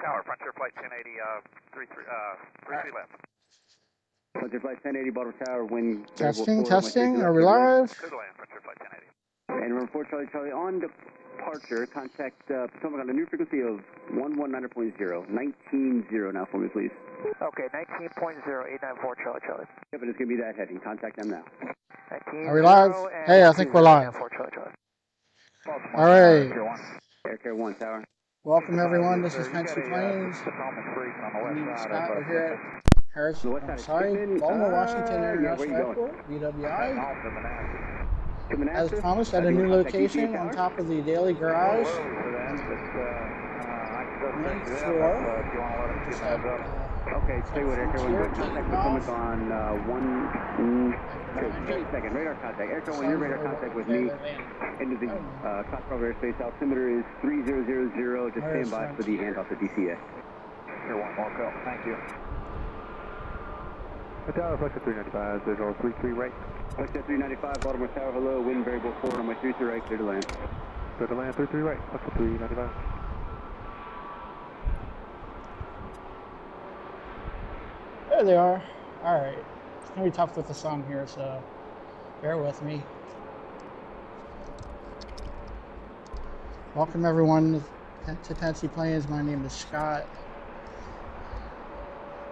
Tower, Frontier Flight 1080, 33 left. Frontier Flight 1080, Baltimore Tower, wind. Testing, are we live? Clear to land, Frontier Flight 1080. And room 4 Charlie Charlie on departure, contact Potomac on a new frequency of 119.0, 19.0 now for me, please. Okay, 19.0894 Charlie Charlie. Yep, and it's going to be that heading. Contact them now. Are we live? Hey, I think we're live. All right. Air Care 1 Tower. Welcome everyone, this is Fancy Planes. My name is Scott, we're here at Baltimore-Washington International Airport, BWI. As promised, at a new location on top of the Daily Garage. Ninth floor. Okay, stay with Air Care 1. Contact Potomac on 1 second. Radar contact. Air Care 1, your radar contact with me into the Cotswold airspace. Altimeter is 3000. Just stand by for the handoff to DCA. Air 1, walk up. Thank you. Tower, Flex 395, visual 33 right. Flex 395, Baltimore Tower, hello, wind variable 4 on my 33 right, clear to land. Clear to land, 33 right, Flex 395. There they are. Alright. It's going to be tough with the sun here, so bear with me. Welcome everyone to Fancy Planes. My name is Scott.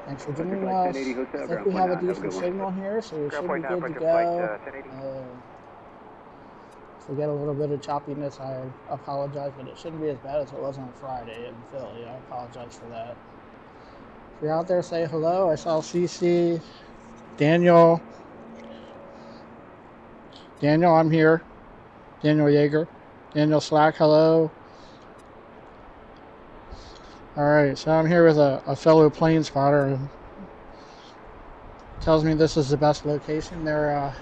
Thanks for joining us. I think we have a decent signal here, so we should be good to go. If we get a little bit of choppiness, I apologize, but it shouldn't be as bad as it was on Friday in Philly. I apologize for that. If you're out there, say hello. I saw CC, Daniel. Daniel, I'm here. Daniel Yeager. Daniel Slack, hello. Alright, so I'm here with a fellow plane spotter. Tells me this is the best location. They're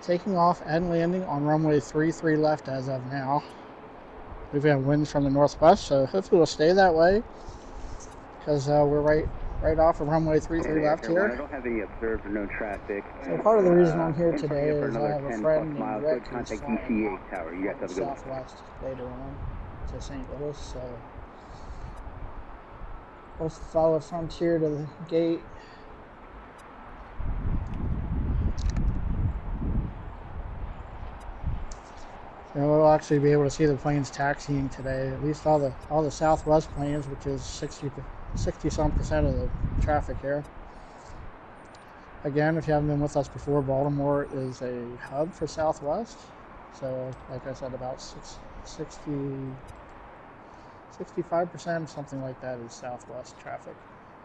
taking off and landing on runway 33 left as of now. We've got winds from the northwest, so hopefully we'll stay that way. Because we're right off of runway 33 left here. I don't have any observed or no traffic. So part of the reason I'm here today is I have a friend named Rick who's flying DCA Tower. You guys have a good southwest later on to St. Louis, so we'll follow Frontier to the gate. And we'll actually be able to see the planes taxiing today. At least all the Southwest planes, which is 60-some% of the traffic here. Again, if you haven't been with us before, Baltimore is a hub for Southwest. So, like I said, about 65%, something like that, is Southwest traffic.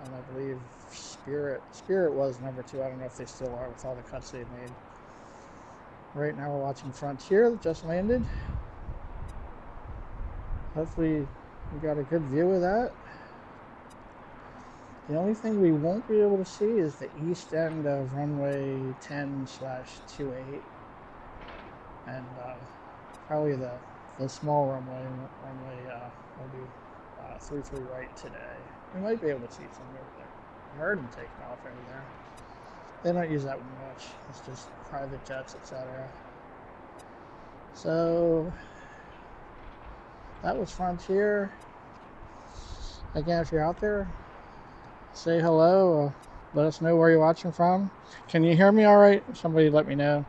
And I believe Spirit was number 2. I don't know if they still are with all the cuts they've made. Right now we're watching Frontier that just landed. Hopefully we got a good view of that. The only thing we won't be able to see is the east end of runway 10/28. And probably the small runway will be 33 right today. We might be able to see some over there. I heard them taking off over there. They don't use that one much. It's just private jets, etc. So that was Frontier. Again, if you're out there, say hello. Let us know where you're watching from. Can you hear me all right? Somebody let me know.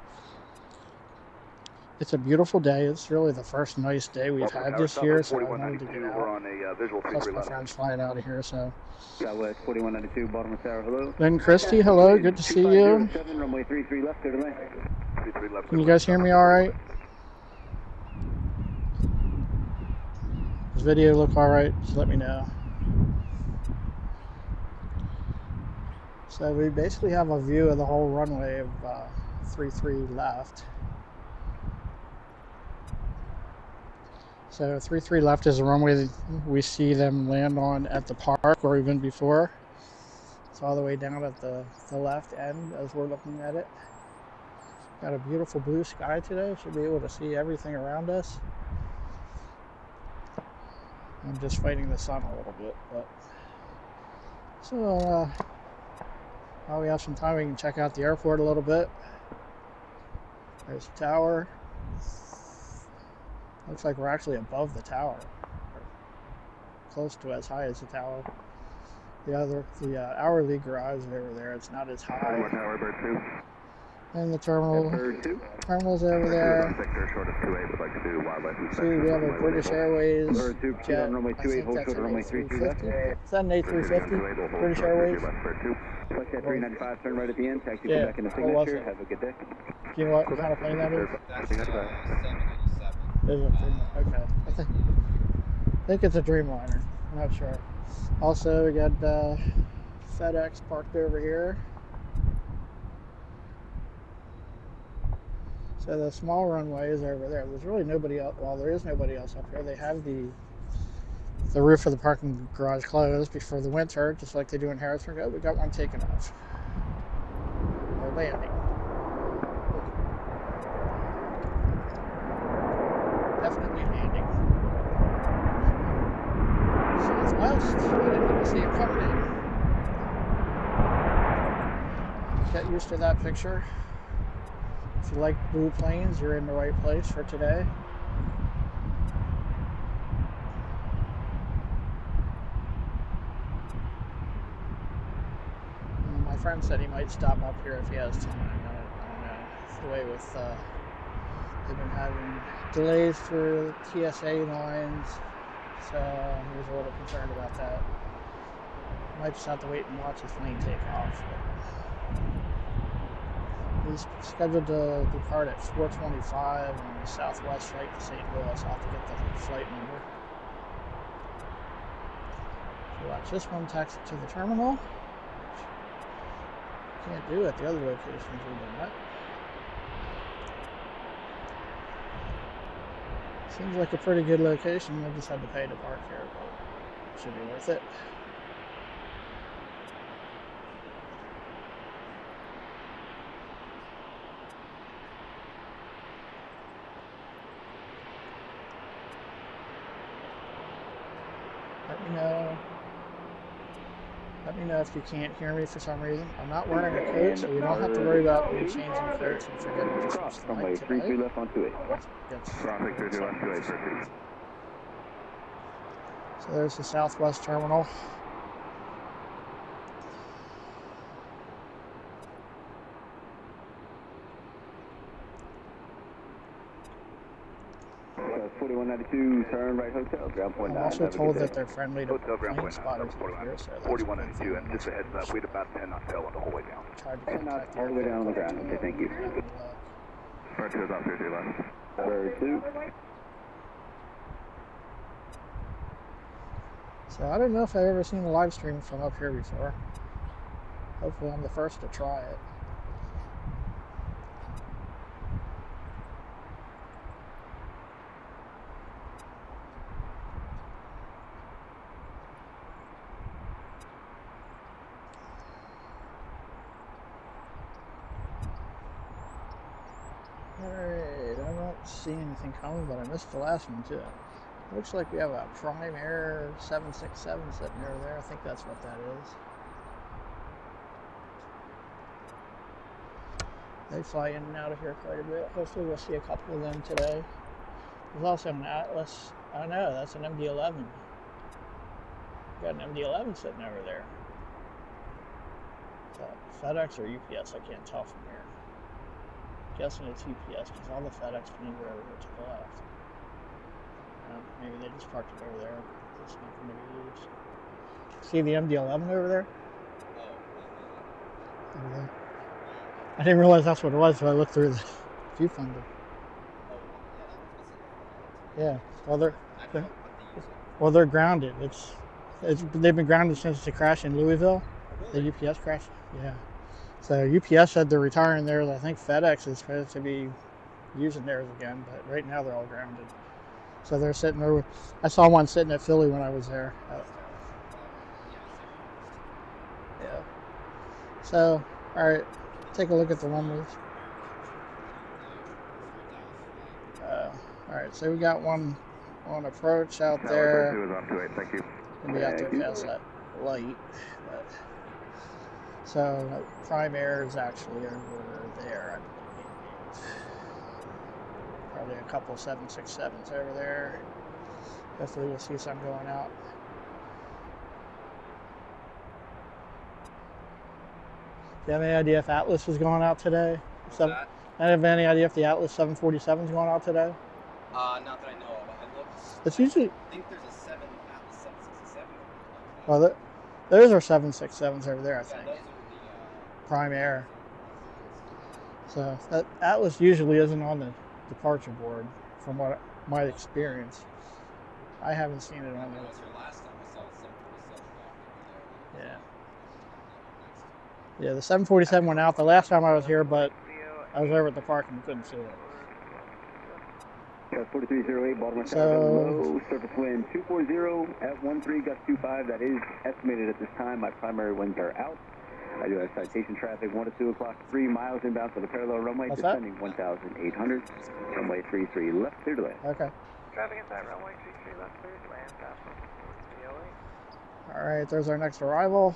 It's a beautiful day. It's really the first nice day we've had this year, so I wanted to get out. We're on a visual Plus my friend's flying out of here, so. Southwest 4192, Baltimore Tower, hello. Then Christy, hello, good to see you. Runway 33 left, clear to land. 33 left. Can you guys hear me all right? Does video look all right? Just let me know. So we basically have a view of the whole runway of 33 left. So 33 left is the runway that we see them land on at the park or even before. It's all the way down at the left end as we're looking at it. Got a beautiful blue sky today. Should be able to see everything around us. I'm just fighting the sun a little bit, but so while we have some time, we can check out the airport a little bit. There's the tower. Looks like we're actually above the tower. close to as high as the tower. The hourly garage is over there. It's not as high. Baltimore Tower, bird 2. And the terminal's over there. Sector short of 28 would like to do wildlife inspection. See, we have a British Airways Bird 2, jet. runway I 28, think hold that's short an of runway 33 left. A350. Is that an A350? British Airways? Flight at 395, turn right at the end, taxi Yeah, back in the what was signature, it? have a good day. Do you know what kind of plane that is? That's 787. Is it? Okay. I think it's a Dreamliner. I'm not sure. Also, we got FedEx parked over here. So the small runway is over there. There's really nobody else. Well, there is nobody else up here. They have the roof of the parking garage closed before the winter, just like they do in Harrisburg. Oh, we got one taking off. Or landing. Definitely landing. Southwest. I didn't even see it coming in. Get used to that picture. If you like blue planes, you're in the right place for today. My friend said he might stop up here if he has time. I don't know. It's the way with they've been having delays for TSA lines, so he was a little concerned about that. Might just have to wait and watch his plane take off. He's scheduled to depart at 4:25 on the Southwest flight to St. Louis. I'll have to get the flight number. So watch this one taxi to the terminal. Can't do it. The other locations we've done that. Seems like a pretty good location. I just had to pay to park here, but it should be worth it. Let me know if you can't hear me for some reason. I'm not wearing a coat, so you don't have to worry about me changing coats and forgetting to switch the mic today. 3 left on 28. So there's the Southwest terminal. So 4192, turn right hotel, ground point 9. I'm also told that they're friendly to plane spotters up here, so that's 4192, and just a heads up, we had about 10 knots tail on the whole way down. tried to 10 knots contact all the way down on the ground. Okay, thank you. Bird 2 is off 33 left. Bird 2. So I don't know if I've ever seen a live stream from up here before. Hopefully I'm the first to try it. Alright, I don't see anything coming, but I missed the last one too. Looks like we have a Prime Air 767 sitting over there. I think that's what that is. They fly in and out of here quite a bit. Hopefully we'll see a couple of them today. There's also an Atlas. Oh no, that's an MD-11. Got an MD-11 sitting over there. Is that FedEx or UPS? I can't tell from here. I'm guessing it's UPS because all the FedEx planes are over here to the left. Maybe they just parked it over there. It's not going to be used. See the MD-11 over there? Over there. I didn't realize that's what it was, so I looked through the viewfinder. Yeah. Well, they're grounded. They've been grounded since the crash in Louisville. The UPS crash. Yeah. So UPS said they're retiring theirs. I think FedEx is supposed to be using theirs again, but right now they're all grounded. So they're sitting there. I saw one sitting at Philly when I was there. Yeah. So, all right, take a look at the runways. All right, so we got one on approach out there. Bird 2 is off 28, thank you. Gonna be out there past that light. But, so Prime Air is actually over there, I believe. Probably a couple 767s over there. Hopefully we'll see some going out. you have any idea if Atlas is going out today? What's I that? have any idea if the Atlas 747 is going out today? Not that I know of. I looked. It's usually. I think there's a Atlas 767. Well, those are 767s over there, I think. Yeah, those are the Prime Air. So that Atlas usually isn't on the departure board, from what my experience. I haven't seen it on When I there. was here last time, I saw a 747 Yeah. Yeah, the 747 went out the last time I was here, but I was over at the park and couldn't see it. Yeah, 4308 Baltimore So- Tower, hello, surface wind 240 at 13 gust 25. That is estimated at this time. My primary winds are out. I do have citation traffic 1 to 2 o'clock, 3 miles inbound for the parallel runway, What's that? descending 1,800. Runway 33 left, clear to land. Okay. Traffic inside runway 33 left, clear to land, south BWI. All right, there's our next arrival.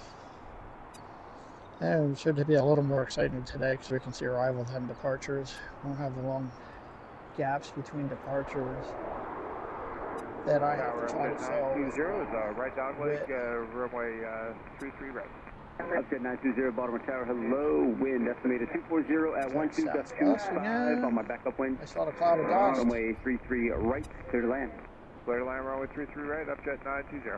And it should be a little more exciting today because we can see arrivals and departures. We don't have the long gaps between departures that I have to try to fill. 920 is right downwind, runway 33 right. Upjet 920 Baltimore Tower, hello, wind estimated 240 at 12 gust 25 on my backup wind. I saw the cloud of dust. Runway 33 right, clear to land. Clear to land, runway 33 right, Upjet 920.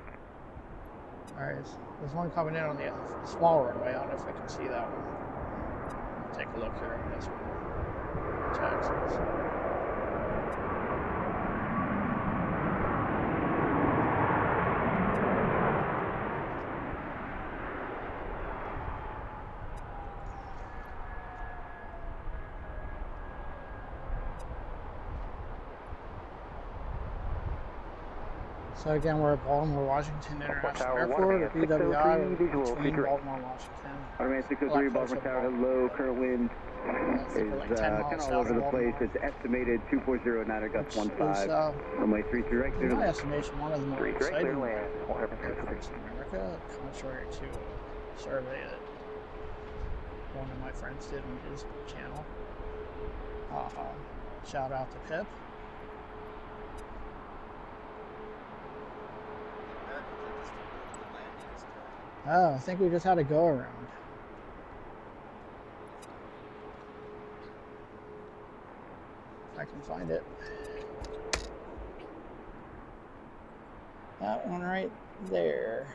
All right, there's one coming in on the small runway. I don't know if I can see that one. Take a look here on this one. Texas. So again, we're at Baltimore-Washington International Airport, at BWI, between Baltimore-Washington. Automatic 603 Baltimore Tower, hello, current wind is kind of all over the place. It's estimated 240 at 9 gust 15. Runway 33 right, clear to In my land. estimation, one of the more 33 right, clear exciting to land. airports in America, contrary to a survey that one of my friends did on his channel. Shout out to Pip. Oh, I think we just had a go around. If I can find it. That one right there.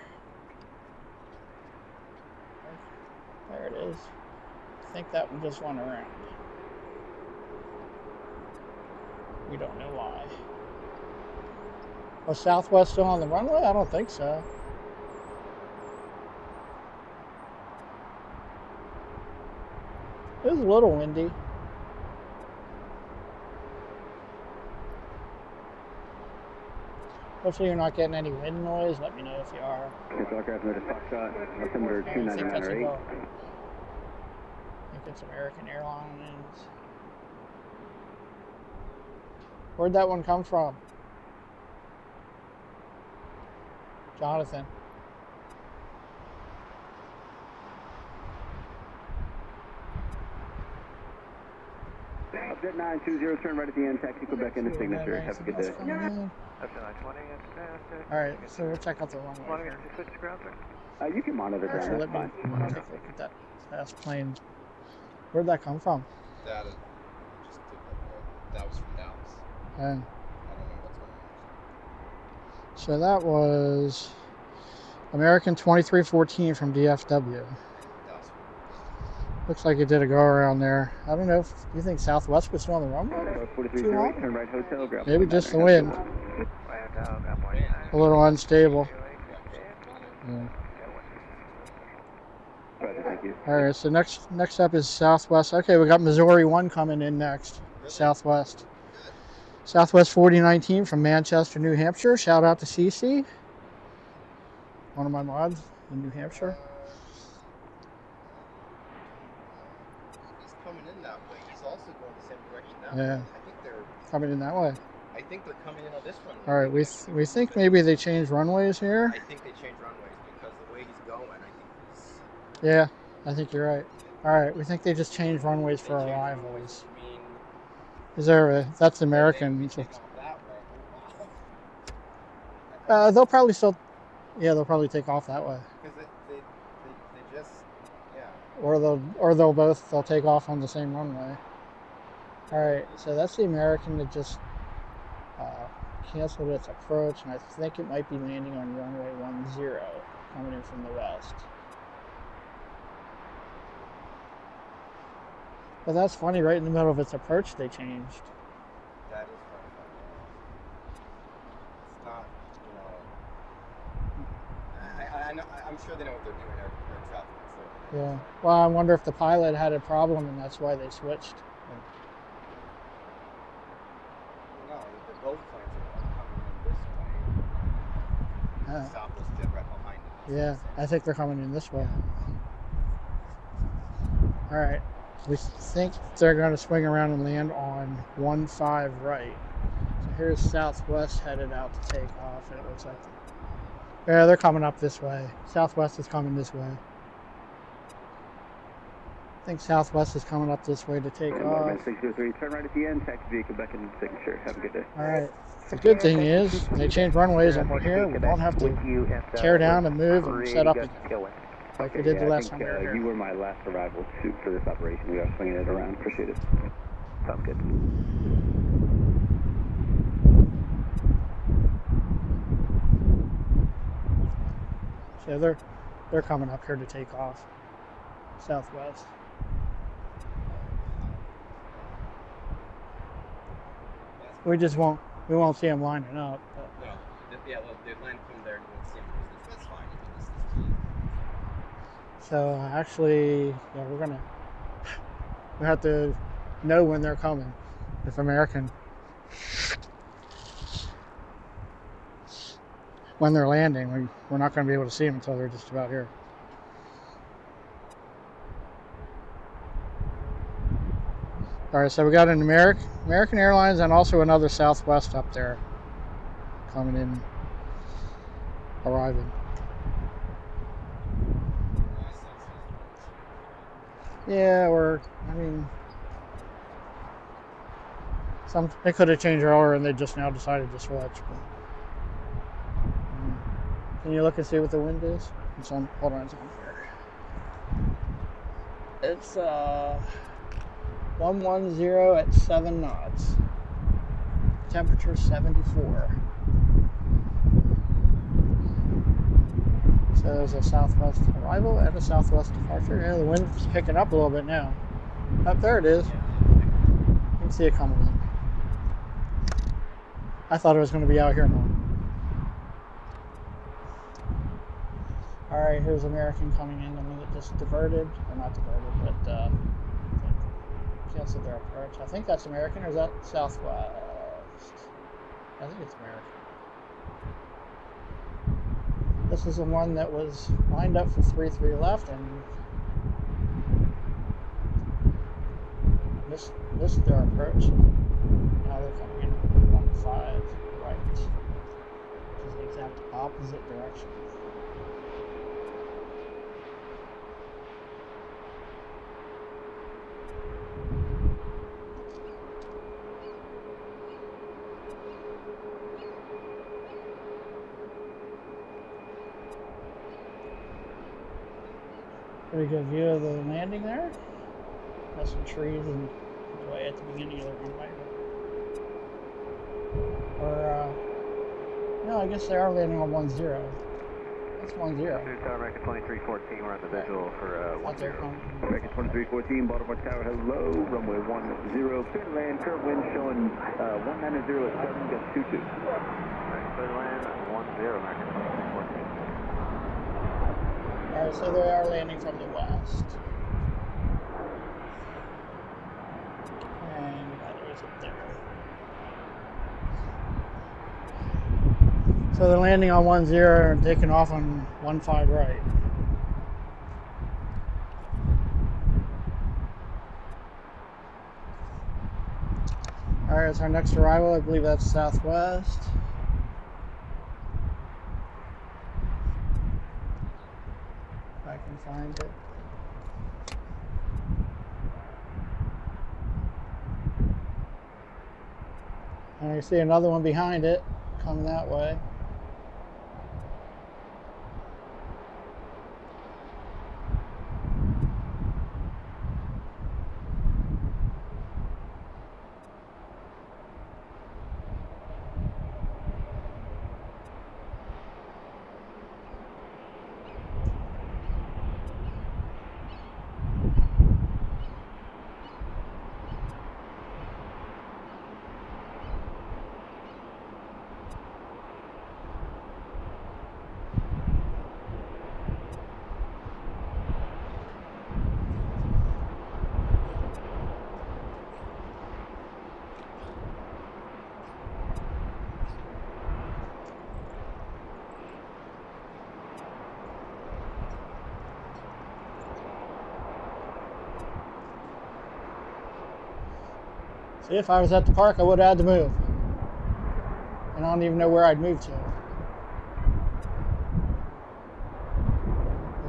There it is. I think that one just went around. We don't know why. Was Southwest still on the runway? I don't think so. It was a little windy. Hopefully you're not getting any wind noise. Let me know if you are. This aircraft notice Foxtrot, altimeter I think 2998. I think it's American Airlines. Where'd that one come from? Jonathan. Upjet 920, turn right at the end, taxi Quebec into signature. Have a good day. Upjet 920, fantastic. Alright, so we'll check out the runway Want me here. to switch to ground, sir? You can monitor ground, Actually, that's let me fine. take a look at that fast plane. Where'd that come from? That is just that was from Dallas. And I don't know what's going on. so that was American 2314 from DFW. Dallas. Looks like it did a go around there. I don't know if you think Southwest was still on the runway. 4308, turn right hotel, ground. Maybe just the wind. A little unstable. Yeah. Roger, thank you. All right, so next up is Southwest. Okay, we got Missouri 1 coming in next. Southwest. Southwest 4019 from Manchester, New Hampshire. Shout out to CC, one of my mods in New Hampshire. He's coming in that way. He's also going the same direction now. Yeah. I think they're Coming in that way. coming in on this one. All right, we think maybe they changed runways here. I think they changed runways because the way he's going, I think he's. Yeah, I think you're right. All right, we think they just changed runways for arrivals. Is there a, that's American. So, they'll probably still, yeah, they'll probably take off that way. Because they just, yeah. or they'll take off on the same runway. All right, so that's the American that just canceled its approach, and I think it might be landing on runway 10, coming in from the west. But that's funny, right in the middle of its approach, they changed. That is funny. It's not, I know, I'm sure they know what they're doing. Air traffic control. Yeah. Well, I wonder if the pilot had a problem and that's why they switched. No, both planes are coming in this way. Southwest jet right behind it. Yeah, I think they're coming in this way. All right. We think they're going to swing around and land on 15 right. So here's Southwest headed out to take off, and it looks like they're coming up this way. Southwest is coming this way. I think Southwest is coming up this way to take off. 603, turn right at the end, taxi via Quebec and signature. Have a good day. All right. The good thing is they changed runways and we're here. We don't have to tear down and move and set up again, like we did the last time we were here. You were my last arrival suit for this operation. We are swinging it around. Appreciate it. Sounds good. So they're coming up here to take off. Southwest. We won't see them lining up. But. No, yeah, well, they land from there and you won't see them. That's fine. So actually, yeah, we have to know when they're coming. If American, when they're landing, we're not going to be able to see them until they're just about here. All right, so we got an American Airlines and also another Southwest up there coming in, arriving. Yeah, they could have changed earlier and they just now decided to switch. But, can you look and see what the wind is? It's on. Hold on, it's on here. It's 110 at 7 knots. Temperature 74. So there's a Southwest arrival and a Southwest departure. Yeah, the wind's picking up a little bit now. Up there it is. You can see it coming in. I thought it was going to be out here now. Alright, here's American coming in. I mean, it just diverted. Or not diverted, but canceled their approach. I think that's American, or is that Southwest? I think it's American. This is the one that was lined up for 3-3 left and missed their approach. Now they're coming in 15 right, which is the exact opposite direction. Pretty good view of the landing there. Got some trees and way at the beginning of the runway. Or, no, I guess they are landing on 10. That's 10. American 2314, we're on the visual for 10. American 2314, Baltimore Tower, hello. Runway 10, clear to land, current wind showing 190 at 7, gust 22. Clear to land 10, American 2314. Alright, so they are landing from the west. And batteries up there. So they're landing on 10 and taking off on 15 right. Alright, it's our next arrival. I believe that's Southwest. If I can find it. And you see another one behind it coming that way. See, if I was at the park, I would have had to move. And I don't even know where I'd move to.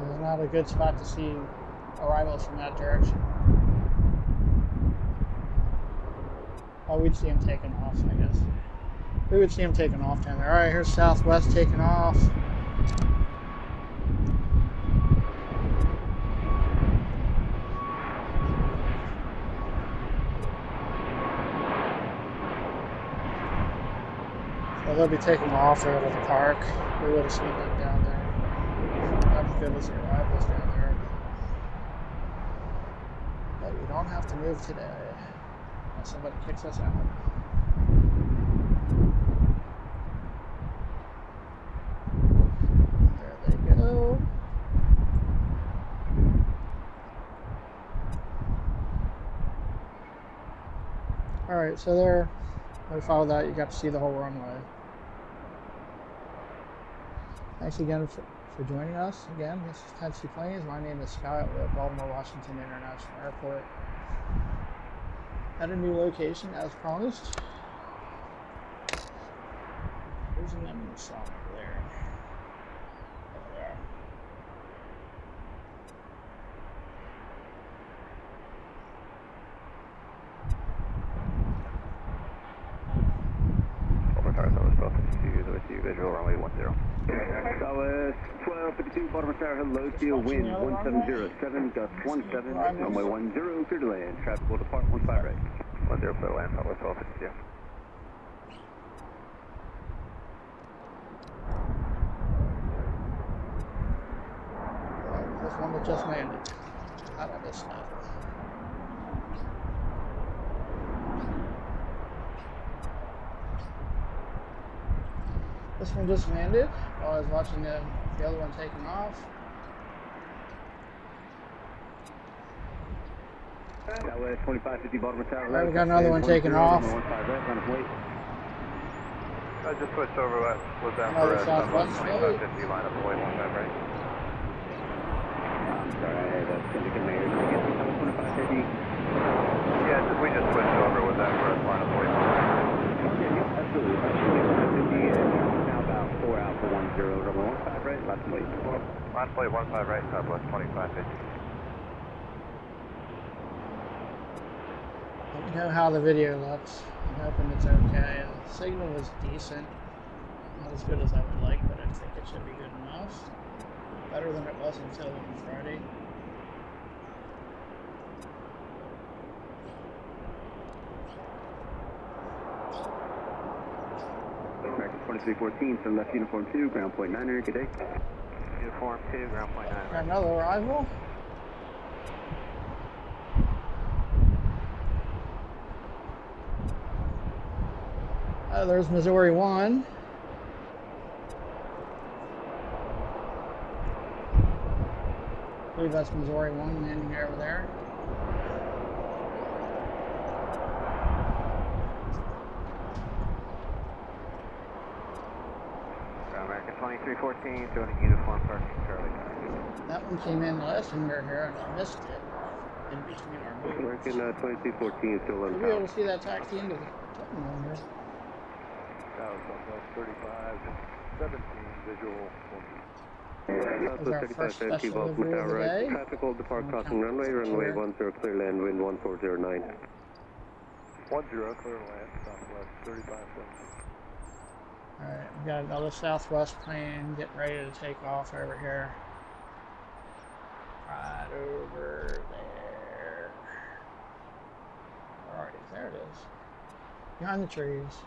There's not a good spot to see arrivals from that direction. Oh, we'd see them taking off, I guess. We would see them taking off down there. All right, here's Southwest taking off. So they'll be taking off out of the park. We would have seen them down there. Not as good as the arrivals down there. But we don't have to move today. Unless somebody kicks us out. There they go. Alright, so there, when you follow that, you got to see the whole runway. Thanks again for joining us. Again, this is Tennessee Planes. My name is Scott. We're at Baltimore-Washington International Airport. At a new location, as promised. There's an enemy song over there. Over there. Visual runway 10. Southwest 1252, Baltimore Tower, hello to you, wind 1707, gust 17, runway 10, clear to land, traffic will depart 15 right. 10 clear to land, Southwest 1252. This one that just landed. How did I miss that? This one just landed while I was watching the other one taking off. Southwest 2550, Baltimore Tower. Alright, we got another one taking off. I just switched over. Was that Another for Southwest 2550 line up away 15 right? I'm sorry, that's Syndicate Mayor. Can I get 2550? Yeah, we just switched over. Was that for line up away 15 right? Yeah, absolutely. 2550 now about 4 out for 10, runway 15 right, last plate. Last plate 15 right, Southwest 2550. Let me know how the video looks. I'm hoping it's okay. The signal was decent. Not as good as I would like, but I think it should be good enough. Better than it was until Friday. American 2314 from left uniform 2, ground point 900, good day. Uniform 2, ground point 9. Got another arrival. Oh, there's Missouri 1. I believe that's Missouri 1 landing over there. American 2314, doing a uniform parking Charlie. That one came in last when we were here and I missed it in between our moves. American 2314, still You'll be able to see that taxi into the terminal here. That was Southwest 35, 17, visual 1. That was our first special delivery of the day. Traffic will depart crossing runway 10, clear land, wind 1409. 10, clear land, Southwest 35, 17. Alright, we got another Southwest plane getting ready to take off over here. Right over there. Alright, there it is. Behind the trees.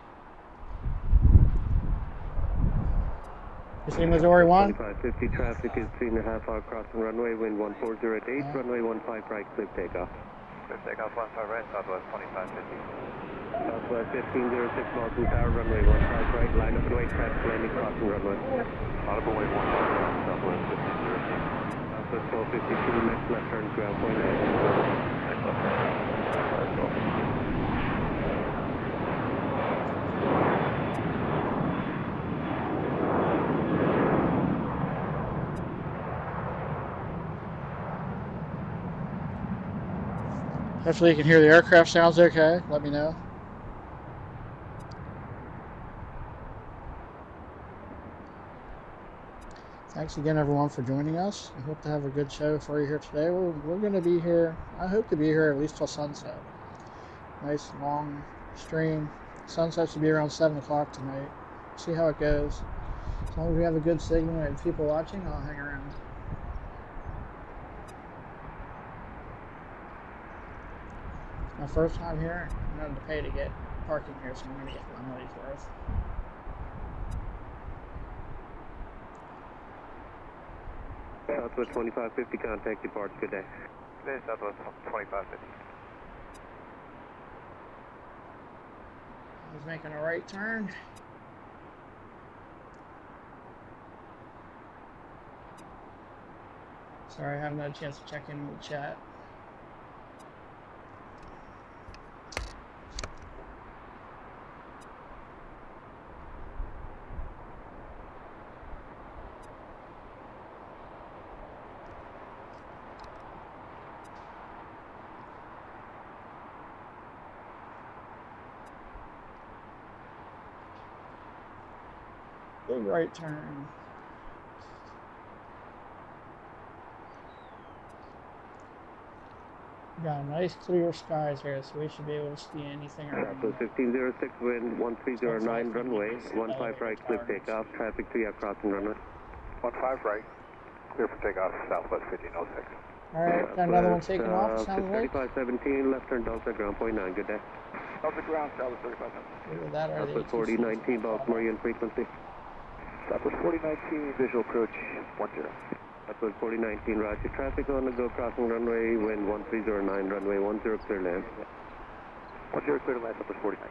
You see Missouri 1? 2550 traffic is 3.5 hour crossing runway, wind 1408, runway 15 right, clear takeoff. Clear takeoff 15 right, Southwest 2550. Southwest 1506, Baltimore Tower, runway 15 right, line up and wait, traffic landing crossing runway. Line up away 15 right, Southwest 1506. Southwest 1252, next left turn, ground point 8. Next left turn. Let's go. Hopefully you can hear the aircraft sounds okay. Let me know. Thanks again, everyone, for joining us. I hope to have a good show for you here today. We're going to be here. I hope to be here at least till sunset. Nice long stream. Sunset should be around 7 o'clock tonight. See how it goes. As long as we have a good signal and people watching, I'll hang around. It's my first time here. I'm going to pay to get parking here, so I'm going to get my money's worth. Southwest 2550, contact departs. Good day. Good day, Southwest 2550. I was making a right turn. Sorry, I haven't had a chance to check in with the chat. Big right turn. Got nice clear skies here, so we should be able to see anything around. Southwest 1506, wind 1309, runway 15 right, clear takeoff. Traffic 3 out crossing runway. 15 right, clear for takeoff, Southwest 1506. Alright, got another one taking off, sounds like. 3517, left turn Delta, ground point 9, good day. Delta ground, Southwest 3517. Look at that, are the Southwest 4019, Baltimore, in frequency. Southwest 4019, visual approach 10. Southwest 4019, roger. Traffic on the go, crossing runway, wind 1309, runway 10, clear land. 10 clear to land, Southwest 4019.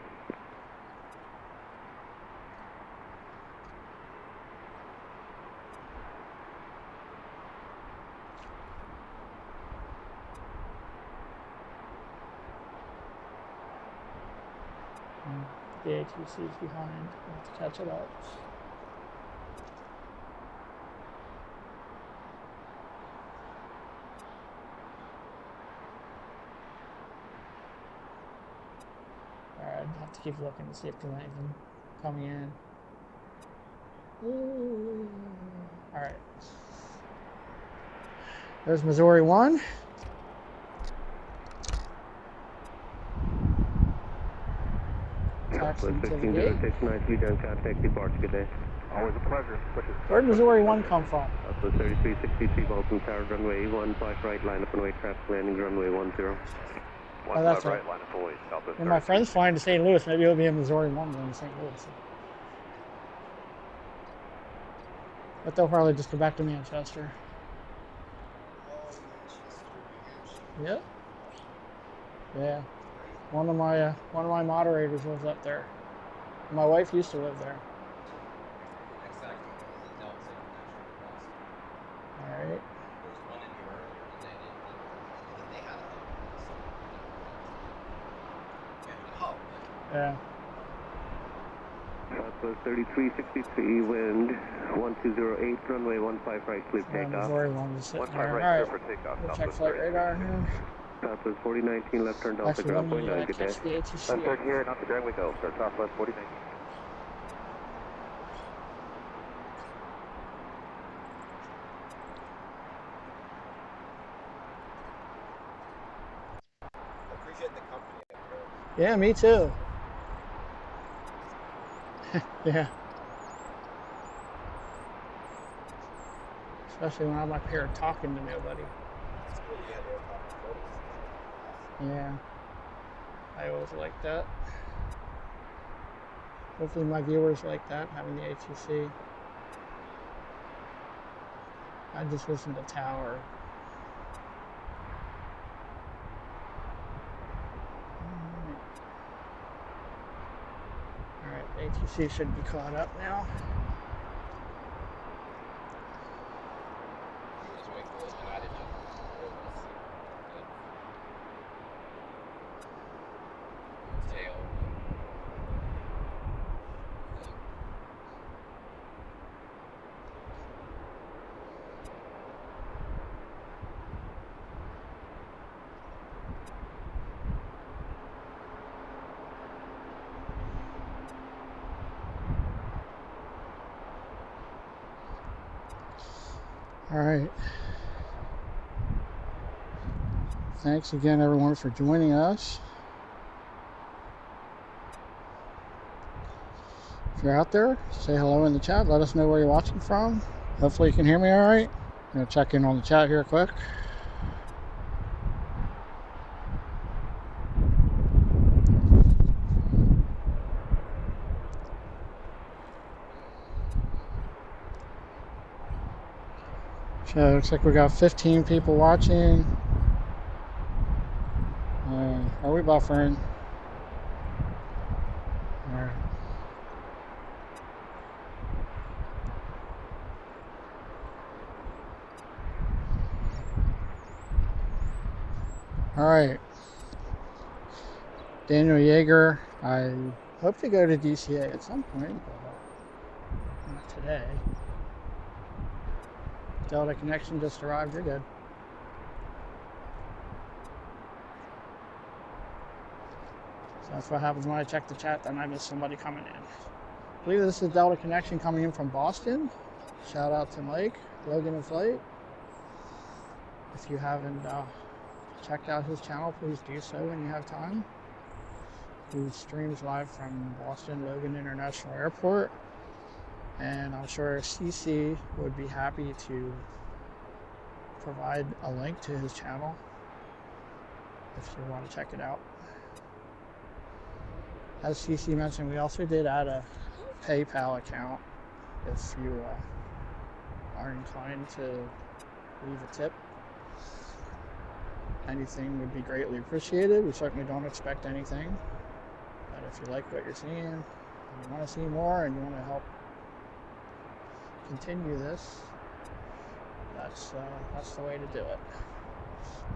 The ATC's behind. We'll have to catch it up. Alright, I'll have to keep looking to see if there's anything coming in. Alright. There's Missouri 1. Taxi to the gate. 1506, down, contact departs, good day. Always a pleasure. Where did Missouri 1 come from? Southwest 3363, Baltimore Tower, runway 15 right, line up and wait, traffic landing, runway 10. Oh, that's right. Line of fully, Southwest. When my friend's flying to St. Louis, maybe it'll be a Missouri 1 going to St. Louis. But they'll probably just go back to Manchester. Yep. Yeah. One of my moderators lives up there. My wife used to live there. All right. Yeah. Southwest 3363, wind 1208, runway 15 right, clear takeoff. Missouri 1 is sitting 15 there. right, All clear right. for takeoff, We'll check Southwest flight radar here. Southwest 4019, left turn Delta, Actually, let ground me point 9, good day. catch the ATC. Left turn here, not the ground we go, sir. Southwest 4019. Appreciate the company. Yeah, me too. Yeah. Especially when I'm up here talking to nobody. Yeah. I always like that. Hopefully my viewers like that, having the ATC. I just listen to Tower. Alright, ATC should be caught up now. All right. Thanks again, everyone, for joining us. If you're out there, say hello in the chat. Let us know where you're watching from. Hopefully you can hear me all right. I'm going to check in on the chat here quick. So it looks like we got 15 people watching. Are we buffering? All right. All right. Daniel Yeager, I hope to go to DCA at some point, but not today. Delta connection just arrived, you're good. So that's what happens when I check the chat, then I miss somebody coming in. I believe this is Delta connection coming in from Boston. Shout out to Mike, Logan and Flight. If you haven't checked out his channel, please do so when you have time. He streams live from Boston Logan International Airport. And I'm sure CC would be happy to provide a link to his channel if you want to check it out. As CC mentioned, we also did add a PayPal account if you are inclined to leave a tip. Anything would be greatly appreciated. We certainly don't expect anything. But if you like what you're seeing, and you want to see more, and you want to help continue this, that's the way to do it.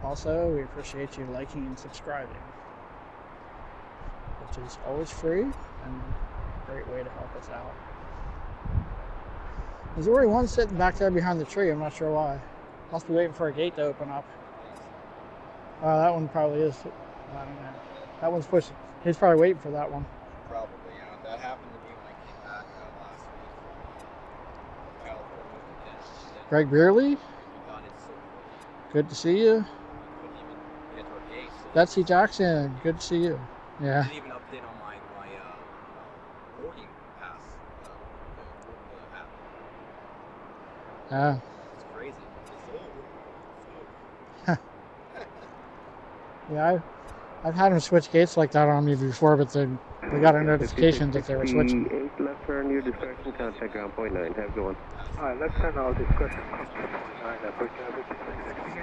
Also, we appreciate you liking and subscribing, which is always free and a great way to help us out. There's already one sitting back there behind the tree. I'm not sure why. Must be waiting for a gate to open up. That one probably is. I don't know. That one's pushing. He's probably waiting for that one. Probably, yeah. That happened to me when I came back last week from California. Greg Beerley? God, it's so cool. Good to see you. I couldn't even get to our gate. So Betsy Jackson, good to see you. Yeah. I didn't even update on my boarding pass. App. It's crazy. Yeah, I've had them switch gates like that on me before, but then we got a notification that they were switching. 8 left turn, your discretion, contact ground point 9. Have a good one. Alright, left turn, all discretion, contact point 9, approach average 660.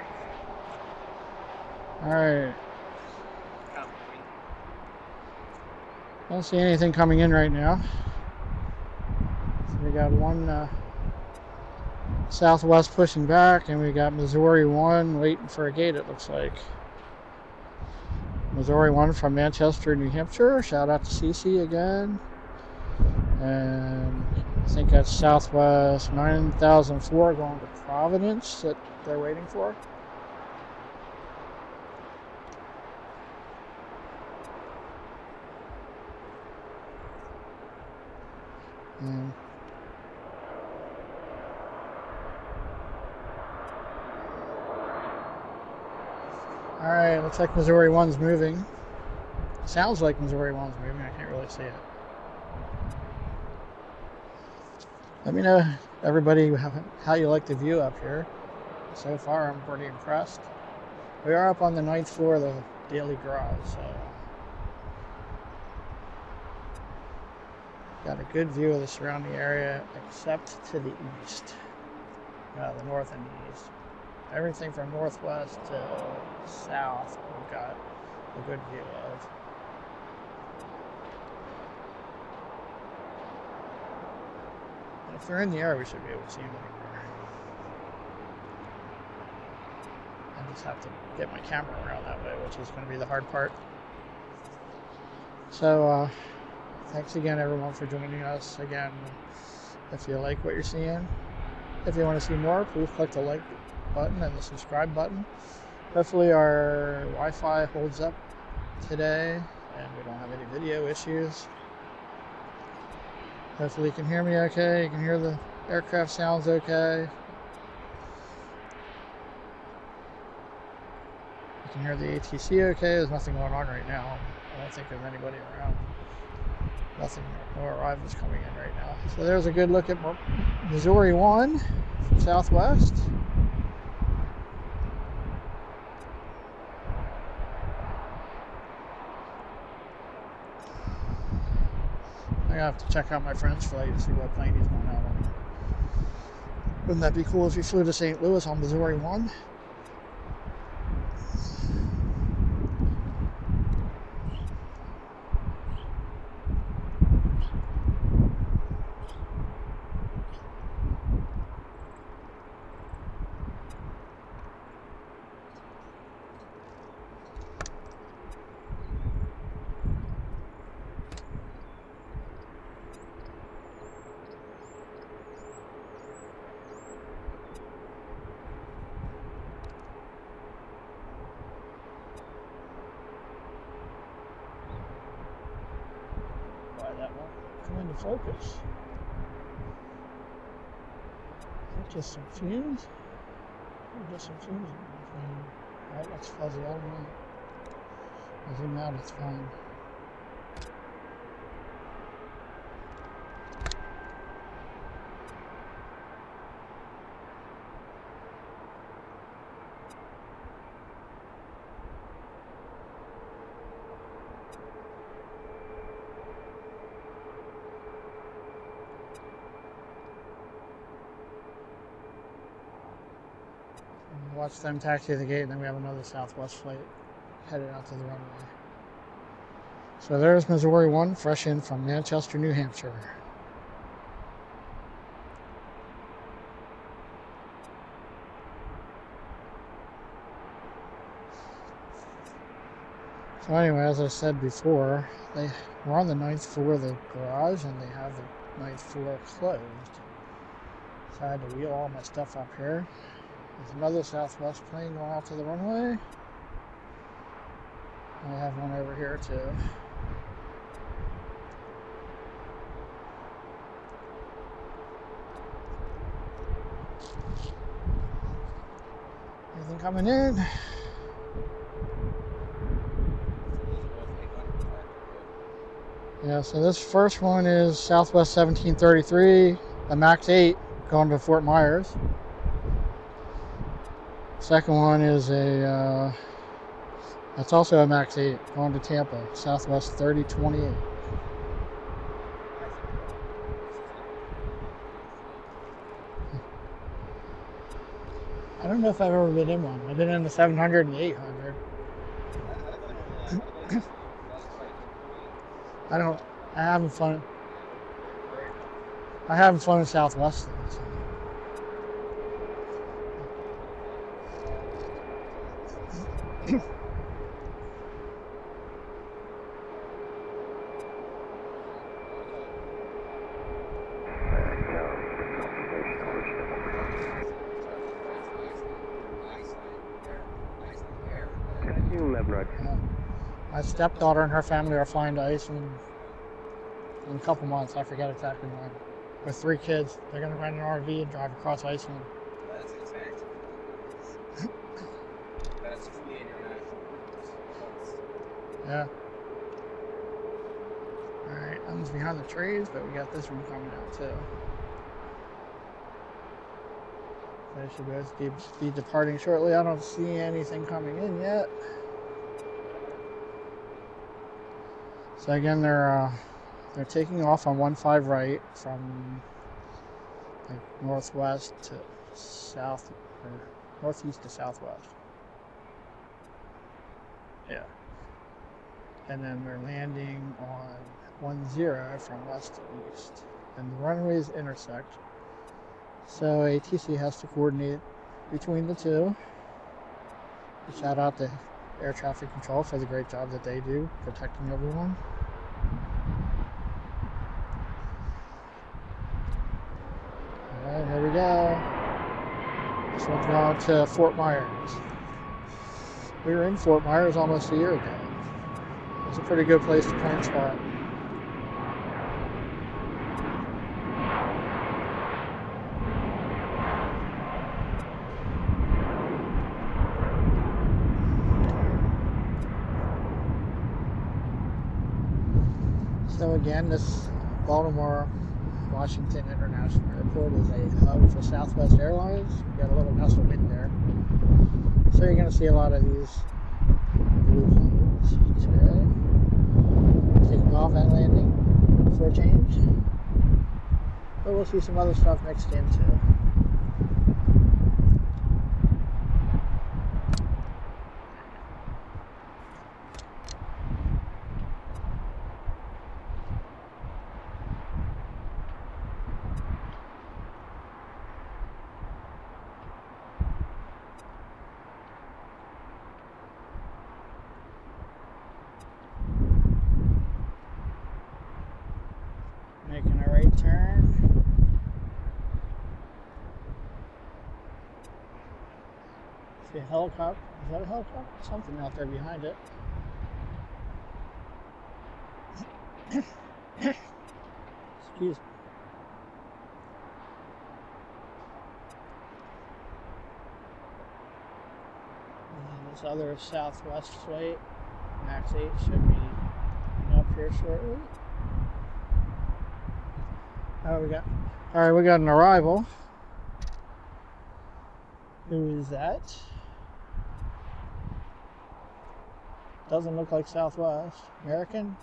Alright. I don't see anything coming in right now. So we got one Southwest pushing back, and we got Missouri 1 waiting for a gate, it looks like. Missouri 1 from Manchester, New Hampshire. Shout out to CC again. And I think that's Southwest 9004 going to Providence that they're waiting for. Alright, looks like Missouri 1's moving. Sounds like Missouri 1's moving, I can't really see it. Let me know, everybody, how you like the view up here. So far, I'm pretty impressed. We are up on the 9th floor of the Daily Garage, so got a good view of the surrounding area, except to the east. The north and the east. Everything from northwest to south, we've got a good view of. And if they're in the air, we should be able to see them anywhere. I just have to get my camera around that way, which is going to be the hard part. So, thanks again, everyone, for joining us. Again, if you like what you're seeing, if you want to see more, please click the like button and the subscribe button. Hopefully our Wi-Fi holds up today and we don't have any video issues. Hopefully you can hear me okay, you can hear the aircraft sounds okay. can hear the ATC okay. There's nothing going on right now. I don't think there's anybody around. Nothing, no arrivals coming in right now. So there's a good look at Missouri 1 from Southwest. I have to check out my friend's flight and see what plane he's going out on. Wouldn't that be cool if he flew to St. Louis on Missouri 1? Focus. Is that just some fumes? Or just some fumes? Right, that's fuzzy. I don't know. I'll zoom out, it's fine. Watch them taxi the gate, and then we have another Southwest flight headed out to the runway. So there's Missouri 1, fresh in from Manchester, New Hampshire. So anyway, as I said before, we're on the 9th floor of the garage, and they have the 9th floor closed. So I had to wheel all my stuff up here. There's another Southwest plane going out to the runway. I have one over here too. Anything coming in? Yeah, so this first one is Southwest 1733, a MAX 8 going to Fort Myers. Second one is that's also a MAX 8 going to Tampa, Southwest 3028. I don't know if I've ever been in one. I've been in the 700 and 800. I haven't flown in Southwest though, so. My stepdaughter and her family are flying to Iceland in a couple months. I forget exactly when. With 3 kids, they're going to rent an RV and drive across Iceland. That's expensive. That's fully international. Yeah. Alright, that one's behind the trees, but we got this one coming out too. They should both be departing shortly. I don't see anything coming in yet. So again, they're taking off on 15 right from like northwest to south, or northeast to southwest. Yeah. And then they're landing on 10 from west to east. And the runways intersect. So ATC has to coordinate between the two. Shout out to Air Traffic Control for the great job that they do protecting everyone. Alright, here we go. This one's going to Fort Myers. We were in Fort Myers almost a year ago. It's a pretty good place to plan spot. So again, this Baltimore-Washington International Airport is a hub for Southwest Airlines. We got a little gust of wind there. So you're going to see a lot of these blue planes today. Taking off and landing for a change. But we'll see some other stuff mixed in too. Making a right turn. See a helicopter? Is that a helicopter? Something out there behind it. Excuse me. And this other Southwest flight, Max 8, should be up here shortly. Oh, Alright, we got an arrival. Who is that? Doesn't look like Southwest. American?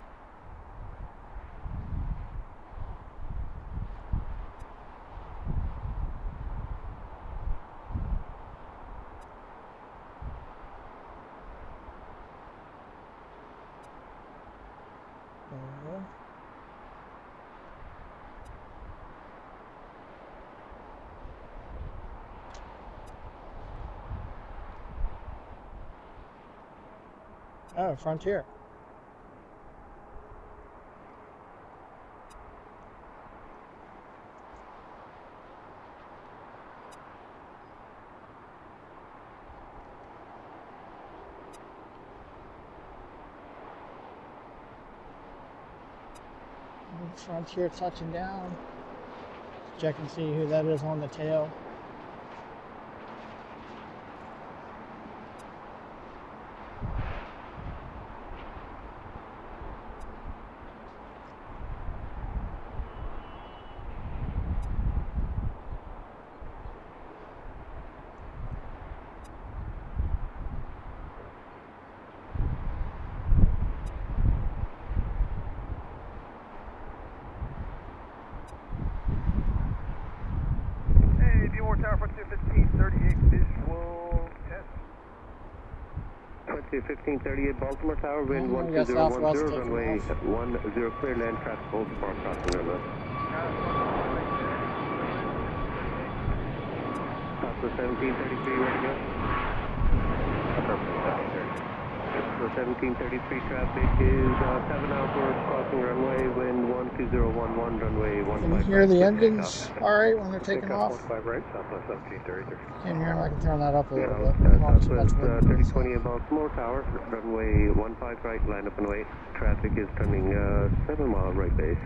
Oh, Frontier. Frontier touching down. Check and see who that is on the tail. Tower for 1538 visual test. 1538 Baltimore Tower, wind 1010, runway 10 clear, land traffic, Baltimore crossing runway. Papa 1733, ready to go? So 1733 traffic is 7 hours crossing runway, wind 12011, runway 15. Can you hear the engines alright when they're taking off? 15 right, Southwest 1733. Can't hear them, I can turn that up a little bit. Southwest 3020 Baltimore Tower, runway 15 right, line up and wait. Traffic is turning 7 mile right base.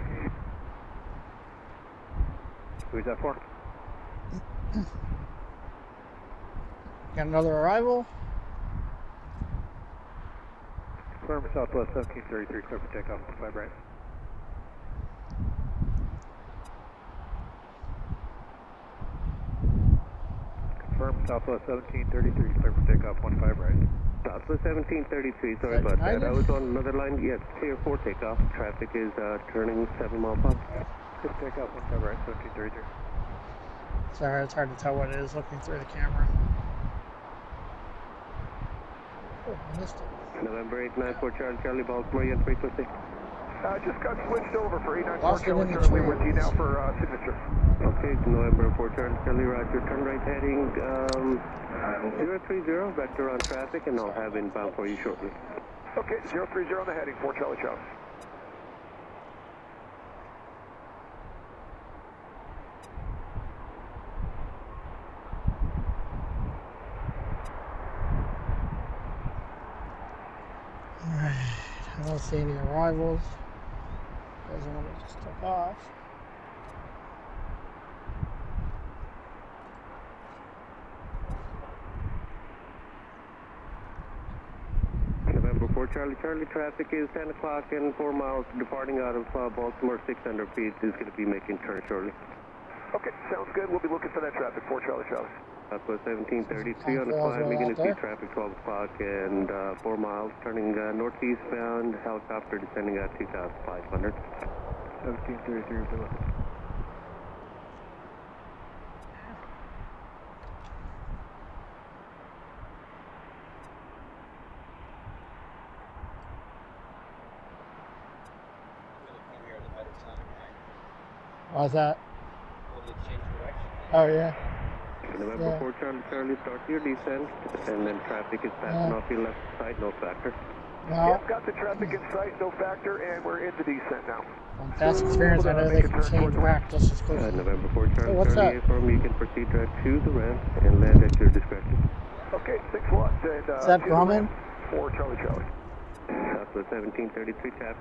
Who's that for? Got another arrival. Confirm Southwest 1733, clear for takeoff, 15 right. Confirm Southwest 1733, clear for takeoff, 15 right. Southwest 1733, sorry about that. I was on another line. Yes, clear for takeoff. Traffic is turning 7 mile past. Clear for takeoff, 15 right, 1733. Sorry, it's hard to tell what it is looking through the camera. Oh, I missed it. November 894 Charlie, Baltimore, you frequency. Just got switched over for 894 Lost it in the Charlie with you trees. now for signature. Okay, November 4 Charlie, roger. Turn right heading 030, vector on traffic, and I'll have inbound for you shortly. Okay, 030 on the heading, 4 Charlie Charlie. Alright, I don't see any arrivals. There's one that just took off. November 4 Charlie, Charlie, traffic is 10 o'clock and 4 miles departing out of Baltimore, 600 feet is going to be making turn shortly. Okay, sounds good. We'll be looking for that traffic. 4 Charlie, Charlie. Southwest 1733 on the climb, you're going to see traffic 12 o'clock and 4 miles turning northeast bound, helicopter descending at 2,500. 1733 below. Why's that? Oh, yeah. November 4 Charlie, Charlie, start your descent, and then traffic is passing off your left side, no factor. Well, Yep, got the traffic in sight, no factor, and we're into descent now. from past experience, I know they can change back just as quickly. November 4 Charlie, Hey, what's Charlie, up? affirm you can proceed direct to the ramp and land at your discretion. Okay, 6 watts and Is that Grumman? 4 Charlie, Charlie. Southwest 1733 traffic.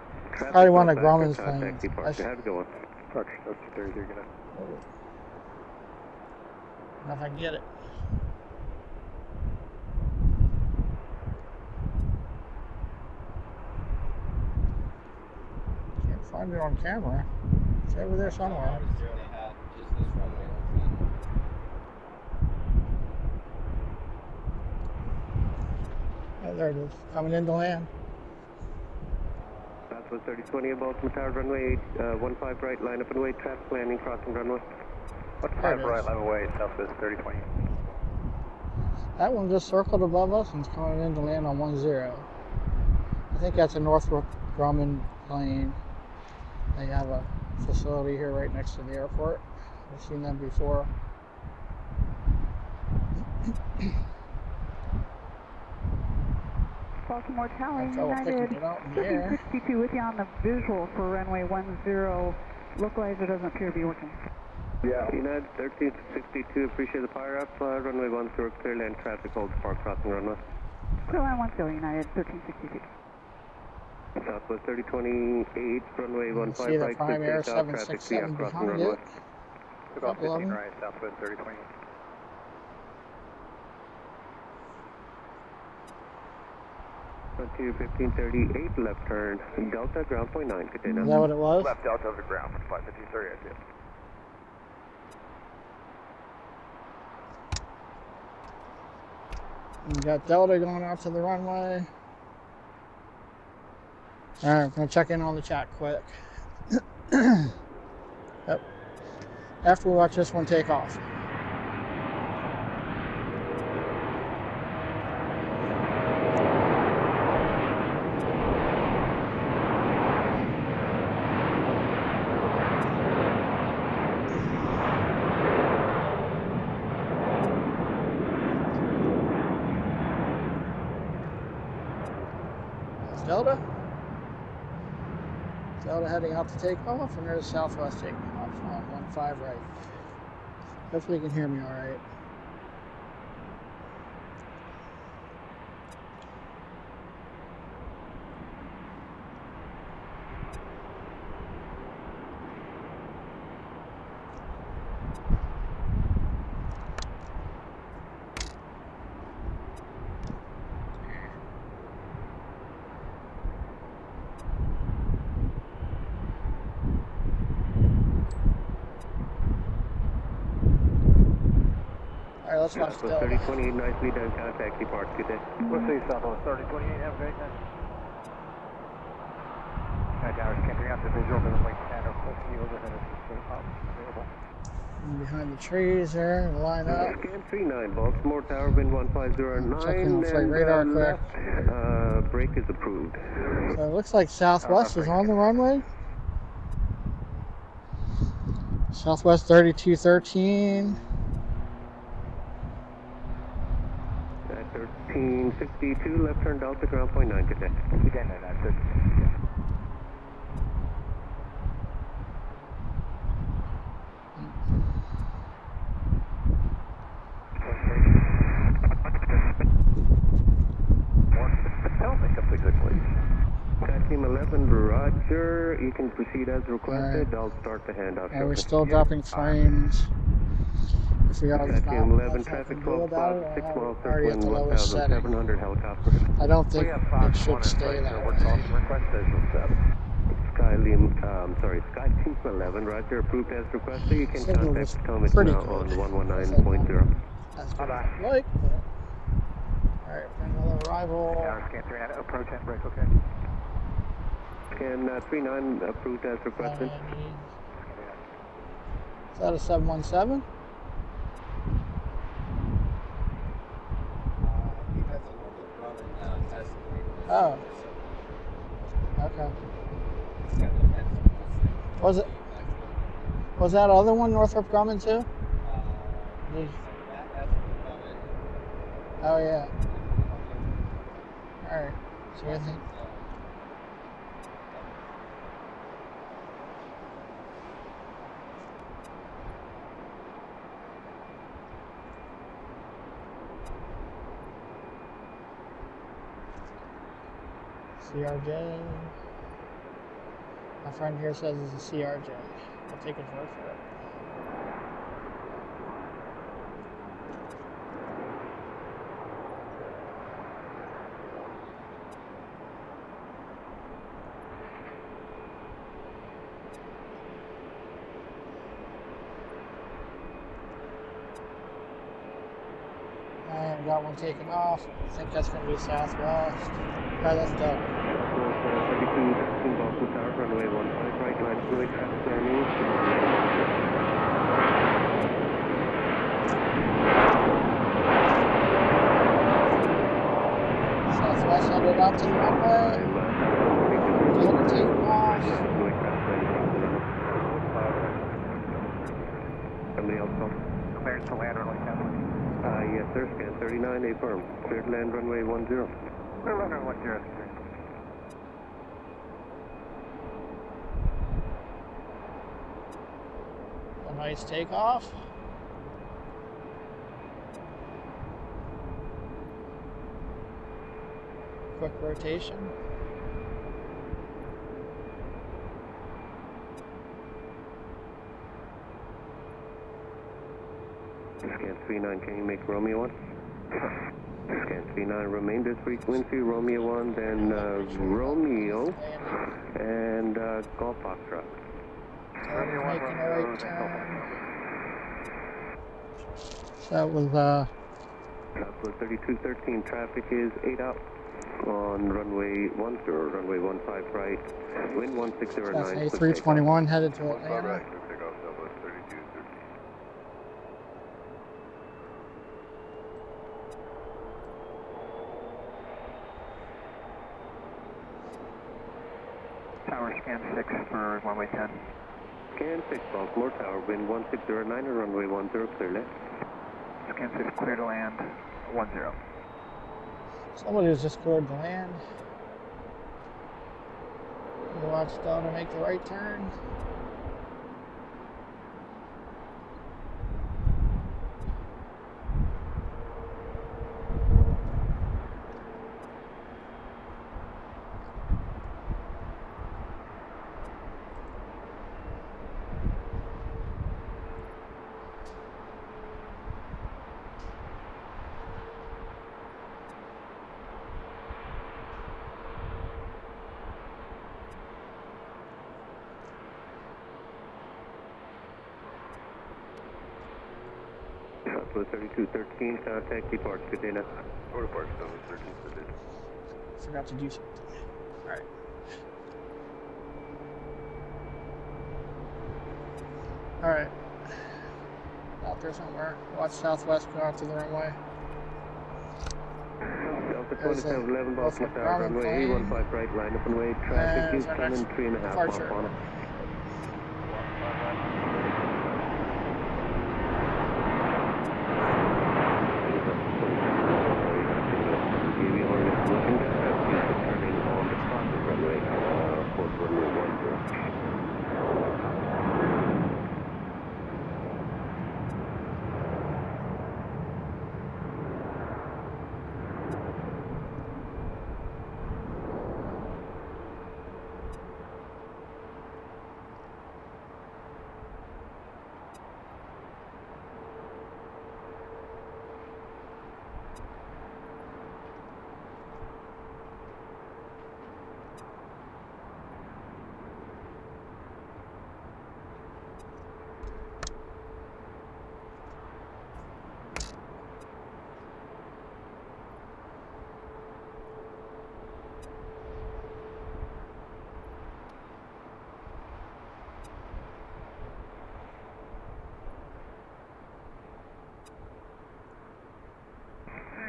Probably one of Grumman's planes. Taxi park. How's it going? Park, that's 30, you're gonna. If I can get it. Can't find it on camera. It's over there somewhere. Oh, there it is. Coming into land. Southwest 3020 at Baltimore Tower, runway 15 right, line up and wait, traffic landing, crossing runway. What's There it 5 right, is. line away, Southwest 3020. That one just circled above us and it's coming in to land on 10. I think that's a Northrop Grumman plane. They have a facility here right next to the airport. I've seen them before. Baltimore Tower, That's how we're United picking it out in the air. 1362 with you on the visual for runway 10. Localizer doesn't appear to be working. Yeah. United 1362, appreciate the power up. Runway 10, clear land traffic, hold park crossing runway. Clear line 10, United 1362. Southwest 3028, runway 15 See the right, Prime clear Air south traffic, 767 crossing behind runway. it. About Couple of 15 them. right, Southwest 3020. Frontier 1538, left turn, Delta, ground point 9, Is container. that what it was? Left Delta over the ground, 553, I see it. We got Delta going out to the runway. Alright, I'm going to check in on the chat quick. Yep. After we watch this one take off. Delta. Delta heading out to take off, and there's Southwest taking off on 15 right. Hopefully you can hear me all right. All right, let's watch Southwest Delta. 3028, nicely done, contact depart, good day. We'll see Southwest 3028, have a great night. United Towers, can't out the visual, doesn't like 10 or 50 overhead, it's available. And behind the trees there, line up. Scan 39, Baltimore Tower, wind 1509, Checking on flight radar quick. left, brake is approved. So it looks like Southwest is on the runway. Southwest 3213. At 1362, left turn Delta, ground point 9, good day. Again, that's it. Tell me completely. Team 11, Roger. You can proceed as requested. All I'll start the handoff And we're shortly. still dropping frames. Montreal does not Vacuum 11, have traffic nothing to do 12 about spots, it. 6 I miles, already at circling the lowest setting. 1,700 helicopter. I don't We think have it Fox 1 should in stay place, that we're way. calling request station set. Sky 211, roger, approved as requested. You can Signal contact was Potomac pretty now good. on Also not 119.0. as good as Bye-bye. I'd like, but alright, for another arrival. Tower scan 39, approach and brake, okay? Scan 39, approved as requested. Is that a 717? He has a Northrop Grumman test. Oh. Okay. He's got the pencil. Was that other one Northrop Grumman too? That's Grumman. Oh yeah. Alright. So I think CRJ. My friend here says it's a CRJ. I'll take his word for it. And got one taken off. I think that's going to be southwest. Alright, let's go. 32, 13 Baltimore Tower, runway 15, right line, fluid traffic landing. Southwest headed out to the runway. Gonna take off. Somebody else call? Clearance to land runway 10. Yes sir, scan 39, affirm. Cleared land runway 10. Clear land runway 10. A nice takeoff. Quick rotation. Scan 39, can you make Romeo 1? Scan 39, remainder frequency, Romeo 1, then Romeo, and Golf Foxtrot. Making a right turn. So that was Southwest 3213, traffic is 8 out on runway 10, runway 15 right, wind 1609. Cessna 321 headed to Atlanta. Tower scan 6 for runway 10. Scan 6, Baltimore Tower, wind 1609 and runway 10, clear left. Scan 6 clear to land 10. Somebody was just cleared to land. You watch Delta make the right turn. Southwest 3213, contact depart, good day now. Depart, Southwest 1313. Forgot to do something. Alright. Alright. Out there somewhere. Watch Southwest go out to the runway. Delta 2711, Baltimore Tower, runway 15 right, line up and wait. Traffic is coming 3.5 off on it.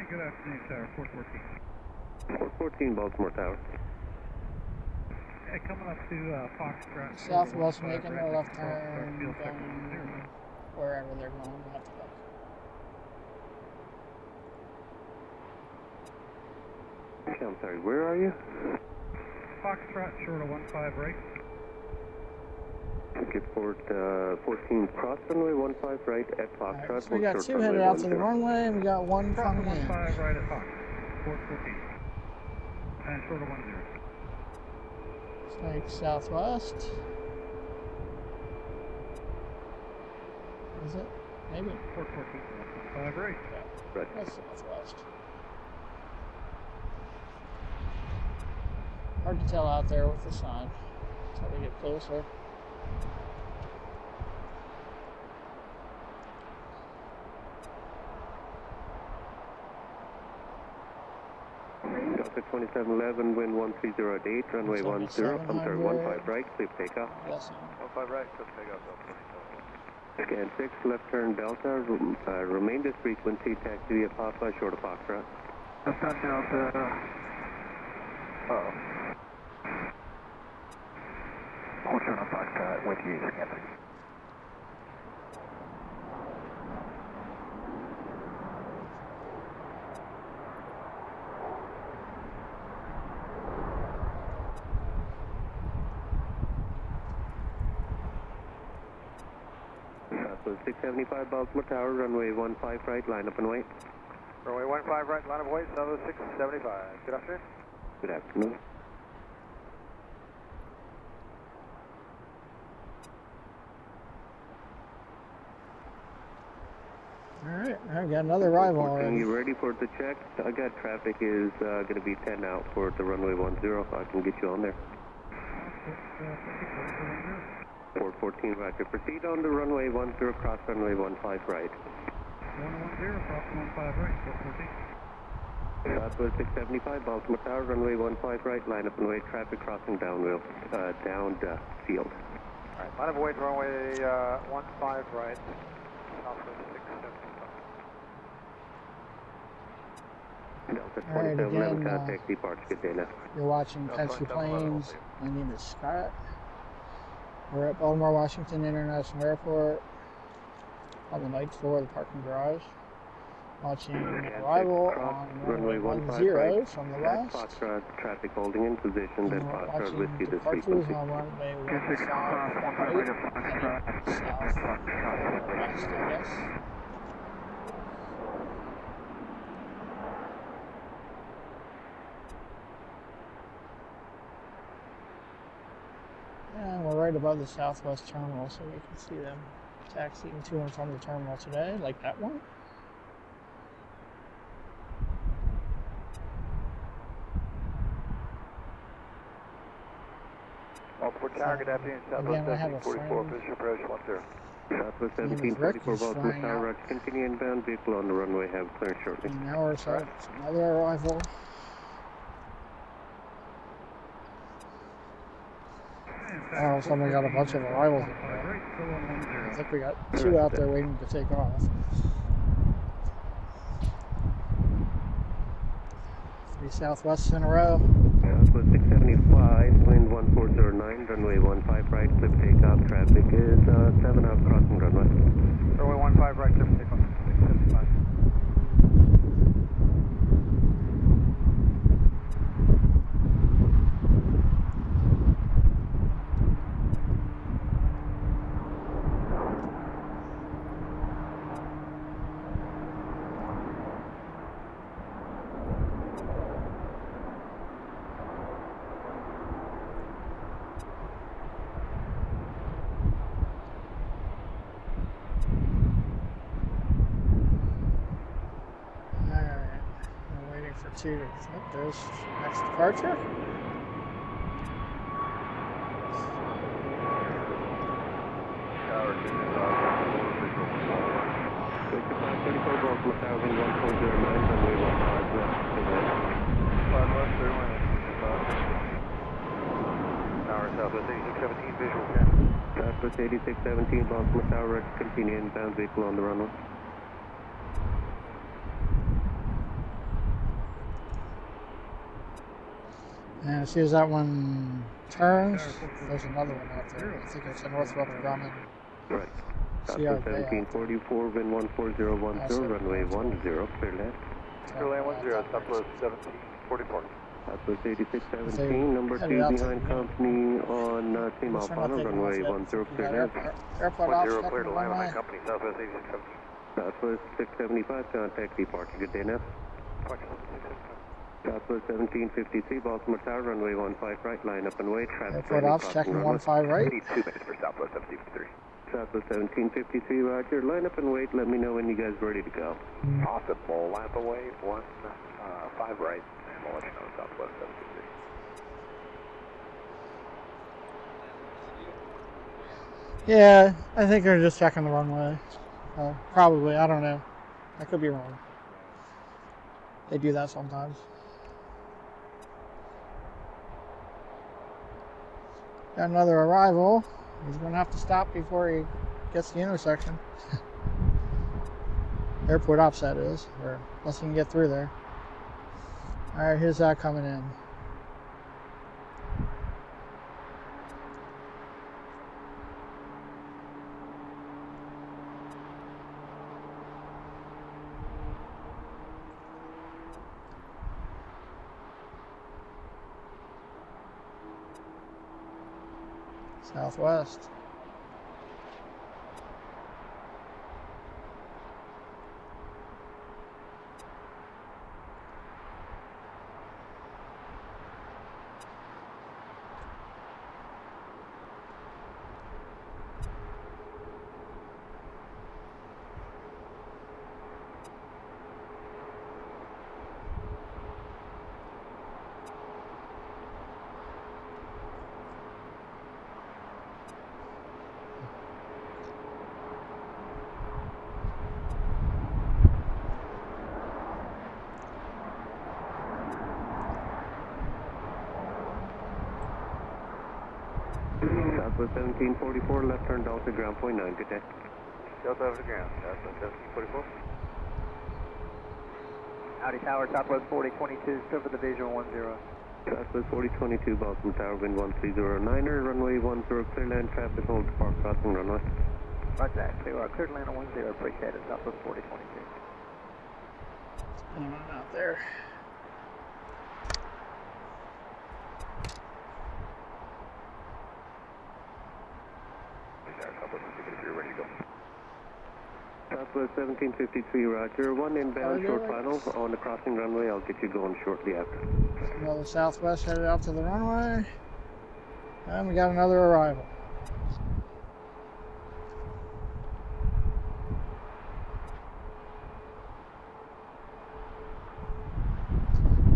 good afternoon, Tower 414. 414 Baltimore Tower. Hey, coming up to Foxtrot. Southwest making a left turn, going wherever they're going. We'll have to look. I'm sorry, where are you? Foxtrot, short of 15 right. Get forward 14 cross runway 15 right at Foxtrot. Right, so we got two headed out to the runway, and we got one coming in. 15 right at Fox. 414. And short of 10. Snake southwest. Is it? Maybe. 414. 15 right. Yeah. Right. That's southwest. Hard to tell out there with the sun until we get closer. Delta 2711, wind 1308, runway 10, I'm sorry, 15 right, clear takeoff. Yes. 15 right, clear takeoff. Scan 6, left turn Delta, remain this frequency, taxi via Papa, short of Foxtrot. Left turn Delta. Uh-oh. Hold turn on Foxtrot, with you, scan 6. So 675 Baltimore Tower, runway 15 right, line up and wait. Runway 15 right, line of wait, 675. Good afternoon. Good afternoon. Alright, I've got another arrival already. You ready for the check? I got traffic is going to be 10 out for the runway 10. I can get you on there. 414 roger. Proceed on the runway 10, cross runway 15 right. 110, cross 15 right, 414. Southwest 675, Baltimore Tower, runway 15 right, line up and wait, traffic crossing downfield, down field. Alright, line of wait, runway 15 right, Southwest 675. Delta Alright, 2711, again, contact departure, good day now. You're watching Penske Planes. My name is Scott. We're at Baltimore-Washington International Airport on the ninth floor of the parking garage. Watching arrival on runway 10 right, from the west. Foxtrot traffic holding in position, then Foxtrot whiskey this Departures frequency. on runway 15 right, headed south west, I guess. And we're right above the southwest terminal, so we can see them taxiing to and from the terminal today, like that one. Baltimore Tower, good afternoon, Southwest 1744, official approach 10. Southwest 1744, Baltimore Tower, roger, continue inbound, vehicle on the runway, have clearance shortly. In an hour or so, it's another arrival. Oh, someone got a bunch of arrivals. I think we got two out there waiting to take off. 3 southwests in a row. Southwest 675, wind 1409, runway 15 right, clip takeoff, traffic is 7 out, crossing runway. Runway 15 right, clip takeoff, 675. To there's next departure. Tower 34 Baltimore Tower, wind 1409, runway 15 left, Tower Southwest 8617, visual check. Southwest 8617, Baltimore Tower, continue inbound, vehicle on the runway. And as soon as that one turns, there's another one out there. I think it's a Northrop Grumman. Right. CRJ Southwest 1744, wind 14010, runway 10, clear left. Clear land 10, Southwest 1744. Southwest 8617, number 2 behind company on Team Alpano, runway 10, clear left. Airport 10 off, clear to land on runway. that company, Southwest 8617. Southwest 675, contact departure. Good day now. Southwest 1753, Baltimore Tower, runway 15 right, line up and wait. Traffic Airport off, checking 15 right. Need 2 minutes for Southwest 1753. Southwest 1753, roger. Line up and wait. Let me know when you guys are ready to go. Awesome. We'll line up away, 5 right, and we'll let you know Southwest 1753. Yeah, I think they're just checking the runway. Probably, I don't know. I could be wrong. They do that sometimes. Got another arrival. He's going to have to stop before he gets the intersection. Airport offset is, or unless he can get through there. Alright, here's that coming in. Southwest. Southwest 1744, left turn Delta, ground point 9, good day. Delta over the ground, Southwest 1744. Howdy Tower, Southwest 4022, still for the visual 10. Southwest 4022, Baltimore Tower, wind 1309er, runway 10, clear land, traffic, hold to park crossing runway. Roger that, clear to land on 10, appreciate it, Southwest 4022. Anyone out there? Southwest 1753, roger. 1 inbound, short final on the crossing runway. I'll get you going shortly after. Another Southwest headed out to the runway. And we got another arrival.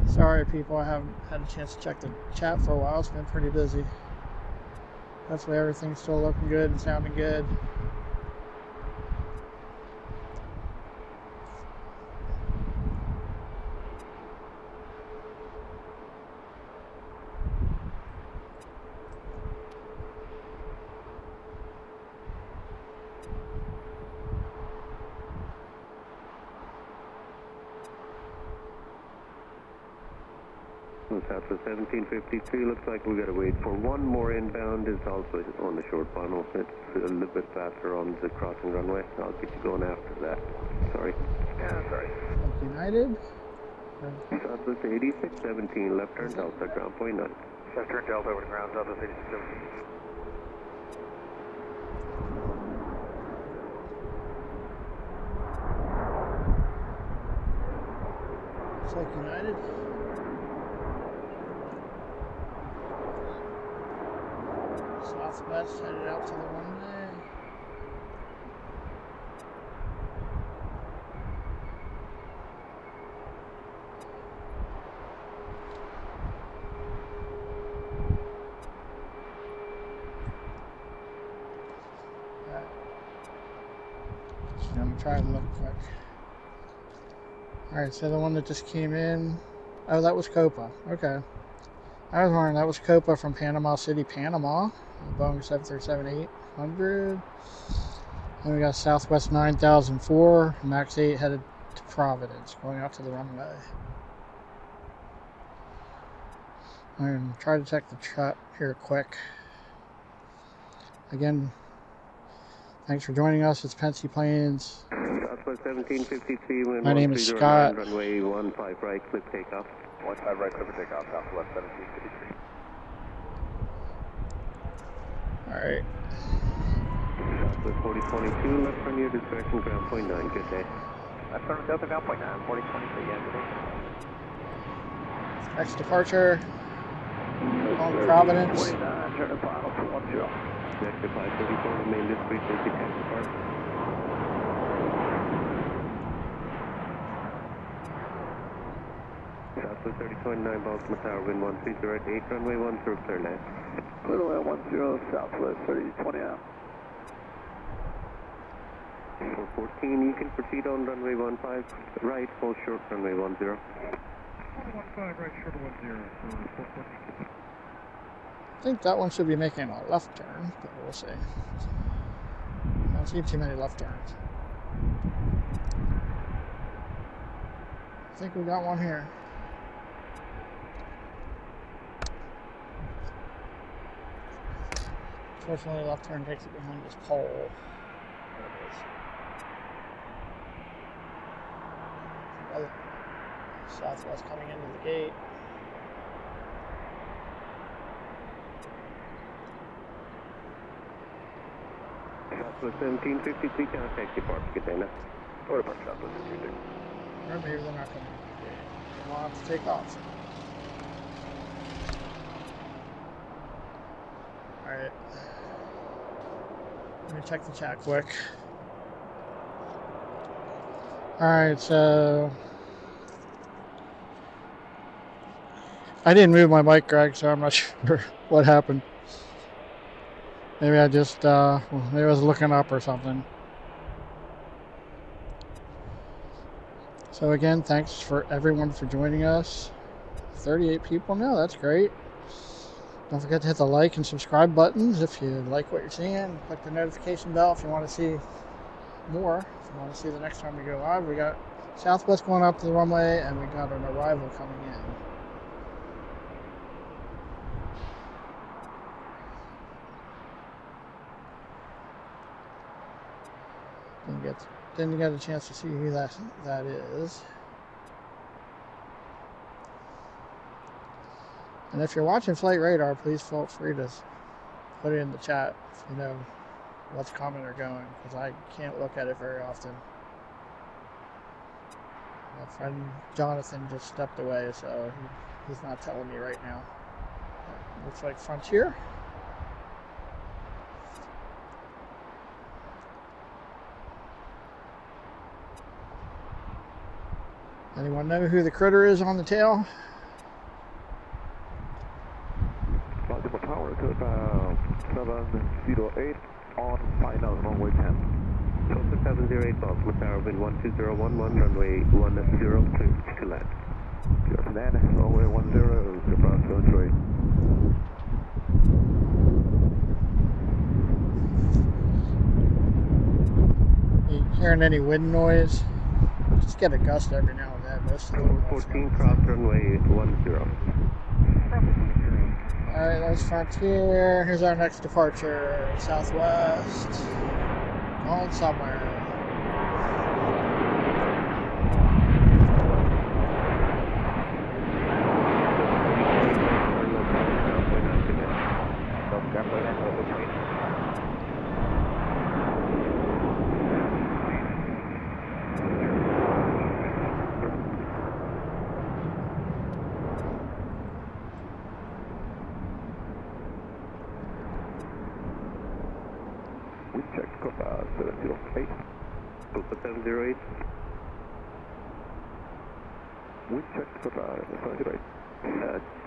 Sorry people, I haven't had a chance to check the chat for a while. It's been pretty busy. Hopefully everything's still looking good and sounding good. Southwest 1753, looks like we got to wait for one more inbound. It's also on the short funnel. It's a little bit faster on the crossing runway. I'll get you going after that. Sorry. Yeah, sorry. United. Southwest 8617, left turn Delta, ground point 9. Left turn Delta over the ground, Southwest 8617. Looks like United. Southwest headed out to the runway. I'm gonna try to look quick. Alright, so the one that just came in. Oh, that was Copa. Okay. I was wondering, that was Copa from Panama City, Panama. Boeing 737-800. Then we got Southwest 9004, Max 8 headed to Providence, going out to the runway. I'm going to try to check the chat here quick. Again, thanks for joining us. It's Pensy Planes. Southwest 1753, wind My name is Scott. Runway 15 right, clip takeoff. 15 right, clear for takeoff, Southwest 1753. Alright. Southwest 4022, left turn your direction, ground point 9, good day. Left turn Delta, ground point 9, 4023, yeah, good day. Next departure. On Providence. 49, turn to final 210. Next to 534, remain this frequency, taxi depart. Southwest 3029, Baltimore Tower, wind 1308, runway 10, clear land. Runway 10, Southwest 3020 out. 414, you can proceed on runway 15, right, hold short, runway 10. 15 right, short of 10 for 414. I think that one should be making a left turn, but we'll see. I don't see too many left turns. I think we got one here. Fortunately, left turn takes it behind this pole. There it is. Southwest coming into the gate. Southwest 1753, contact depart, good day now. Or depart Southwest 232. Or maybe they're not going to. We'll have to take off. Alright. Let me check the chat quick. Alright, so I didn't move my mic, Greg, so I'm not sure what happened. Maybe I just, maybe I was looking up or something. So again, thanks for everyone for joining us. 38 people now, that's great. Don't forget to hit the like and subscribe buttons if you like what you're seeing. Click the notification bell if you want to see more. If you want to see the next time we go live. We got Southwest going up to the runway and we got an arrival coming in. Didn't get a chance to see who that is. And if you're watching Flight Radar, please feel free to put it in the chat if you know what's coming or going, because I can't look at it very often. My friend Jonathan just stepped away, so he's not telling me right now. Looks like Frontier. Anyone know who the critter is on the tail? Baltimore Tower to 708 on final runway 10. Delta 708, Baltimore Tower, wind 12011, runway 10, clear to land. Clear for that, runway 10, departure Runway. You hearing any wind noise? Just get a gust every now and then. Most of the 14, cross runway 10. Alright, that's Frontier. Here's our next departure. Southwest. Going somewhere. We checked 708. Delta 708. We checked 708.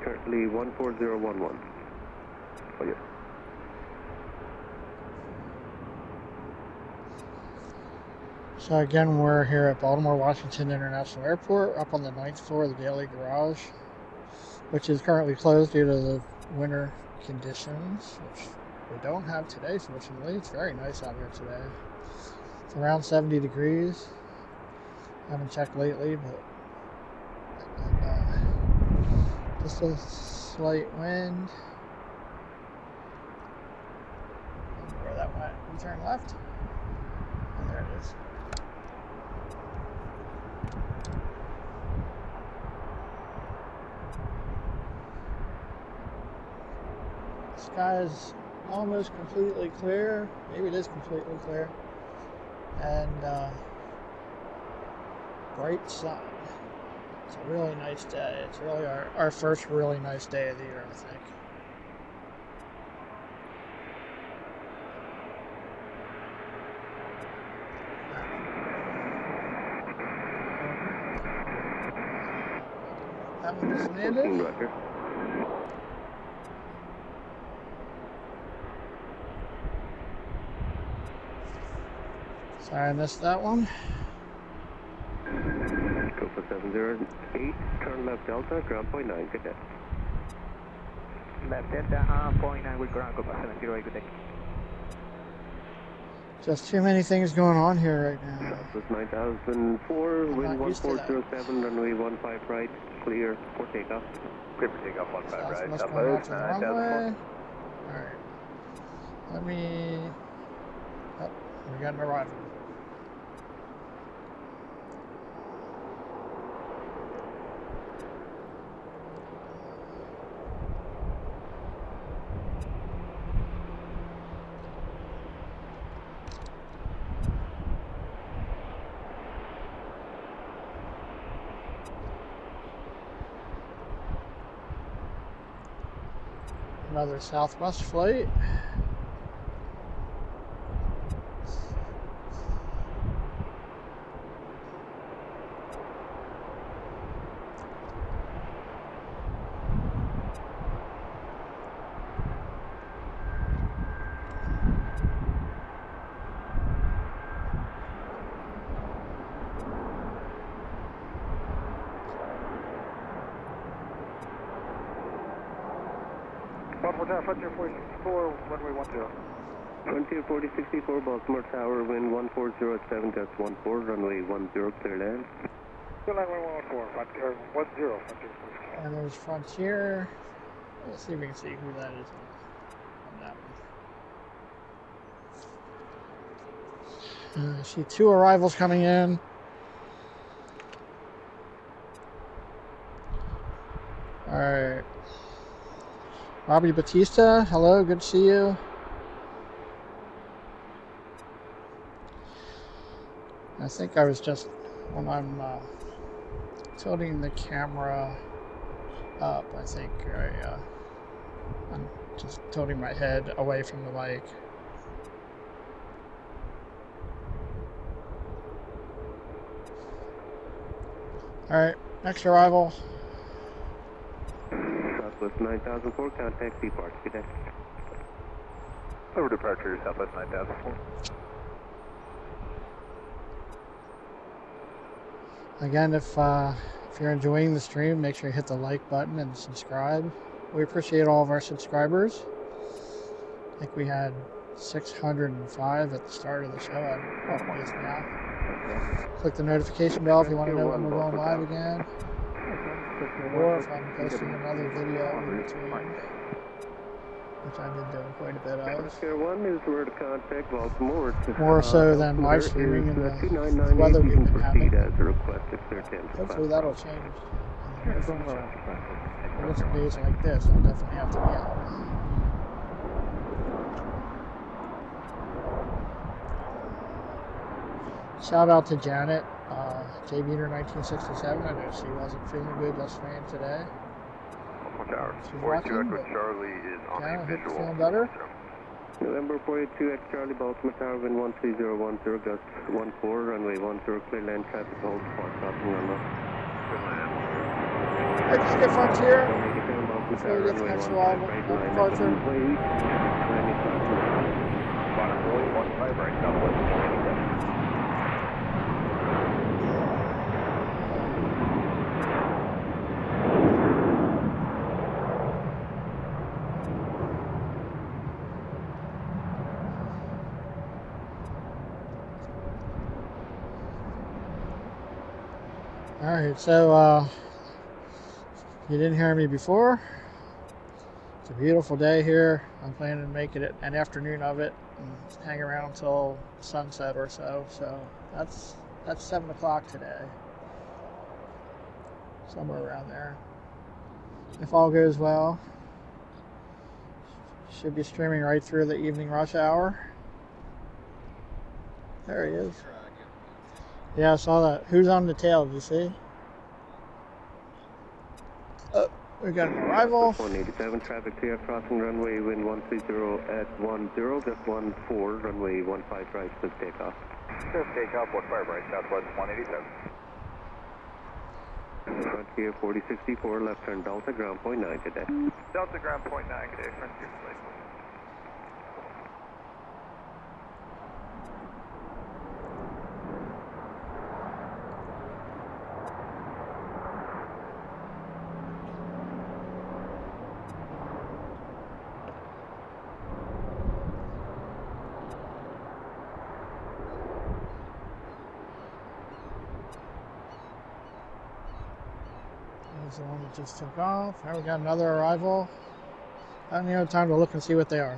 Currently 14011. Oh, yes. So again, we're here at Baltimore-Washington International Airport, up on the 9th floor of the Daily Garage, which is currently closed due to the winter conditions, which we don't have today, fortunately. It's very nice out here today. It's around 70 degrees. Haven't checked lately, but just a slight wind. Where that went? We turn left. And there it is. The sky is almost completely clear. Maybe it is completely clear. And bright sun. It's a really nice day. It's really our first really nice day of the year, I think. That one just landed. Sorry, I missed that one. Copa 708, turn left Delta, ground point 9, good day. Left Delta, point 9 with ground, Copa 708, good day. Just too many things going on here right now. Southwest 9004, wind 1407, runway 15 right, clear for takeoff. Clear for takeoff, 15 right. Southwest going out Southwest to the 9004. runway. Alright. Let me... Oh, we got an arrival. Another Southwest flight. Frontier 4064, runway 10. Frontier 4064, Baltimore Tower, wind 1407, gust 14, runway 10, clear land. Clear land 1114, Frontier 10, Frontier 4064. And there's Frontier. Let's see if we can see who that is on that one. I see two arrivals coming in. Alright. Robbie Batista, hello, good to see you. I think I was just, when I'm tilting the camera up, I think I'm just tilting my head away from the mic. Alright, next arrival. Southwest 9004, contact Seaport, good day. Over departure, Southwest 9004. Again, if you're enjoying the stream, make sure you hit the like button and subscribe. We appreciate all of our subscribers. I think we had 605 at the start of the show. I don't know what it is now. Click the notification bell if you want to know when we're going live again. Or if I'm posting another video in between, which I've been doing quite a bit of. Here 1 is where to contact Baltimore. More so than live streaming and the weather we've been having. As a request at 13. Hopefully that'll change in the near future. But it's days like this, I'll definitely have to be out. Shout out to Janet, J Beater 1967. I know she wasn't feeling good yesterday and today. She's watching, but Charlie is on Janet, a hope you're visual. feeling better. November 42 X Charlie, Baltimore Tower, wind 13010, gust 14, runway 10, clear land, traffic hold, spot crossing runway. Alright, just get Frontier. Before we get to the next arrival, departure. Bottom roll, 15 right, Southwest 187. Alright, so you didn't hear me before. It's a beautiful day here. I'm planning to make it an afternoon of it and hang around until sunset or so. So that's 7 o'clock today. Somewhere around there. If all goes well. Should be streaming right through the evening rush hour. There he is. Yeah, I saw that. Who's on the tail? Did you see? Oh, we got an arrival. 187 traffic clear crossing runway wind 130 at 10, just 14, runway 15 right, please take off. Just take off, 15 right, Southwest 187. Frontier 4064, left turn Delta, ground point 9 today. Delta ground point 9 today, Frontier flight. There's the one that just took off. Now we got another arrival. I don't even have time to look and see what they are.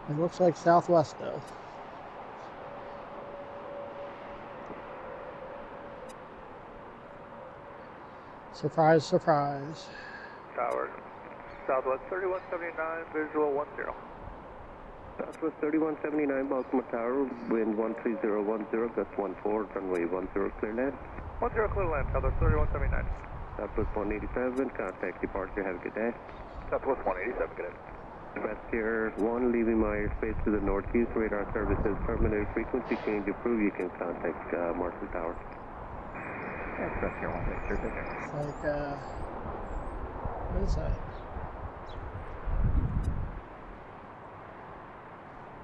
It looks like Southwest though. Surprise, surprise. Tower, Southwest 3179, visual 10. Southwest 3179, Baltimore Tower, wind 13010, gust 14, runway 10, clear land. 10 clear land, Southwest 3179. Southwest 187, contact departure, have a good day. Southwest 187, good day. West Tier 1, leaving my airspace to the northeast, radar services terminated, frequency change approved, you can contact Marshall Tower. That's West Tier 1, thanks, sir, take care. It's like, what is that?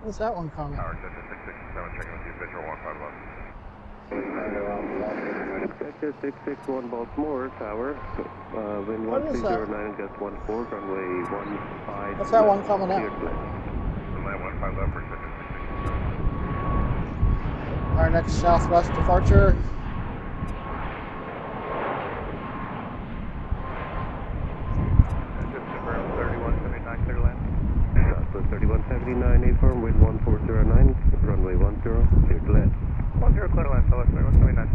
What's that one coming? Tower, Cessna 667, checking with you, visual 151. Cessna 661, Baltimore Tower, wind What is that? 1309, gust 14, runway 15. What's that one coming out? Land 15 left for Cessna 667. Our next Southwest departure. Clear land. Southwest 3179, A-firm, wind 1409, runway 10, clear to land. 10 clear land, Southwest 3179.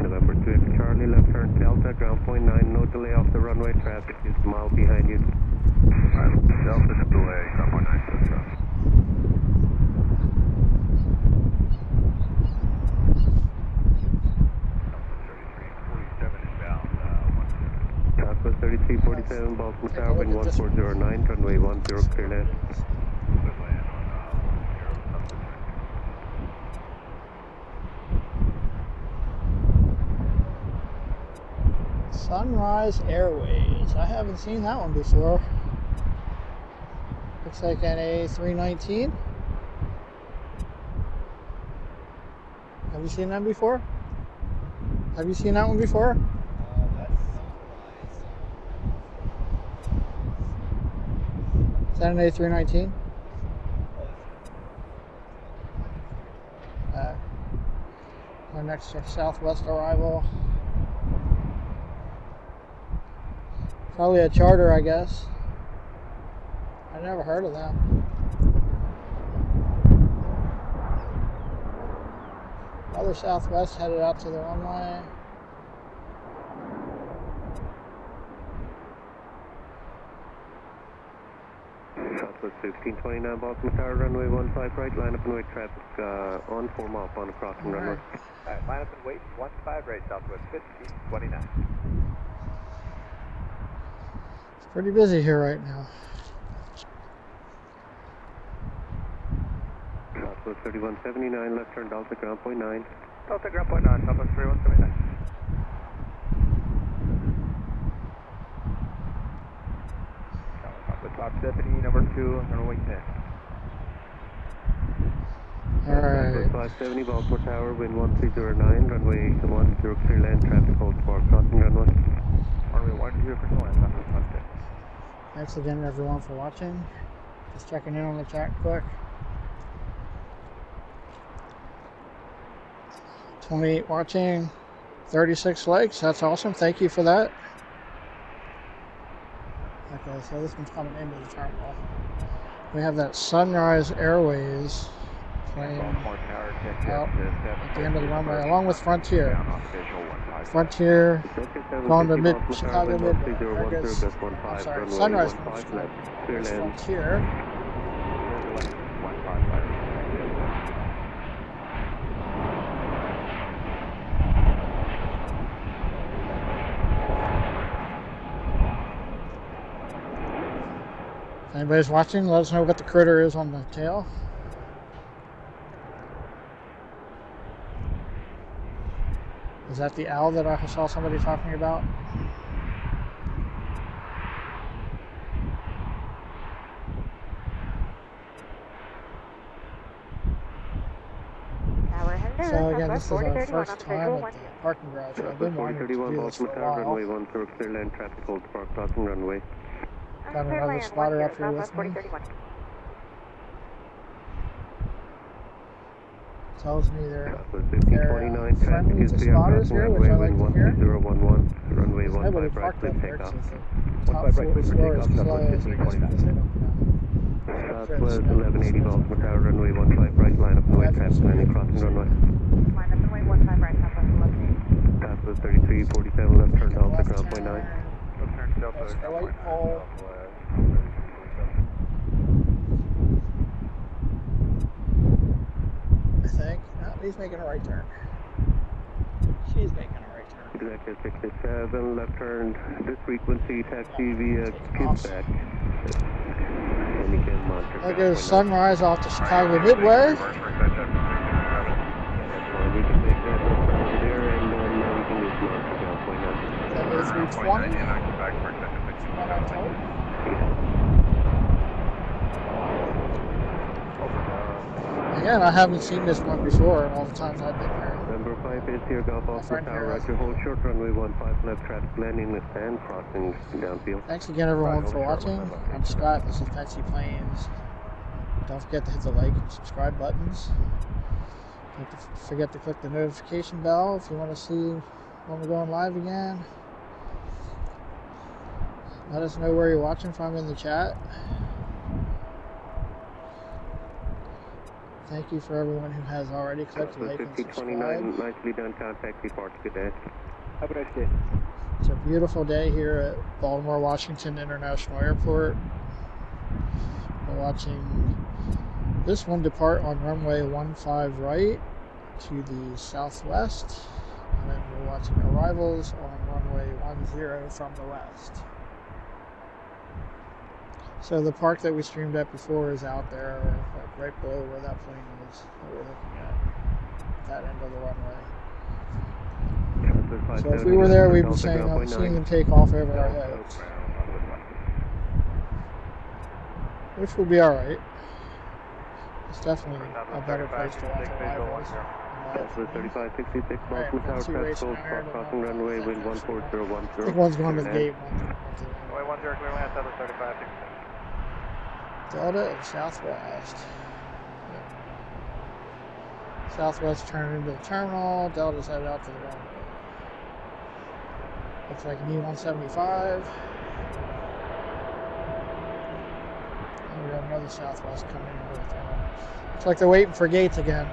November 2 Echo Charlie, left turn Delta, ground point 9, no delay off the runway, traffic is a mile behind you. Alright, Delta to delay, ground point 9, clear traffic. Southwest 3347, Baltimore Tower, wind 1409, runway 10, clear land. Sunrise Airways. I haven't seen that one before. Looks like an A319. Have you seen that before? Have you seen that one before? Is that an A319? Our next Southwest arrival. Probably a charter, I guess. I never heard of that. Another Southwest headed out to the runway. Southwest 1529, Baltimore Tower, runway 15 right, line up and wait, traffic on, form off on the crossing runway. Alright, line up and wait, 15 right, Southwest 1529. It's pretty busy here right now. Southwest 3179, left turn Delta, ground point 9. Delta ground point 9, Southwest 3179. Southwest Top Deputy, number 2, runway 10. Alright. 570, Baltimore Tower, wind 1309, runway 10, clear land, traffic hold for crossing runway. runway 10, crystal land, southwest 16. Thanks again, everyone, for watching. Just checking in on the chat quick. 28 watching, 36 likes. That's awesome. Thank you for that. Okay, so this one's coming into the terminal. We have that Sunrise Airways plane out at the end of the runway, along with Frontier. Frontier going to Chicago Midway. I'm sorry, Sunrise from Frontier. If anybody's watching, let us know what the critter is on the tail. Is that the owl that I saw somebody talking about? So again, this is our first time at the parking garage. I've been wanting to do this for a while. Runway 10, clear land, traffic hold, park crossing runway. Got another spotter up here with me. Tells me they're friendly to spotters here, which I like to hear. Runway 15 Nobody right, parked up there takeoff. because the top floor is closed because they don't know. Southwest 1180 Baltimore Tower, runway 15 right, line up and wait, traffic landing, crossing runway. Line up and wait, 15 right, southwest 1180. Southwest 3347, left turn Delta, ground point 9. Left turn Delta, That's the ground light point 9, pole. I think. No, he's making a right turn. She's making a right turn. Executive 67, left turn, this frequency, taxi via Quebec. There goes Sunrise off to Chicago Midway. We can take that over there and then we can use Monster ground point 9. That is 320. Again, I haven't seen this one before all the times I've been here. Number 5 is here, Golf Oscar Tower, Roger, hold short, runway 15 left, traffic landing with and crossing downfield. Thanks again, everyone, for watching. I'm Scott. This is Fancy Planes. Don't forget to hit the like and subscribe buttons. Don't forget to click the notification bell if you want to see when we're going live again. Let us know where you're watching from in the chat. Thank you for everyone who has already clicked like and subscribe. Nicely done, contact report. Good day. Have a nice day. It's a beautiful day here at Baltimore-Washington International Airport. We're watching this one depart on runway 15 right to the southwest, and then we're watching arrivals on runway 10 from the west. So the park that we streamed at before is out there, like right below where that plane is that we're looking at that end of the runway. So if we were there, we'd be seeing them take off over our heads, which would be all right. It's definitely a better place to watch arrivals. Southwest 3566 Baltimore Tower, press hold, park crossing runway, wind 14010. I think one's going to the gate. Runway 10, clear land, southwest 3566. Delta and Southwest. Southwest turned into the terminal. Delta's headed out to the runway. Looks like an E-175. And we got another Southwest coming into the terminal. Looks like they're waiting for gates again.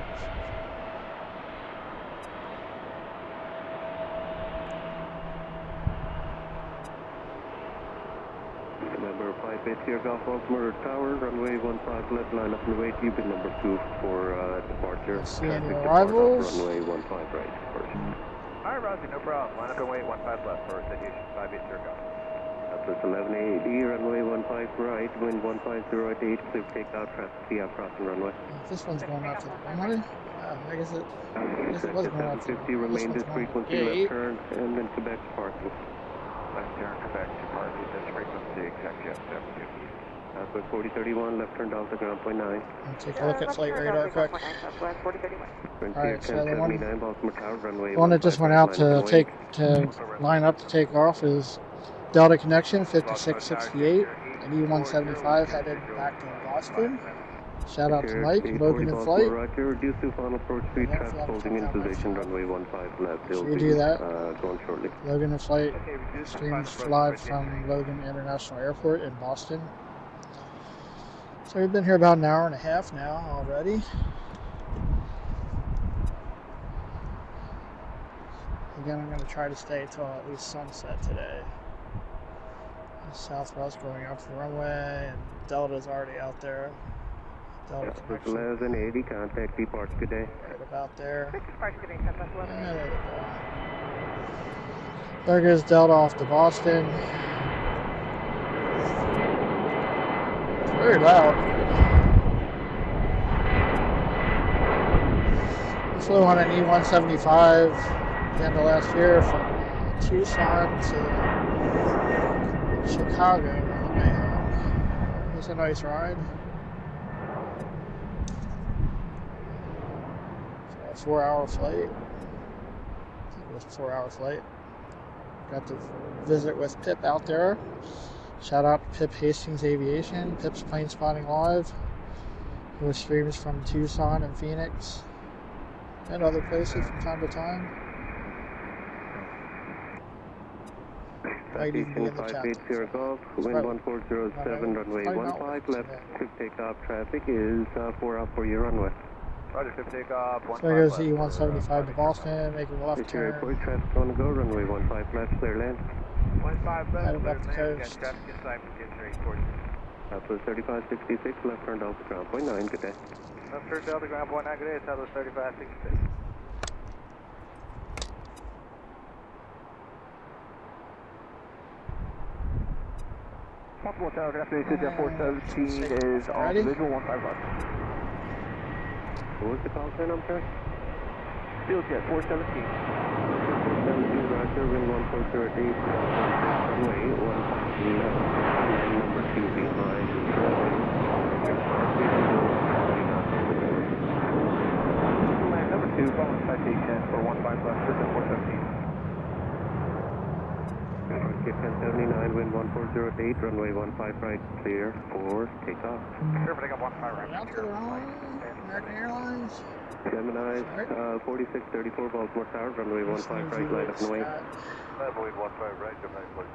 Number 58 here, Golf Baltimore Tower, runway 15 left, line up and wait. You've been number 2 for departure. See any arrivals? Runway 15 right first. Alright, Roger, no problem. Line up and wait, 15 left for citation, 58 Go. Southwest 1180, runway 15 right, wind 150 at 8, clear takeout, traffic via crossing runway. This one's going out to the runway. I guess it was going out to the 750, remain this frequency, left turn, and then Quebec parking. Left turn, Quebec, departure, this frequency, exact jet 750. Southwest 4031, left turn Delta, ground point 9. Take a look at flight radar quick. Alright, so the one that just went out to line up to take off is Delta connection 5668 and E175 headed back to Boston. Shout out to Mike, Logan in flight. Roger, reduce to final approach speed, Again, if traffic you haven't holding in checked out Mike's position, channel, runway 15 left. make sure you do that. Going shortly. Logan in flight streams live from Logan International Airport in Boston. So we've been here about an hour and a half now already. Again, I'm going to try to stay till at least sunset today. Southwest going out to the runway, and Delta's already out there. Delta connection. 1180, contact departs, good day. Right about there. Departs, good day, Southwest 1180. There we go. There goes Delta off to Boston. It's very loud. We flew on an E175 the end of last year from Tucson to Chicago on the way home. It was a nice ride. So a 4-hour flight. I think it was a 4-hour flight. Got to visit with Pip out there. Shout out to Pip Hastings Aviation, Pip's Plane Spotting Live, who streams from Tucson and Phoenix and other places from time to time. Might even be in the chat. 580 Golf, wind 1407, runway 15 left, quick takeoff traffic is 4 out for your runway. Roger, 5 takeoff, 15 So there goes left. the E175 to Boston, making a left This your turn. airport traffic on the go, runway 15 left, clear land. 15 left, Headed clear up the land, coast. got traffic inside for Gibson 840. Southwest 3566, left turn Delta ground point 9, good day. Left turn Delta ground point 9, good day, Southwest 3566. Possible tower traffic, Jet 417 is on Ready? visual 15 left. What was the call sign, I'm sorry? Field Jet 417. 417, roger, wind 1408, runway 15 left, and number 2 behind. Land number 2, following citation for 15 left, Jet 417. Get 1079, wind 1408, runway 15 right, clear for takeoff. Clear for takeoff 15 right. Out to the runway, American Airlines. Gemini, 4634 Baltimore Tower, runway 15 right, light up and away. I believe 15 right, Gemini, please.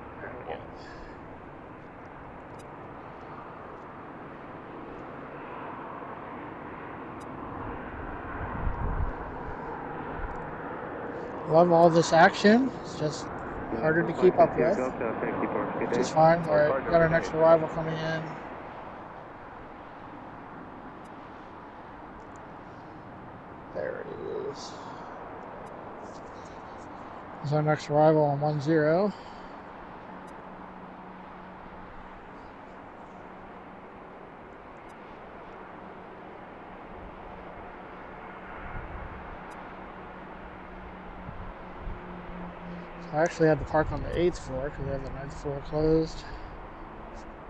Love all this action. It's just harder to keep up with, which is fine. Alright, got our next arrival coming in. There it is. This is our next arrival on 10. I actually had to park on the 8th floor because they have the 9th floor closed.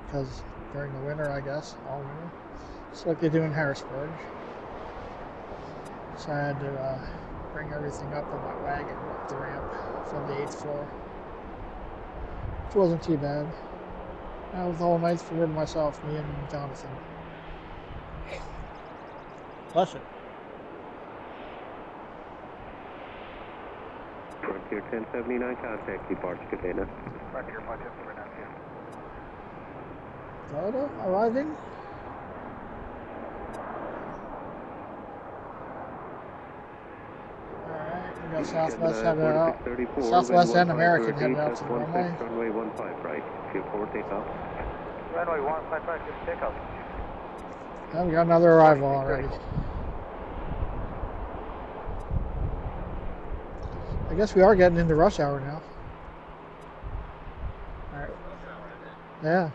Because during the winter, I guess, all winter. It's like they do in Harrisburg. So I had to bring everything up in my wagon up the ramp from the 8th floor. Which wasn't too bad. I was the whole 9th floor to myself, me and Jonathan. Bless it. Frontier 1079, contact departure container. Frontier 1079, Delta arriving. Alright, we got Southwest headed out. Southwest and American headed out to the runway. Runway 15 right, field 4 takeoff. Runway 15 right, good takeoff. Oh, we got another arrival already. I guess we are getting into rush hour now. Alright. Yeah.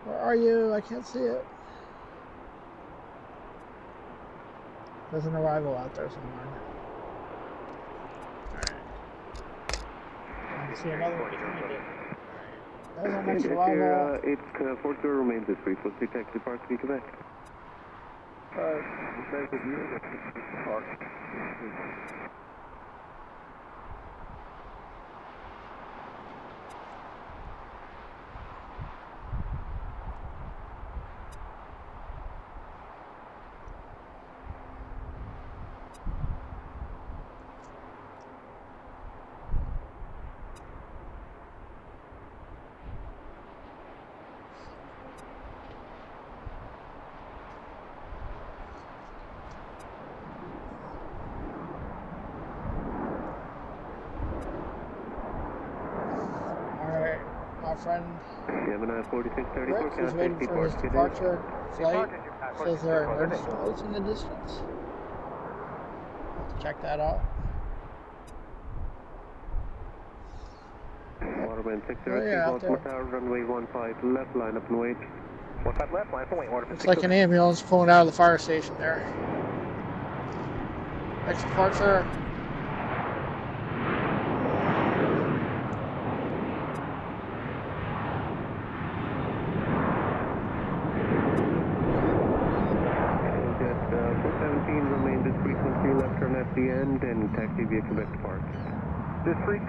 Where are you? I can't see it. There's an arrival out there somewhere. Alright. I can see another one behind it. There's our next arrival. 840 remains this week. We'll see taxi park to Quebec. friend Gemini 4634, Rick, who's waiting for his departure flight. Says there are emergency lights in the distance. Have to check that out. Waterman Oh 603, yeah, out Baltimore there. Tower, runway 15 left, line up and wait. 15 left, line up and wait. Waterman Looks like an ambulance pulling out of the fire station there. Next departure. Jet 417, remain this frequency, left turn at the end, and taxi via Quebec to Park. This freak,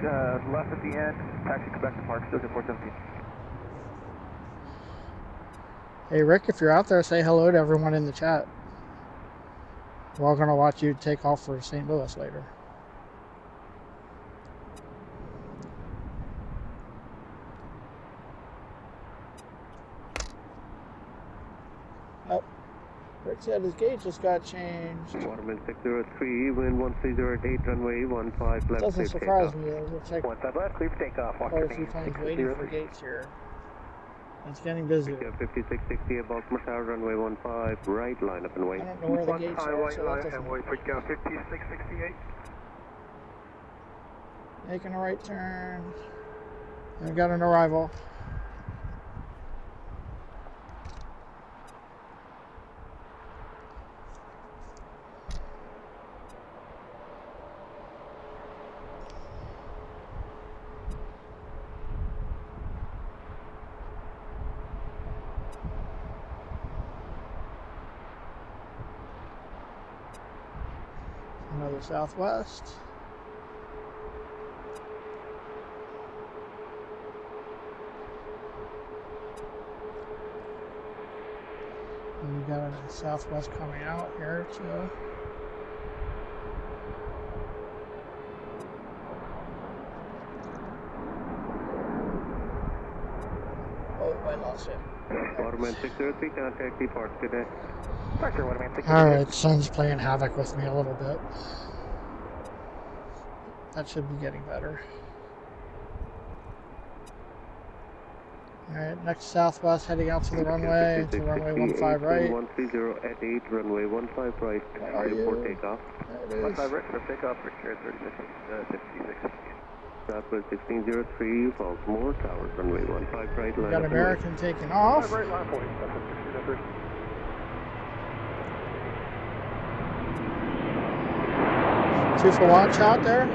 left at the end, taxi Quebec to Park, still at 417. Hey Rick, if you're out there, say hello to everyone in the chat. We're all going to watch you take off for St. Louis later. Oh, Rick said his gauge just got changed. Waterman 603, wind 1308, runway 15 left. Doesn't surprise me. It looks like 15 left, clear for takeoff. quite a few times waiting for gates here. It's getting busier. 5660 at Baltimore Tower, runway 15 right, line up and wait. I don't know where the gates are, so that doesn't... wait for 5668. Making a right turn. I've got an arrival. Another Southwest. And we got a Southwest coming out here too. Oh, I lost it. Waterman 603, contact departs, good day. Departure, Waterman 603. Alright, sun's playing havoc with me a little bit. That should be getting better. Alright, next Southwest heading out to the runway, to runway 15 right. 130 at 8, runway 15 right, airport takeoff. There it is. 15 right for takeoff, Richard 56. Southwest 1603, Baltimore Tower, runway 15 right, We line got up American taking off. 5 right, line point. That's 1603. Two for launch out there.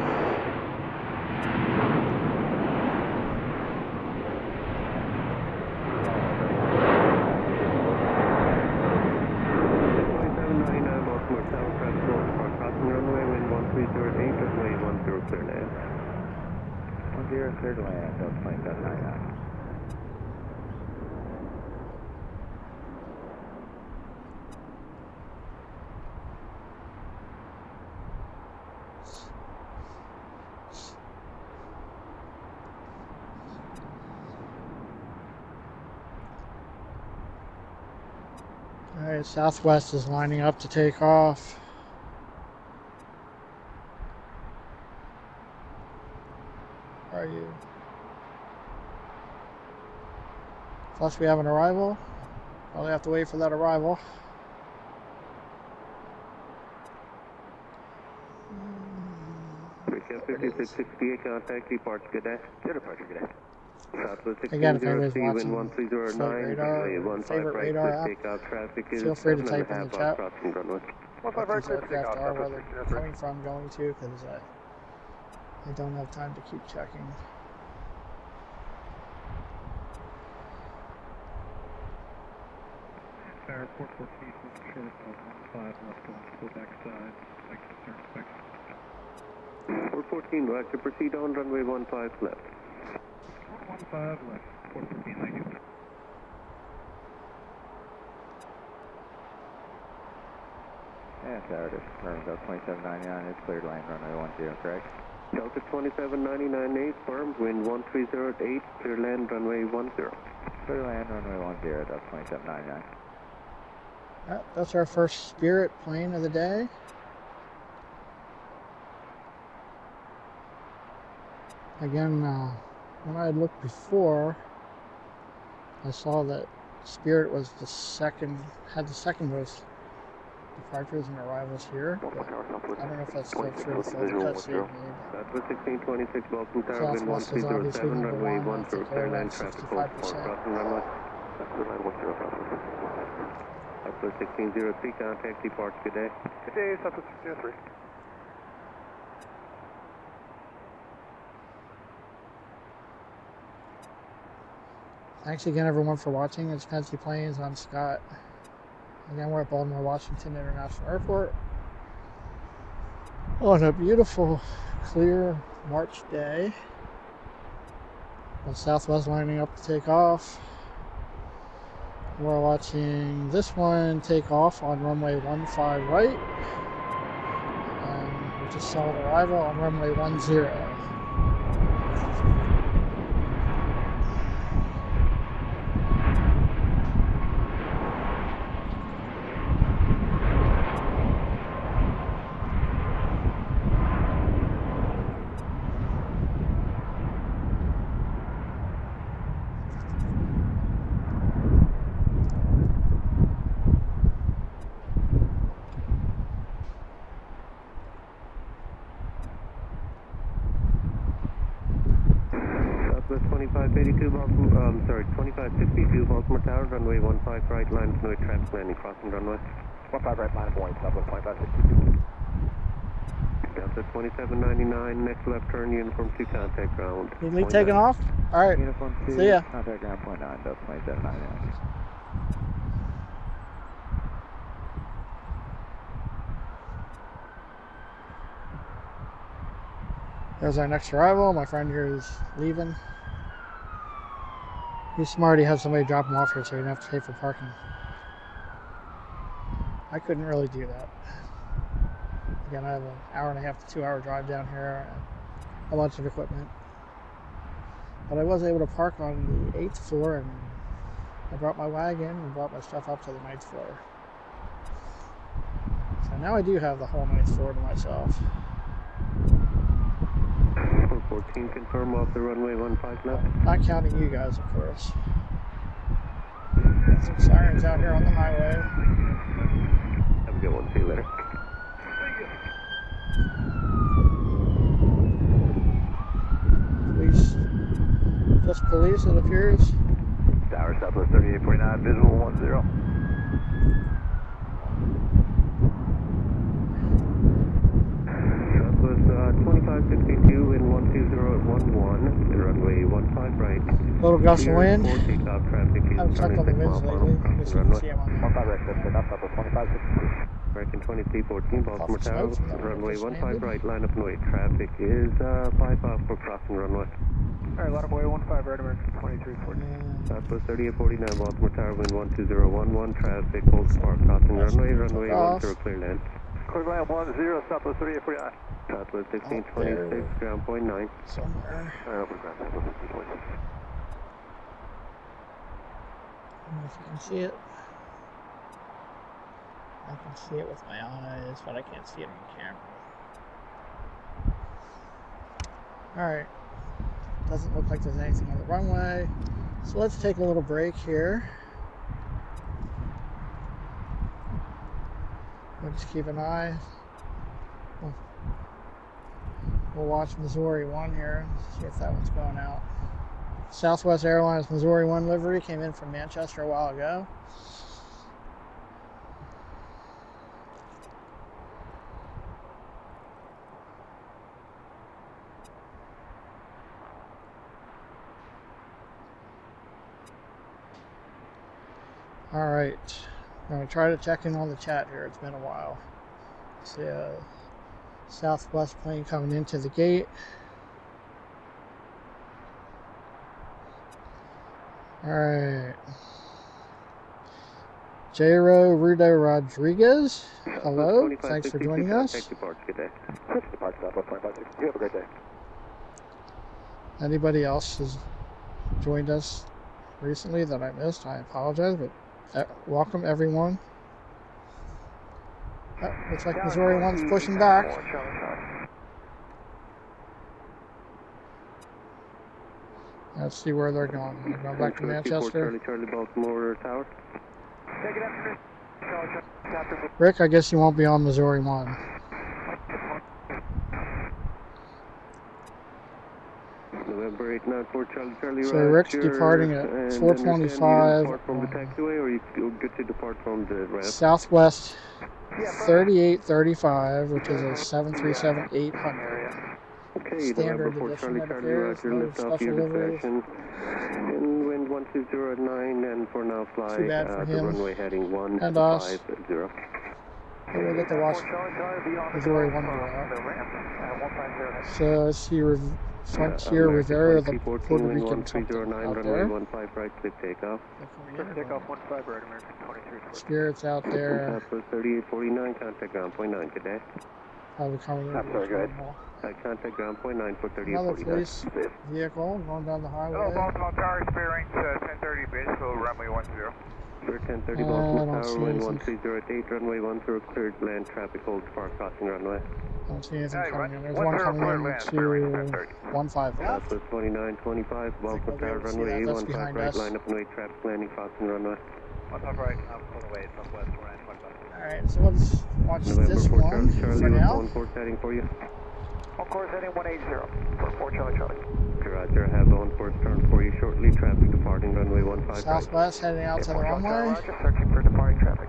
Baltimore Tower, traffic roll, crossing runway, wind 1308, runway 10 clear land. 10 clear to land, Delta 2799. Alright, Southwest is lining up to take off. Where are you? Plus we have an arrival. Probably have to wait for that arrival. Recap 5668, contact departs, good day. Good departure, good day. Southwest Again, if anybody's 1603, watching wind 1309, radar, runway 15 favorite right, radar clear app, takeoff, traffic is feel free to 7.5 type in the chat crossing runway. 15 what right, these clear for aircraft takeoff. are, where they're 1603. coming from, going to, because I don't have time to keep checking. Airport 14, short of 15 left on Quebec side, like turn Quebec. 414, roger, proceed on runway 15 left. 15 left, 414, thank you. And Tower, this is Delta 2799, it's cleared land, runway 10, correct? Delta 27998, firm, wind 1308, clear land, runway 10. Clear land, runway 10, Delta 2799. That's our first Spirit plane of the day. Again, when I had looked before, I saw that Spirit was had the second most departures and arrivals here. But I don't know if that's still true with all the cuts they've made. Southwest 1626, Baltimore Tower, wind Southwest is obviously 1307, number runway one. I 10, think clear they're line, around traffic hold 65%. crossing runway. Southwest 1603, contact departs, good day. Good day, Southwest 1603. Thanks again, everyone, for watching. It's Fancy Planes. I'm Scott. Again, we're at Baltimore-Washington International Airport on a beautiful, clear March day. With Southwest lining up to take off. We're watching this one take off on runway 15 right. And we just saw an arrival on runway 10. Southwest 2582, Baltimore, 2562, Baltimore Tower, runway 15 right, line of no traffic landing, crossing runway. 15 right, line of point, Southwest 2562. Southwest 2799, next left turn, uniform 2, contact ground. Need me taking off? All right. Uniform 2, See ya. contact ground point 9, Delta 2799. There's our next arrival. My friend here is leaving. He's smart. He had somebody drop him off here, so he didn't have to pay for parking. I couldn't really do that. Again, I have an hour and a half to 2 hour drive down here and a bunch of equipment. But I was able to park on the 8th floor, and I brought my wagon and brought my stuff up to the 9th floor. So now I do have the whole 9th floor to myself. 414, confirm off the runway 15 left. Not counting you guys, of course. Got some sirens out here on the highway. Have a good one, see you later. Police, just police it appears. Tower, Southwest 3849, visual 10. Southwest 2562, wind 120 at 11, the runway 15 right. Little gust of wind. Takeoff traffic I haven't is checked on the winds lately. I guess you can see them on 15 there. right, take off, Southwest 2562. American 2314, Baltimore Coffee Tower, smokes, that one runway just 15 landed. right, line up no traffic is 5 off for crossing runway. Alright, line of way 15 right, American 2314. And Southwest 3849, Baltimore Tower, wind 12011, traffic, hold park, crossing runway off. 10, clear land. Clear land 10, Southwest 3849. Southwest Up 1626, ground point 9. somewhere. Alright, open ground, Southwest 1626. I don't know if you can see it. I can see it with my eyes, but I can't see it on camera. Alright. Doesn't look like there's anything on the runway. So let's take a little break here. We'll just keep an eye. We'll watch Missouri 1 here, see if that one's going out. Southwest Airlines Missouri 1 livery came in from Manchester a while ago. All right, I'm gonna try to check in on the chat here. It's been a while. See a Southwest plane coming into the gate. All right. Jairo Rudo Rodriguez, hello, thanks for joining us. Good day. Depart Southwest 2562. You have a great day. Anybody else has joined us recently that I missed, I apologize, but welcome everyone. Oh, looks like Missouri 1's pushing back. Let's see where they're going. They're going back to Manchester. Charlie, Baltimore Tower. Take it up, Chris. Rick, I guess you won't be on Missouri 1. November 894 Charlie, So Rick's departing at 4:25. From the taxiway, or you get to depart from the ramp? Southwest 3835, which is a 737-800. Okay, Standard November 4 edition, it Charlie, appears. Roger, No lift off special your liveries. discretion. And wind 120 at 9, and for now fly Too bad for the him. runway heading 150. And us. Maybe we'll get to watch Missouri 1 So I see Frontier Rivera, the Puerto Rican something out there. Runway 15 right, click takeoff. Takeoff 15 right, American 23. Spirits out there. Plus 3849, contact ground point 9, good day. Probably coming in. I'm sorry, go ahead. Contact ground point 9 for Another 3849. police vehicle going down the highway. Baltimore Tower, bearing 1030 base, so runway 10. Sir, 1030 I Baltimore don't Tower, see wind anything. 130 at 8, runway 10, cleared land, traffic holds, park crossing runway. Don't see anything Hey, coming in. There's one one zero coming clear in land, to bearing 1030. 15 left. Plus 2925 Baltimore we'll be Tower, able to see runway that. That's 15 behind right, us. line up and wait, traffic landing, crossing runway. 15 right, I'm pulling away, southwest, we're at 25. Alright, so let's watch November this 4 one Charlie, for now. on course heading for you. On course heading 180 for 4 Charlie Charlie. Roger, have on course turn for you shortly, traffic departing runway 15 right. Southwest heading out to the runway. Roger, searching for departing traffic.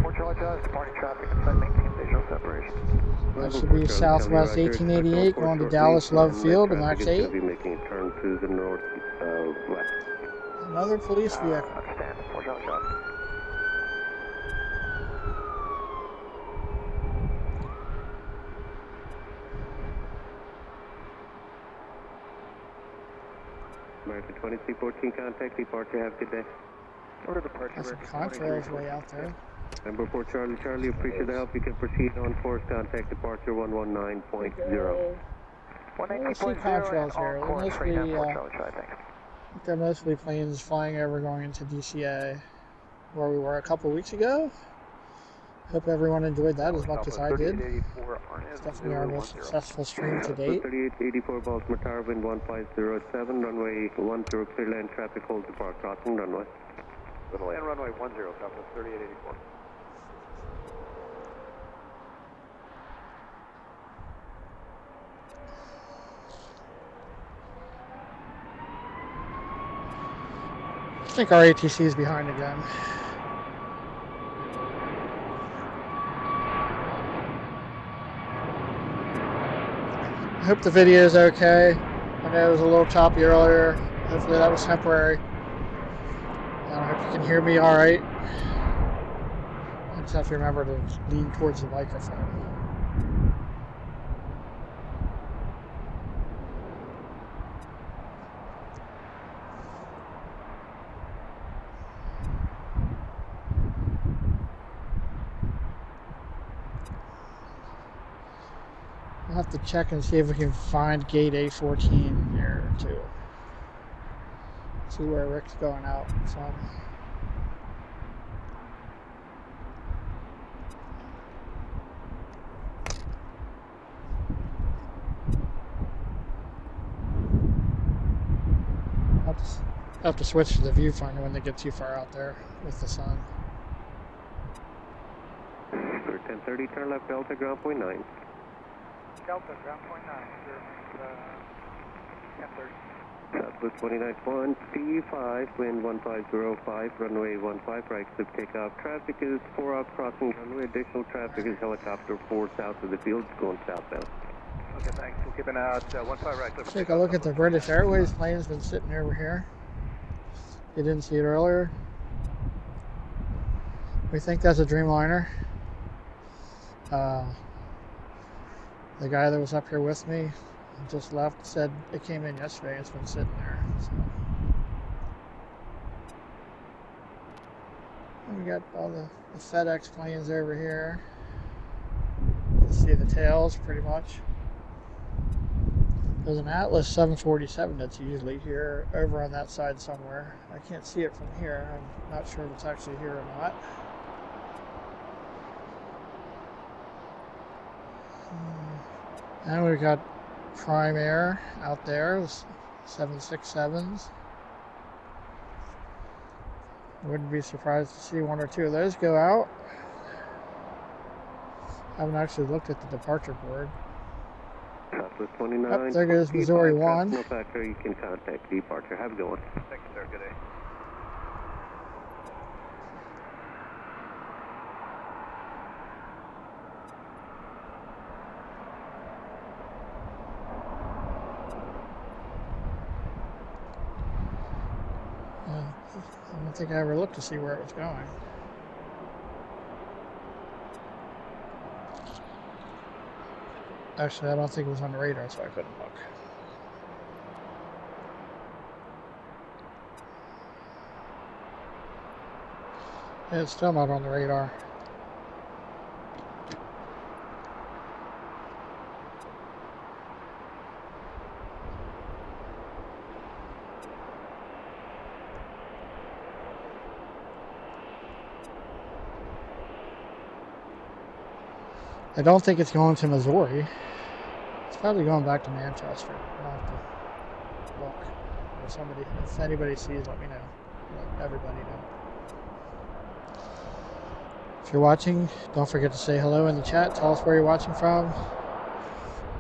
4 Charlie Charlie, departing traffic, and maintain visual separation. That should be Southwest 1888 going to Dallas Love Field to Max 8. Be making a turn to the north west. Another police vehicle. Understand, 4 Charlie Charlie. American 2314, contact departure, have a good day. Order departure. That's a contrails way out there. Number 4 Charlie Charlie, appreciate the help. You can proceed on course, contact departure 119.0. Let's see contrails here. They're mostly planes flying over going into DCA, where we were a couple weeks ago. Hope everyone enjoyed that as much as I did. It's definitely our most successful stream to date. 3884 Baltimore Tower, wind 150 runway 10, clear land, traffic hold to park crossing runway. Little land runway 10, southwest 3884. I think our ATC is behind again. I hope the video is okay. I know it was a little choppy earlier. Hopefully that was temporary. I hope you can hear me all right. I just have to remember to lean towards the microphone. I'll have to check and see if we can find gate A14 here too. See where Rick's going out from. I'll have to switch to the viewfinder when they get too far out there with the sun. 1030, turn left Delta, ground point 9. Delta, ground point 9, 1030. Southwest 291, P5, wind 1505, runway 15 right, clip takeoff. Traffic is 4 out crossing runway. Additional traffic is helicopter 4 south of the field, going southbound. Okay, thanks. We'll keep an eye out 15 right. Clip Take a look at the British Airways plane's been sitting over here. You didn't see it earlier. We think that's a Dreamliner. The guy that was up here with me just left, said it came in yesterday. It's been sitting there. So. And we got all the FedEx planes over here. You can see the tails pretty much. There's an Atlas 747 that's usually here over on that side somewhere. I can't see it from here. I'm not sure if it's actually here or not. And we've got Prime Air out there, 767s. Wouldn't be surprised to see one or two of those go out. Haven't actually looked at the departure board. Southwest 29. Oh, there goes Missouri 1. No factor, you can contact departure. Have a good one. Thank you, sir. Good day. I don't think I ever looked to see where it was going. Actually, I don't think it was on the radar, so I couldn't look. It's still not on the radar. I don't think it's going to Missouri. It's probably going back to Manchester. I'll have to look. Or somebody, if anybody sees, let me know. Let everybody know. If you're watching, don't forget to say hello in the chat. Tell us where you're watching from.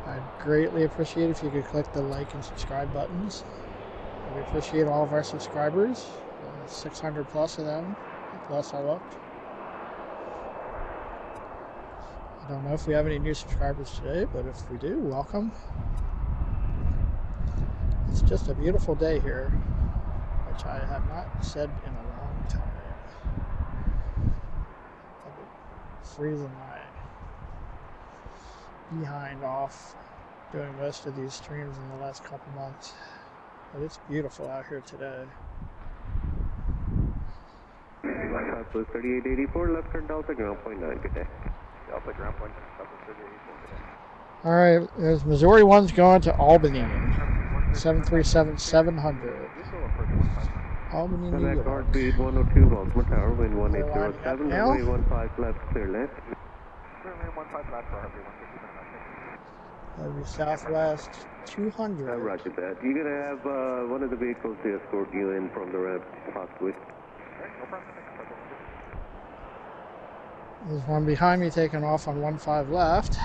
I'd greatly appreciate if you could click the like and subscribe buttons. We appreciate all of our subscribers. 600 plus of them. Plus I looked. I don't know if we have any new subscribers today, but if we do, welcome. It's just a beautiful day here, which I have not said in a long time. I've been freezing my behind off doing most of these streams in the last couple months, but it's beautiful out here today. Southwest 3884, left turn Delta, ground point 9. Good day. Delta ground point, Southwest 3884 today. All right, there's Missouri 1's going to Albany, 737-700. Albany, New York. Guard speed 102, Baltimore Tower, wind 1807, runway 15 left, clear left. Runway 15 left for Harvey 157. That'll be Southwest 200. Roger that. You're going to have one of the vehicles to escort you in from the ramp, possibly. No problem. There's one behind me taking off on 15 left.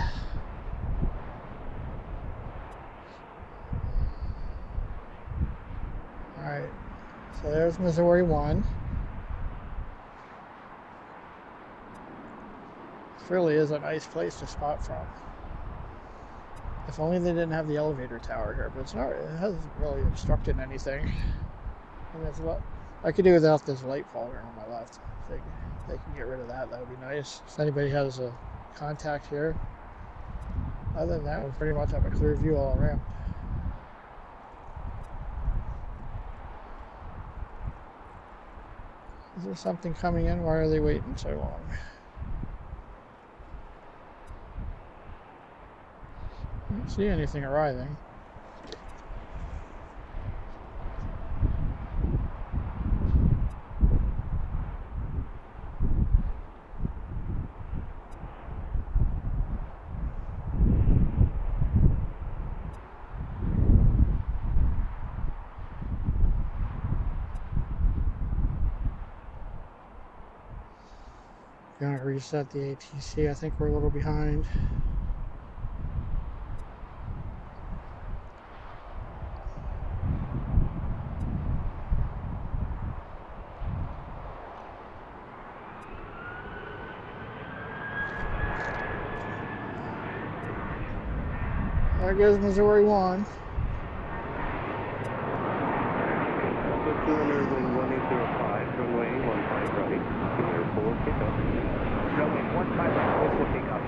Alright, so there's Missouri 1. This really is a nice place to spot from. If only they didn't have the elevator tower here, but it's not, it hasn't really obstructed anything. And there's a lot, I could do without this light pole here on my left. If they can get rid of that, that would be nice. If anybody has a contact here. Other than that, we pretty much have a clear view all around. Is there something coming in? Why are they waiting so long? I don't see anything arriving. Gonna reset the ATC. I think we're a little behind. There goes Missouri 1. 200, wind 1805, runway 15 right, airport, pick up. Runway 15 left, this will pick up.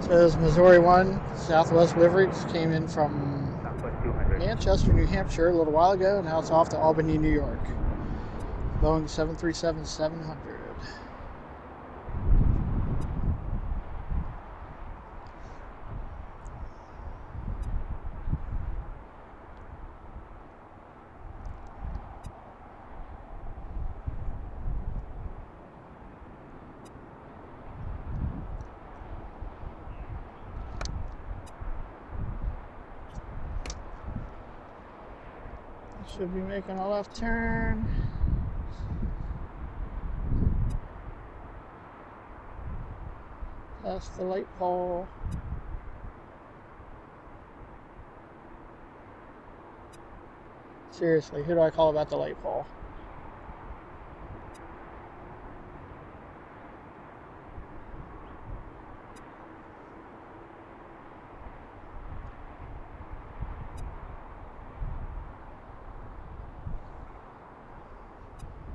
So there's Missouri 1, Southwest livery, just came in from Southwest 200. Manchester, New Hampshire a little while ago, and now it's off to Albany, New York. Boeing 737-700. Should be making a left turn. That's the light pole. Seriously, who do I call about the light pole?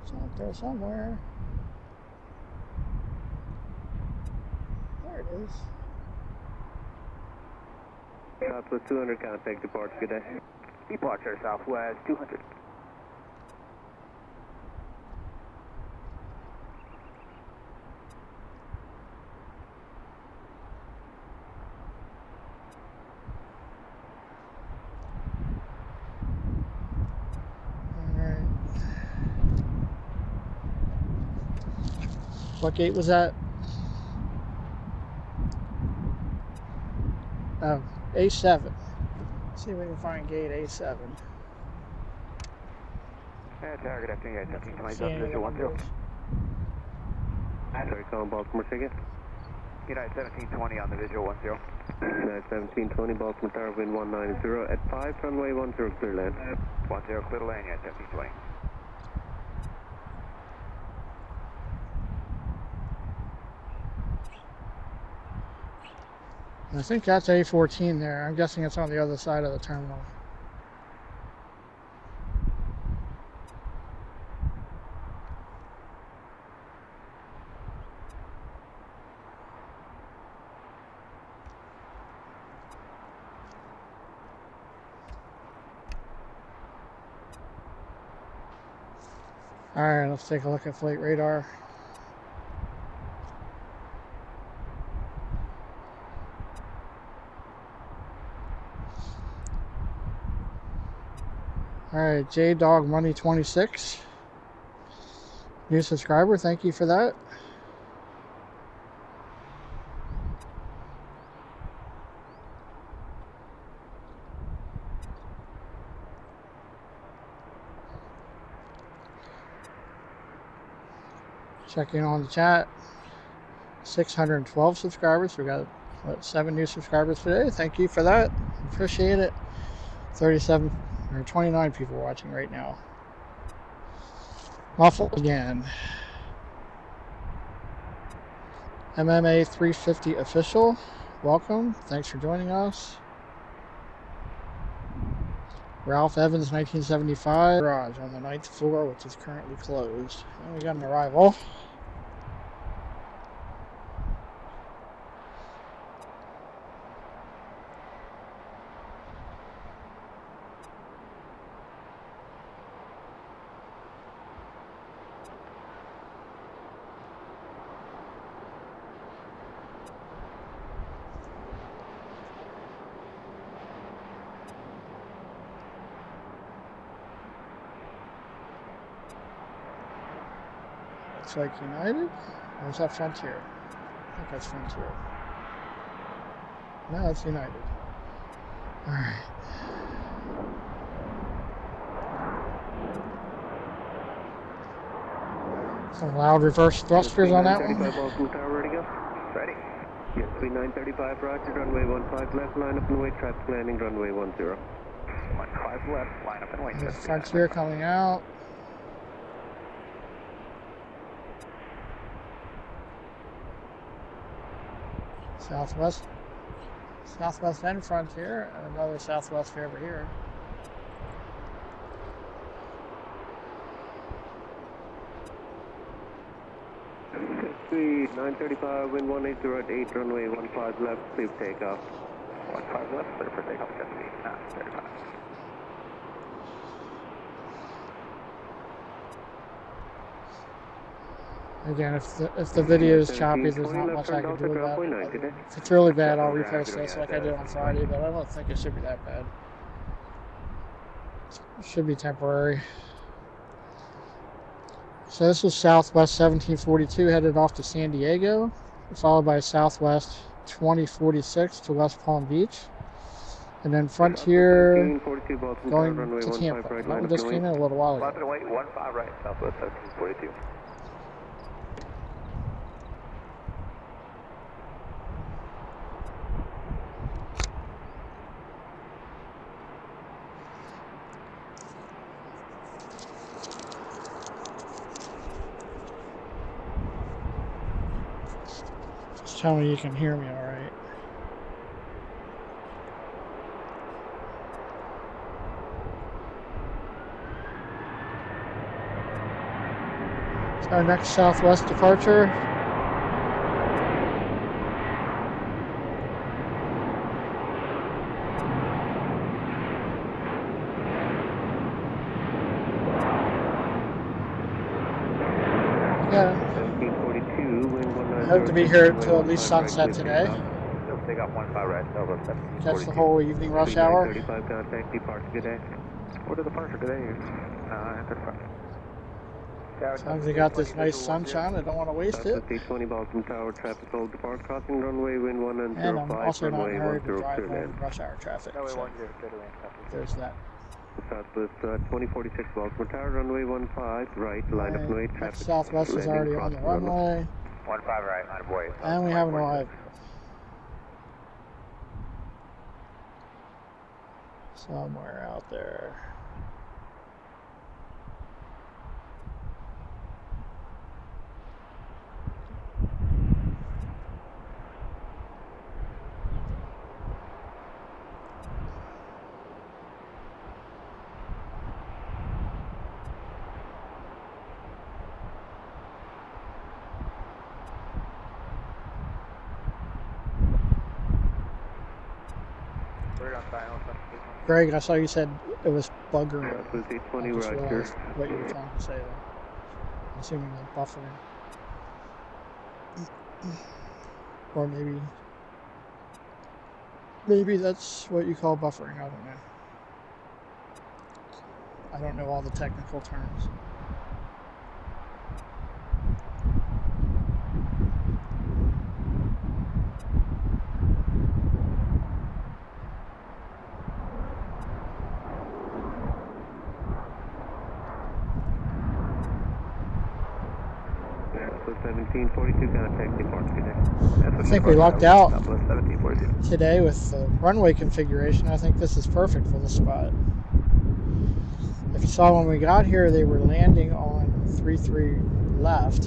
It's out there somewhere. There it is. Southwest 200, contact departure, good day. Departure Southwest 200. Alright. What gate was that? Oh, A7. Let's see if we can find gate A7. Target after United 1720 See any of the visual 10. numbers? Sorry, calling Baltimore, say again. United 1720 on the visual 10. United 1720, Baltimore Tower, wind 190 at 5, runway 10, clear land. 10, clear to land, United 1720. I think that's A14 there. I'm guessing it's on the other side of the terminal. Alright, let's take a look at flight radar. Alright, J-Dog Money 26. New subscriber, thank you for that. Checking on the chat. 612 subscribers. We got what, 7 new subscribers today. Thank you for that. Appreciate it. 37 or 29 people watching right now. Muffled again. MMA 350 official. Welcome. Thanks for joining us. Ralph Evans 1975 garage on the 9th floor, which is currently closed. And we got an arrival. Looks like United? Or is that Frontier? I think that's Frontier. No, it's United. Alright. Some loud reverse thrusters on that one. 935 Baltimore Tower, ready to go? Ready. Yes, 3935, roger, runway 15 left, line up and wait, traffic landing, runway 10. 15 left, line up and wait. There's Frontier coming out. Southwest end Frontier, and another Southwest over here. Three 935, wind 180 at 8, runway 15 left, clear takeoff. 15 left, clear for takeoff, jet speed, 35. Again, if the video is choppy, there's not much I can do about it. If it's really bad, I'll repost this like I did on Friday, but I don't think it should be that bad. It should be temporary. So this was Southwest 1742 headed off to San Diego, followed by Southwest 2046 to West Palm Beach. And then Frontier 42 Baltimore going Tower, runway to 15 Tampa. right, That line one up just and came wait. in a little while Left ago. and wait, 15 right, Southwest 1742. Just tell me you can hear me all right. Our next Southwest departure. Yeah. 1742, wind 190. I hope to be here until at least sunset today. Just take off 15 right, Southwest Catch 1742. the whole evening rush hour. 35 contact, departure, good day. What are the departure today? 35. As long as you got this nice sunshine, I don't want to waste it. Southwest 820 Baltimore Tower, traffic hold, depart, crossing runway, wind 105, And I'm also not in a hurry to 10, drive clear home land. in rush hour traffic. Runway So 10, clear to land, Southwest. there's that. Southwest 2046 Baltimore Tower, runway 15, right, line up and wait, Next traffic. Southwest is landing, already on the crossing runway. 15 right, line of way. And we have an arrival. Somewhere out there. Greg, I saw you said it was buggering. Southwest 820, I just Roger. realized what you were trying to say there. I'm assuming like buffering. Or maybe that's what you call buffering, I don't know. I don't know all the technical terms. Southwest 1742 contact, departure, good day. I think we lucked out Southwest 1742. today with the runway configuration. I think this is perfect for this spot. If you saw when we got here, they were landing on 33 left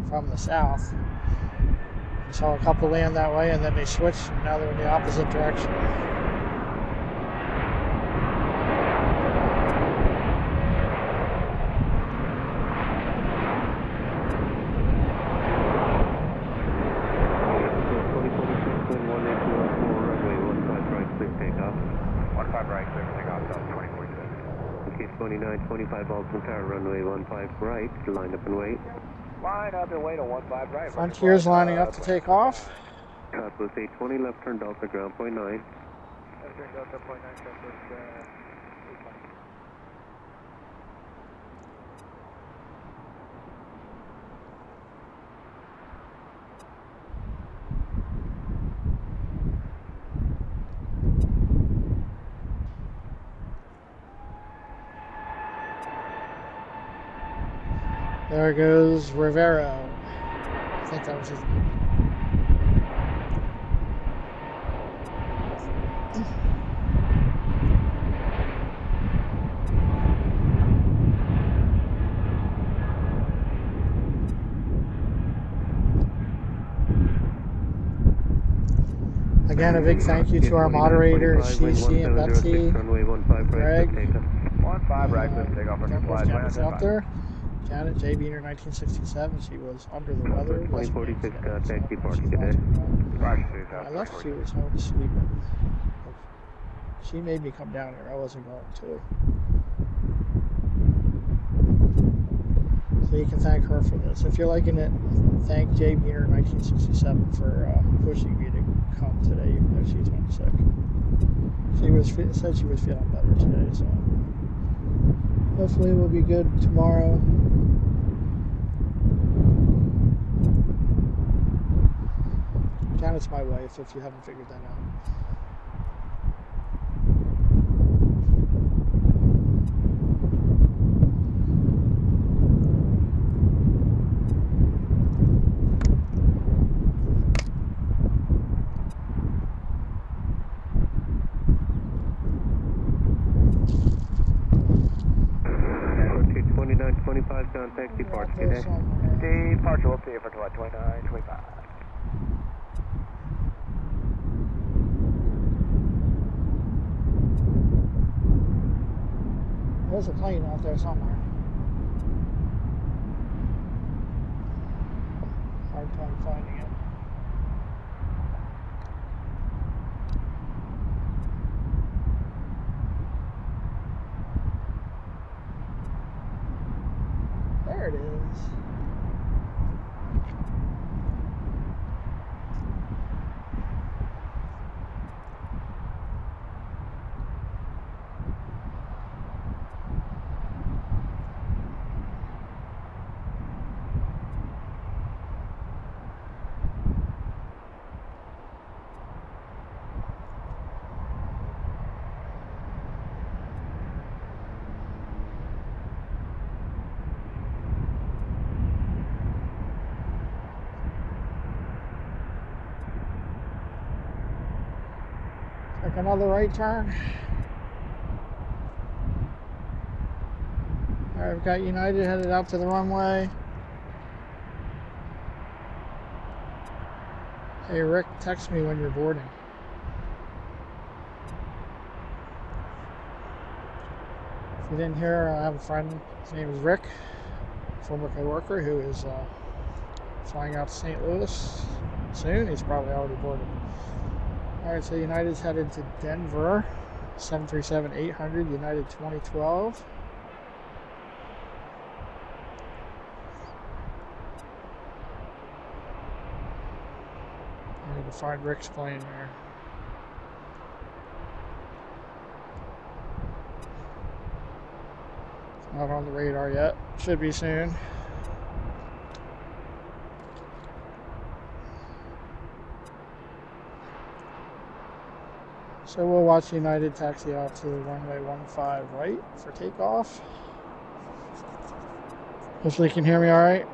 from the south. We saw a couple land that way and then they switched and now they're in the opposite direction. Okay, 2925 Baltimore Tower, runway 15 right, line up and wait. Line up and wait on 15 right. Frontier's lining up to take off. Southwest 820, left turn Delta, ground point 9. Left turn Delta, point 9, Southwest 820. There goes Rivero. I think that was his name. Again, a big thank you to our moderators, CC and Betsy, Greg, 15 right, clear to take off. Janet's out there. Janet, J. Beaner, 1967. She was under the weather. 2046 contact, departure, She's good day. watching I left, she was home sleeping. She made me come down here. I wasn't going to. So you can thank her for this. If you're liking it, thank J. Beaner, 1967 for pushing me to come today, even though she's been sick. She said she was feeling better today, so hopefully we'll be good tomorrow. Janet's my wife, if you haven't figured that out. there somewhere. Departure, we'll see you for 2925. There's a plane out there somewhere. Hard time finding it. There it is. Take another right turn. Alright, we've got United headed out to the runway. Hey Rick, text me when you're boarding. If you didn't hear, I have a friend, his name is Rick, former co-worker, who is flying out to St. Louis soon. He's probably already boarded. Alright, so United's headed to Denver, 737-800, United 2012. I need to find Rick's plane there. It's not on the radar yet. Should be soon. So we'll watch United taxi out to runway 15 right for takeoff. Hopefully you can hear me all right.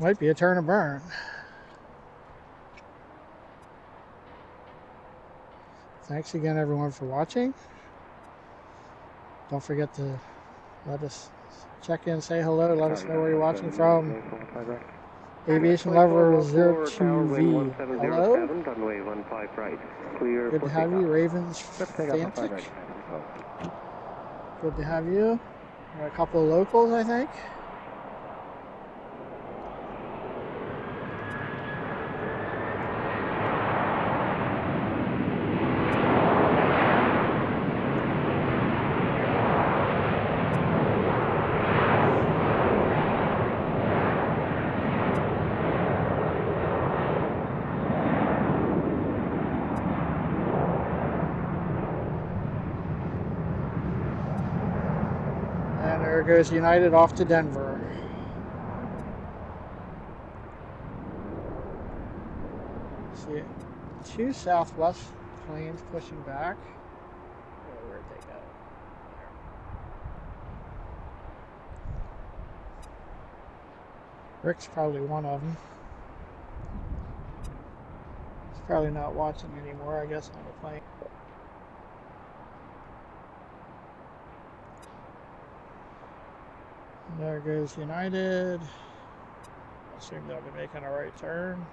Might be a turn and burn. Thanks again everyone for watching. Don't forget to let us check in, say hello, let us know where you're watching from. Aviation Lover 02V. Hello. Good to have you, Ravens Fantic. Good to have you. Got a couple of locals, I think. There goes United off to Denver. See, two Southwest planes pushing back. Oh, where'd they go? There. Rick's probably one of them. He's probably not watching anymore, I guess, on the plane. There goes United. I assume they'll be making a right turn.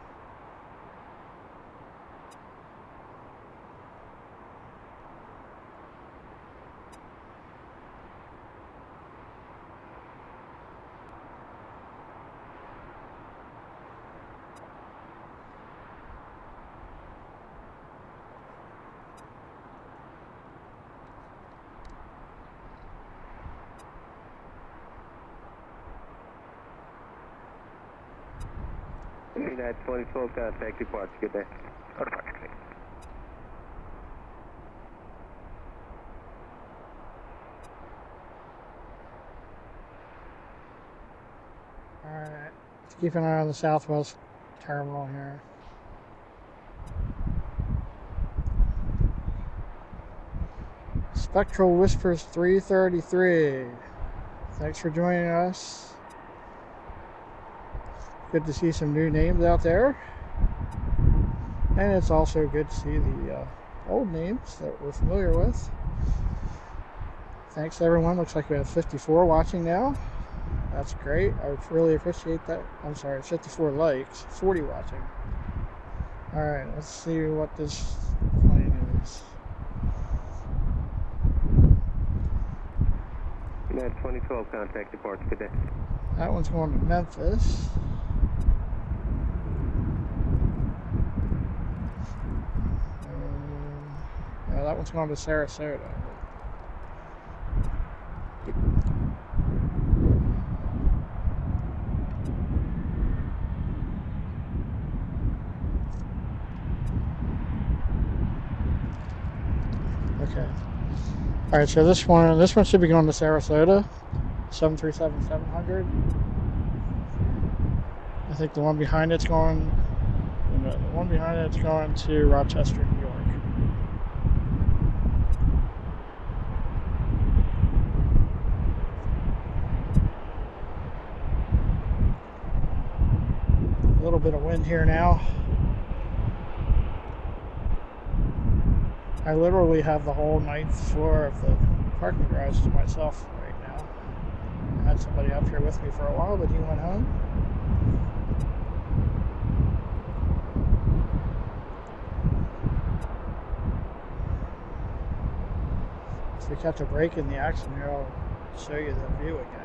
United 2012, contact departure. Good day. Departure. Alright, let's keep an eye on the Southwest terminal here. Spectral Whispers 333. Thanks for joining us. Good to see some new names out there. And it's also good to see the old names that we're familiar with. Thanks everyone. Looks like we have 54 watching now. That's great. I really appreciate that. I'm sorry, 54 likes, 40 watching. Alright, let's see what this plane is. Net 2012 contact departs today. That one's going to Memphis. Yeah, that one's going to Sarasota. Okay. All right, so this one should be going to Sarasota, 737-700. I think the one behind it's going. The one behind it's going to Rochester, New York. A little bit of wind here now. I literally have the whole 9th floor of the parking garage to myself right now. I had somebody up here with me for a while, but he went home. If we catch a break in the action here, I'll show you the view again.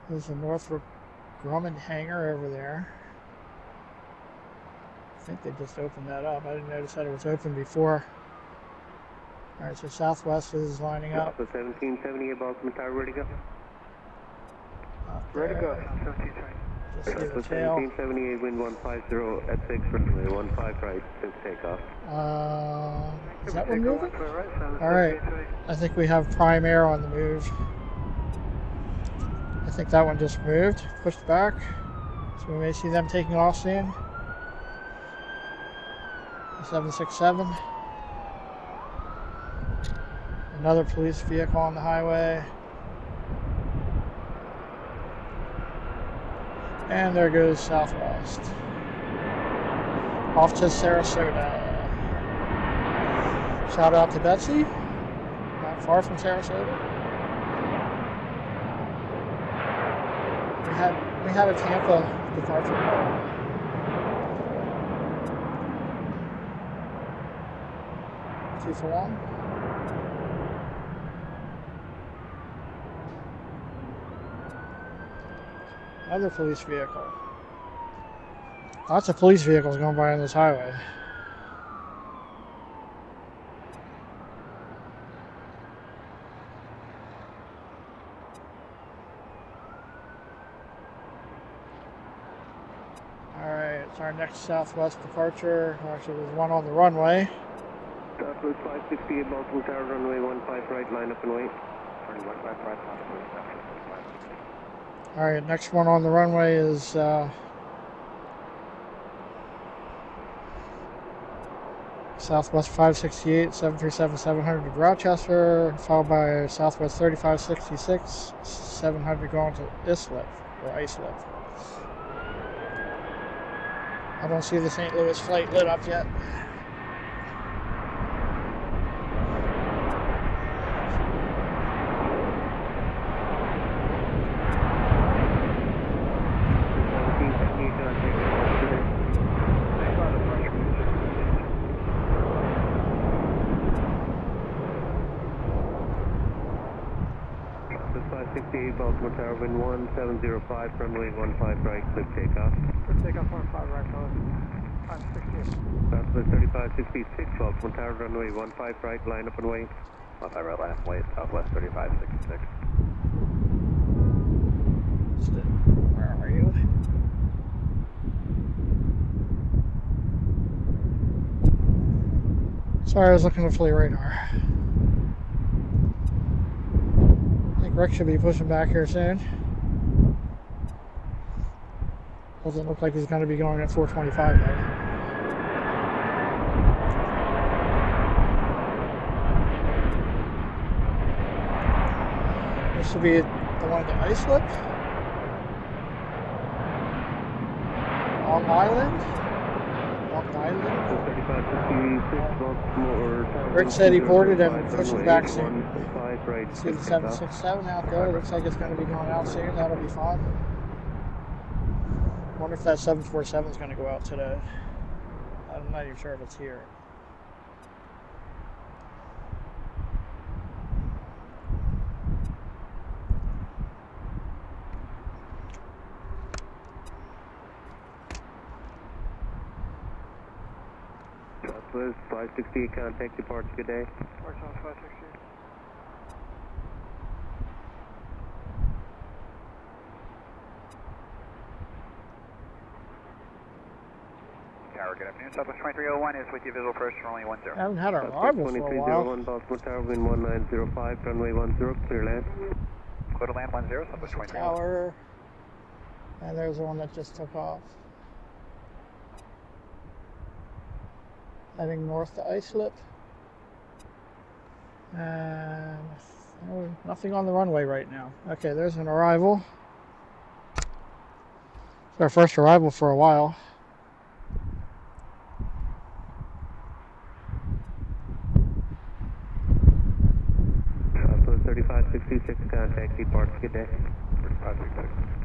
There's a Northrop Grumman hangar over there. I think they just opened that up. I didn't notice that it was open before. Alright, so Southwest is lining up. So 1778 Baltimore Tower, ready to go? Ready to go. Just see the tail. 1778, wind 150 at 6, runway 15 right, to takeoff. Is that one moving? Alright, I think we have prime air on the move. I think that one just moved, pushed back. So we may see them taking off soon. 767. Another police vehicle on the highway. And there goes Southwest. Off to Sarasota. Shout out to Betsy. Not far from Sarasota. We had a Tampa departure. Two for one. Another police vehicle. Lots of police vehicles going by on this highway. It's our next Southwest departure. Actually, there's one on the runway. Southwest 568 Baltimore Tower, runway 15 right, line up and wait. Alright, next one on the runway is Southwest 568, 737-700 to Rochester, followed by Southwest 3566, 700 going to Islip, or Islip. I don't see the St. Louis flight lit up yet. Baltimore Tower, wind 1705, runway 15 right, clear takeoff. Clear takeoff 15 right, 568. Southwest 3566, Baltimore Tower, runway 15 right, line up and wait. 15 right, line up and wait, Southwest 3566. lost it. Where are you? Sorry, I was looking at fleet radar. I think Rick should be pushing back here soon. Doesn't look like he's going to be going at 425 though. This should be the one at the ice slip. Long Island. Rick said he boarded and pushing back soon. See the 767 out there. Looks like it's going to be going out soon. That'll be fun. Wonder if that 747 is going to go out today. I'm not even sure if it's here. Southwest 568, contact departure, good day. Southwest 568. Tower, good afternoon. Southwest 2301 is with you, visual approach for only 10. I haven't had a rival for a while. 2301, Baltimore Tower, wind 1905, runway 10, clear land. Clear to land 10, Southwest 2301. Tower. And there's the one that just took off. Heading north to Islip. And nothing on the runway right now. Okay, there's an arrival. It's our first arrival for a while. Southwest 3566, contact departure, good day. 3566.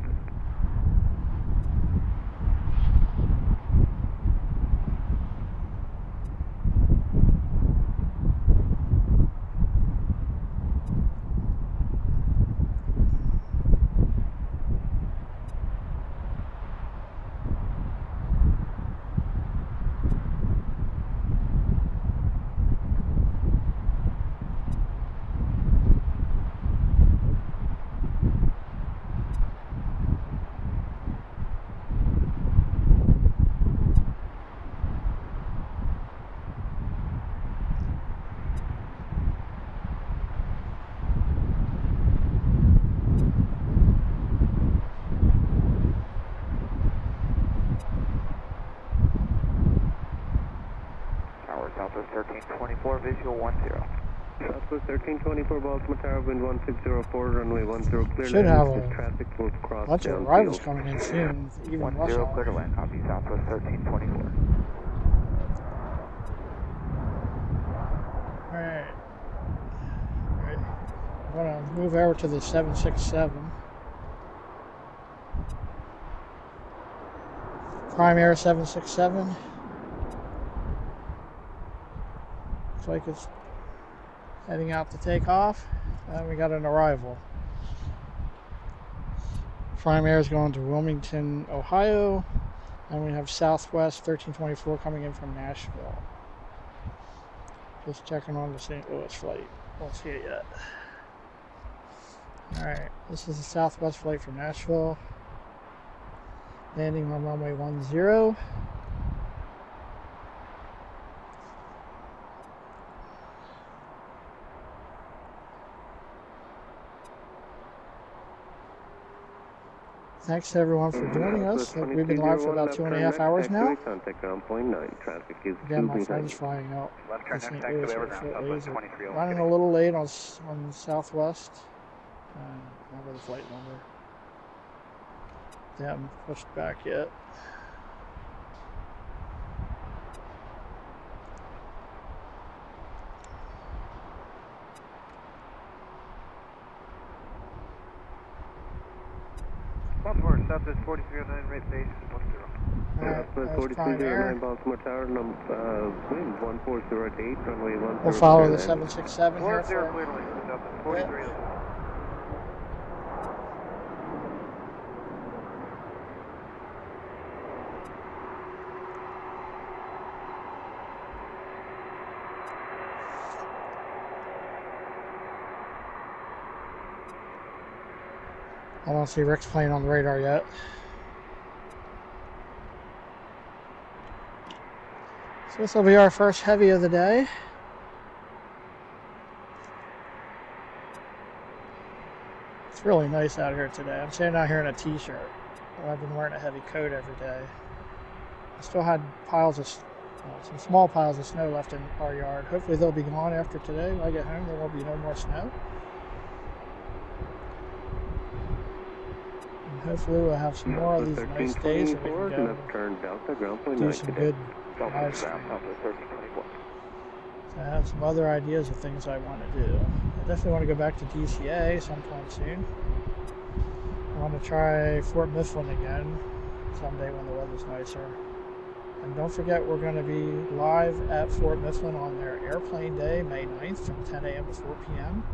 Southwest 1324, visual 10. Southwest 1324, Baltimore Tower, wind 1604, runway 10, clear Should land. have a Traffic will cross bunch of arrivals coming in soon, even 10, rush hour. clear to land, copy Southwest 1324. Alright. I'm going to move over to the 767. Prime Air 767. Looks like it's heading out to take off. And we got an arrival. Prime Air is going to Wilmington, Ohio. And we have Southwest 1324 coming in from Nashville. Just checking on the St. Louis flight. Won't see it yet. Alright, this is the Southwest flight from Nashville. Landing on runway 10. Thanks to everyone for joining us. We've been live for about 2.5 hours now. Again, my friend's flying out to St. Louis shortly. Running a little late on Southwest. Remember the flight number. They haven't pushed back yet. Baltimore, Southwest 4309, rate base 10. Southwest 4309, Baltimore Tower, wind 1408, runway 10. We'll follow the 767 here. 40 clear to land, Southwest 4309. I don't see Rick's plane on the radar yet. So this will be our first heavy of the day. It's really nice out here today. I'm standing out here in a t-shirt. I've been wearing a heavy coat every day. I still had piles of, some small piles of snow left in our yard. Hopefully they'll be gone after today. When I get home, there won't be no more snow. And hopefully we'll have some more of these nice days where we can go do some good live streaming. So I have some other ideas of things I want to do. I definitely want to go back to DCA sometime soon. I want to try Fort Mifflin again someday when the weather's nicer. And don't forget, we're going to be live at Fort Mifflin on their airplane day, May 9th from 10 a.m. to 4 p.m.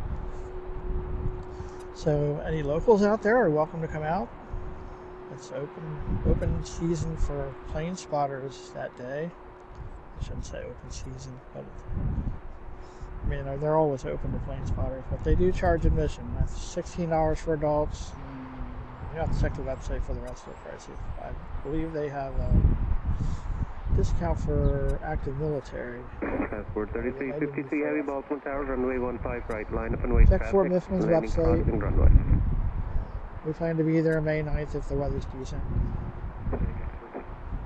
So any locals out there are welcome to come out. It's open season for plane spotters that day. I shouldn't say open season, but I mean, they're always open to plane spotters, but they do charge admission. That's $16 for adults. You have to check the website for the rest of the prices. I believe they have a discount for active military. Transport 3353 Heavy, Baltimore Tower, runway 15 right, line up and wait. Check Fort Mifflin's website. We plan to be there May 9th if the weather's decent.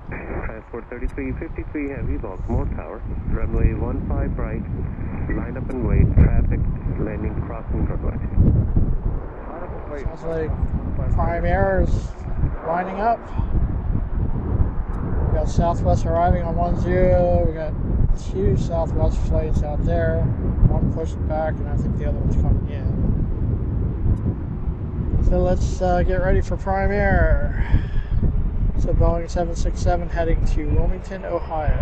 Transport 3353 Heavy, Baltimore Tower, runway 15 right, line up and wait, traffic, landing, crossing runway. Sounds like Prime Air is lining up. We got Southwest arriving on 10. We got 2 Southwest flights out there. One pushed back, and I think the other one's coming in. So let's get ready for Prime Air. So Boeing 767 heading to Wilmington, Ohio.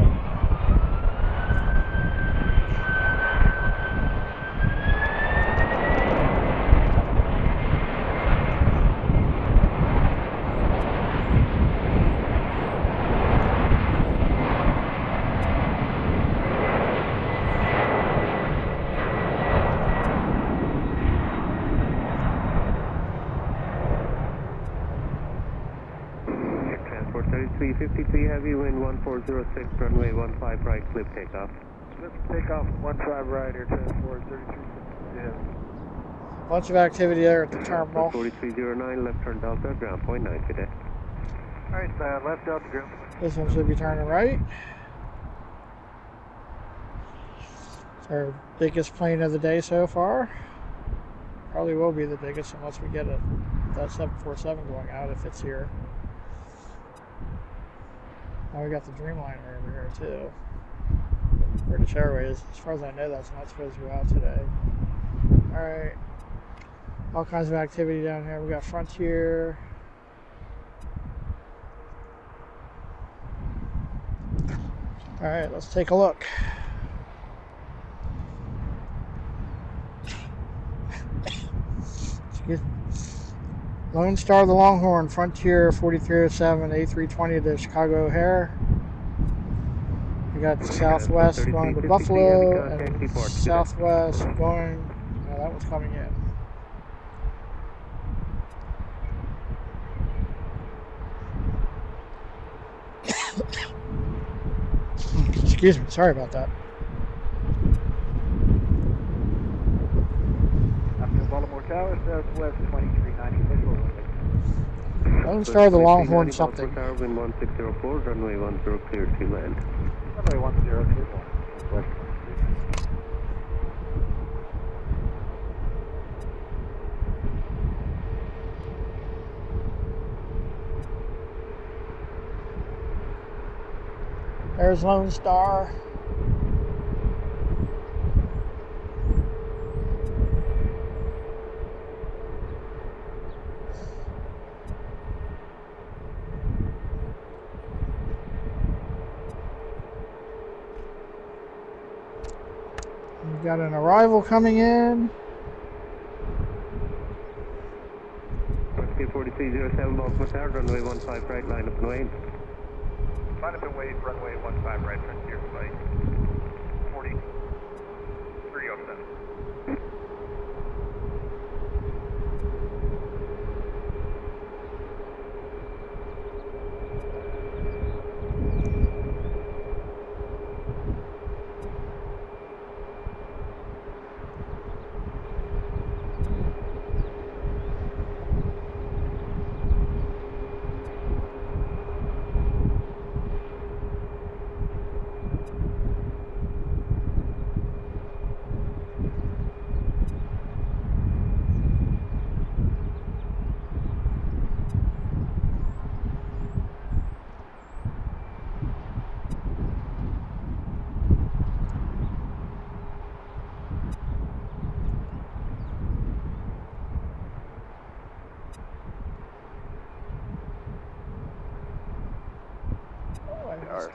Transport 3353 Heavy, wind 1406, runway 15 right, clip takeoff. Clip takeoff 15 right here, transport 3353 Heavy. Bunch of activity there at the terminal. 4309, left turn Delta, ground point 9 today. Alright, left out to ground point. This one should be turning right. It's our biggest plane of the day so far. Probably will be the biggest unless we get that 747 going out if it's here. Now we got the Dreamliner over here too. British Airways, as far as I know, that's not supposed to go out today. Alright. All kinds of activity down here. We got Frontier. Alright, let's take a look. Excuse me. Lone Star the Longhorn, Frontier 4307, A320 to Chicago O'Hare. We got Southwest going to Buffalo, and Southwest going, oh, that one's coming in. Excuse me, sorry about that. After Baltimore Tower, Southwest 2390, visual. Lone Star the Longhorn something. Tower, wind 1604, runway 10 clear to land. Runway 10 clear to land. West 23. There's Lone Star. We've got an arrival coming in. 4307 Baltimore Tower, runway 15 right, line up and wait. Line up and wait, runway 15 right, Frontier flight 4307. 307. 4307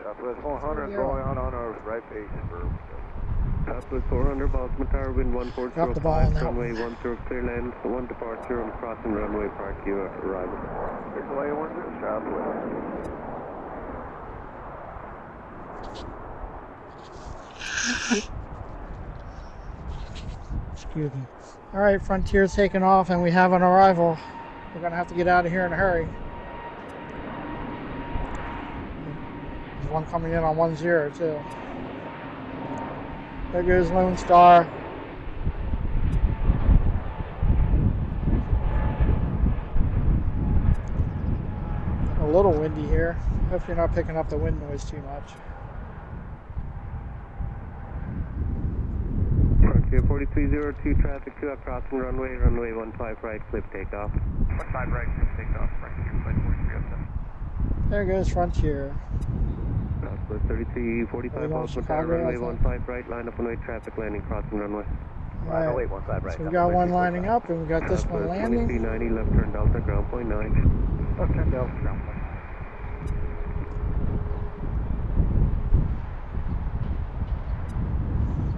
Southwest 400 going on our right base for Southwest 400, Baltimore Tower, wind Drop the ball on 1405, that runway one. 10 clear land, 1 departure, and crossing runway Park U arrival. Runway 10 Southwest. Excuse me. All right, Frontier's taking off, and we have an arrival. We're gonna have to get out of here in a hurry. There's one coming in on 10 too. There goes Lone Star. A little windy here. Hope you're not picking up the wind noise too much. Frontier 4302, traffic 2 up crossing runway 15 right, clip takeoff. 15 right, clip takeoff, Frontier, flight 4307. There goes Frontier. Southwest 3345, Baltimore Tower, runway 15 right, line up one-way traffic landing crossing runway. All right. 15 right. So we got one lining up, and we got this one landing. 2390, left turn Delta, ground point 9. Left turn Delta, ground point.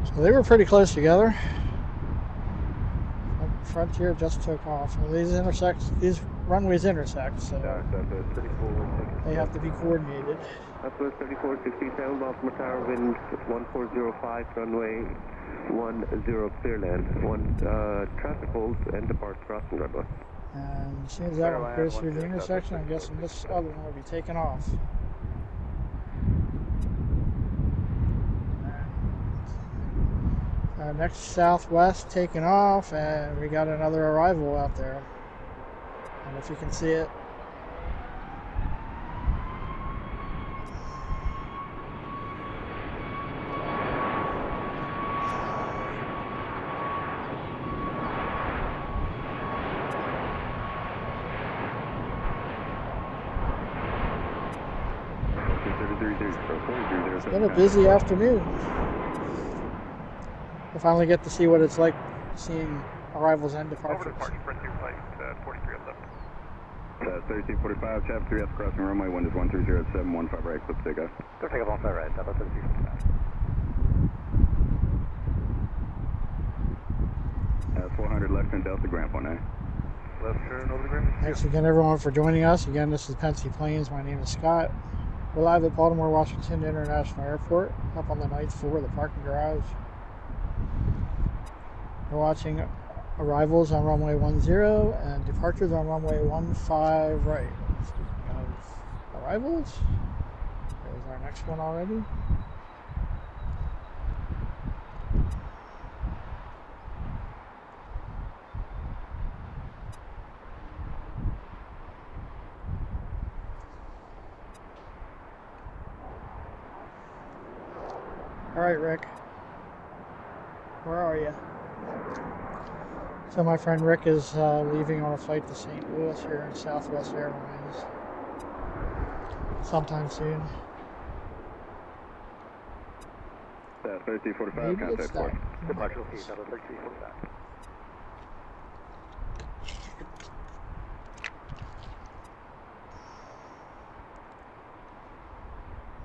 So they were pretty close together. Frontier just took off. Well, these runways intersect, so they have to be coordinated. Southwest 3467, Baltimore Tower, wind 1405, runway 10 clear land. 1 traffic holds and departs crossing runway. And as soon as that one goes through the intersection, I'm guessing this other one will be taken off. Next Southwest taking off, and we got another arrival out there. I don't know if you can see it. It's been a busy afternoon. I finally get to see what it's like seeing arrivals and departures. Frontier flight 4307. 3345, chap 3 up crossing runway 1307, 15 right, clip takeoff. Go take off on right, Delta 3345. 400 left turn Delta, ground point 9. Left turn over the Grand. Thanks again, everyone, for joining us. Again, this is Pensy Plains. My name is Scott. We're live at Baltimore-Washington International Airport, up on the 9th floor of the parking garage. We're watching arrivals on runway 10 and departures on runway 15 right. Speaking of arrivals, there's our next one already. All right, Rick. Where are you? So my friend Rick is leaving on a flight to St. Louis here in Southwest Airlines sometime soon. 3345, Maybe it's contact force. Departure location, Delta 3345.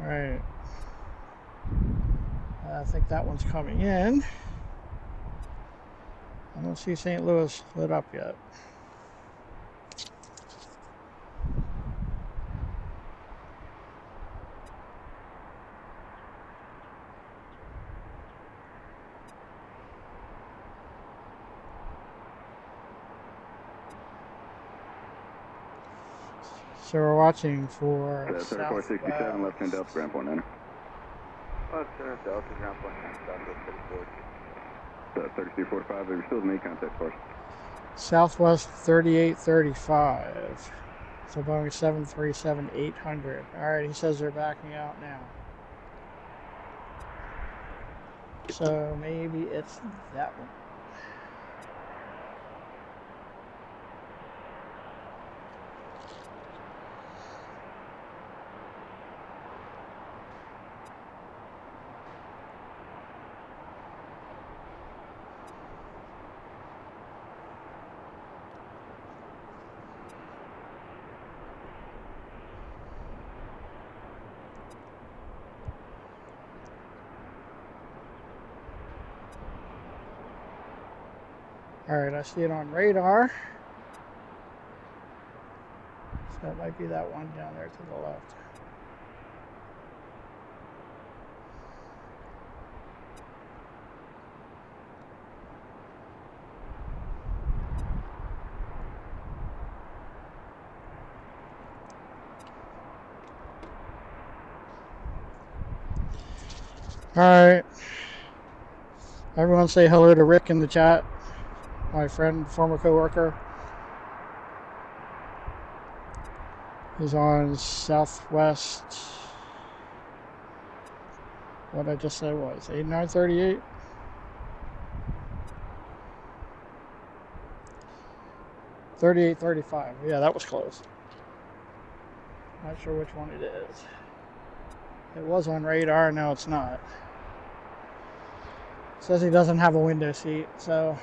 All right. I think that one's coming in. I don't see St. Louis lit up yet. So we're watching for 3467, left turn Delta, ground point 9. Left turn Delta, ground point 9, Southwest 34. 3345, we still need contact force. Southwest 3835. So Boeing 737-800. Alright, he says they're backing out now. So maybe it's that one. Alright, I see it on radar. So that might be that one down there to the left. Alright. Everyone say hello to Rick in the chat. My friend, former co-worker. He's on Southwest. What I just said was 8938. $38.35. Yeah, that was close. Not sure which one it is. It was on radar, now it's not. Says he doesn't have a window seat, so.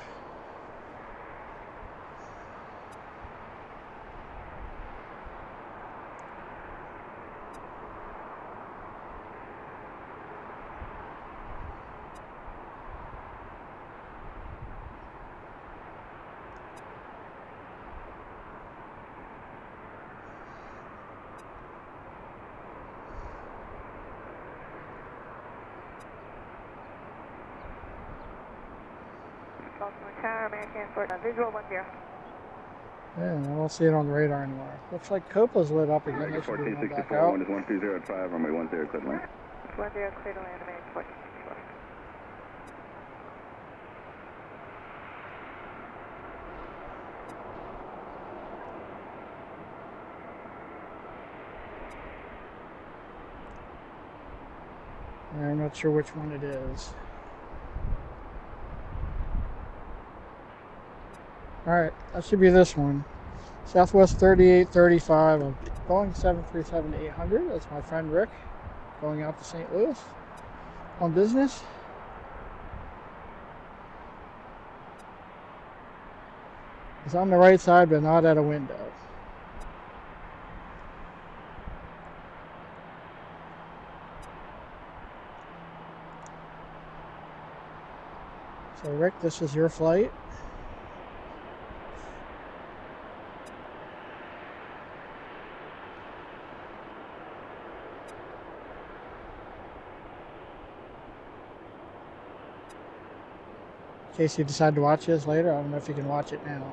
Baltimore Tower, American Airport, visual 10. Yeah, I don't see it on the radar anymore. Looks like Copa's lit up again. They should be going back 1464, out. wind is 1205, runway 10, clear to land. 10, clear to land, American 1464. I'm not sure which one it is. Alright, that should be this one. Southwest 3835 of Boeing 737-800. That's my friend Rick going out to St. Louis on business. He's on the right side, but not at a window. So Rick, this is your flight. In case you decide to watch this later, I don't know if you can watch it now.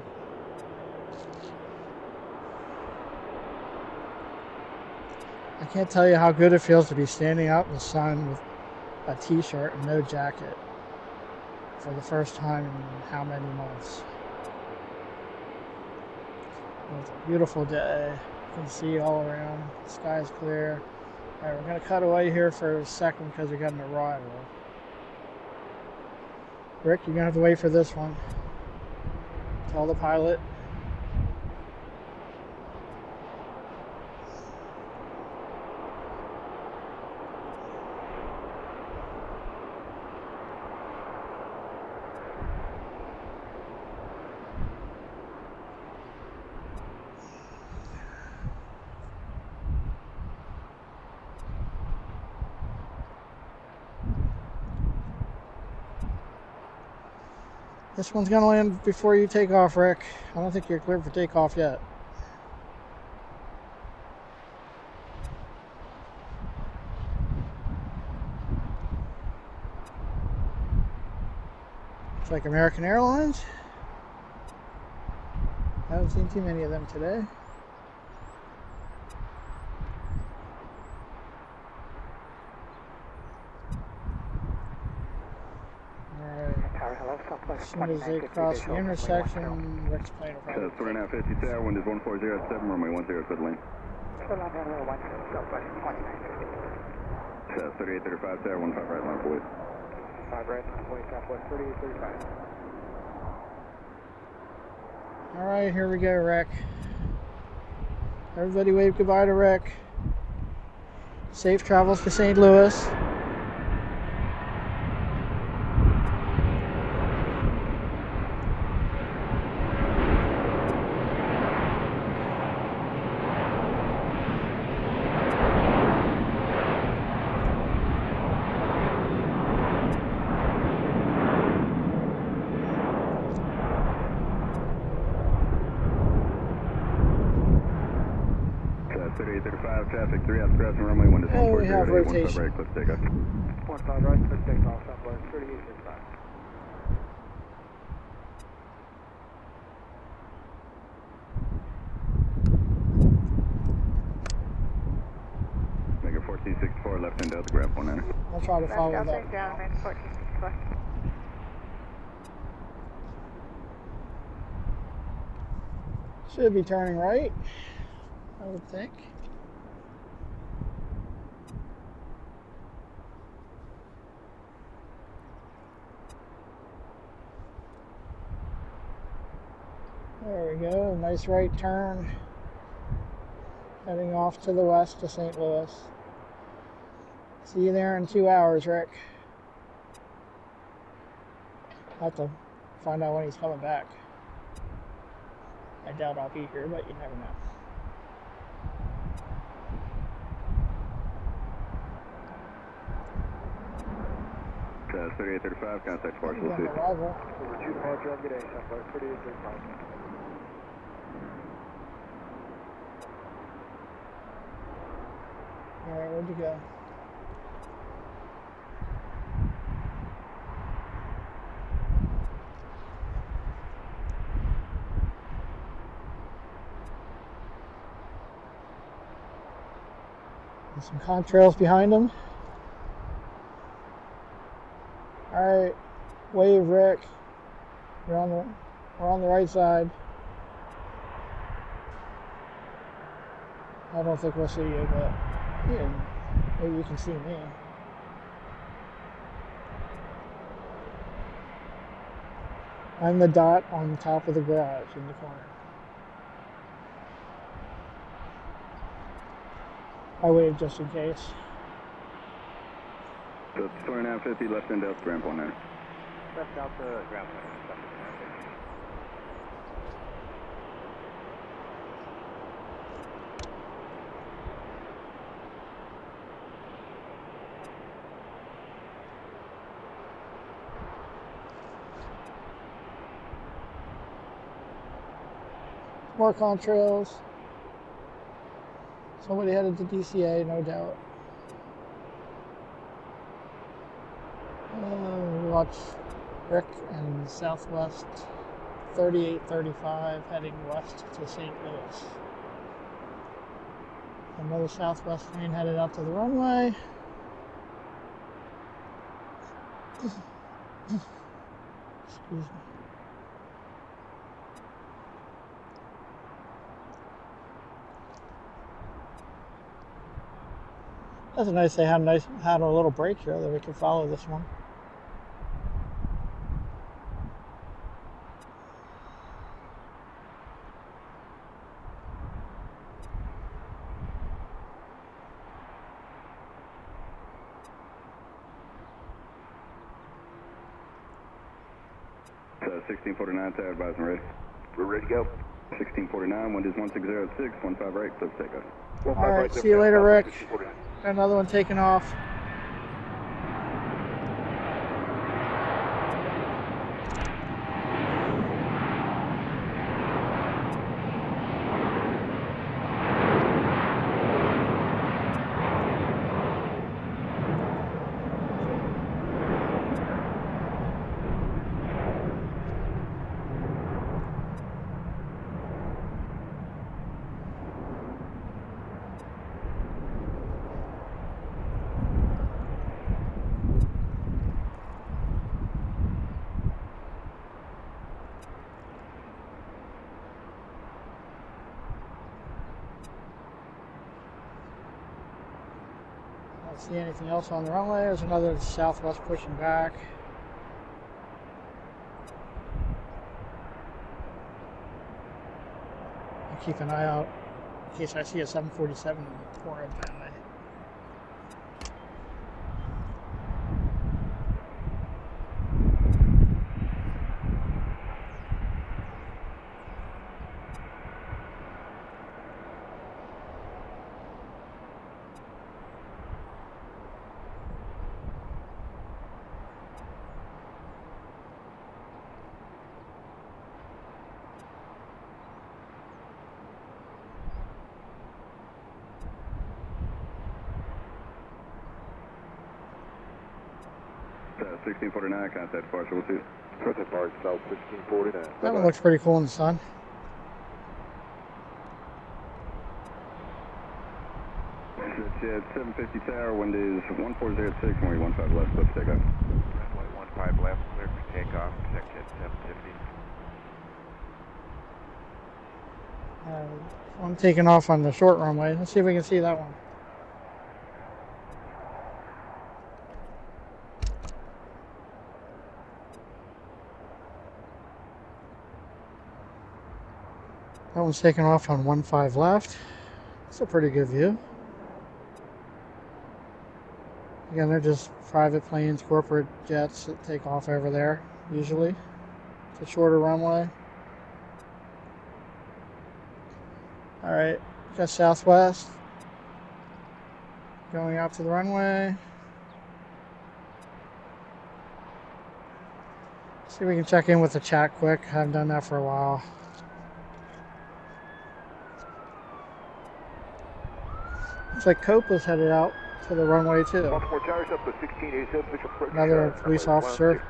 I can't tell you how good it feels to be standing out in the sun with a t-shirt and no jacket for the first time in how many months. It's a beautiful day. You can see all around. The sky's clear. Alright, we're going to cut away here for a second because we got an arrival. Rick, you're going to have to wait for this one. Tell the pilot. This one's going to land before you take off, Rick. I don't think you're cleared for takeoff yet. Looks like American Airlines. I haven't seen too many of them today. As soon as they cross the intersection, Rick's plane will probably... 3.550 tower, wind is 1407, runway 10, clear to land. 3835 tower, 15 right, line for 5 right, line for Southwest 3835. Alright, here we go, Rick. Everybody wave goodbye to Rick. Safe travels to St. Louis. 3835, traffic 3 out crossing runway 1 to And we have 140, 15 rotation. right, close takeoff. 15 right, clear takeoff, Southwest 3835. Make it 1464, left end Delta, grab 19. I'll try to follow Left that. down, make 1464. Should be turning right, I would think. There we go, nice right turn. Heading off to the west to St. Louis. See you there in 2 hours, Rick. I'll have to find out when he's coming back. I doubt I'll be here, but you never know. That's 3835, contact partial On 2. arrival. Over 2 departure on gate, Southwest 3835. All right, where'd you go? There's some contrails behind him. All right, wave, Rick. We're on the right side. I don't think we'll see you, but yeah, maybe you can see me. I'm the dot on the top of the garage in the corner. I wave just in case. So it's 2950, left end Delta, grab 19. Left Delta, grab 19. More contrails. Somebody headed to DCA, no doubt. Watch Rick and Southwest 3835 heading west to St. Louis. Another Southwest plane headed out to the runway. Excuse me. That's nice. They had a little break here that we could follow this one. So 1649, tower advising ready. We're ready to go. 1649, wind is 1606, 15 right, close takeoff. All right, see you later, Rick. Another one taking off. See anything else on the runway? There's another Southwest pushing back. I'll keep an eye out in case I see a 747 pour in that way. 1649, contact departure, we'll see. Contact Park, South 1649. That one looks pretty cool in the sun. Jet 750 tower, wind is 1406, runway 15 left, let's take off. Runway 15 left, clear for takeoff, check jet 750. I'm taking off on the short runway. Let's see if we can see that one. That one's taking off on 15 left. It's a pretty good view. Again, they're just private planes, corporate jets that take off over there, usually. It's a shorter runway. Alright, got Southwest. Going out to the runway. See if we can check in with the chat quick. I haven't done that for a while. Looks like Cope was headed out to the runway too. Baltimore Towers up to 1687, Bishop Bridge. Another police officer.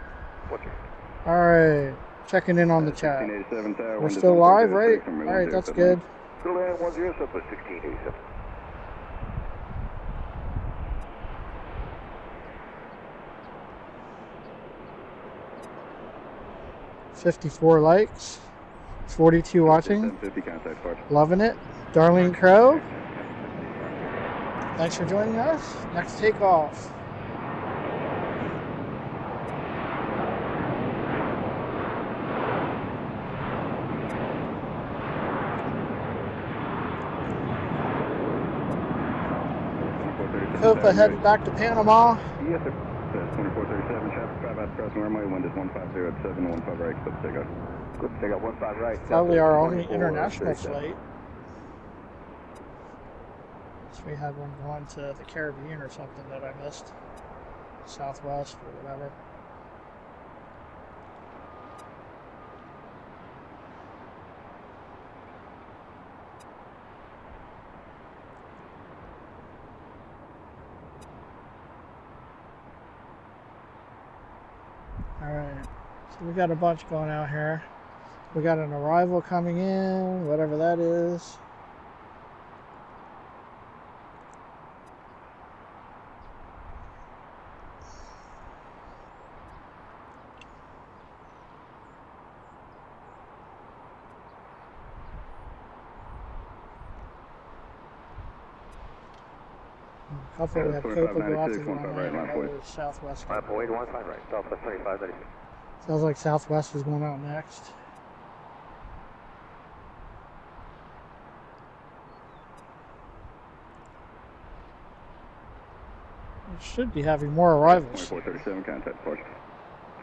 Alright, checking in on the chat. We're still live, right? Alright, that's good. Still land 10 up to 1687. $54 likes, 42 watching, loving it. Darlene Crow, thanks for joining us. Next takeoff. Hope I headed back to Panama. Yes, sir. 2437, traffic 5 out crossing runway, wind is 15 at 7, 15 right, let's take off. Good, take out 15 right. Probably our only international flight. So we had one going to the Caribbean or something that I missed. Southwest or whatever. Alright, so we got a bunch going out here. We got an arrival coming in, whatever that is. Hopefully we have Copa go out to the runway. Southwest. 5.8, 15 right, Southwest 25, 36. Sounds like Southwest is going out next. We should be having more arrivals. 2437, contact departure.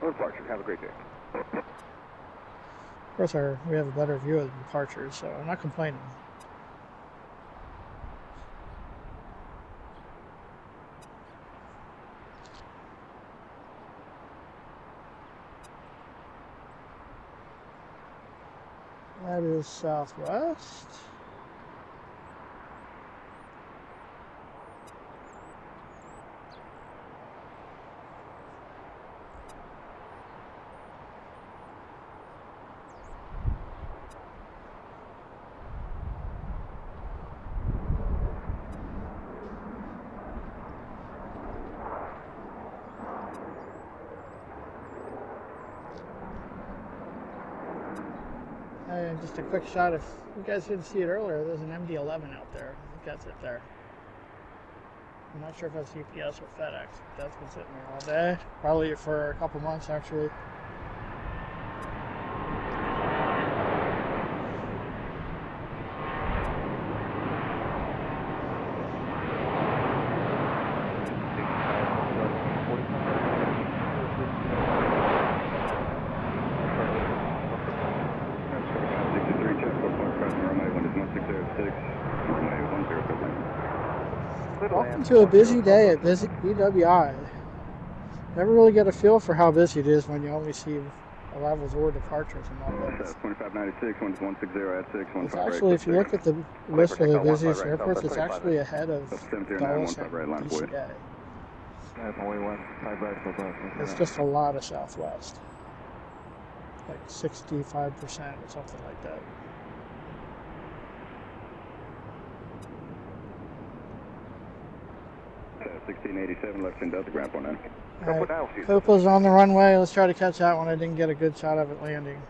Departure, have a great day. Of course, we have a better view of the departures, so I'm not complaining. That is Southwest. Just a quick shot. If you guys didn't see it earlier, there's an MD-11 out there. I think that's it there. I'm not sure if that's UPS or FedEx. That's been sitting there all day. Probably for a couple months, actually. Welcome to a busy day at BWI. Never really get a feel for how busy it is when you only see arrivals or departures in one place. 2596, 160 at 6, 15 It's actually, if you look at the list of the busiest airports, it's actually ahead of Dulles and DCA. Runway 15 right, full box. It's just a lot of southwest. Like 65% or something like that. So 1687, left 10 Delta, ground 19. Alright, Copa's on the runway. Let's try to catch that one. I didn't get a good shot of it landing.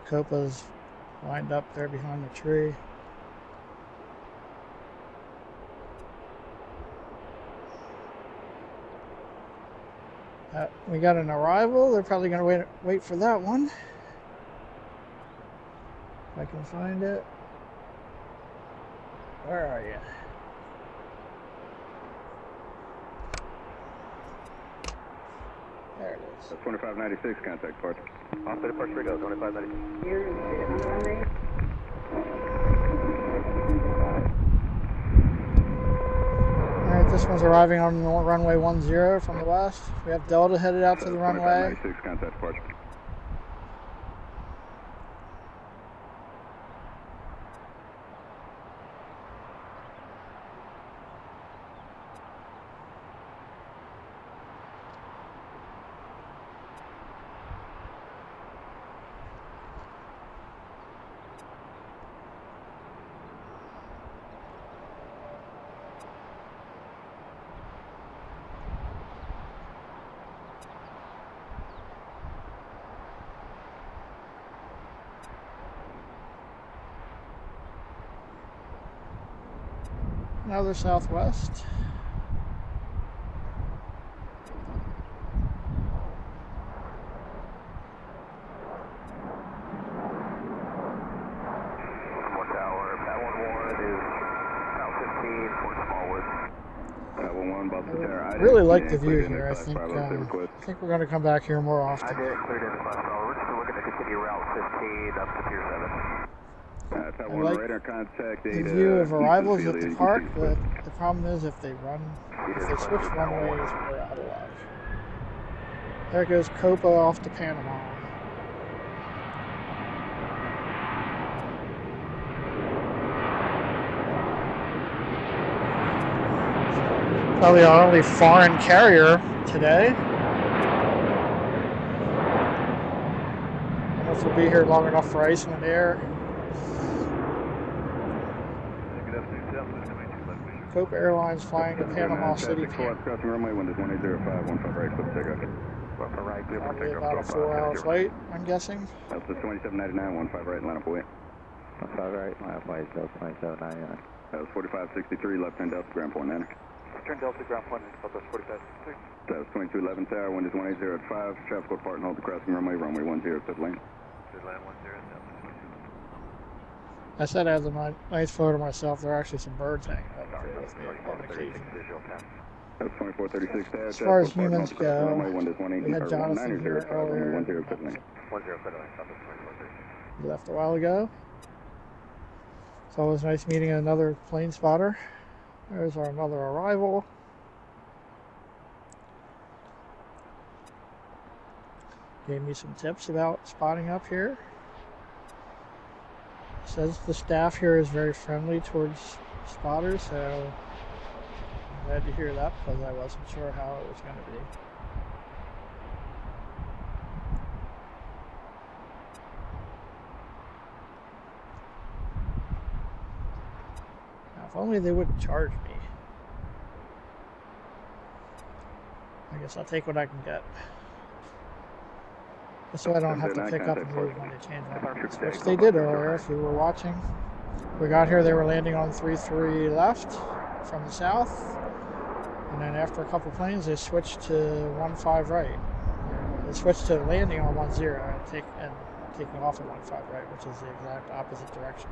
Copa's lined up there behind the tree. We got an arrival. They're probably going to wait for that one. If I can find it. Where are you? There it is. 2596, contact parts. Off to departure we go, 2596. Alright, this one's arriving on runway 10 from the west. We have Delta headed out to the runway. 2596, contact parts. Another southwest. One tower, Pat 11 is South 15 for Smallwood. Pat 11, Baltimore Tower. I really like the view here. I think we're going to come back here more often. I did it cleared in the class. We're just looking to continue Route 15 up to Pier 7. I like the view of arrivals at the park, but the problem is if they switch runways, we're out of luck. There goes Copa off to Panama. Probably our only foreign carrier today. I don't know if we'll be here long enough for Icelandair. Copa Airlines flying to Panama City. Crossing runway 1805, 15 right, clip takeoff. Probably about a 4-hour flight, I'm guessing. That's the 2799, 15 right, line up away. 15 right, line up away, so 2799. That was 4563, left 10 Delta, ground point enter. Turn Delta, ground point, Delta 4563. That was 2211 tower, wind is 18 at 5, traffic will depart and hold the crossing runway 10, clear lane. Clear land 10, Delta 22. I said I had a nice photo myself. There are actually some birds hanging out there with me on occasion. That was 2436 tower. As far as humans go, we had Jonathan here earlier. 10, clear lane. He left a while ago. It's always nice meeting another plane spotter. There's our another arrival. Gave me some tips about spotting up here. Says the staff here is very friendly towards spotters, so I'm glad to hear that because I wasn't sure how it was going to be. Now, if only they wouldn't charge me. I guess I'll take what I can get. So I don't have to pick up and move when they change runways, which they did earlier if you were watching. We got here, they were landing on 33 left from the south, and then after a couple planes they switched to 15 right. They switched to landing on 10 and taking off at 15 right, which is the exact opposite direction.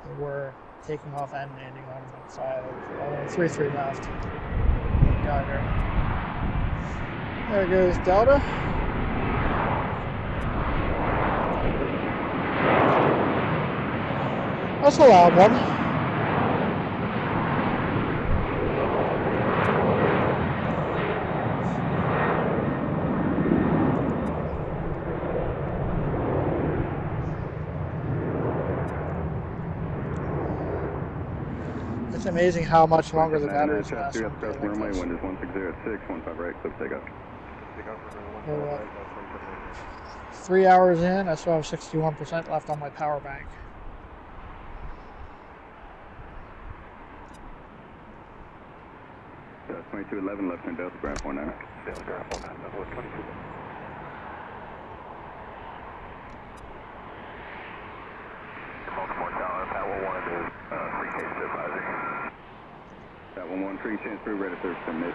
They were taking off and landing on 33 left. Got here. There goes Delta. That's a loud one. It's amazing how much longer the batteries Trap last 3 on up a day across like runway, this. wind is 1606, 15 right, clear for takeoff. Or what? 3 hours in, I still have 61% left on my power bank. That's 2211, left turn Delta, ground 49. Delta, ground 49, that was 22. Baltimore Tower, Power 1 is 3K advisory. That 1-1, tree chance through, ready for submit. 1.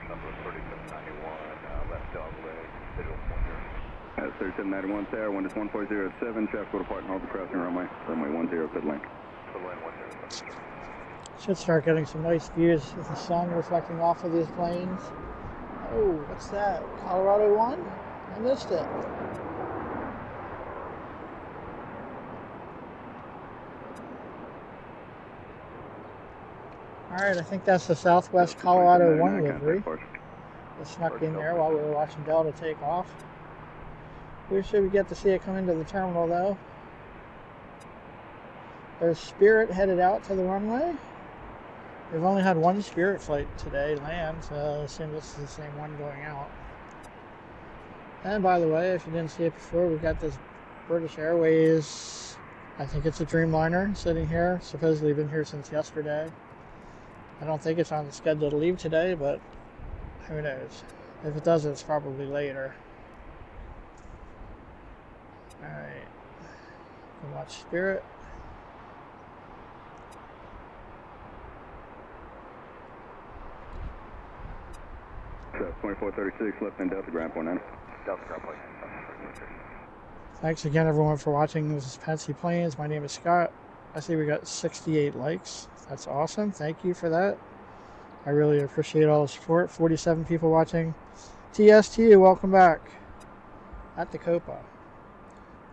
Number 3791, left dog leg, visual pointer. That's 3791 there, wind is 1407, traffic will depart and hold the crossing runway 10, pit lane. Pit lane 10. Should start getting some nice views with the sun reflecting off of these planes. Oh, what's that? Colorado 1? I missed it. Alright, I think that's the Southwest Colorado 1 livery. It snuck in there while we were watching Delta take off. We should get to see it come into the terminal though. There's Spirit headed out to the runway. We've only had one Spirit flight today land, so I assume this is the same one going out. And by the way, if you didn't see it before, we've got this British Airways, I think it's a Dreamliner sitting here, supposedly been here since yesterday. I don't think it's on the schedule to leave today, but who knows. If it does, it's probably later. Alright, we can watch Spirit. So 2436, left in Delta, ground 49. Delta, ground 49. Thanks again everyone for watching. This is Pensy Planes. My name is Scott. I see we got 68 likes. That's awesome. Thank you for that. I really appreciate all the support. 47 people watching. TST, welcome back. At the Copa.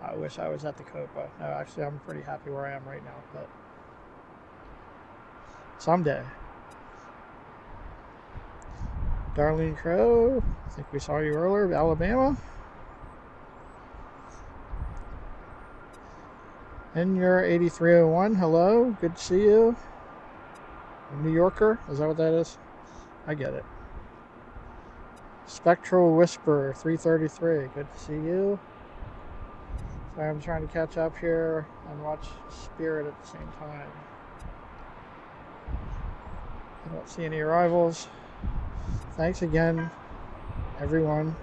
I wish I was at the Copa. No, actually I'm pretty happy where I am right now, but someday. Darlene Crow, I think we saw you earlier, Alabama. And you're 8301, hello, good to see you. A New Yorker, is that what that is? I get it. Spectral Whisper 333, good to see you. Sorry, I'm trying to catch up here and watch Spirit at the same time. I don't see any arrivals. Thanks again, everyone.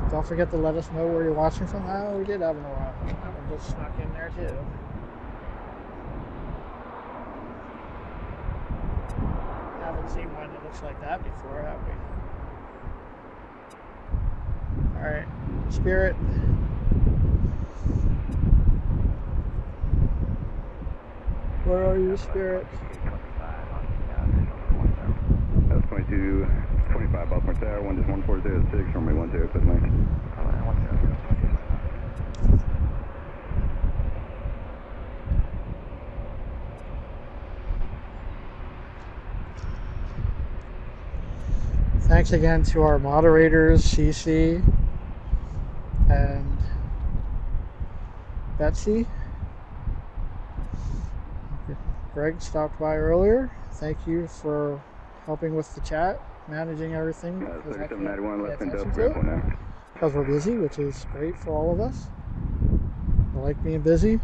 Don't forget to let us know where you're watching from. Oh, we did have an arrival. That one just snuck in there too. Haven't seen one that looks like that before, have we? Alright, Spirit. Where are you, Spirit? That's 2225, Baltimore Tower, wind is 1406, runway 10, pit lane. Thanks again to our moderators, CC and Betsy. Greg stopped by earlier. Thank you for helping with the chat, managing everything. 3791, left in Delta, ground 49. Because we're busy, which is great for all of us. I like being busy.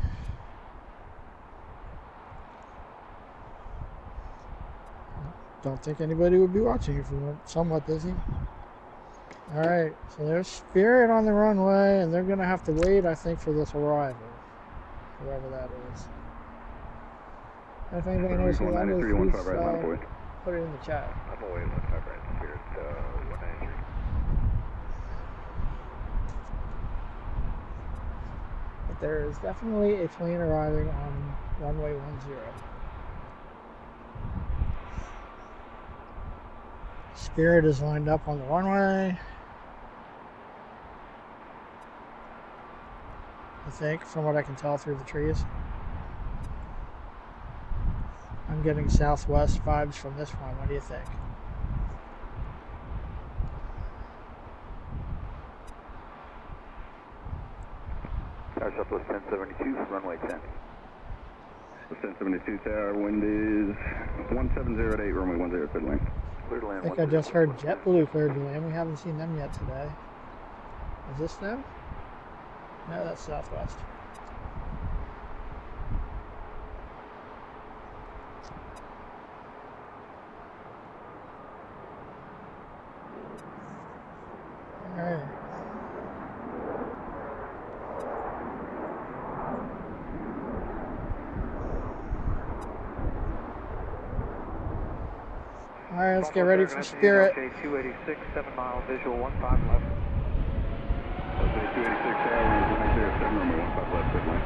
Don't think anybody would be watching if we weren't somewhat busy. Alright, so there's Spirit on the runway, and they're going to have to wait, I think, for this arrival. Whoever that is. If anybody knows who that is, please put it in the chat. I'm away 15 right, Spirit 193. But there is definitely a plane arriving on runway 10. Spirit is lined up on the runway. I think, from what I can tell through the trees. I'm getting southwest vibes from this one. What do you think? Tower Southwest 1072, runway 10. 1072 Tower, wind is 1708, runway 10, clear to land. Clear to land. I think I just heard JetBlue cleared to land. We haven't seen them yet today. Is this them? No, that's Southwest. Alright. Alright, let's get ready for Spirit. 286, 7 mile visual, 15 left. 286 Tower, wind is 7, runway 15 left, clear to land.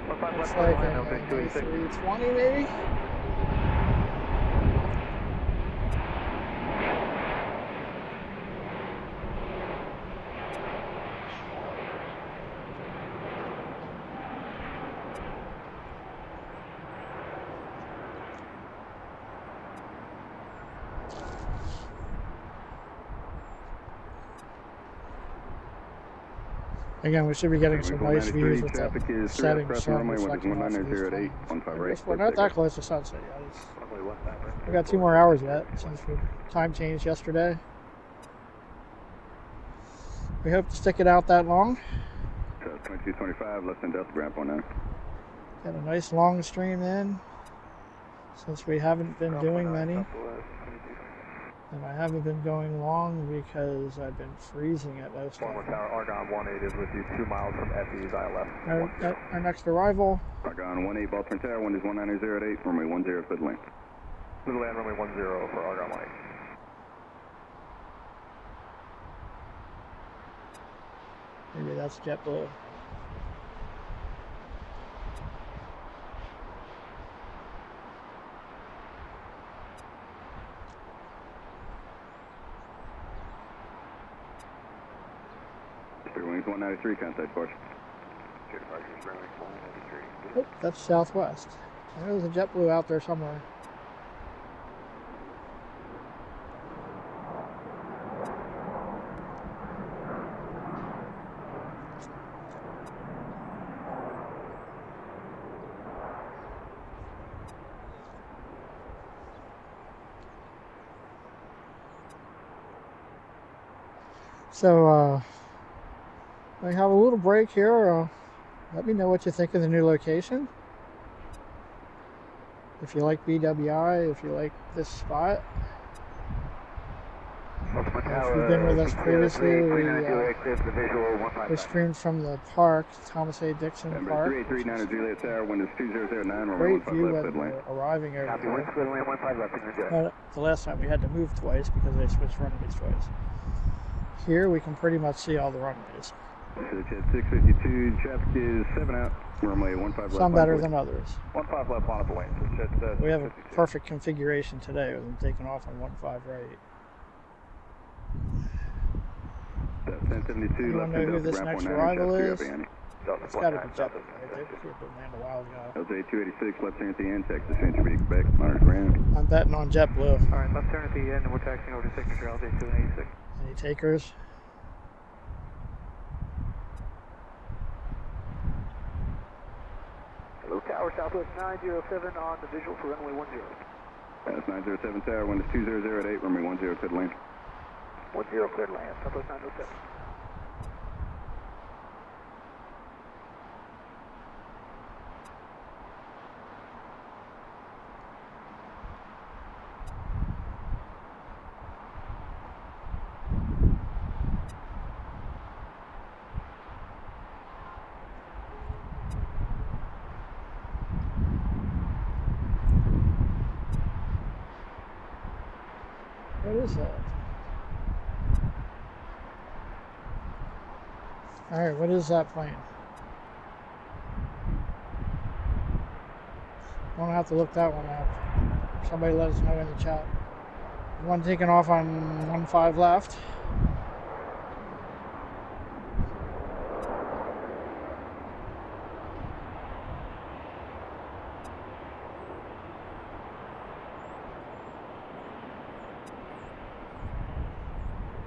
15 Looks left, like line, a LJ 286. 320 maybe? Again, we should be getting some nice views with the setting sun reflecting off of these planes. We're not that close to sunset yet. We got 2 more hours yet since we time changed yesterday. We hope to stick it out that long. 2225, less than Delta ramp on that. Get a nice long stream in since we haven't been doing many. And I haven't been going long because I've been freezing at most of Baltimore them. Tower, Argon 18 is with you 2 miles from FE's ILF. Our next arrival. Argon 18, Baltimore Tower, wind is 1908, runway 10, clear to land. Clear to land, runway 10 for Argon 18. Maybe that's JetBlue. Wings 193, contact course. Oh, that's Southwest. There's a JetBlue out there somewhere. So, we have a little break here. Let me know what you think of the new location. If you like BWI, if you like this spot. If you've been with us previously, we streamed from the park, Thomas A. Dixon Park. 383 Juliet Tower, wind is 2009, Great view when we're arriving over there. The last time we had to move twice because they switched runways twice. Here we can pretty much see all the runways. 652, traffic is 7 out, runway 15 left. Some better than others. 15 left, line up the lane. We have a perfect configuration today with them taking off on 15 right. 1072, You want to know who this next arrival is? It's got to be JetBlue, right? They were land a while ago. LJ 286, left turn at the end, Texas entry, Quebec, monitor ground. I'm betting on JetBlue. Alright, left turn at the end and we're taxiing over to signature LJ 286. Any takers? Hello, Tower Southwest 907 on the visual for runway 10. That's 907 Tower, wind is 2008, runway 10, clear to land. 10 clear to land, Southwest 907. What is that? Alright, what is that plane? I'm gonna have to look that one up. Somebody let us know in the chat. One taking off on 15 left.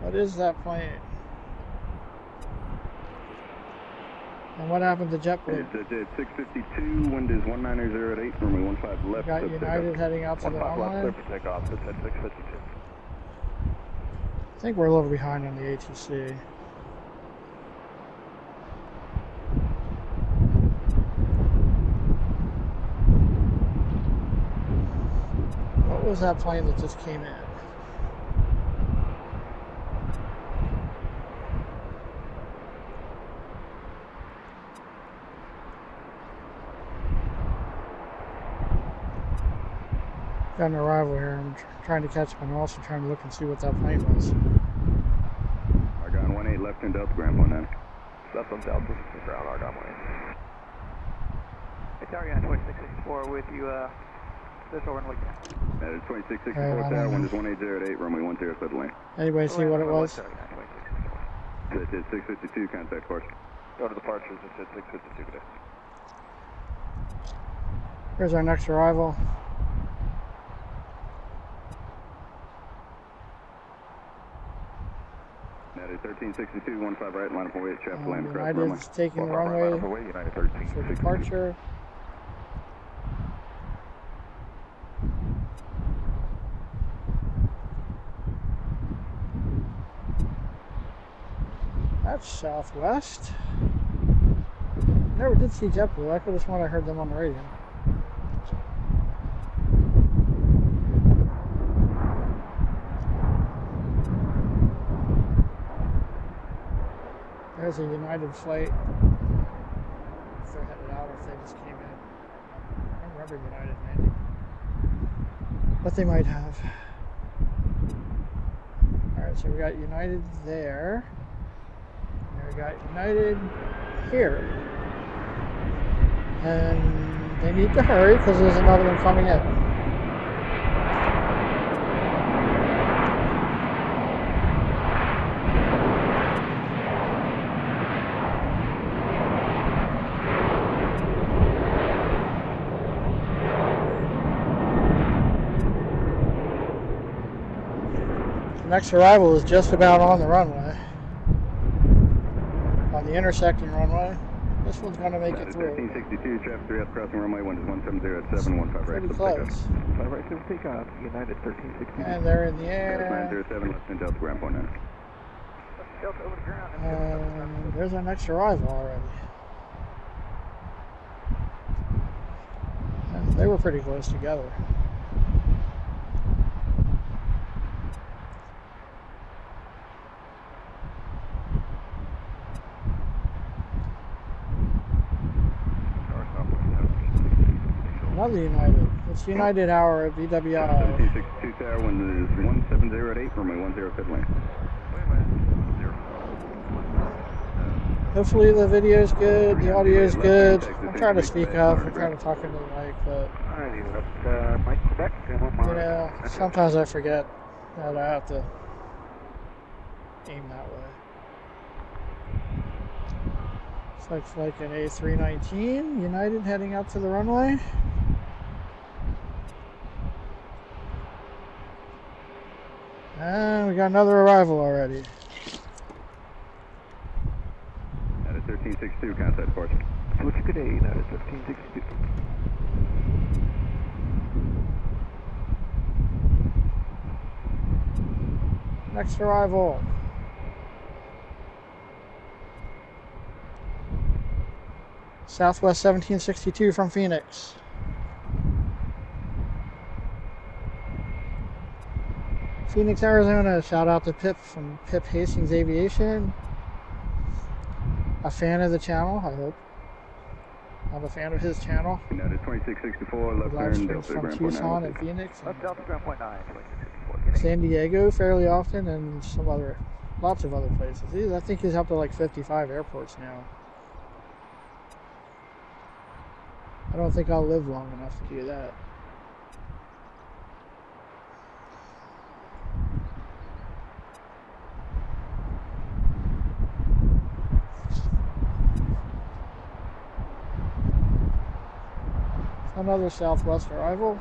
What is that plane? And what happened to JetBlue? It's 652, wind is 190 at 8, runway 15 left. We got United heading out to the 15 left, clear runway. for takeoff. It's at 652. I think we're a little behind on the ATC. What was that plane that just came in? Got an arrival here. I'm trying to catch him and also trying to look and see what that plane was. Argon 18 left in Delta, Grand 19. Left on Delta, ground Argon 18. It's Argon 2664 with you, this over and look at. That is 2664 tower, wind is 180 at 8, runway 10, clear the lane. Anybody see what it was? It's at 652, contact course. Go to departures, it's at 652 today. Here's our next arrival. That is 1362, 15 right, line up away at Chapel Land. United's taking the runway United 13. for departure. That's Southwest. Never did see JetBlue. I could have sworn I heard them on the radio. There's a United flight. If they're headed out or if they just came in. I don't remember United landing. But they might have. Alright, so we got United there. And we got United here. And they need to hurry because there's another one coming in. Next arrival is just about on the runway, on the intersecting runway. This one's going to make it through. 1362, traffic 3 up crossing runway, wind is 170 at 7, 15 right. Pretty close. 5 right, 7 takeoff, United 1362. And they're in the air. 907 left in Delta, Grand 19. Delta over the ground. And there's our next arrival already. And they were pretty close together. Another United. It's United hour at BWI. 1762 tower, wind is 170 at 8, runway 10 clear the lane. Hopefully the video's good, the audio's good. I'm trying to speak up, I'm trying to talk into the mic, but you know, sometimes I forget that I have to aim that way. Looks like an A319, United heading out to the runway. And we got another arrival already. That is 1362, contact course. Switch good day, that is 1362. Next arrival. Southwest 1762 from Phoenix. Phoenix, Arizona. Shout out to Pip from Pip Hastings Aviation. A fan of the channel, I hope. I'm a fan of his channel. United 2664, left Live turn, streams Delta, from Grand Tucson 19. and Phoenix. Left Delta ground 9, 2664. San Diego fairly often, and some other, lots of other places. I think he's up to like 55 airports now. I don't think I'll live long enough to do that. Another Southwest arrival.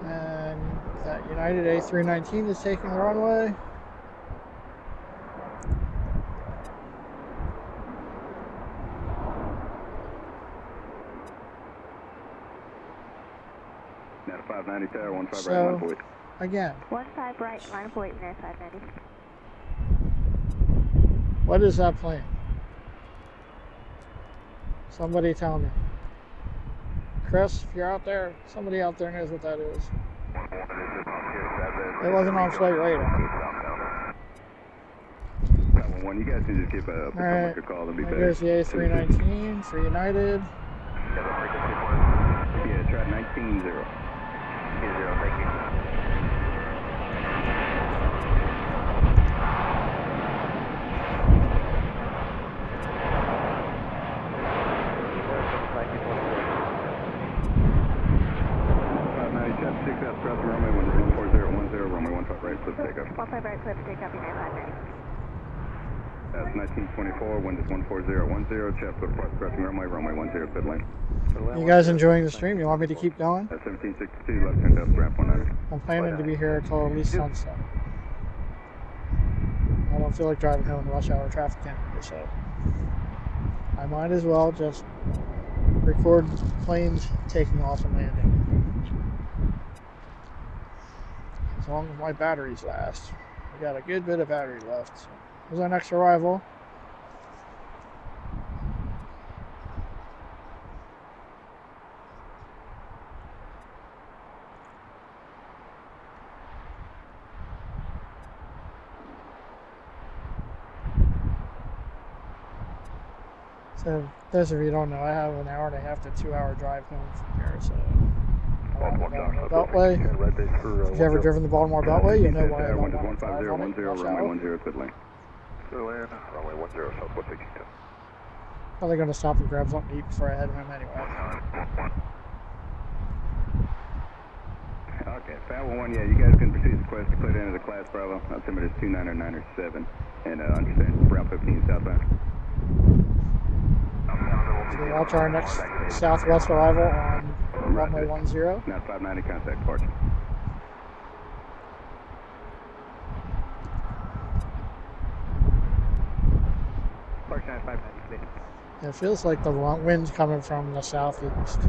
And that United A319 is taking the runway. 590 tower, 15 right, So, line of weight. again, 15 right, line of weight, and 590. what is that plane? Somebody tell me. Chris, if you're out there, somebody out there knows what that is. It wasn't on flight radar. You guys can just give a Alright, call and be there goes the A319 for United. Yeah, try 19-0. 0, thank you. Runway 14010, runway 15 right, clip takeoff. 15 right, clip takeoff, United 590. That's 1924, wind is 14010, chap, put approach crossing runway 10, pit lane. You guys enjoying the stream? You want me to keep going? 1762, left turn left, ramp 100. I'm planning to be here until at least sunset. I don't feel like driving home in rush hour traffic anyway, so I might as well just record planes taking off and landing. As long as my batteries last. We got a good bit of battery left. So here's our next arrival. So those of you who don't know, I have an hour and a half to 2 hour drive home from here, so Beltway. If you've ever driven the Baltimore Beltway, you know why I don't want to drive on it. Runway 10, pit lane. Clear land, runway 10, southwest 82. Probably going to stop and grab something to eat before I head home anyway. Okay, Falcon 1, yeah, you guys can proceed to quest to clear into the class Bravo. Altimeter is 29907, and understand Route 15 southbound. So watch our next southwest arrival on runway 10. Now 590 contact departure. Park 9590, please. It feels like the wind's coming from the southeast.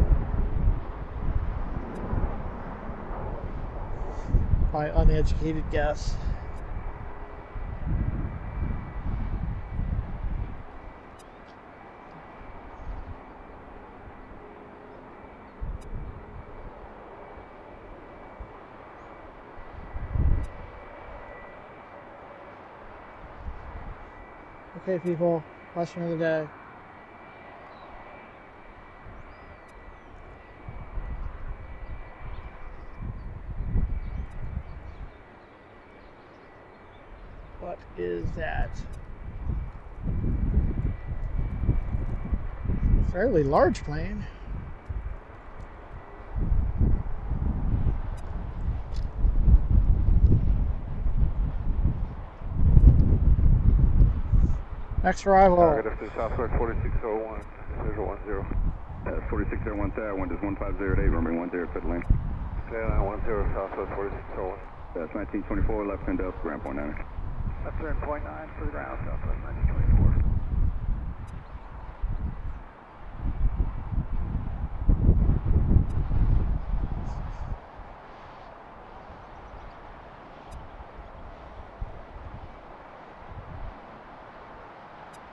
My uneducated guess. Okay, people, question of the day. What is that? Fairly large plane. Next arrival. Target to southwest 4601, 010. 4601 tower, wind is 1508, runway 10, pit lane. Clear line 10, southwest 4601. That's 1924, left turn Delta, ramp 19. Left turn 0.9 for the ground, southwest 1924.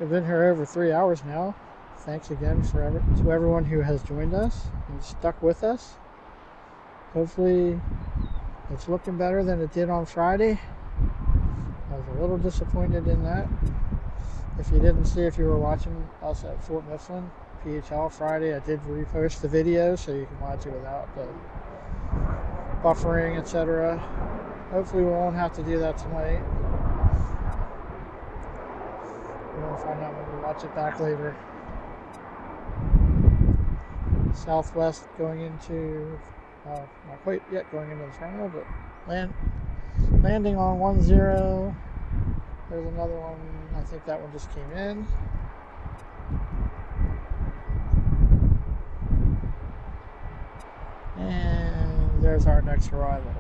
We've been here over 3 hours now. Thanks again to everyone who has joined us and stuck with us. Hopefully it's looking better than it did on Friday. I was a little disappointed in that. If you didn't see, if you were watching us at Fort Mifflin, PHL Friday, I did repost the video so you can watch it without the buffering, etc. Hopefully we won't have to do that tonight. We'll find out when we watch it back later. Southwest going into, not quite yet going into the terminal, but landing on 10. There's another one, I think that one just came in. And there's our next arrival.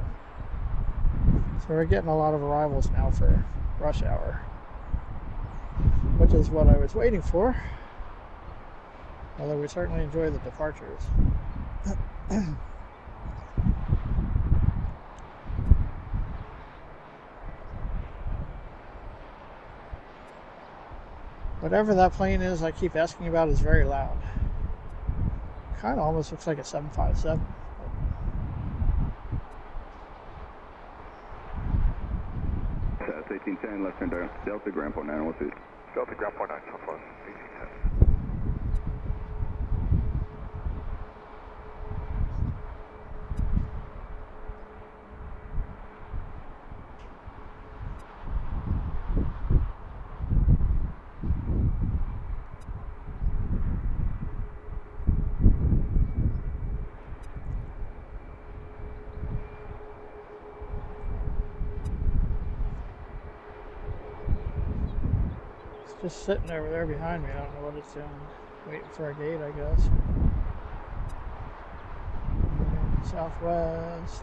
So we're getting a lot of arrivals now for rush hour, which is what I was waiting for, although we certainly enjoy the departures. Whatever that plane is I keep asking about is very loud. Kind of almost looks like a 757. That's 1810, left turn Delta, ground point 9, what's it? Delta ground point 9, Southwest, 1810. Just sitting over there behind me. I don't know what it's doing. Waiting for a gate, I guess. Southwest.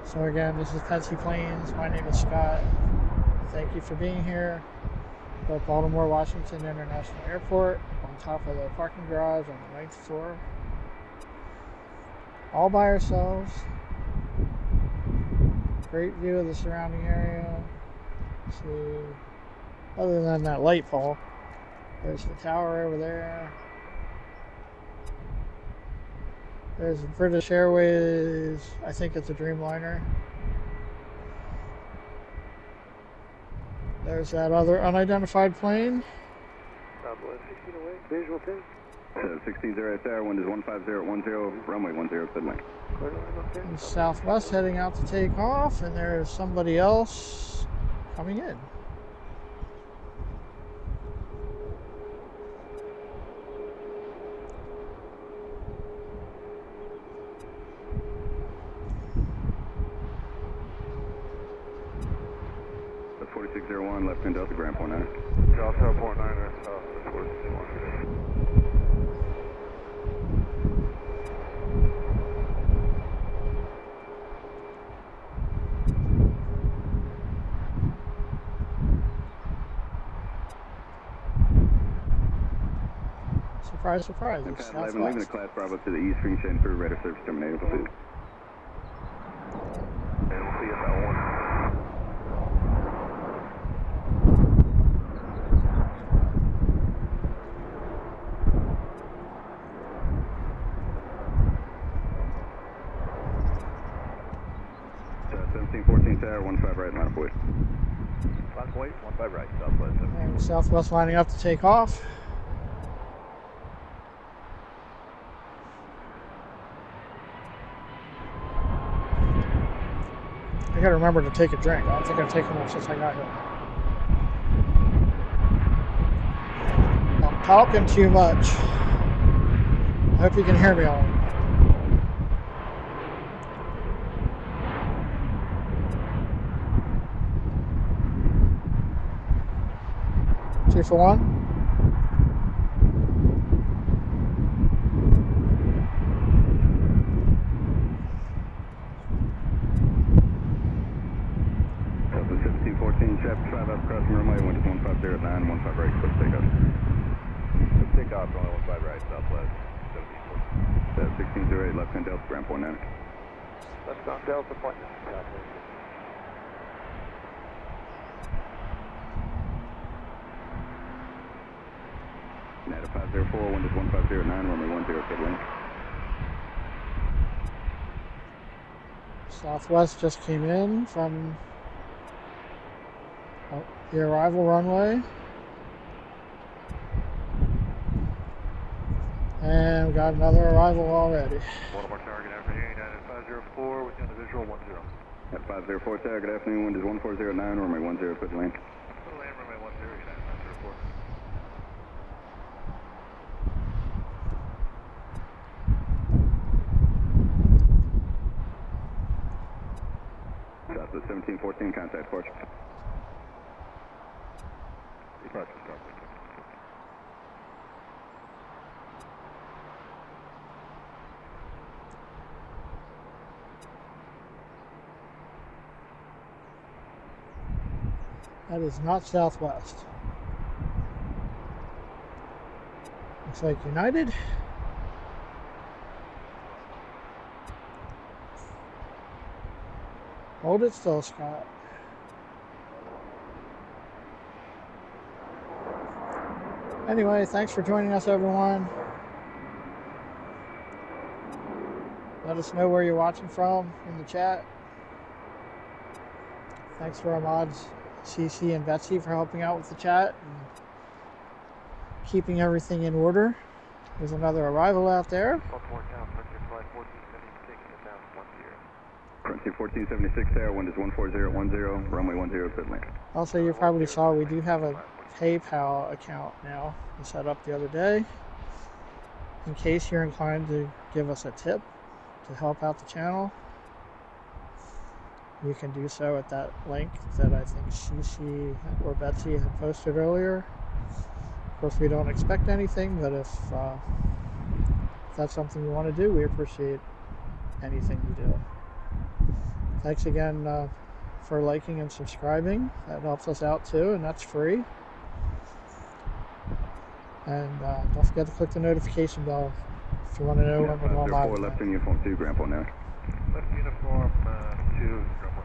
So again, this is Petsy Planes. My name is Scott. Thank you for being here. We're at Baltimore-Washington International Airport on top of the parking garage on the 9th floor. All by ourselves. Great view of the surrounding area. See, other than that light pole, there's the tower over there. There's British Airways, I think it's a Dreamliner. There's that other unidentified plane. Southwest 16 away, visual 10. 1608 there, wind is 15010, runway 10, clear lane. Clear line up there. And Southwest heading out to take off, and there's somebody else coming in. That's 4601, left turn Delta, ground point 9. Delta point 9, south, 4601. Surprise, surprise. And It's Pat 11, Southwest. leaving the class Bravo to the east, green shade for radar service terminated. We'll see. And we'll see you at that one. So 1714 tower, 15 right, line of void. Line of weight, 15 right, southwest. And Southwest lining up to take off. I gotta remember to take a drink. I don't think I've taken one since I got here. I'm talking too much. I hope you can hear me all right. Two for one. Delta 1714, traffic 5 up across the runway, wind is 1509, 15 right, quick takeoff. Quick takeoff, runway 15 right, southwest, 1714. 1608, left turn Delta, ground point 9. Left on Delta point 9, southwest. Nata 504, wind is 1509, runway 10, clear lane. Southwest just came in from the arrival runway. And we got another arrival already. Baltimore Tower, good afternoon, United 504, within the visual 10. At 504 tower, good afternoon, wind is 1409, runway 10, clear lane. Clear lane, runway 10, United 504. Southwest 1714, contact departure. Departure, southwest. That is not Southwest. Looks like United. Hold it still, Scott. Anyway, thanks for joining us, everyone. Let us know where you're watching from in the chat. Thanks to our mods, CC and Betsy, for helping out with the chat and keeping everything in order. There's another arrival out there. Frontier 1476 there, wind is 14010, runway 10, pit lane. Also, you probably saw we do have a PayPal account now we set up the other day. In case you're inclined to give us a tip to help out the channel, you can do so at that link that I think CC or Betsy had posted earlier. Of course, we don't expect anything, but if that's something you want to do, we appreciate anything you do. Thanks again for liking and subscribing. That helps us out too, and that's free. And don't forget to click the notification bell if you want to know when we're going live. Left in uniform 2, Grandpa now. Left uniform 2, Grandpa.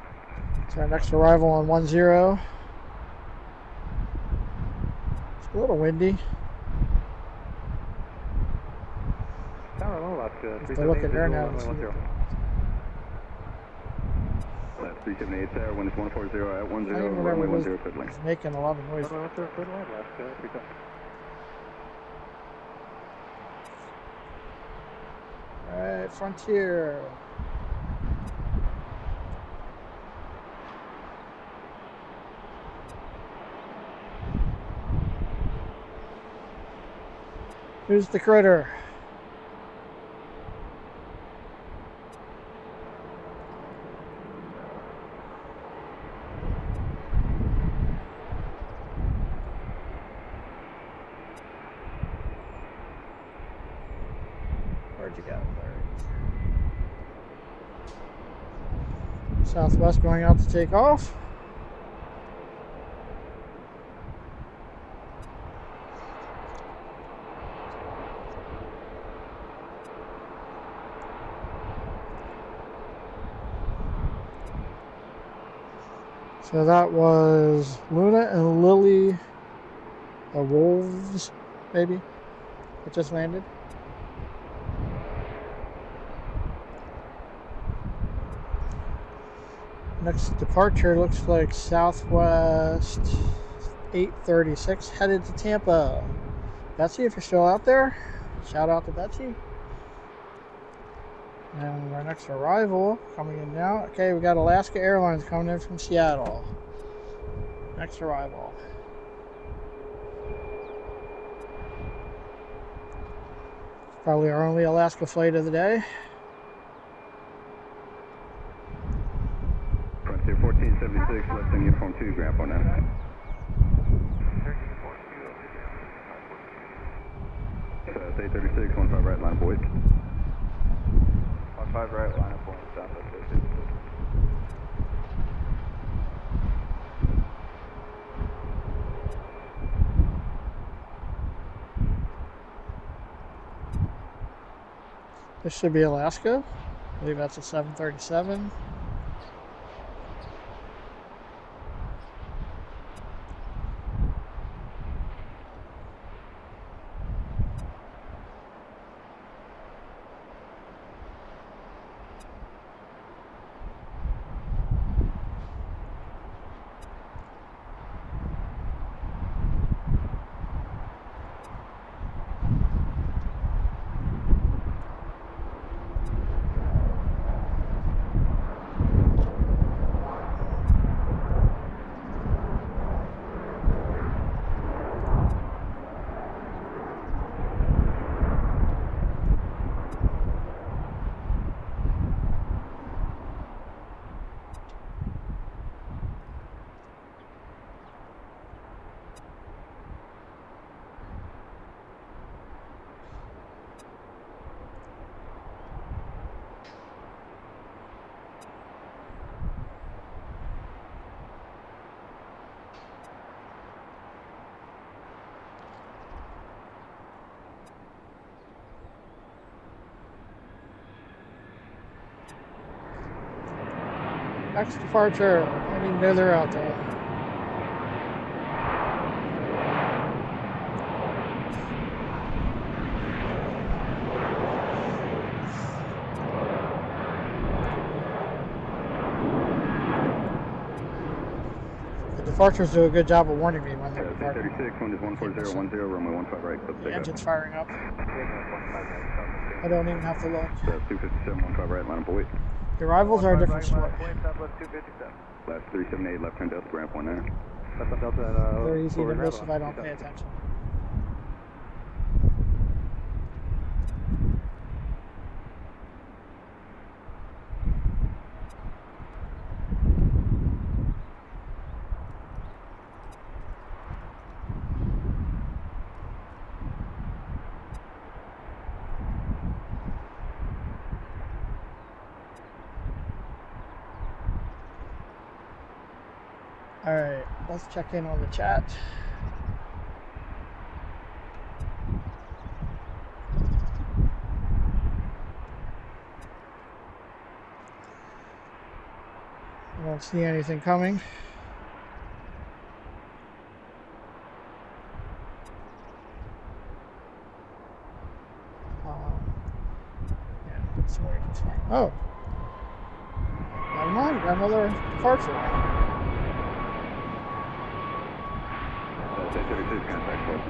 It's our next arrival on 10. It's a little windy. Tower low, Alaska. To look at air now. Left 378 there, wind is 140 at 10, runway 10, pit lane. It's making a lot of noise. Alright, Frontier. Who's the critter? Where'd you go? Southwest going out to take off. So that was Luna and Lily, the Wolves, maybe, it just landed. Next departure looks like Southwest 836, headed to Tampa. Betsy, if you're still out there, shout out to Betsy. And our next arrival coming in now. Okay, we got Alaska Airlines coming in from Seattle. Next arrival. Probably our only Alaska flight of the day. Frontier 1476, left in uniform 2, Grandpa now. It's 836, 15 right, line of void. 15 right, line of point, Southwest 836. This should be Alaska. I believe that's a 737. X departure. I didn't even know they're out there. The departures do a good job of warning me when they're departing. 36, wind is 14010, runway 15 right, clip The takeoff. engine's firing up. I don't even have to look. 257, 15 right, line up await. The arrivals are a different story. Last 378, left turn Delta, ramp 1 there. They're easy to miss if I don't pay attention. Alright, let's check in on the chat. I don't see anything coming. Yeah, sorry, it's fine. Oh! Never mind, got another departure. 36, contact close.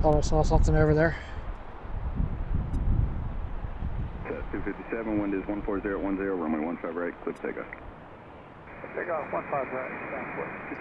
Thought I saw something over there. 257, wind is 14010, runway 15 right, clip takeoff. Takeoff 15 right, southwest.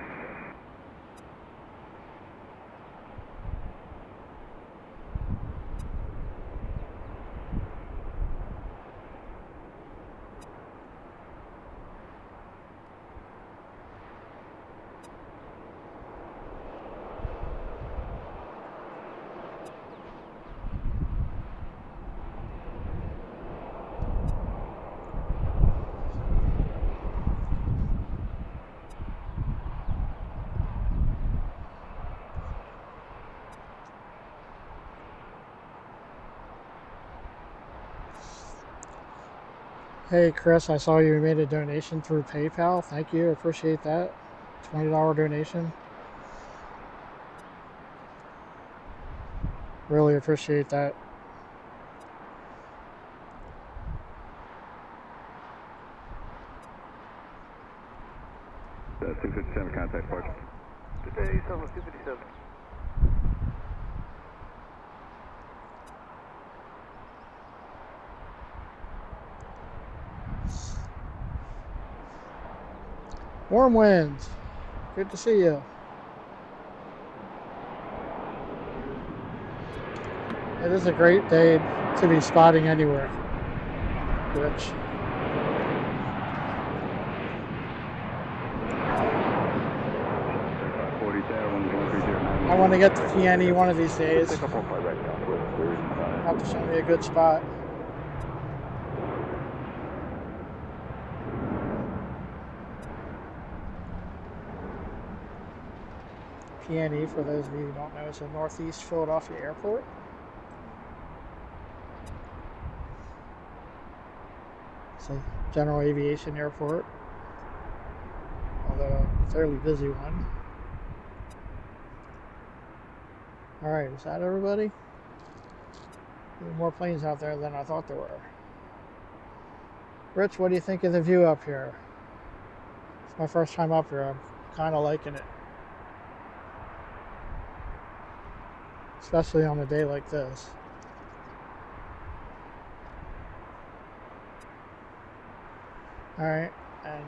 Hey Chris, I saw you made a donation through PayPal. Thank you, appreciate that. $20 donation. Really appreciate that. That's 257, contact park. Today, 257. Warm winds. Good to see you. It is a great day to be spotting anywhere, Rich. I want to get to PNE one of these days. Have to show me a good spot. PNE, for those of you who don't know, is a Northeast Philadelphia airport. It's a general aviation airport, although a fairly busy one. Alright, is that everybody? There are more planes out there than I thought there were. Rich, what do you think of the view up here? It's my first time up here. I'm kind of liking it. Especially on a day like this. Alright, and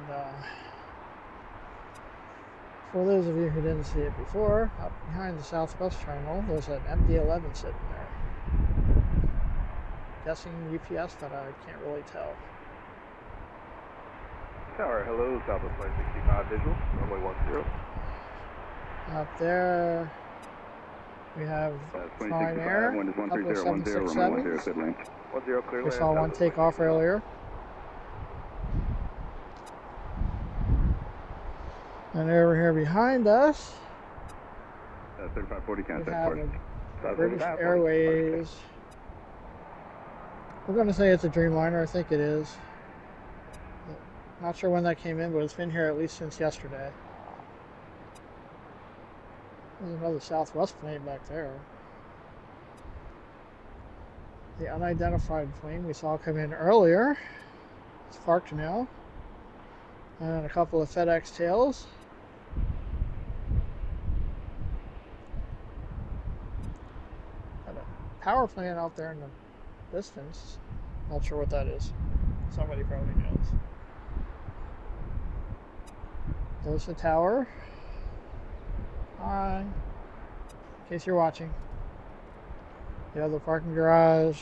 for those of you who didn't see it before, up behind the southwest terminal, there's an MD-11 sitting there. Guessing UPS, but I can't really tell. Tower, hello, Southwest 565 visual, runway 10. Up there, We have Flying Air, wind is a couple of 13010, runway 10, 767s. clear lane. 10 clear. We saw one take off earlier. And over here behind us, 3540 we contact have port. a British Airways. We're going to say it's a Dreamliner. I think it is. Not sure when that came in, but it's been here at least since yesterday. There's another Southwest plane back there. The unidentified plane we saw come in earlier. It's parked now. And a couple of FedEx tails. Got a power plant out there in the distance. Not sure what that is. Somebody probably knows. There's the tower. Hi. In case you're watching. The other parking garage.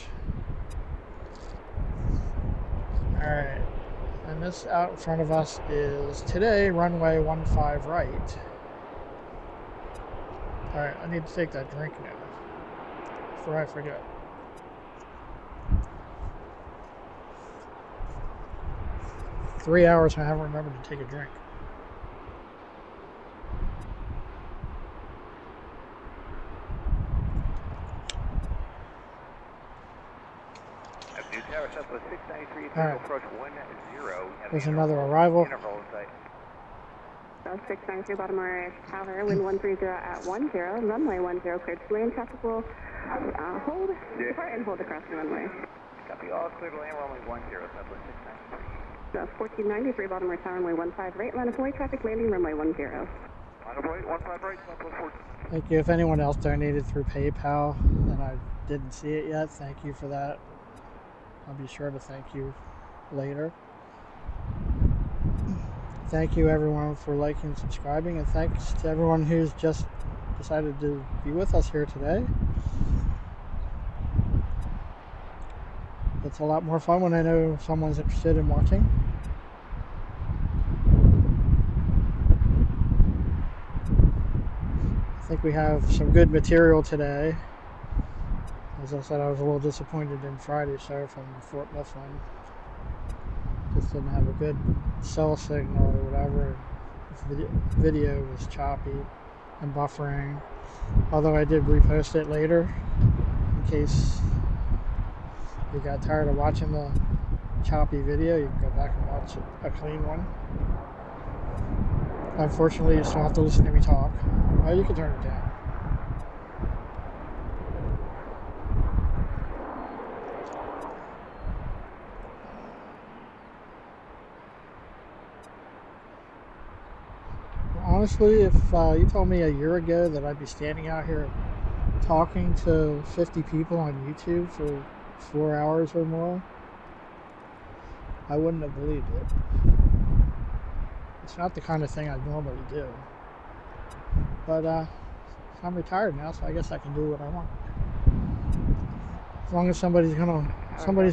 Alright. And this out in front of us is today runway 15 right. Alright, I need to take that drink now before I forget. Three hours I haven't remembered to take a drink. Alright. There's another arrival. 693 Baltimore Tower, wind 130 at 10, runway 10, cleared to land, traffic will hold, depart and hold across the runway. Copy, all clear to land, runway 10, Southwest 693. 1493 Baltimore Tower, runway 15 right, line of way, traffic landing, runway 10. Line of way, 15 right, Southwest 14. Thank you. If anyone else donated through PayPal and I didn't see it yet, thank you for that. I'll be sure to thank you later. Thank you everyone for liking and subscribing, and thanks to everyone who's just decided to be with us here today. It's a lot more fun when I know someone's interested in watching. I think we have some good material today. As I said, I was a little disappointed in Friday's show from Fort Mifflin. Just didn't have a good cell signal or whatever. The video was choppy and buffering. Although I did repost it later in case you got tired of watching the choppy video. You can go back and watch a clean one. Unfortunately, you still have to listen to me talk. Oh, you can turn it down. Honestly, if you told me a year ago that I'd be standing out here talking to 50 people on YouTube for 4 hours or more, I wouldn't have believed it. It's not the kind of thing I normally do. But I'm retired now, so I guess I can do what I want. As long as somebody's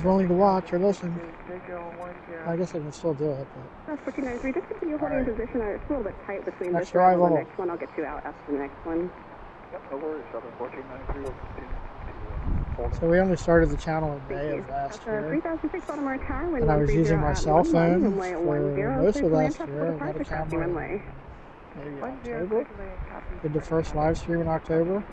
willing to watch or listen, I guess I can still do it. That's 1493. Just continue holding position. It's a little bit tight between Next this one and the arrival. next one. I'll get you out after the next one. Yep, no worries, Southern 1493 will continue. So we only started the channel in May of last year, 3006 Baltimore Tower, wind and I was 130 using my at cell 11, phone runway for 10, most of clear to land, last traffic year. will I depart got a for crossing camera runway. maybe October. Did the first live stream in October.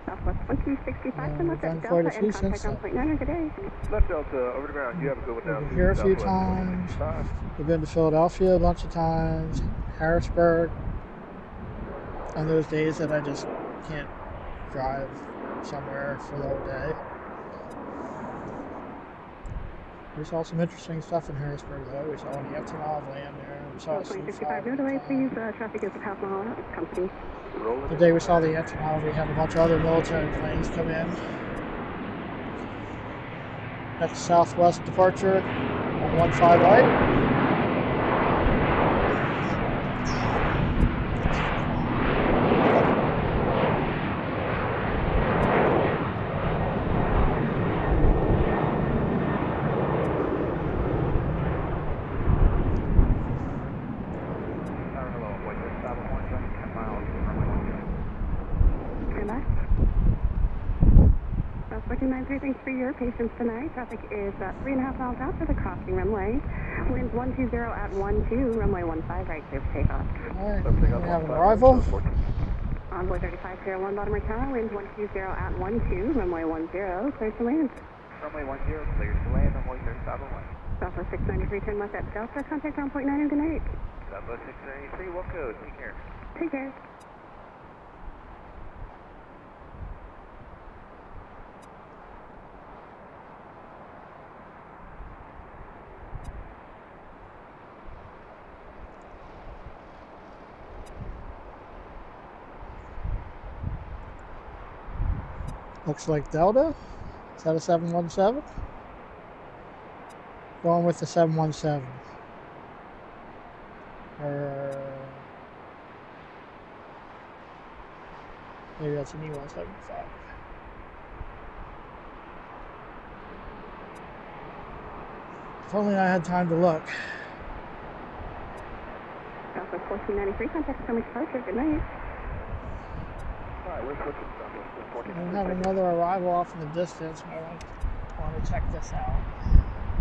Southwest 1265, And and we've left done at quite a Delta few and since contact on then. point 9. Good day. Left Delta, over the ground, you have a good one We've down been to here a few Southwest times. 1465. We've been to Philadelphia a bunch of times, Harrisburg, on those days that I just can't drive somewhere for the whole day. We saw some interesting stuff in Harrisburg though. We saw an Antonov land there. We saw a 2065, no C5. delay, please. Traffic is a half mile out. Company. The day we saw the Antonov, we had a bunch of other military planes come in. Next Southwest departure on 15 right. Stand by. 1493, thanks for your patience tonight. Traffic is about 3.5 miles out for the crossing runway. Winds 120 at 12, runway 15 right clear for takeoff. Alright, we have an arrival. Envoy 3501 Baltimore Tower, winds 120 at 12, runway 10, clear to land. Runway 10, clear to land, runway 3501. Southwest 693, turn left at Delta, contact on point 9 and good night. Southwest 693, what code? Take care. Take care. Looks like Delta. Is that a 717? Going with the 717. Maybe that's an E175. If only I had time to look. Southwest 1493, contact Summit Departure, good night. Alright, we're switching Southwest We have another arrival off in the distance. I want to check this out.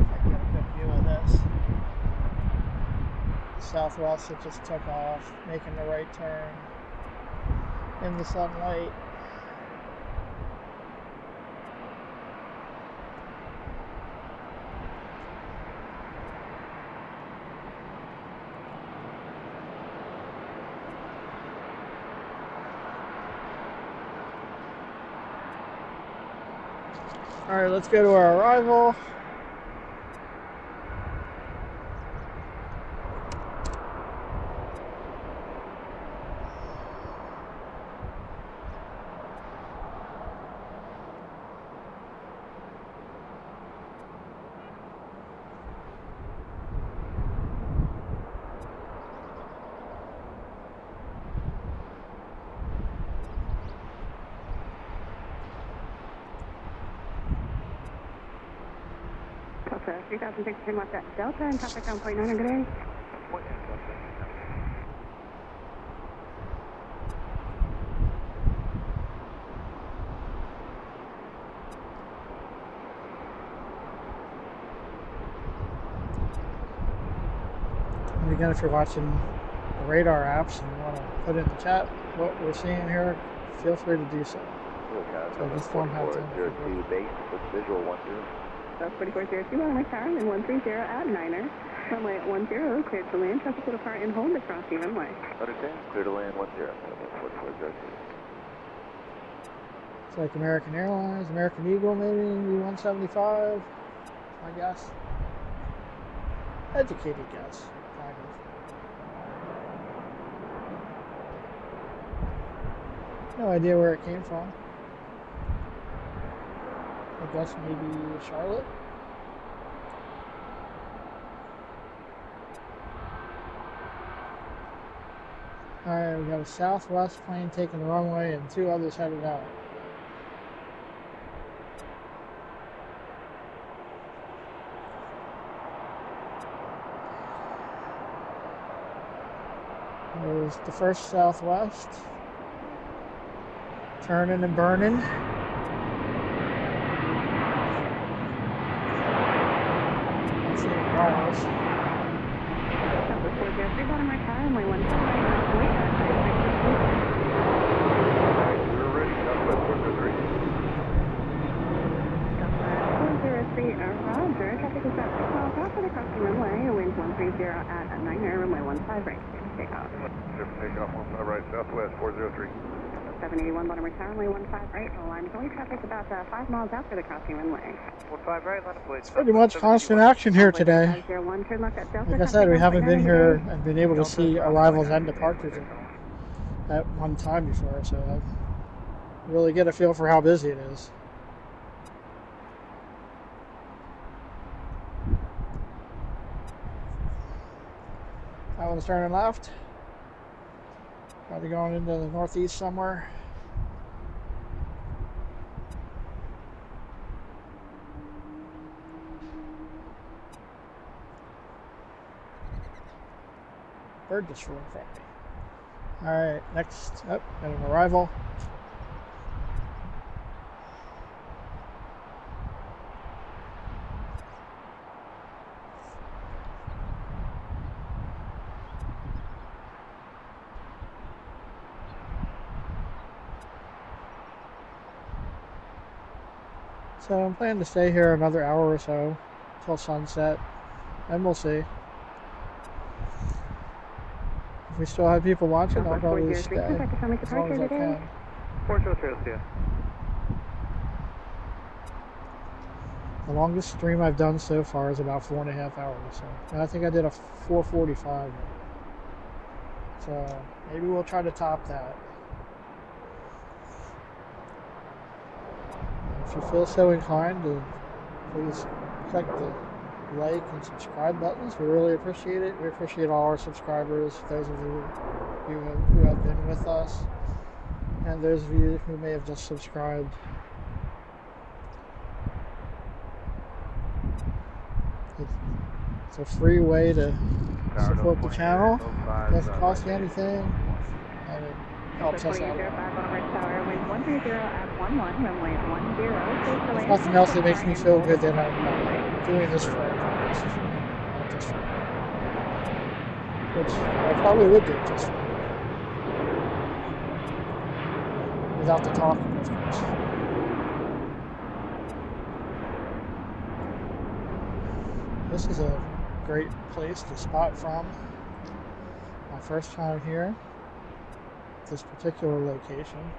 If I can get a good view of this. Southwest that just took off, making the right turn in the sunlight. Alright, let's go to our arrival. Delta 3006, turn left at Delta and contact on point 9 and good day. And again, if you're watching the radar apps and you want to put in the chat what we're seeing here, feel free to do so. So just don't have to. 02 base with visual 10. South 4402, Baltimore Tower, wind 130 at 9er. Runway 10, cleared to land. Traffic will depart and hold the crossing runway. Understand? Clear to land 10. 4402. It's like American Airlines, American Eagle maybe, E175, I guess. Educated guess, kind of. No idea where it came from. I guess maybe Charlotte? Alright, we got a Southwest plane taking the runway and two others headed out. There's the first Southwest. Turning and burning. Let's see the miles. Southwest 403, Baltimore Tower, runway 15 right. We're ready. Southwest 403. Southwest 403, Roger. Traffic is about 6 miles out for the crossing runway. Winds 130 at 9er, runway 15 right. Takeoff. Takeoff 15 right, Southwest 403. 781 Baltimore Tower, runway 15 right. Line going traffic about 5 miles out for the crossing runway. 15 right, line of place. Pretty much constant action here today. 501, turn left at Delta. Like I said, we haven't been here and been able to see arrivals and departures at one time before, so I really get a feel for how busy it is. That one's turning left. Probably going into the northeast somewhere. Bird just flew in front of me. Alright, next up, got an arrival. So I'm planning to stay here another hour or so till sunset, and we'll see. If we still have people watching, I'll probably stay as long as I can. 403, yeah. The longest stream I've done so far is about 4.5 hours. So, and I think I did a 4:45. So maybe we'll try to top that. If you feel so inclined, to please click the like and subscribe buttons. We really appreciate it. We appreciate all our subscribers, those of you who have been with us, and those of you who may have just subscribed. It's a free way to support the channel. It doesn't cost you anything, and it helps us out. There's nothing else that makes me feel good than I'm doing this for our purpose. Not just for me. Which I probably would do just for me. Without the talking, of course. This is a great place to spot from. My first time here, this particular location.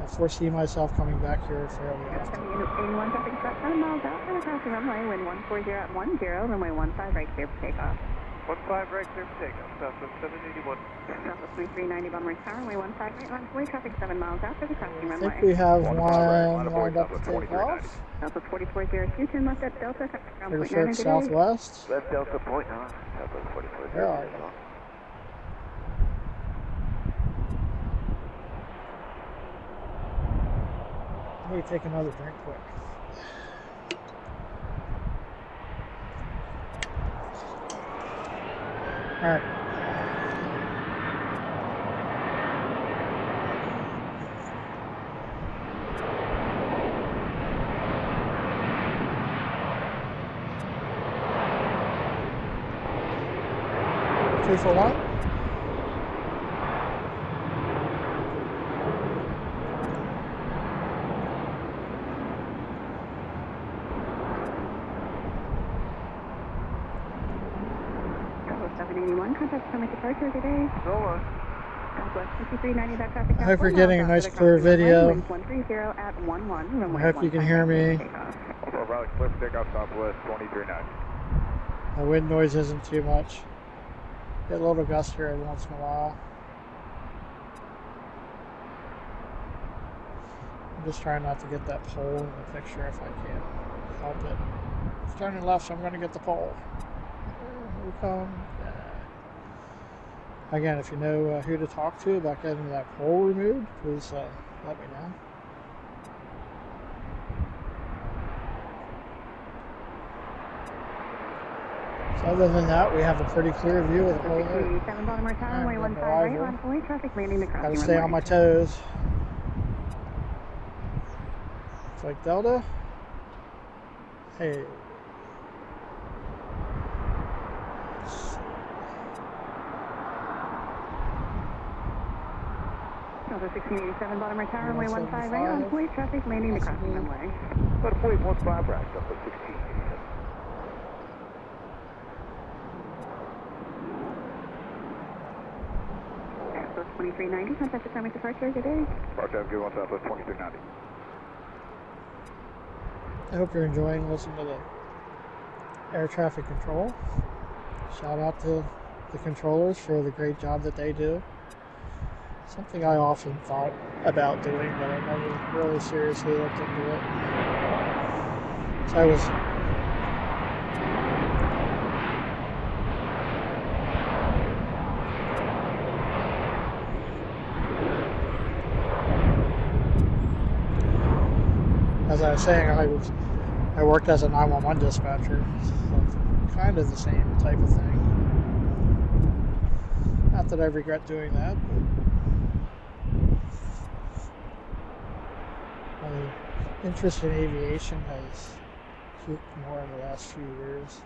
I foresee myself coming back here fairly often. 81 traffic stop 7 miles out for the crossing runway, wind 140 at 10, runway 15 right clear for takeoff. 15 right clear for takeoff, Southwest 781. Southwest 2390 Baltimore Tower, runway 15 right line fully traffic 7 miles out for the crossing I runway. think we have one lined up to take off. Southwest 4402, turn left at Delta, ground Pretty point sure 900 it's southwest. Left Delta point 9, Southwest 4402. Where are you? Let me take another drink quick. All right. Two for one. Contact permit departure today. So long. Southwest 5390, that traffic. I hope you're getting a nice clear video. Wind 130 at 11, I hope you can hear me. Also, Valley clear for takeoff, Southwest 2390. The wind noise isn't too much. Get a little gust here every once in a while. I'm just trying not to get that pole in the picture if I can help it. It's turning left, so I'm going to get the pole. Here we come. Again, if you know who to talk to about getting that pole removed, please let me know. So other than that, we have a pretty clear view of the whole area. 7 Baltimore Tower, runway 15 right, line fully traffic landing the crossing runway. Gotta stay on my toes. It's like Delta. Hey. Over 1687 Baltimore Tower, runway 15 right, line fully traffic landing the crossing runway. About a 15 right, up to 1687. Southwest 2390, contact the permit departure today. Departure, give on Southwest 2390. I hope you're enjoying listening to the air traffic control. Shout out to the controllers for the great job that they do. Something I often thought about doing, but I never really seriously looked into it. So I was as I was saying, I worked as a 911 dispatcher, so kind of the same type of thing. Not that I regret doing that, but my interest in aviation has peaked more in the last few years.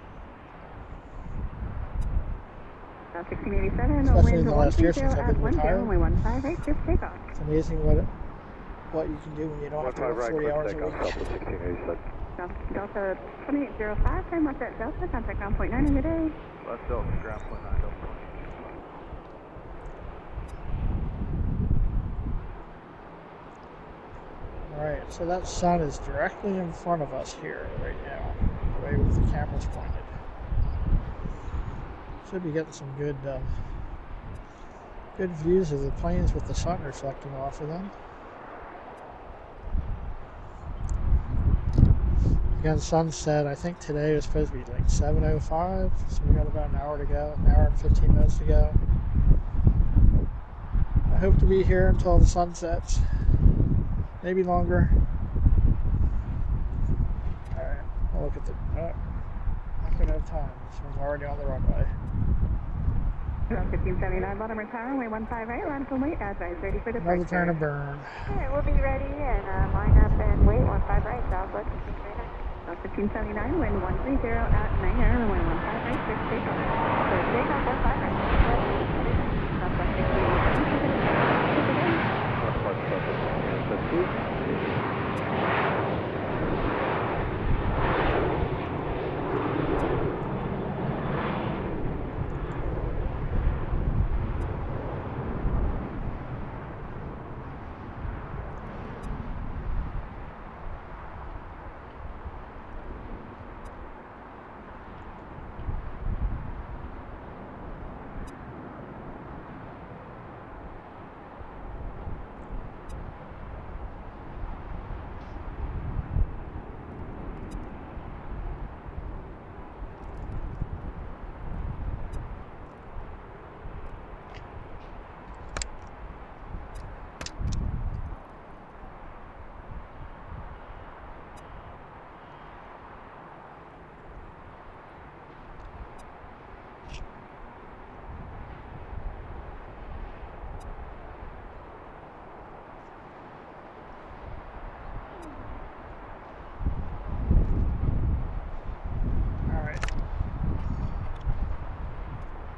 1687, Especially in the last year since I've been retired. runway 15 right, clear for takeoff. It's amazing what you can do when you don't have to 15 work right, 40 clear hours a takeoff, week. Delta 1686. Delta 2805, time left at Delta, contact ground point 9 on your day. Left Delta, ground point 9, Delta 20. Alright, so that sun is directly in front of us here right now, the way with the cameras pointed. Should be getting some good good views of the planes with the sun reflecting off of them. Again, sunset, I think today is supposed to be like 7:05, so we got about an hour to go, an hour and 15 minutes to go. I hope to be here until the sun sets, maybe longer. Alright, I'll look at the, not gonna have time, this one's already on the runway. 1579, Baltimore Tower, runway 15 right, line up and wait, advise ready for departure. Another turn and burn. Okay, we'll be ready and line up and wait, 15 right, southwest 1579, wind 130 at 9 air, runway 15 right, 6 takeoff. So takeoff 15 right, southwest 1680.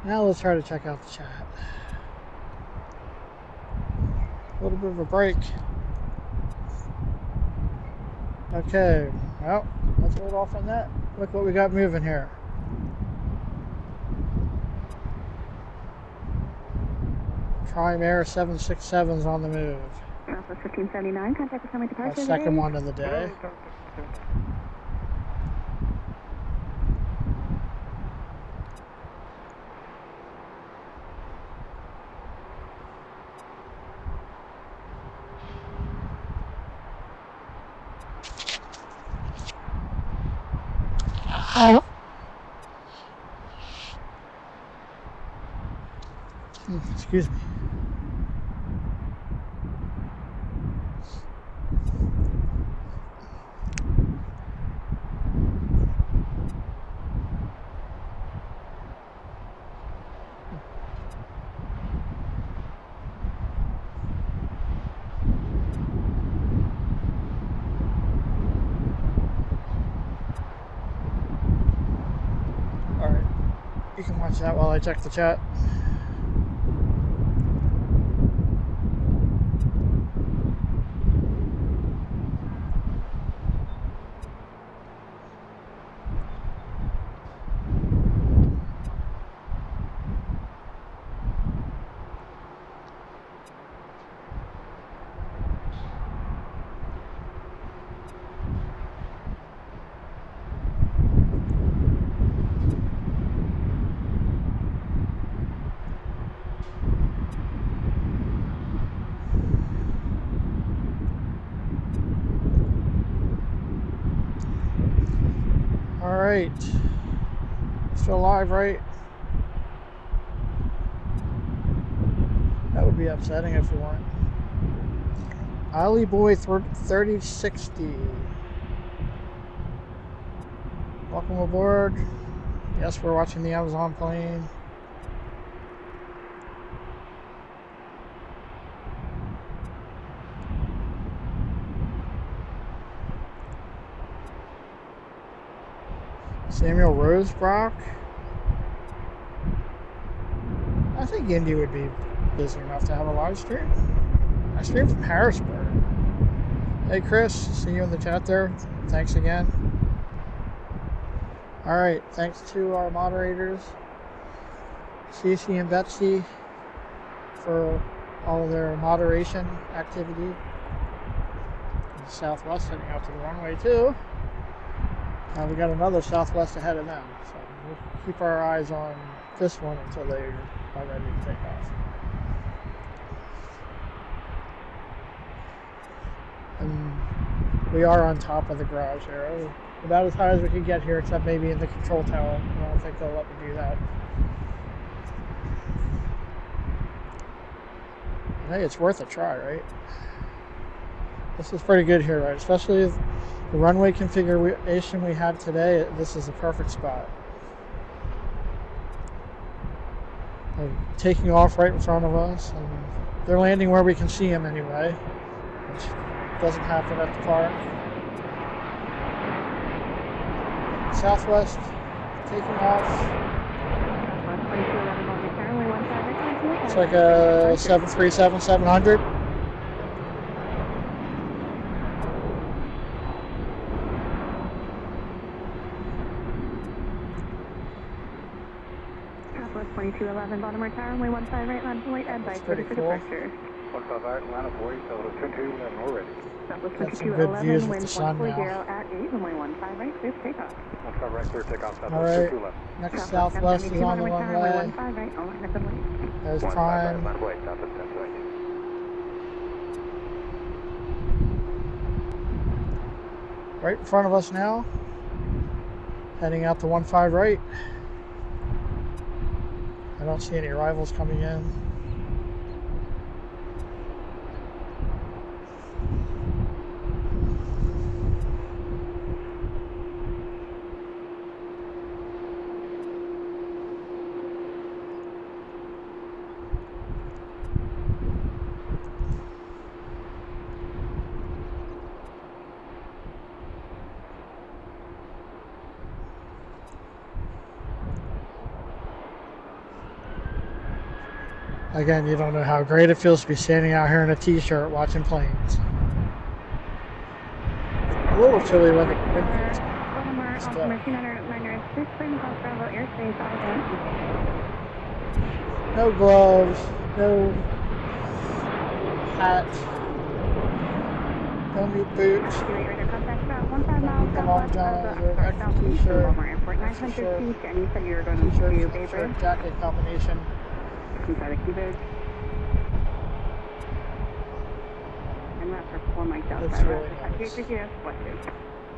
Now let's try to check out the chat. A little bit of a break. Okay, well, let's hold off on that. Look what we got moving here. Prime Air 767's on the move. Southwest 1579, contact the summit departure. Our second one of the day. Excuse me. All right, you can watch that while I check the chat. Alright, still live, right? That would be upsetting if we weren't. Ollie Boy 3060. Welcome aboard. Yes, we're watching the Amazon plane. Samuel Rosebrock. I think Indy would be busy enough to have a live stream. I stream from Harrisburg. Hey Chris, see you in the chat there. Thanks again. Alright, thanks to our moderators, Cece and Betsy, for all of their moderation activity. Southwest heading out to the runway too. We got another Southwest ahead of them, so we'll keep our eyes on this one until they are ready to take off. And we are on top of the garage here, about as high as we can get here, except maybe in the control tower. I don't think they'll let me do that. Hey, it's worth a try, right? This is pretty good here, right? Especially the runway configuration we have today. This is a perfect spot. They're taking off right in front of us, and they're landing where we can see them anyway, which doesn't happen at the park. Southwest taking off. It's like a 737-700. Southwest 2211 Baltimore Tower, runway 15 right, line for weight, advice ready for departure. 15 right, line up for weight, total 2211, we're ready. Southwest Got some good views 2211, with wind the sun 140 now. at 8, runway 15 right, clear for takeoff. 15 right, clear takeoff, All Southwest right, 2211. next Southwest is on the runway. 15 right, all line up and wait. There's 15 right, Prime. line for weight, Southwest 10 right. Right in front of us now. Heading out to 15 right. I don't see any arrivals coming in. Again, you don't know how great it feels to be standing out here in a t-shirt watching planes. A little chilly when the wind gets still. No gloves, no hat, don't need boots, don't need the long johns or extra t-shirt, t-shirt, jacket combination. Inside the keyboard. And that's our 4 mics outside. It's really nice.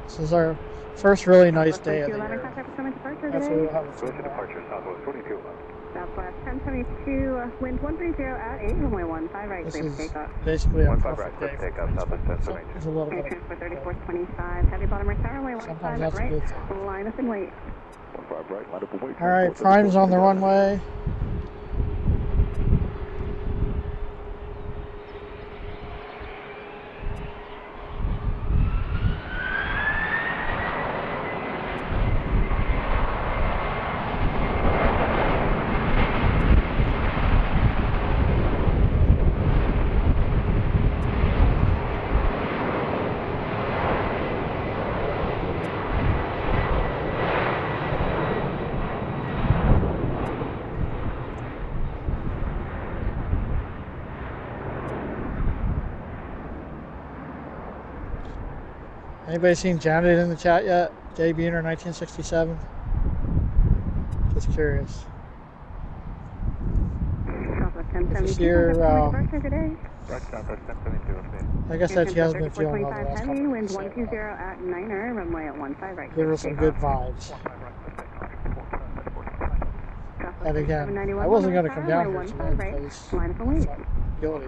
This is our first really nice day of the year. Hopefully we'll have a few more. Departure, Southwest 2211. Southwest 1072, wind 130 at 8, runway 15 right, This clear for is takeoff. basically a 15 perfect right, day clear for takeoff, planes, Southwest but 1072. there's a little Air bit transfer of 3425, heavy Baltimore Tower, runway 15 sometimes at that's a right, good thing. line up and wait. 15 right, line up and wait. All right, Prime's on the runway. Anybody seen Janet in the chat yet? Jay Beaner 1967? Just curious. If you see her, Right, Southwest 1072, okay. like I said, she hasn't been feeling well the last couple of wind weeks. 120 at 9er, runway at 15 right. Give her some good vibes. And again, I wasn't going to come down here today because I felt guilty.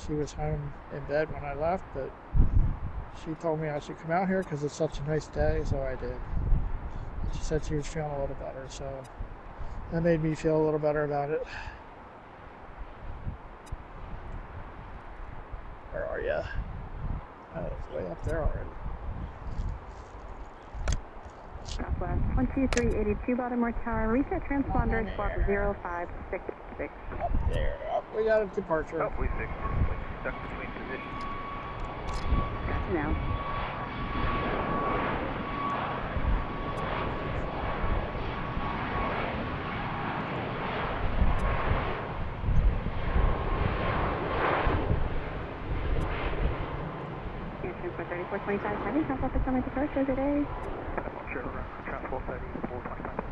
She was home in bed when I left, but she told me I should come out here because it's such a nice day, so I did. And she said she was feeling a little better, so that made me feel a little better about it. Where are you? Oh, it's way up there already. Southwest 12382 Baltimore Tower, reset transponder squawk 0566. Up there, up. We got a departure. Oh, we fixed it. stuck between positions. Gotcha now. For 3425 heavy, Southwest Summit departure today. Sure, transport 3425.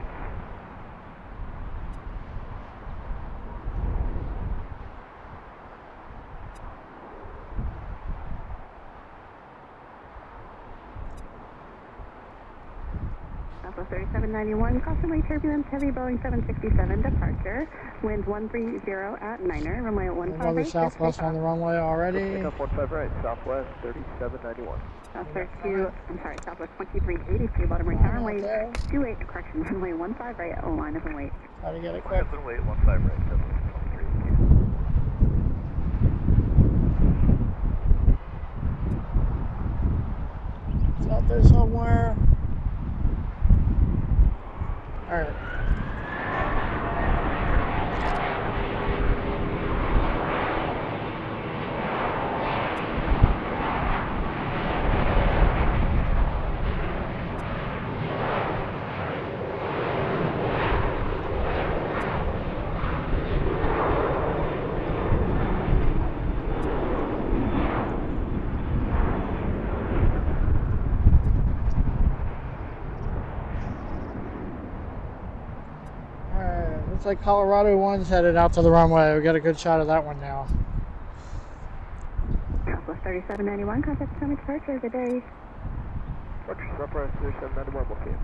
Southwest 3791, possibly turbulence, heavy Boeing 767 departure. Wind 130 at 9er, runway 15 Another right. Southwest on the runway already. Takeoff 15 right, Southwest 3791. Southwest 2382, Baltimore Tower, runway 28, correction, runway 15 right, line up and wait. Try to get it quick. Wait, 15 right, Southwest 23. It's out there somewhere. Alright. Looks like Colorado 1's headed out to the runway. We got a good shot of that one now. Southwest 3791, contact summit departure, good day. Roger, Southwest 3791, we'll see you.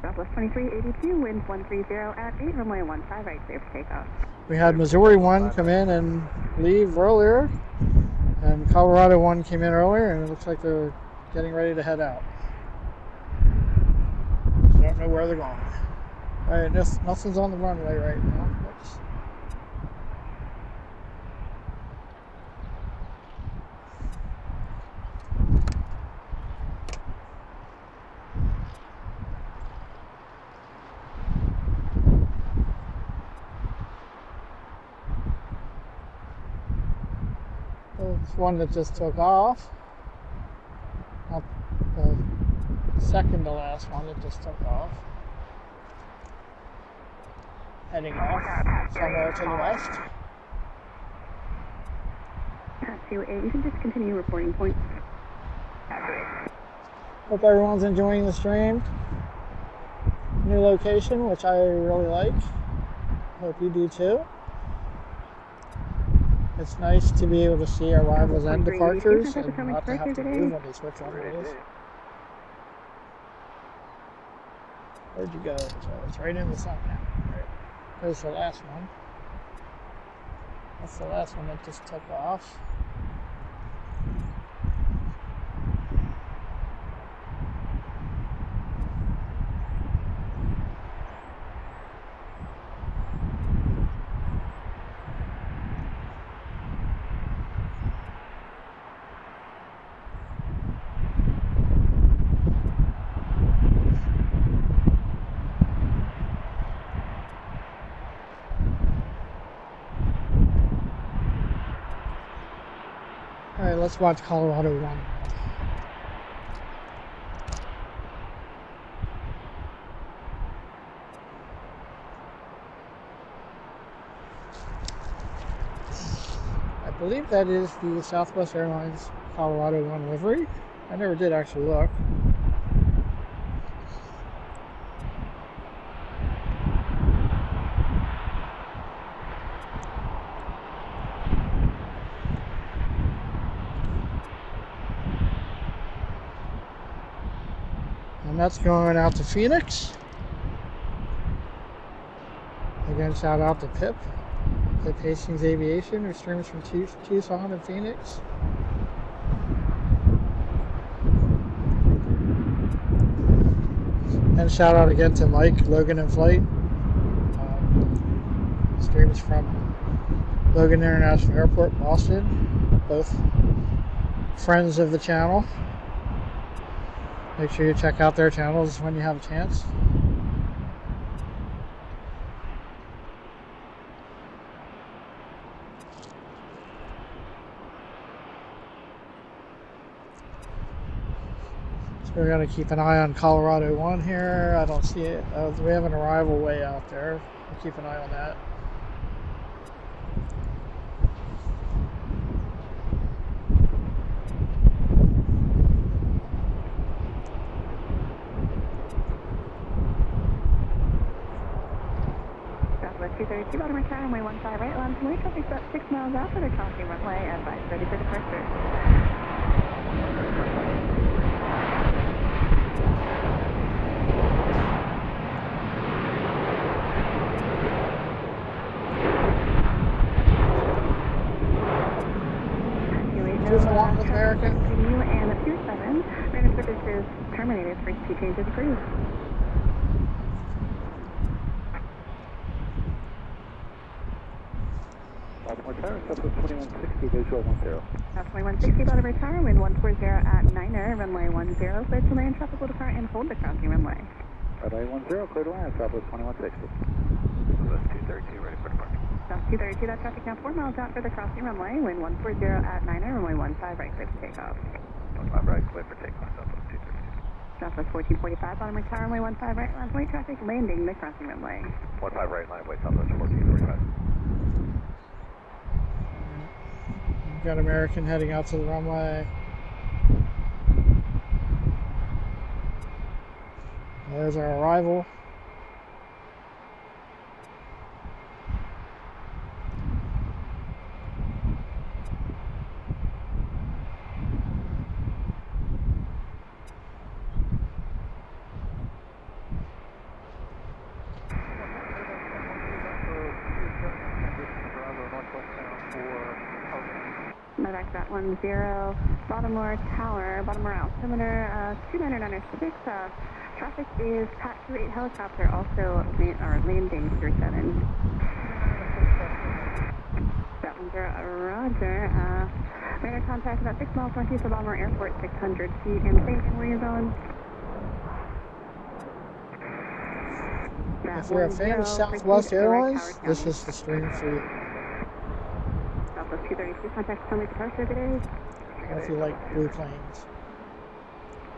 Southwest 2382, wind 130 at 8, runway 15 right, clear for takeoff. We had Missouri 1 come in and leave earlier, and Colorado 1 came in earlier, and it looks like they're getting ready to head out. Don't know where they're going. Alright, nothing's on the runway right now. Oops. There's one that just took off. Not the second to last one that just took off. Heading off somewhere to the west. 28, you can just continue reporting points. Hope everyone's enjoying the stream. New location, which I really like. Hope you do too. It's nice to be able to see arrivals and departures and not to have to move when they switch runways. Where'd you go? So it's right in the sun now. There's the last one. That's the last one that just took off. Alright, let's watch Colorado 1. I believe that is the Southwest Airlines Colorado 1 livery. I never did actually look. And that's going out to Phoenix. Again, shout out to Pip Hastings Aviation, who streams from Tucson and Phoenix. And shout out again to Mike, Logan and Flight. Streams from Logan International Airport, Boston. Both friends of the channel. Make sure you check out their channels when you have a chance. We're going to keep an eye on Colorado 1 here. I don't see it. We have an arrival way out there. We'll keep an eye on that. Southwest 232, Baltimore Tower, runway 15 right, line to traffic's about 6 miles out for the crossing runway at 5:30 for departure. Along with American. Continue and at Pier 7, radar service is terminated for key change of crew. Baltimore Tower, Southwest 2160, visual 10. South 2160, Baltimore Tower, wind 140 at 9er, runway 10, clear to land, traffic will depart and hold the crossing runway. Runway 10, clear to land, Southwest 2160. Southwest 232, ready for departure. South 232, that traffic now 4 miles out for the crossing runway, wind 140 at 9er, runway 15 right, clear for takeoff. 15 right, clear for takeoff, Southwest 232. Southwest 1445, Baltimore Tower, runway 15 right, line to traffic, landing the crossing runway. 15 right, line away, Southwest 1445. We've got American heading out to the runway. There's our arrival. Medevac at 10, Baltimore Tower, Baltimore altimeter 2996. Traffic is Pat 28 helicopter, also landing Pier 7. That 10, roger. Radar contact about 6 miles northeast of Baltimore Airport, 600 feet. And same where you're going. If you're a fan of Southwest Airlines, this is the stream for you. Southwest 232, contact summary departure today. And if you like blue planes.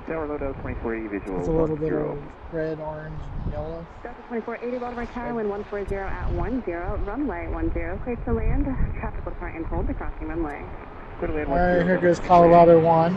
Tower Lodo 2480, visual With a little bit of red, orange, and yellow. Delta 2480, Baltimore Tower, wind 140 at 10, runway 10, clear to land, traffic will depart and hold the crossing runway. Alright, here goes Colorado 1.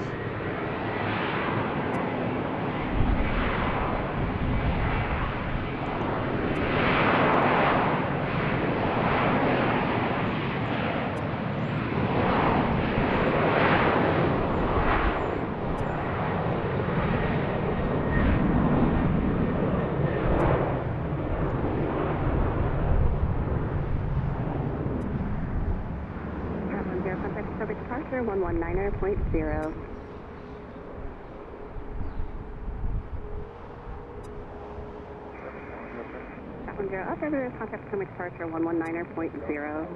Departure 119.0. That 10 up, everybody contact summary departure 119.0.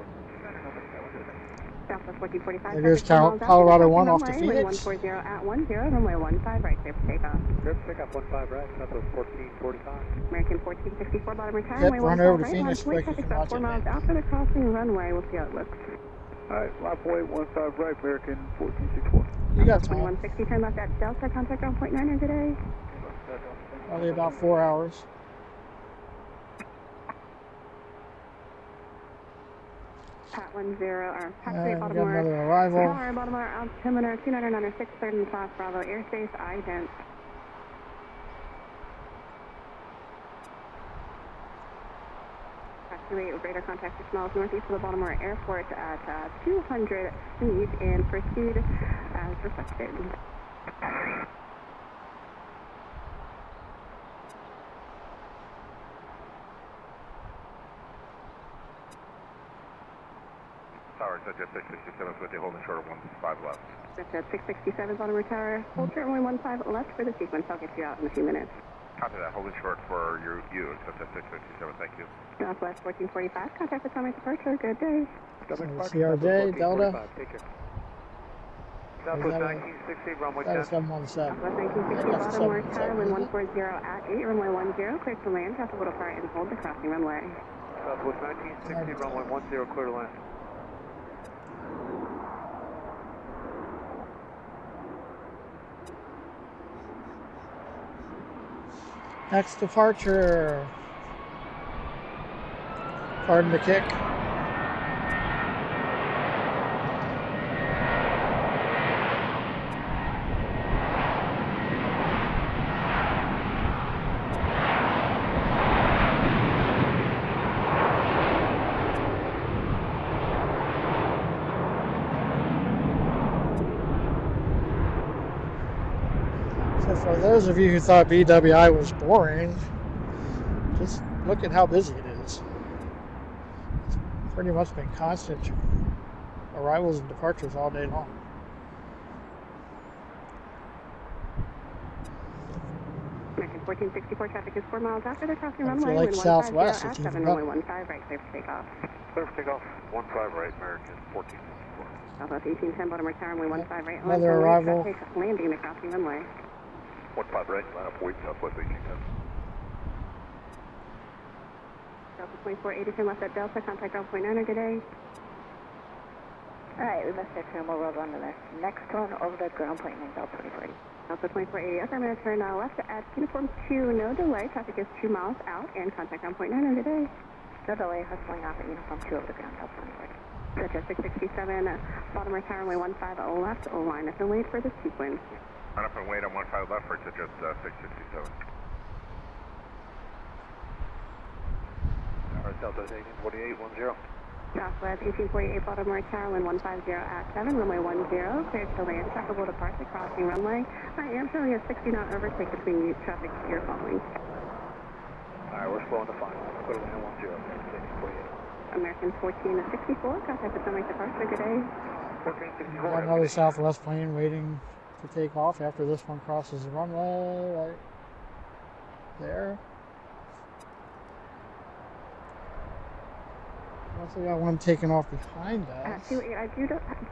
Southwest 1445. There goes Colorado 1 off to Phoenix. 140 at 10, runway 15 right, clear for takeoff. Clear for takeoff, 15 right, Southwest 1445. American 1464, Baltimore Tower, Yep, runway run 15 over to right, Phoenix, line to quick, you traffic can about watch 4 it, miles man. out for the crossing runway, we'll see how it looks. Alright, Livery 15 right, American 1464. You got time. 2160, turn left at Delta, contact ground point 9er today. Probably about 4 hours. Pat 10, or Pat 3 We got Baltimore. another arrival. Tower, Baltimore, altimeter 2996, 3rd and class, Bravo, airspace, ident. Pat 28, radar contact 6 miles northeast of the Baltimore Airport at 200 feet and proceed as requested. Tower, so just 667 with the holding short of 15 left. That's at 667 Baltimore Tower. Hold short runway 15 left for the sequence. I'll get you out in a few minutes. Copy that, holding short for you, except at 667, thank you. Southwest 1445, contact the summary departure. Good day. See our day, Delta. Take care. Southwest 1960, runway 10. That was 717. Southwest 1960 Baltimore Tower, wind 140 at 8, runway 10, clear to land, traffic will depart and hold the crossing runway. Southwest 1960, runway 10, clear to land. Next departure. Pardon the kick. So for those of you who thought BWI was boring, just look at how busy it is. It's pretty much been constant arrivals and departures all day long. American 1464 traffic is 4 miles after the crossing I feel runway. like Wind Southwest 150 is at 7, even runway 15 right, clear for takeoff. Clear for takeoff, 15 right, American 1464. Southwest 1810 Baltimore Tower, runway 15 right. Another arrival. Traffic landing the crossing runway. 15 right, line up, wait, Southwest 1810. Delta 2480, turn left at Delta, contact ground point 9, good day. Alright, we must have turn, we'll roll on to the next one over the ground point 9, Delta 2480. Delta 2480, affirmative, turn left at uniform 2, no delay, traffic is 2 miles out, and contact ground point 9, good day. No delay, hustling off at uniform 2 over the ground, Delta 2480. Such as 667, Baltimore Tower, runway 15 left, line up and wait for the sequence. Line up and wait on 15 left for just 667. Southwest 1848, 10. Southwest 1848 Baltimore Tower, wind 150 at 7, runway 10, cleared to land, trackable departure, crossing runway. I am showing a 60 knot overtake between traffic you're following. Alright, we're slowing the final. Go to land 10, 1848. American 1464, contact the summary departure, good day. 1464. Got another Southwest plane waiting to take off after this one crosses the runway right there. Also got one taking off behind us. I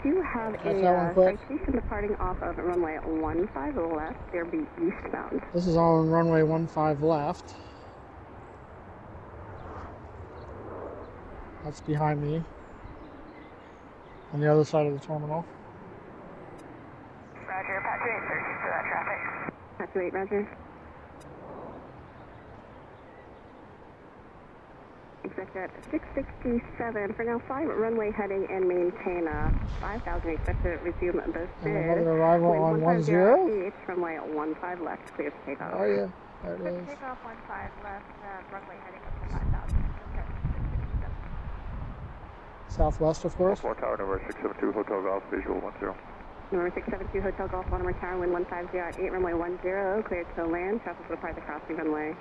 do have a citation departing off of runway 15 left. They'll be eastbound. This is on runway 15 left. That's behind me. On the other side of the terminal. Roger, Apache 8, searching for that traffic. Apache 8, roger. Expect at 667. For now, 5 runway heading and maintain 5,000. Expect to resume the And another arrival on 10. Runway 15 left, clear for takeoff. Oh yeah, there it Clear is. for takeoff 15 left, runway heading up to 5,000. Okay, 667. Southwest, of course. Baltimore Tower, number 672, Hotel Golf, visual 10. Number 672, Hotel Golf, Baltimore Tower, wind 150 at 8, runway 10, cleared to land. Traffic will depart the crossing runway.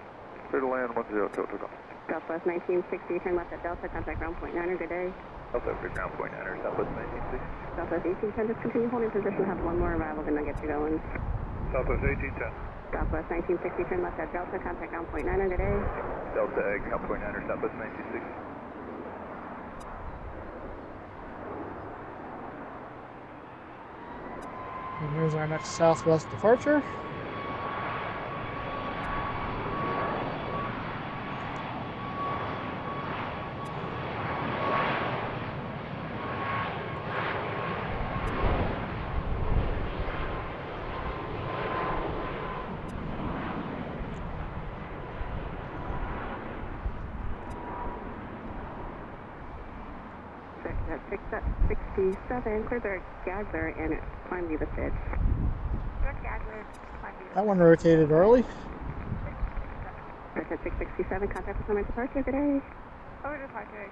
Clear to land 10, Hotel Golf. Southwest 1960, turn left at Delta, contact ground point 9, good day. Delta, ground point 9, Southwest 1960. Southwest 1810, just continue holding position, have one more arrival, then I'll get you going. Southwest 1810. Southwest 1960, turn left at Delta, contact ground point 9, good day. Delta, ground point 9, Southwest 1960. And here's our next Southwest departure. At 67, clear the Gagler and climb the Fitch. That one rotated early. At 667, contact the summary departure, good day. Over departure.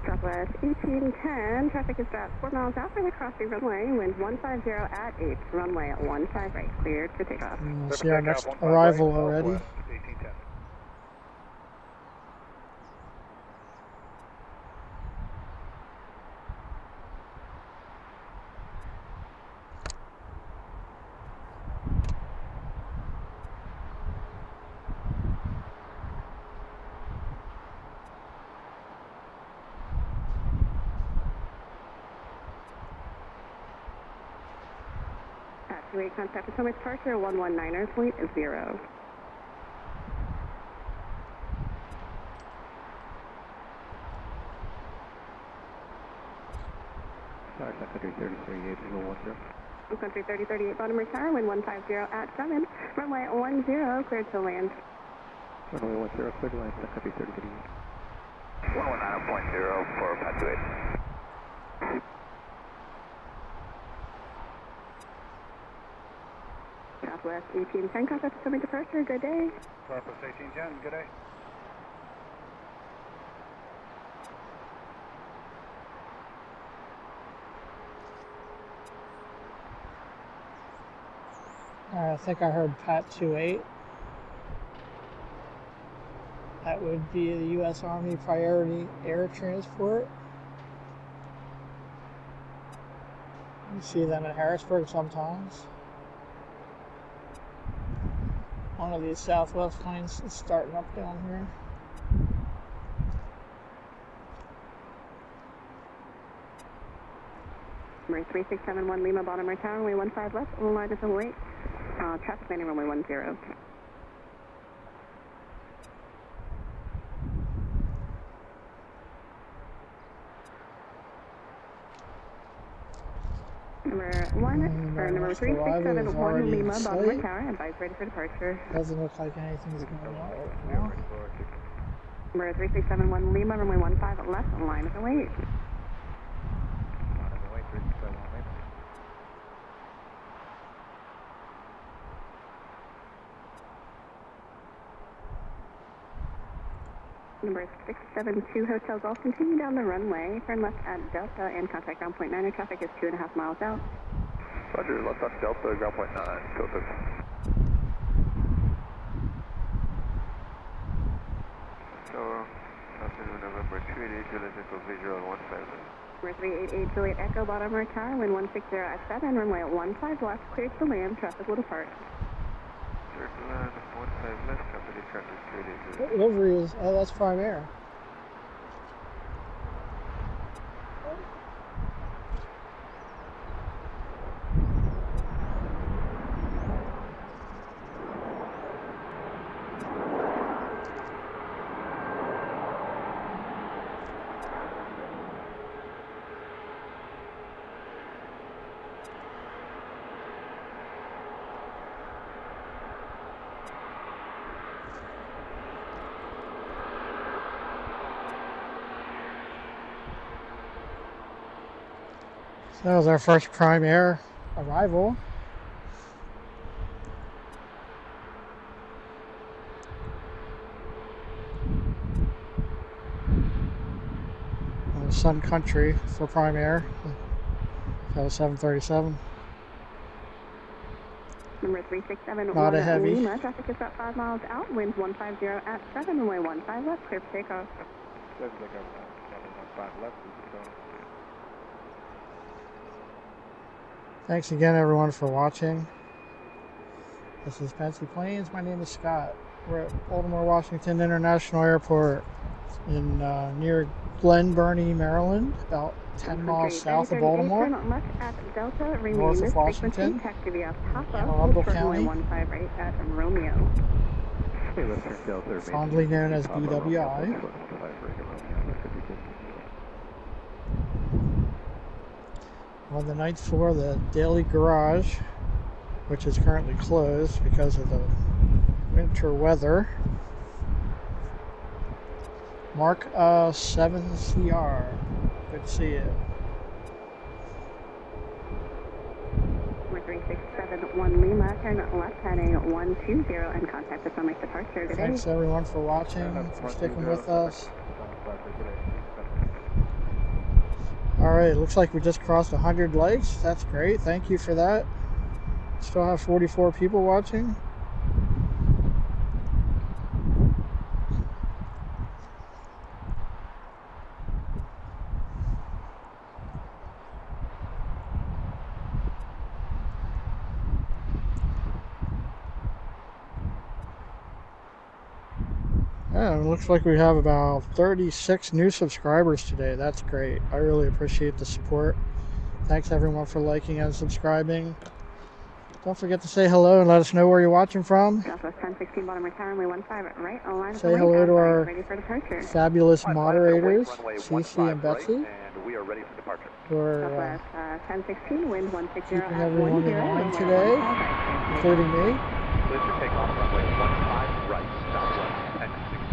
Southwest 1810, traffic is about 4 miles out for the crossing runway, wind 150 at 8, runway 15 right, cleared for takeoff. And we'll see our next arrival already. 1810. Contact the summary departure, 119er, point 0. Sorry, Secretary 33, visual 10. Country 3038 Baltimore Tower, wind 150 at 7, runway 10, cleared to land. Runway 10, clear to land, Country 3038. 119.0 for Pat 28. Southwest 1810, contact assuming departure, good day. Southwest 1810, good day. Alright, I think I heard Pat 28. That would be the U.S. Army Priority Air Transport. You see them in Harrisburg sometimes. One of these Southwest planes is starting up down here. Number 3671 Lima, Baltimore Tower, runway 15 left, line is await. Traffic landing runway 10. Number 3671 Lima, Baltimore Tower, advise ready for departure. Doesn't look like anything's going on right now. Number 3671 Lima, runway 15 left, line is await. Number 672 Hotel Golf, continue down the runway, turn left at Delta and contact ground point 9. Your traffic is 2.5 miles out. Roger, left on Delta, ground point 9, filter. So, afternoon, November 288, Juliet Echo Visual 150. Number 388 Juliet Echo, Baltimore Tower, wind 160 at 7, runway 15 left, cleared to land, traffic will depart. Cleared to land, 15 left, company traffic 288. Livery is, oh, that's Prime Air. So that was our first Prime Air arrival. Sun Country for Prime Air. That was 737. Number 367 Not a heavy. Lima, traffic is about 5 miles out, winds 150 at 7, runway 15 left, clear for takeoff. Doesn't look like 15 left, Thanks again, everyone, for watching. This is Fancy Planes. My name is Scott. We're at Baltimore-Washington International Airport in near Glen Burnie, Maryland, about 10 miles south of Baltimore, Left at Delta, north of Washington, Arundel County, fondly known as BWI. On the ninth floor, the Daily Garage, which is currently closed because of the winter weather. Mark 7CR. Good to see you. 367 Lima, turn left heading 120 and contact us on departure today. Thanks everyone for watching, for sticking with us. Alright, looks like we just crossed 100 likes. That's great. Thank you for that. Still have 44 people watching. Yeah, it looks like we have about 36 new subscribers today. That's great. I really appreciate the support. Thanks everyone for liking and subscribing. Don't forget to say hello and let us know where you're watching from. Southwest 1016 Baltimore Tower, runway 15 right, align Say hello to our ready for departure. fabulous moderators, Runway Cece and 15 right, Betsy, and we are ready for departure. who are Southwest 1016, wind 160 keeping at everyone 10, in line runway today, 15 right. including me. Clear for takeoff, runway 15 right, southwest 1016.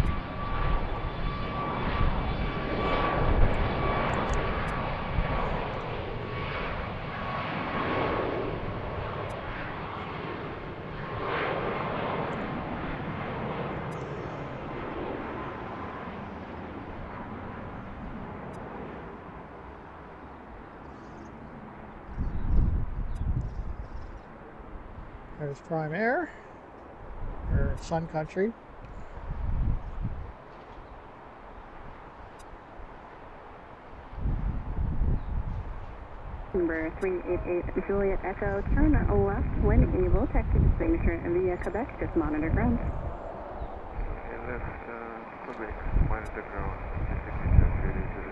There's Prime Air, or Sun Country. Number 388 Juliet Echo, turn left when able, taxi to signature via Quebec, just monitor ground. Left, Quebec, monitor ground, signature 3006.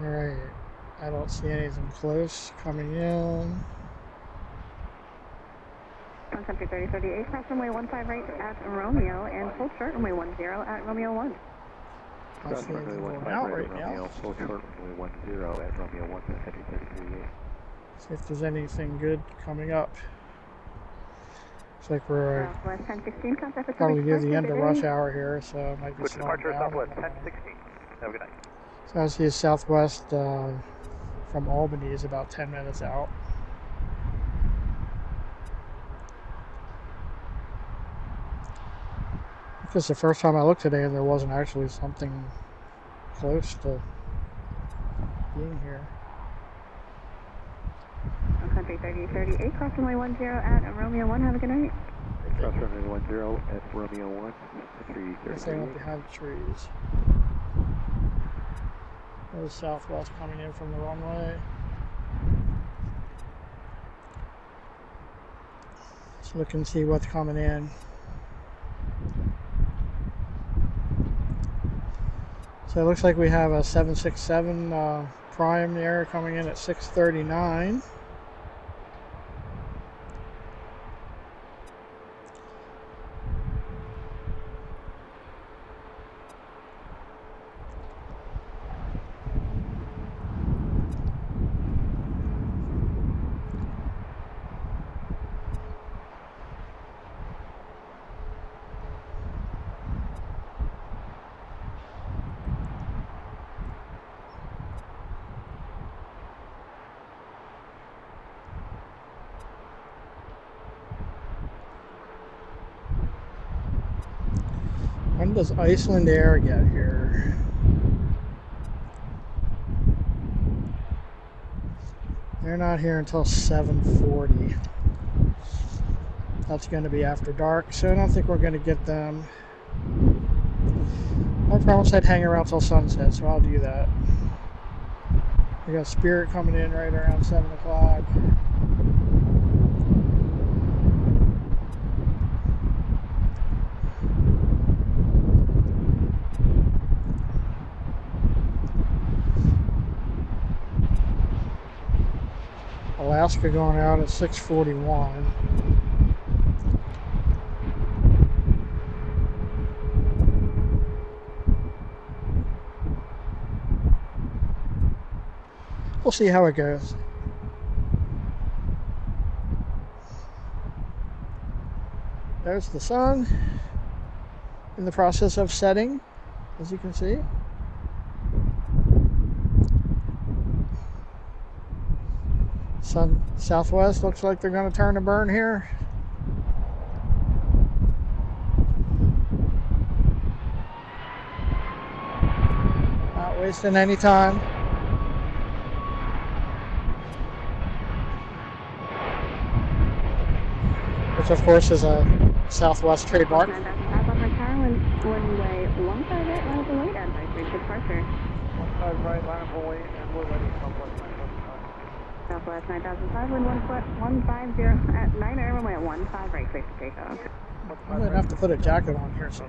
Alright, I don't see anything close coming in. Sun Country 3038, cross runway 15 right at Romeo, and full short runway 10 at Romeo 1. I don't see anything going out right now. Full short runway 10 at Romeo 1, Sun Country 3038. See if there's anything good coming up. Looks like we're Southwest 1016, contact with probably near the departure end of today. rush hour here, so it might be Switch slowing departure, down. southwest 1016. Have a good night. So I see Southwest from Albany is about 10 minutes out. Because the first time I looked today, there wasn't actually something close to being here. Sun Country 3038, cross runway 10 at Romeo 1, have a good night. Cross runway 10 at Romeo 1, Guess they went behind the trees. There's Southwest coming in from the runway. Let's look and see what's coming in. So it looks like we have a 767 Prime Air coming in at 6:39. When does Icelandair get here? They're not here until 7:40. That's going to be after dark, so I don't think we're going to get them. I promised I'd hang around till sunset, so I'll do that. We got Spirit coming in right around 7 o'clock. Alaska going out at 6:41. We'll see how it goes. There's the sun in the process of setting, as you can see. Sun Southwest looks like they're going to turn and burn here. Not wasting any time. which of course is a Southwest trademark. 9005 on my car, runway 15 right, line up and wait, and ready for departure. 15 right, line up and wait, and we're ready. Southwest 9005, wind 150 at 9 air, runway at 15 right, clear for takeoff. I'm going to have to put a jacket on here soon.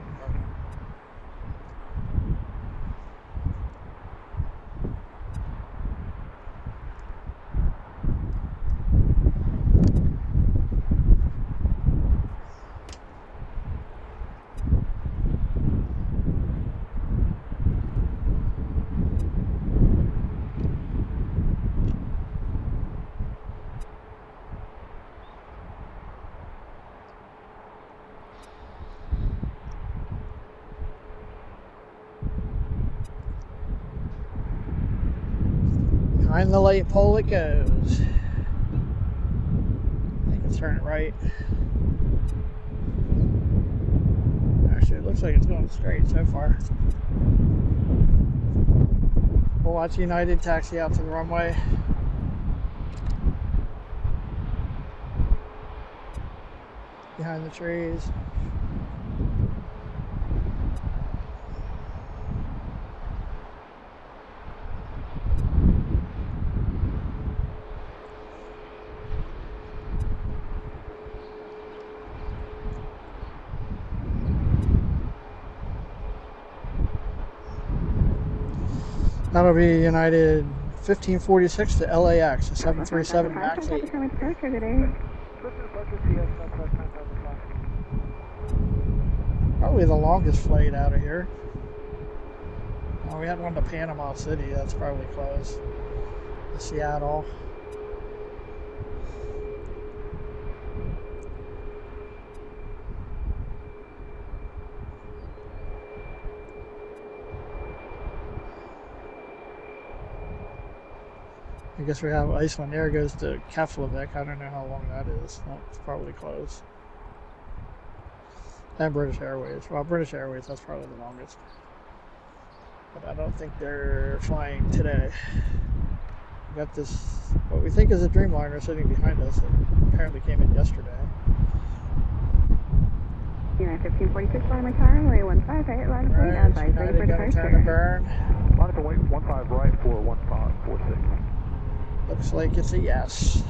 Behind the light pole it goes. I can turn it right. Actually, it looks like it's going straight so far. We'll watch United taxi out to the runway. Behind the trees. That'll be United 1546 to LAX, a 737 MAX 8. Probably the longest flight out of here. Oh, we had one to Panama City, that's probably close. To Seattle. I guess we have Icelandair goes to Keflavik. I don't know how long that is. That's probably close. And British Airways. Well, British Airways, that's probably the longest. But I don't think they're flying today. We got this, what we think is a Dreamliner sitting behind us. It apparently came in yesterday. United 1546 on my car, runway 15 line of wait, advise ready for departure. Turn and burn. Line up and wait, 15 right for 1546. Looks like it's a yes.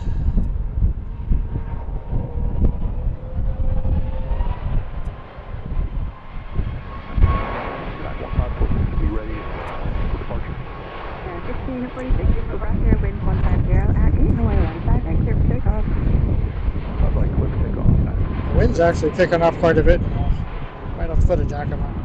Be ready for departure. 1546, over here, wind 150 at 8, runway 15 clear for takeoff. Sounds like clear for takeoff. The wind's actually picking up quite a bit. Might have to put a jacket on.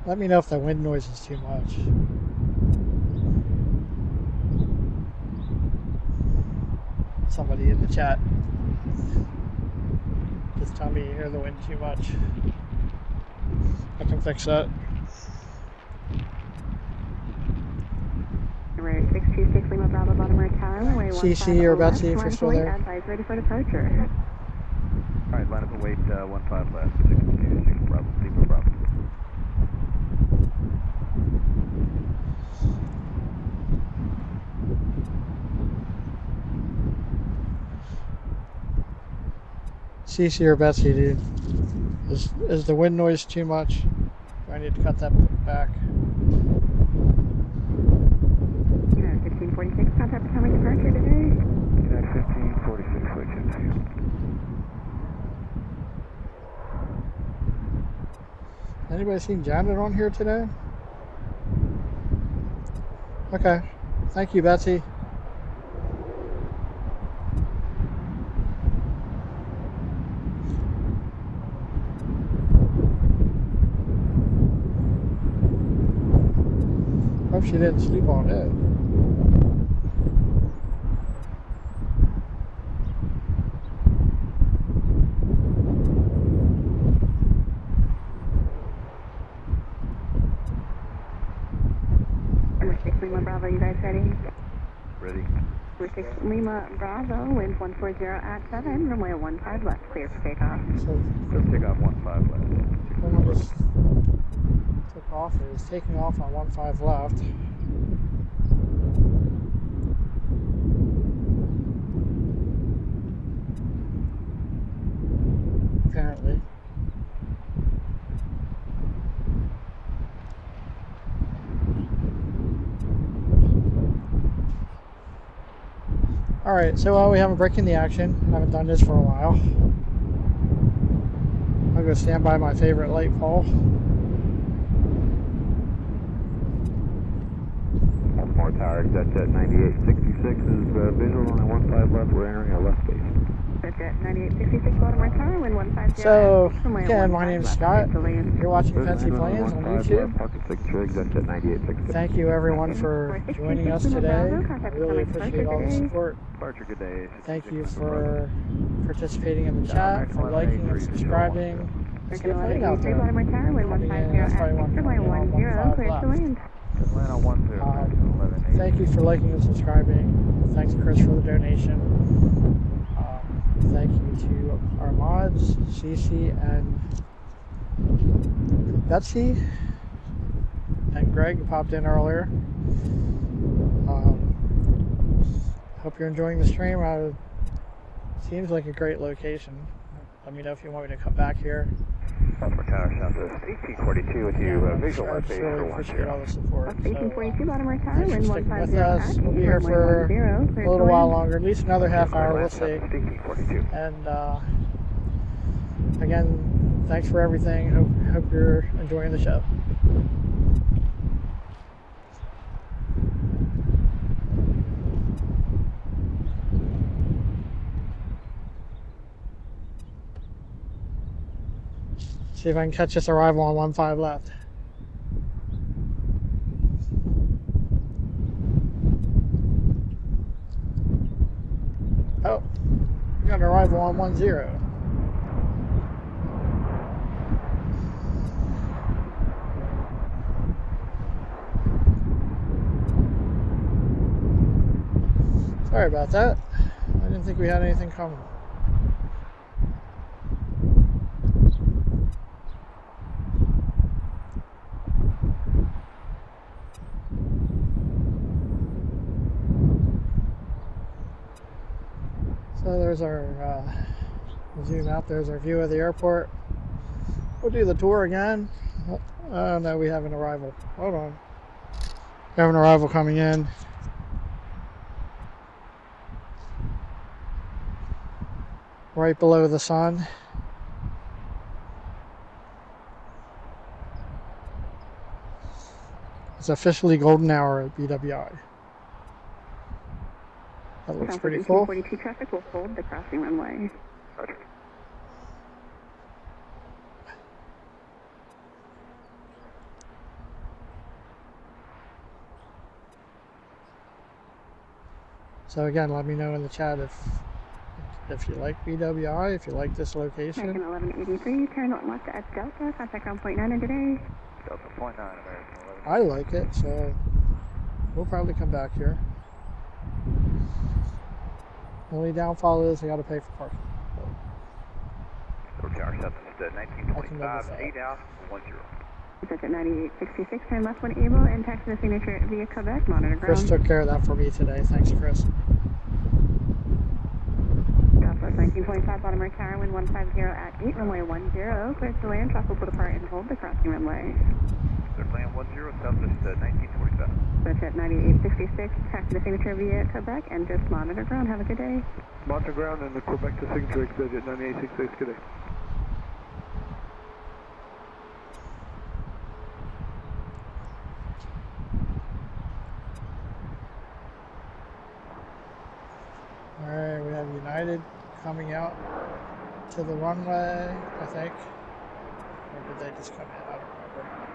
Let me know if the wind noise is too much. Somebody in the chat. Just tell me you hear the wind too much. I can fix that. Number 626 Lima Bravo Baltimore Tower, runway 15 CC or Betsy if you're still there. Advise ready for departure. Alright, line up and wait, 15 left, 626 Bravo, Lima Bravo. CC or Betsy, dude. Is the wind noise too much? Do I need to cut that back? 1546, contact becoming departure today. 1546, wait, Anybody seen Janet on here today? Okay. Thank you, Betsy. she didn't sleep all day. Number 6 Lima Bravo, you guys ready? Ready. Number 6 Lima Bravo, wind 140 at 7, runway 15 left, clear for takeoff. So Go take off 15 left. when I just took off, it was taking off on 15 left. Apparently. Alright, so we have a break in the action. I haven't done this for a while. I'll go stand by my favorite light pole. Baltimore Tower, jet 9866 is visual on 15 left. We're entering our left base. Jet 9866 Baltimore Tower, wind 150 So, at 6, runway again, my 15 name's left, Scott. clear to land. You're watching Fancy Planes on YouTube. Pocket signature, jet 9866. Thank you everyone for joining us today. I really appreciate all the support. Departure, good day. Thank you for participating in the chat, for liking and subscribing. Let's get a plane out there. Baltimore Tower, wind 150 at 6, runway 10, clear to land. Thank you for liking and subscribing. Thanks, Chris, for the donation. Thank you to our mods, Cece and Betsy, and Greg, who popped in earlier. Hope you're enjoying the stream. Seems like a great location. Let me know if you want me to come back here. Baltimore Tower, Southwest 1842 with you, visual I left base really for appreciate all 10. the support. 1842 Baltimore Tower, Thanks for wind sticking 150 with us. at We'll be here for 10, clear a little to while land. longer, at least another half hour, we'll see. Southwest 1842. And again, thanks for everything. Hope you're enjoying the show. See if I can catch this arrival on 15 left. Oh, we got an arrival on 10. Sorry about that. I didn't think we had anything coming. So there's our, zoom out, there's our view of the airport. We'll do the tour again. Oh no, we have an arrival. Hold on. We have an arrival coming in. Right below the sun. It's officially golden hour at BWI. That looks pretty cool. 42 traffic will hold the crossing runway. Roger. So again, let me know in the chat if you like BWI, if you like this location. American 1183, turn left at Delta, contact ground point 9 today. Delta point 9, American 11. I like it, so we'll probably come back here. Only downfall is I got to pay for parking. Baltimore Tower, Southwest 1925, 8 out, 10. Jet 9866, turn left when able, and taxi the signature via Quebec, monitor ground. Chris took care of that for me today. Thanks, Chris. Southwest 1925, Baltimore Tower, wind 150 at 8, runway 10, clear to land, traffic will depart and hold the crossing runway. Clear to land 10, Southwest 1945. Jet 9866, taxi the signature via Quebec, and just monitor ground. Have a good day. Monitor ground and the Quebec to signature jet 9866, good day. Alright, we have United coming out to the runway, I think. Or did they just come in? I don't remember.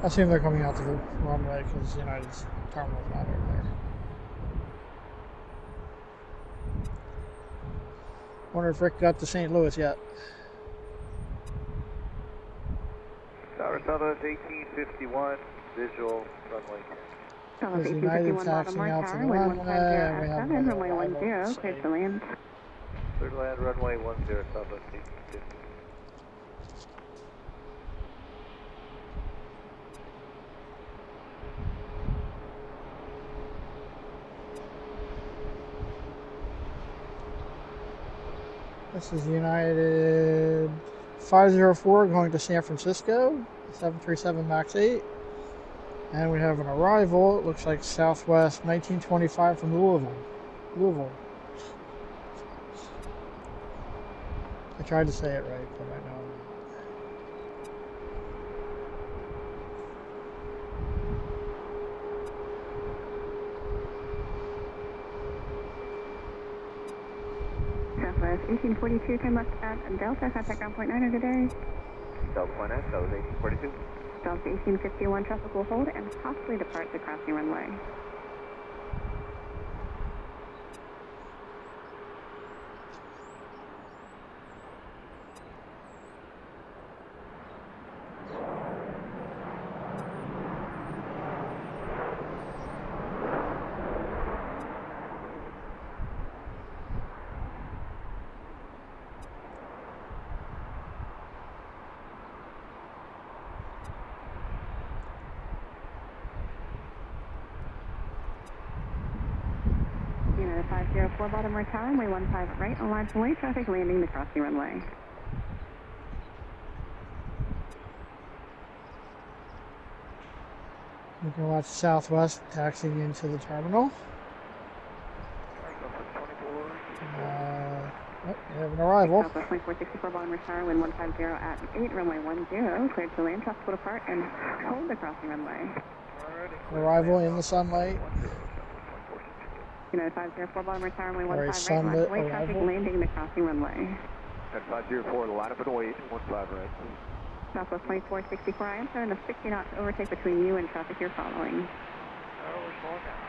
I assume they're coming out to the runway because United's terminal's not over there. Wonder if Rick got to St. Louis yet. Tower Southwest 1851, visual runway. Southwest Is United 1851 taxing Baltimore out to Tower, the wind runway? 150 We at have 7, another runway arrival 10, in clear sight. to land. Clear to land, runway 10, Southwest 1850. This is United 504 going to San Francisco, 737 MAX 8. And we have an arrival, it looks like Southwest 1925 from Louisville. I tried to say it right, but I know I'm not. Southwest 1842, turn left at Delta, contact ground point 9, good day. Delta Point X, that was 1842. Delta 1851, traffic will hold and possibly depart the crossing runway. United 504 Baltimore Tower, runway 15 at right, on line from way traffic landing the crossing runway. You can watch Southwest taxiing into the terminal. Oh, we have an arrival. Southwest 2464 Baltimore Tower, wind 150 at 8, runway 10, cleared to land, traffic will depart and hold the crossing runway. Arrival in the sunlight. United 504 Baltimore Tower, runway 15 right, sunlit line from way traffic arrival. landing the crossing runway. And 504, line up and wait, 15 right. Southwest 2464, I am starting a 60 knots overtake between you and traffic you're following. We're slowing down.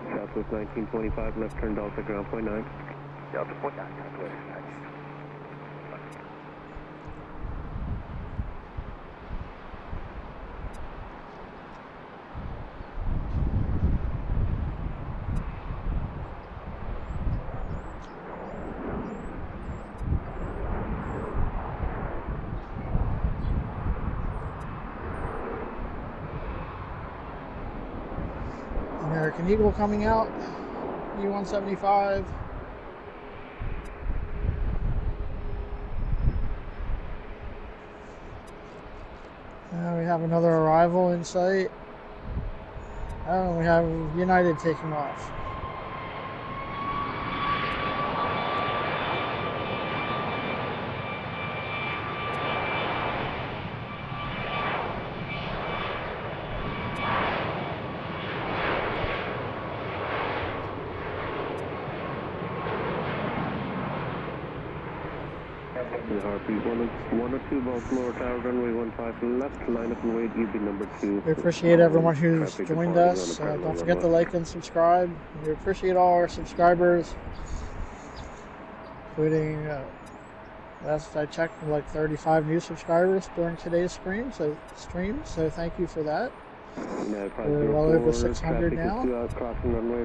Southwest 1925, left turn Delta, ground point 9. Delta Point 9, clear. American Eagle coming out, E175. We have another arrival in sight. Oh, we have United taking off. Harpy 102 Baltimore Tower, runway 15 left, line up and wait, UB number 2. We appreciate everyone who's joined us. Don't forget to like and subscribe. We appreciate all our subscribers, including, last I checked, like 35 new subscribers during today's stream. So thank you for that. We're well over 600 now. Crossing runway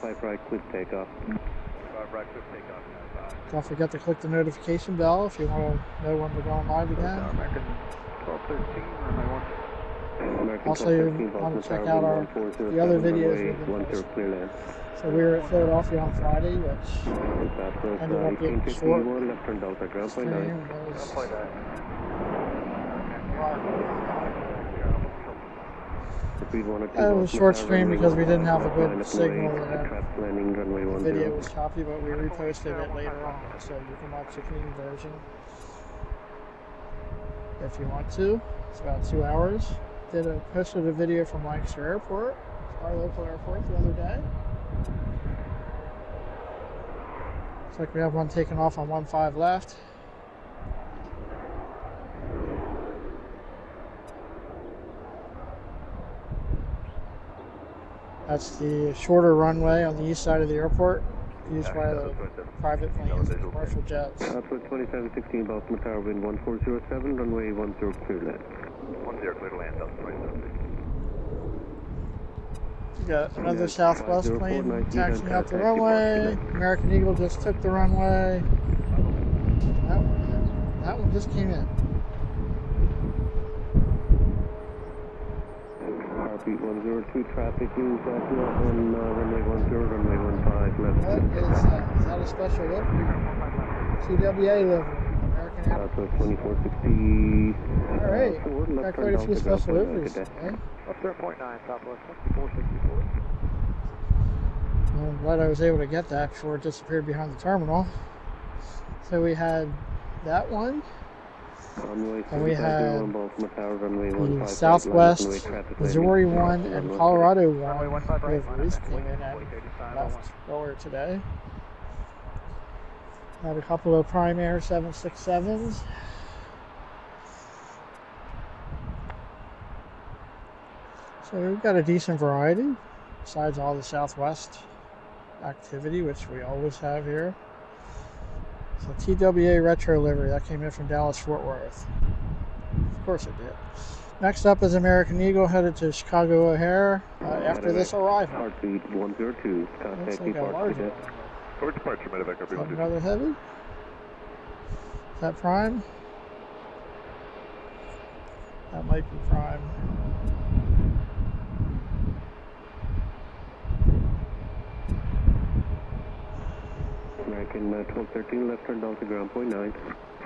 15 right, clear takeoff. 5 right, clear takeoff. Don't forget to click the notification bell if you want to know when we're going live again. American 1213, runway 10. Also, you want to check out the other videos we've been posting. So we were at Philadelphia on Friday, which ended up being short. Stream it was a short stream because we didn't have a good signal and the video was choppy, but we reposted it later on, so you can watch the clean version if you want to. It's about 2 hours. posted a video from Lancaster Airport, our local airport, the other day. Looks like we have one taking off on 15 left. That's the shorter runway on the east side of the airport, used by the private planes and commercial jets. Southwest 2716, Baltimore Tower, wind 1407, runway 10, clear to land. 10, clear to land, Delta 2716. We got another Southwest plane taxiing out the runway. American Eagle just took the runway. That one just came in. Heartbeat 102, traffic is backing up on runway 10, runway 15 left. Is that a special livery? TWA livery. American Airlines. Southwest 2460. Alright, got quite a few special liveries today. Up 0.9, Southwest 6464. I'm glad I was able to get that before it disappeared behind the terminal. So we had that one, and we had the Southwest, Missouri one, and Colorado one liveries came in and left earlier today. Had a couple of Prime Air 767s. So we've got a decent variety, besides all the Southwest activity, which we always have here. So TWA retro livery, that came in from Dallas-Fort Worth. Of course it did. Next up is American Eagle, headed to Chicago O'Hare after this arrival. Heartbeat 102, Looks like a large one. Forward departure, medevac up behind you. Another heavy. Is that Prime? That might be Prime. American 1213, left turn Delta ground point 9.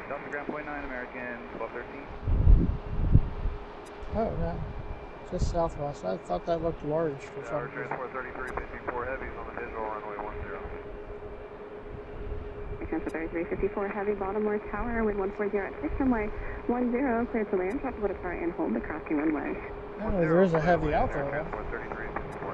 Delta ground point 9, American 1213. Oh, no. Just Southwest. I thought that looked large for some reason. Transport 3354 heavies on the digital runway 10. Transport 3354 heavy, Baltimore Tower, wind 140 at 6, runway 10, clear to land, traffic will depart and hold the crossing runway. Oh, there is a heavy out there. Transport 3354.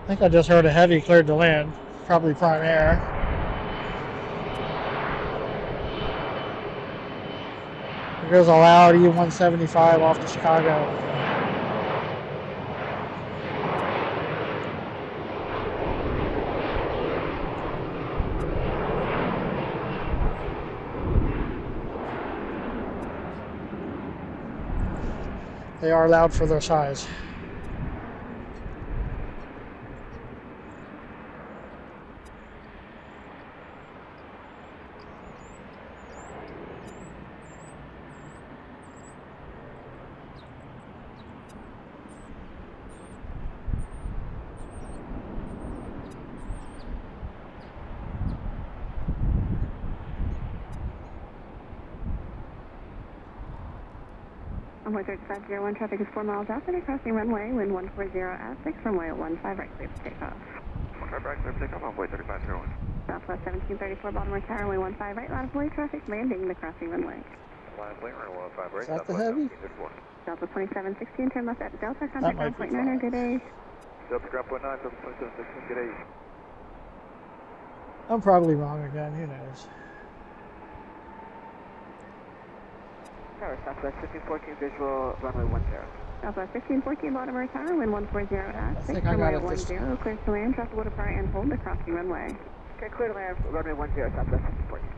I think I just heard a heavy cleared to land. Probably Prime Air. There goes a loud E-175 off to Chicago. They are loud for their size. Runway 3501, traffic is 4 miles out, and crossing runway, wind 140 at 6, runway 15 right, clear for takeoff. 15 right, clear for takeoff, runway 3501. Southwest 1734, Baltimore Tower, runway 15 right, line of way traffic, landing the crossing runway. Line of runway 15 right, Is that the heavy? Delta 2716, turn left at Delta, contact ground point 9, good day. Delta ground point 9, Delta 2716, good day. I'm probably wrong again, who knows. Tower, Southwest 1514, visual, runway 10. Southwest 1514, Baltimore Tower, wind 140 at 6, runway 10, clear to land, traffic will depart and hold the crossing runway. Okay, clear to land, runway 10, Southwest 1514.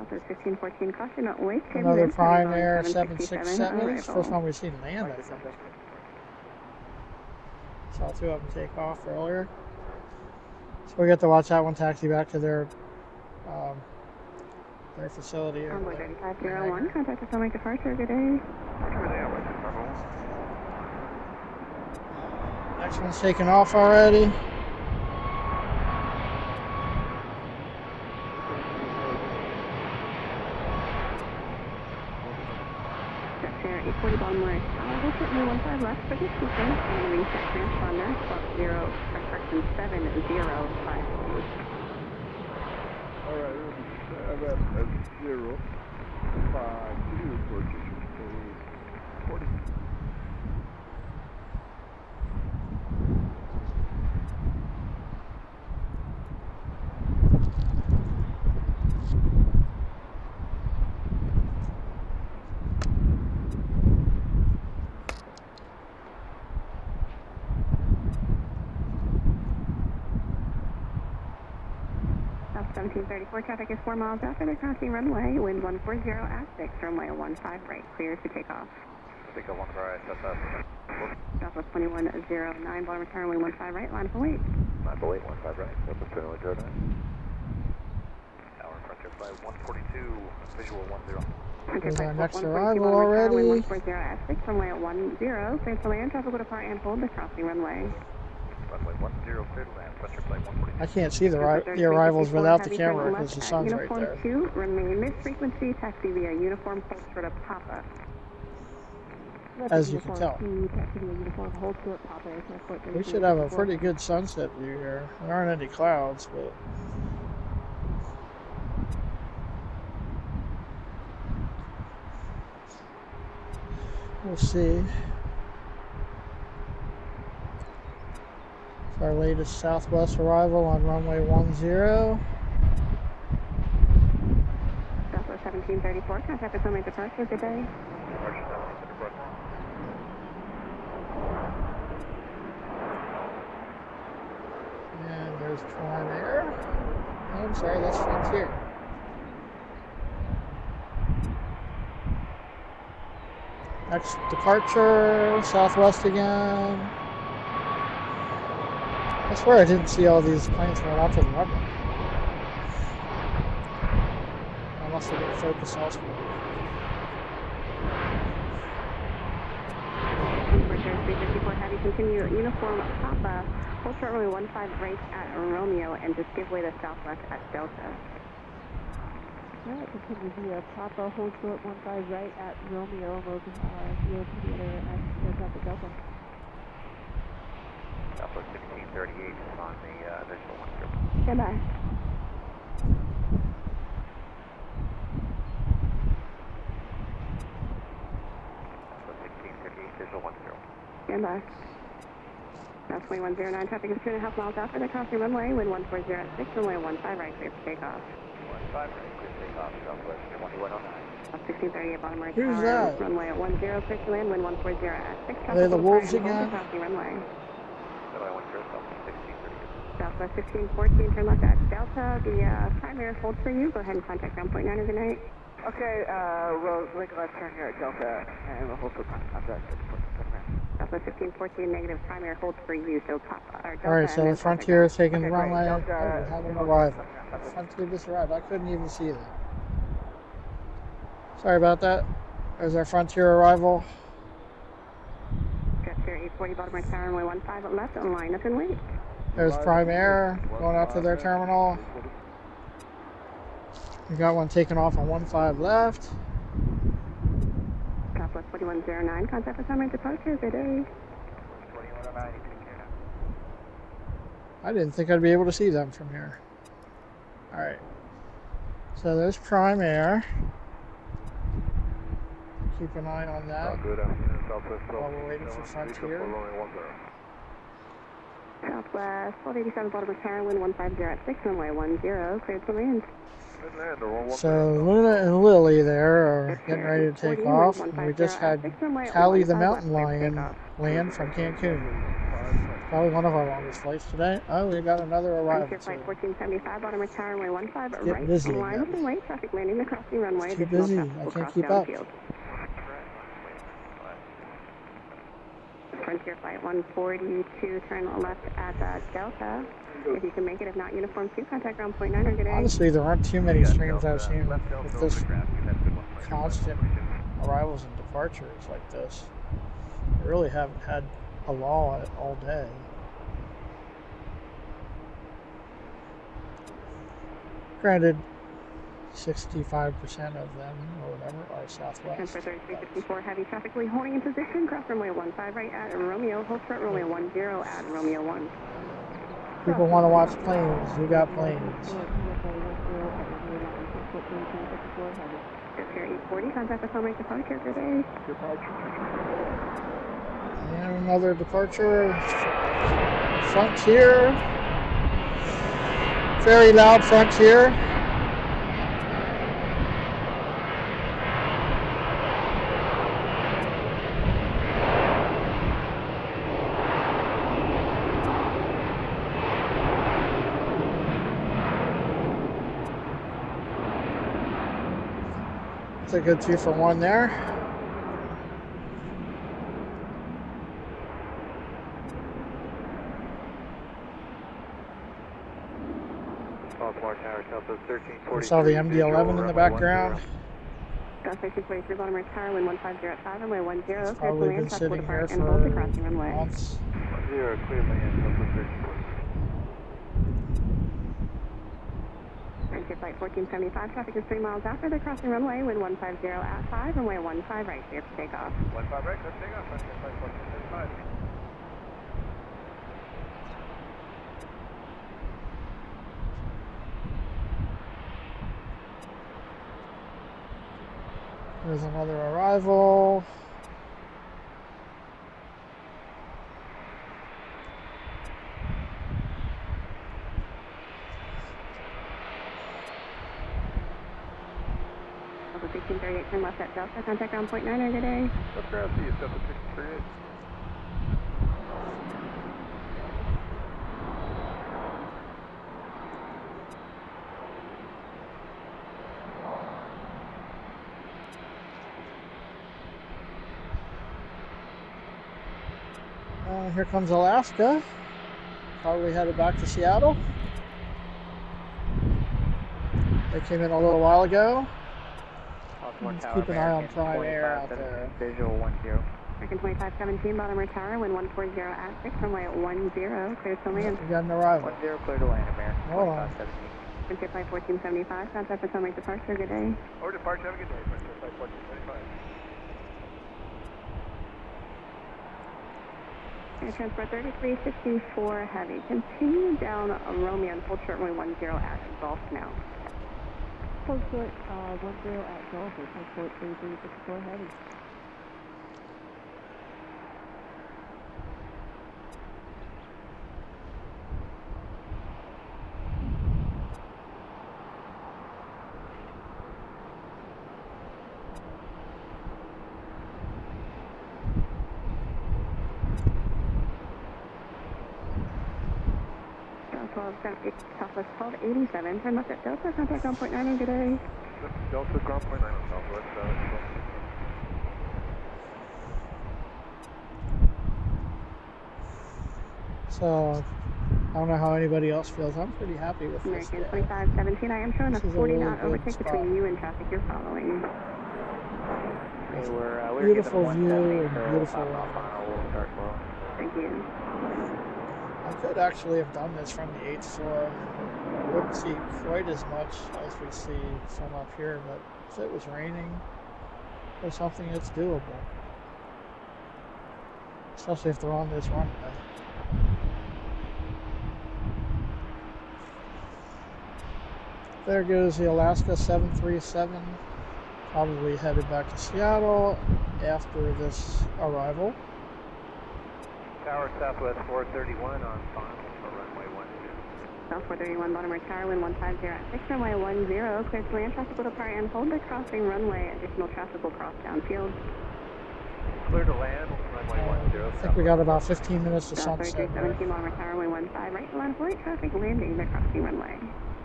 Southwest 1514, caution, wake. Another Prime Air 767. It's the first one we've seen land, I think. Saw two of them take off earlier. So we get to watch that one taxi back to their facility. Runway 3501, contact us on my departure, good day. Next one's taking off already. Icelandair 840 Baltimore Tower, hold short runway 15 left for this sequence, and reset transponder, squawk 705. Alright, I'm at 0, 5, 2, approaches 40. South 1734, traffic is 4 miles after the crossing runway, wind 140 at 6, runway 15 right, clear to take off. Take a 1 right, SFS. Southwest 2109, Baltimore Tower, runway 15 right, line up and wait. Line up and wait, 15 right, Southwest 2109. Tower, frontier flight 142, visual 10. There's our next arrival already. 140 at 6, runway 10, clear to land, traffic will depart and hold the crossing runway. Runway 10, clear to land, frontier flight 142. I can't see the arrivals without the camera because the sun's right there. Uniform 2, remain mid-frequency, taxi via uniform hold short of Papa. As you can tell. We should have a pretty good sunset view here. There aren't any clouds, but... we'll see. It's our latest Southwest arrival on runway 10. Southwest 1734, contact with runway departure, good day. And there's Icelandair. Oh, I'm sorry, that's Frontier. Next departure, Southwest again. I swear I didn't see all these planes going out to the runway. I must have been focused elsewhere. Return 354, have you continue uniform Papa, hold short runway 15 right at Romeo, and just give way to Southwest at Delta. Alright, continue via Papa, hold short 15 right at Romeo, mode theater at Delta Delta. Southwest 1638 is on the visual 10. Stand by. Southwest 1638, visual 10. Stand by. South 2109, traffic is 2.5 miles after the crossing runway, wind 140 at 6, runway 15 right, clear for takeoff. 15 right, clear to take off, Southwest 2109. 1638 Baltimore Who's Tower, that? runway at 10, clear to land, wind 140 at 6. Are they the Wolves again? Crossing runway. Runway 10, Southwest 1638. Southwest 1614, turn left at Delta. The primary hold for you. Go ahead and contact ground point 9 good night. Okay, we'll make a left turn here at Delta, and we'll hold for contact. Southwest 1514, negative primary hold for you, so Papa, or Delta. Alright, so the Frontier is taking the okay, runway. Oh, we Delta, have an arrival. Frontier just arrived. I couldn't even see that. Sorry about that. There's our Frontier arrival. Gesture 840 Baltimore Tower, runway 15 left, on line up and wait. There's Prime Air going out to their terminal. We got one taking off on 15 left. Southwest 4109, contact with summary departure, good day. 2109, you take care now. I didn't think I'd be able to see them from here. Alright. So there's Prime Air. Keep an eye on that. Good afternoon, Southwest. While we're waiting for Frontier. Southwest 1287 Baltimore Tower, wind 150 at 6, runway 10, cleared to land. So Luna and Lily there are getting ready to take off, and we just had Callie the Mountain Lion land from Cancun. Probably one of our longest flights today. Oh, we got another arrival. Flight 1475 Baltimore Tower, runway 15 Get right, busy line up again. and wait, traffic landing across the runway. It's too busy. I can't keep up. Frontier Flight 142, turn left at Delta. If you can make it, if not, Uniform 2, contact ground point 9 good day. Honestly, there aren't too many streams I've seen with this constant arrivals and departures like this. I really haven't had a lull all day. Granted, 65% of them, or whatever, are southwest. Transfer 3354, heavy traffic lead holding in position, cross runway 15 right at Romeo, hold short runway 10 at Romeo 1. People want to watch planes. You got planes. Just here 840, contact us on my departure, good day. And another departure. Frontier. Very loud Frontier. It's a good 2 for 1 there. Baltimore Tower, Southwest 1343. We saw the MD-11 in the background. South 1343, Baltimore Tower, wind 1505, runway 10, clear to Probably land, been traffic sitting depart, here and hold the for crossing runway. months. 10, clear land, Southwest 1343. Frontier flight 1475, traffic is 3 miles after the crossing runway, wind 150 at 5, runway 15 right, clear for takeoff. 15 right, clear for takeoff, Frontier flight 1475. There's another arrival. Delta 1638, turn left at Delta, contact ground point 9, good day. Let's grab the Delta 1638. Here comes Alaska. Probably headed back to Seattle. They came in a little while ago. Let's keep an eye on Prime Air out there. Visual 10. American 2517, Baltimore Tower, wind 140 at 6, runway 10, clear to land. We got an arrival. 10 clear to land, American. Hold on. 2517. Frontier flight 1475, contact for summary departure, good day. Or departure, have a good day, Frontier flight 1475. Air Transport 3354 heavy. Continue down Romeo and hold short runway 10 at Gulf now. Hold short 10 at Gulf, or transport 3354 heavy. Southwest 1287, turn left at Delta, contact ground point 9, good day. Delta ground point 9 on Southwest. So, I don't know how anybody else feels. I'm pretty happy with this. American 2517, I am showing a 40 knot really overtake spot. between you and traffic you're following. Okay, we're Beautiful given view 170, and so beautiful 5 weather. mile, we'll start slow. Thank you. I could actually have done this from the 8th floor. I wouldn't see quite as much as we see from up here, but if it was raining or something, it's doable. Especially if they're on this runway. There goes the Alaska 737, probably headed back to Seattle after this arrival. Tower Southwest 431 on final for runway 10. South 431, Baltimore Tower, wind 150 at 6, runway 10, clear to land, traffic will depart and hold the crossing runway. Additional traffic will cross downfield. Clear to land, runway 10. I think we got about 15 minutes to South sunset. 3317, Baltimore Tower, wind 15 right, line of light traffic landing the crossing runway.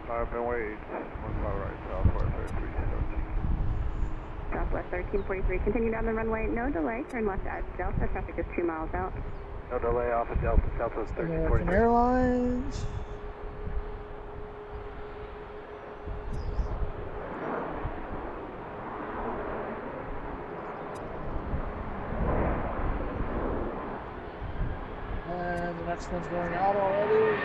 Runway 15 right, Southwest 3317. Southwest 1343, continue down the runway, no delay, turn left at Delta, traffic is 2 miles out. No delay off of Delta, Southwest American 1343. Airlines. And the next one's going out already.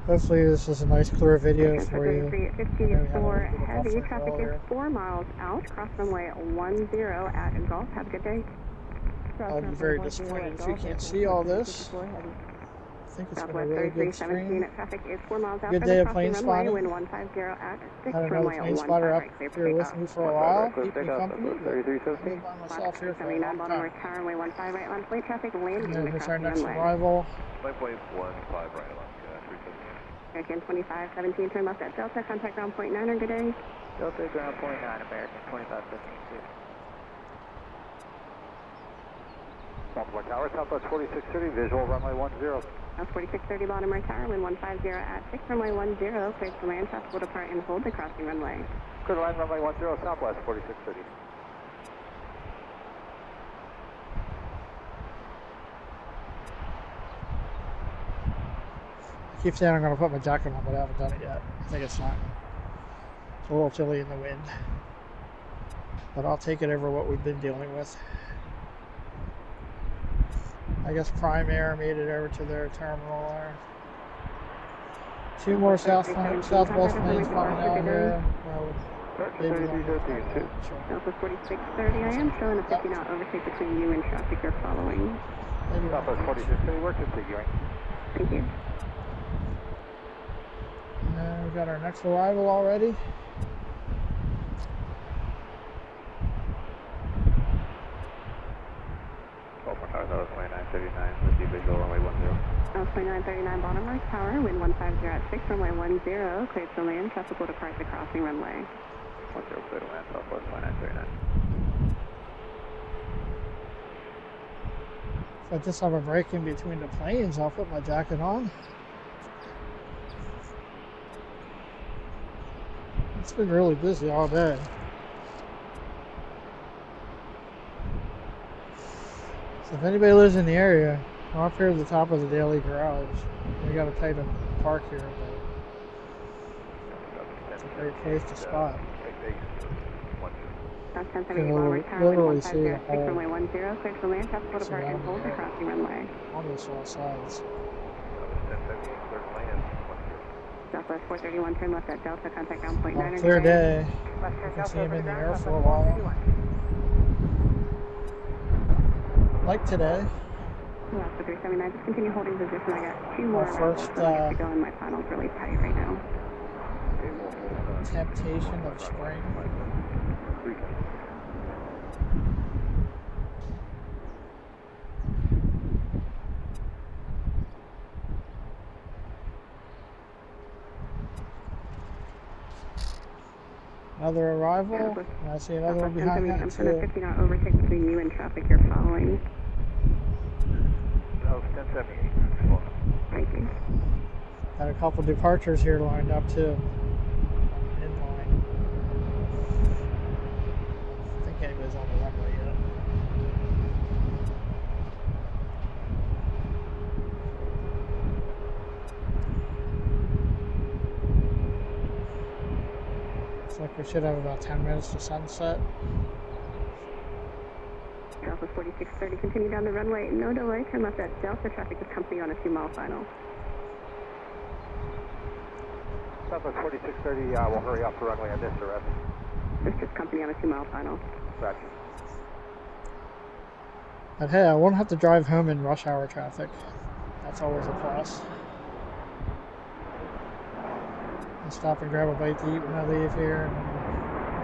Hopefully this is a nice clear video Transfer for you. 33 at I 15 know we is had a for little bit of heavy. buffering Traffic earlier. is 4 miles out. Cross runway 10 at Gulf. Have a good day. I'll be very disappointed if you can't see all this. I think it's been a really good stream. Traffic is 4 miles out Good for day the of crossing plane runway. spotting. Wind 150 at 6. Had another Runway plane 15 spotter up right, clear for here with takeoff. me for a while, keep me company, but I've been by myself here for a long time. Runway 15 right on plate traffic landing And the here's our crossing next runway. arrival. 5.15 right along 317. American 2517, turn left at Delta, contact ground point 9, good day. Delta ground point 9, American 2515. Baltimore Tower, Southwest 4630, visual runway 10. South 4630, Baltimore Tower, wind 150 at 6, runway 10, cleared for land, traffic will depart and hold the crossing runway. Clear to land runway 10, Southwest 4630. I keep saying I'm going to put my jacket on, but I haven't done it yet. I think it's not. It's a little chilly in the wind. But I'll take it over what we've been dealing with. I guess Prime Air made it over to their terminal there. Two more southwest planes flying out here. Maybe Southwest 4630, I am showing a 50 knot overtake between you and traffic you're following. Southwest 4630, we're configuring. Thank you. And we got our next arrival already. Baltimore Tower, 2939, receive visual runway 10. 2939 Baltimore Tower, wind 150 at 6, runway 10, cleared for land, traffic will depart the crossing runway. 10, clear to land, Southwest 2939. If I just have a break in between the planes, I'll put my jacket on. It's been really busy all day. So if anybody lives in the area, I'm up here at the top of the Daily Garage. We got to pay to park here, but it's a great place to spot. South You 1078 can Baltimore Tower, literally wind see the 150 at 6, whole, runway 10, cleared for land, traffic will depart and hold the crossing runway. almost all sides. Southwest 431, turn left at Delta, contact ground point 9. Clear day. You can see him in the air for a while. Like today. Alaska 379, just continue holding position. I got 2 more Our first to go, and my funnel's really tight right now. Temptation of spring. Another arrival, and I see another one behind that I'm too. sort of 50 knot overtake between you and traffic you're following. That was 1078. Thank you. Got a couple departures here lined up too. In line. I think anybody's on the runway yet. Looks like we should have about 10 minutes to sunset. Southwest 4630, continue down the runway. No delay, turn left at Delta, traffic is company on a 2-mile final. Southwest 4630, we'll hurry off the runway on this arrest. This is company on a 2-mile final. Gotcha. But hey, I won't have to drive home in rush hour traffic. That's always a plus. I'll stop and grab a bite to eat when I leave here, and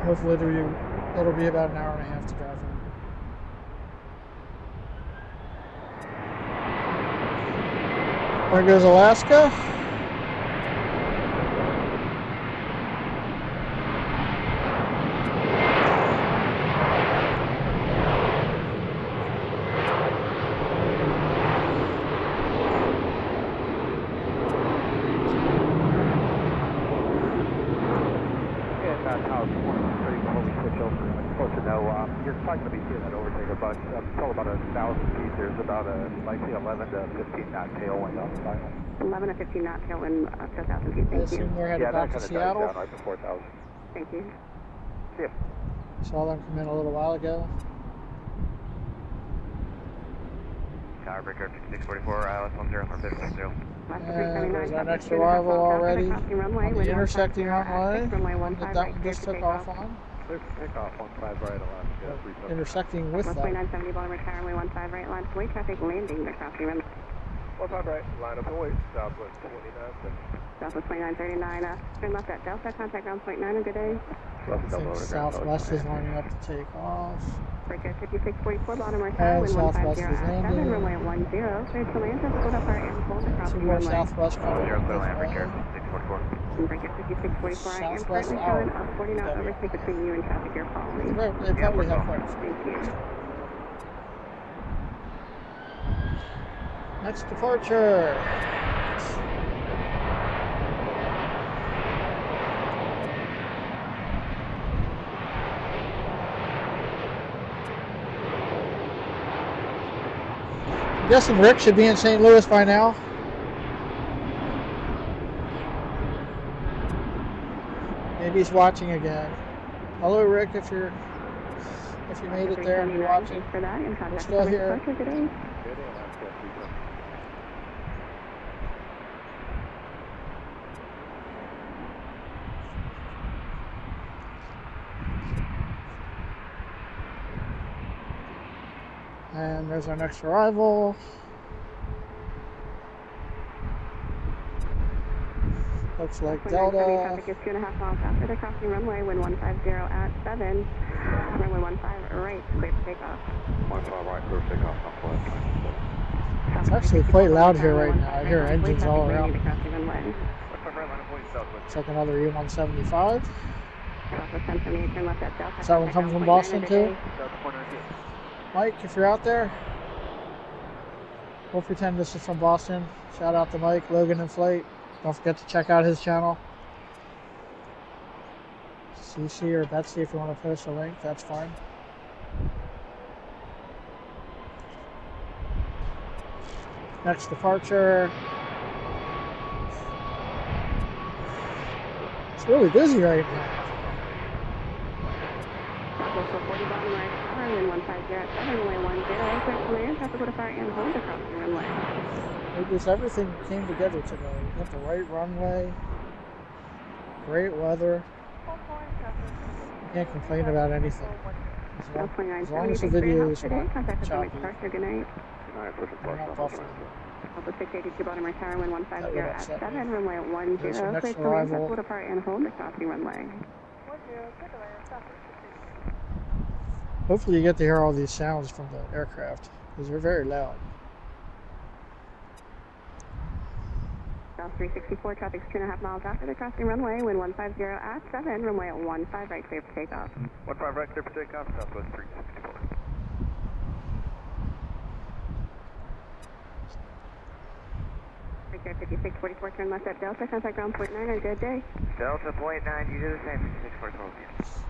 hopefully it'll be about an hour and a half to drive home. There goes Alaska. You're probably going to be seeing that overtake a bunch. Until about 1,000 feet, there's about a likely 11 to 15 knot tailwind on the final. 11 to 15 knot tailwind up to 1,000 feet. I Thank assume you. they're headed back to Seattle. Down right before 1,000. Thank you. See ya. Saw them come in a little while ago. Tower breaker 5644, ILS 10 or 50. Alaska 379, There's our next arrival already on the intersecting runway. Runway One that 15 right, one just clear took for off takeoff. on. Clear for takeoff, 15 right, Alaska, 3 Intersecting with them. 2970 Baltimore Tower, runway 15 right, line away, traffic landing the crossing runway. 15 right, line up and wait, Southwest 2970. Southwest 2939, turn left at Delta, contact ground point 9, good day. I think Southwest is lining up to take off. Breaker 5644, Baltimore Tower, And wind 150 Southwest is at 7, landing. runway 10, clear to land, traffic will depart and hold the Two crossing more runway. Southwest coming this way. Breaker 5644, I am Southwest currently out. showing a 40 knot overtake between you and traffic you're following. They probably have quite a few. Thank you. Next departure. I'm guessing Rick should be in St. Louis by now. Maybe he's watching again. Hello, Rick, if you made it there and you're watching. We're still here. And there's our next arrival. Looks like Delta. Traffic is 2.5 miles after the crossing runway, wind 150 at 7. Runway 15 right, clear for takeoff. 15 right, clear for takeoff, Southwest. It's actually quite loud here right now. I hear engines all around. It's like another E175. Is that one coming from Boston too? Mike, if you're out there, we'll pretend this is from Boston. Shout out to Mike, Logan and Flight. Don't forget to check out his channel. CC or Betsy, if you want to post a link, that's fine. Next departure. It's really busy right now. Just everything came together today. We got the right runway, great weather. You can't complain about anything. As long as the video is not choppy. Alpha 682 Baltimore Tower, wind 150 at 7, runway 10, clear to land, traffic will depart and hold the crossing runway. Hopefully you get to hear all these sounds from the aircraft, because they're very loud. South 364, traffic's 2.5 miles after the crossing runway, wind 150 at 7, runway 15 right, clear for takeoff. 15 right, clear for takeoff, Southwest 364. Breaker 5644, turn left at Delta, contact ground point 9, a good day. Delta point 9, you do the same, 5644.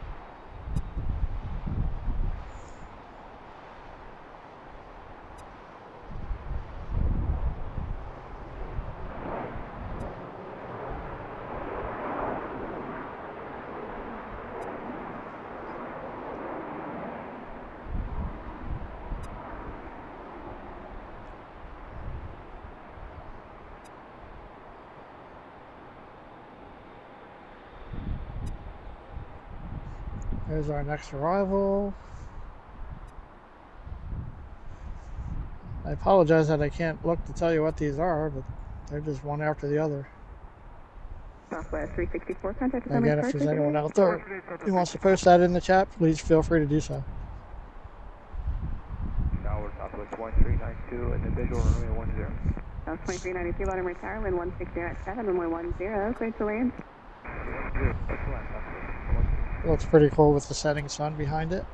There's our next arrival. I apologize that I can't look to tell you what these are, but they're just one after the other. Southwest 364, contact again, if there's anyone out there who wants to post that in the chat, please feel free to do so. Tower, Southwest 1392, and the visual runway 10. South 2392, Baltimore Tower, wind 160 at 7, runway 10, clear to land. Looks pretty cool with the setting sun behind it.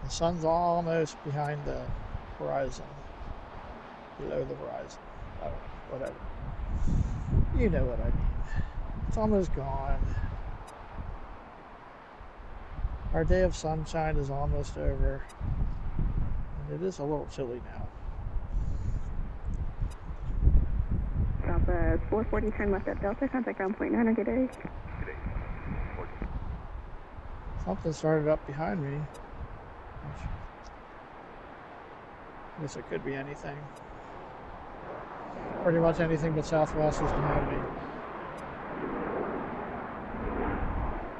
The sun's almost behind the horizon, below the horizon. Oh, whatever. You know what I mean. It's almost gone. Our day of sunshine is almost over. And it is a little chilly now. Southwest 440, turn left at Delta, contact ground point 9, good day. Something started up behind me. I guess it could be anything. Pretty much anything but Southwest is behind me.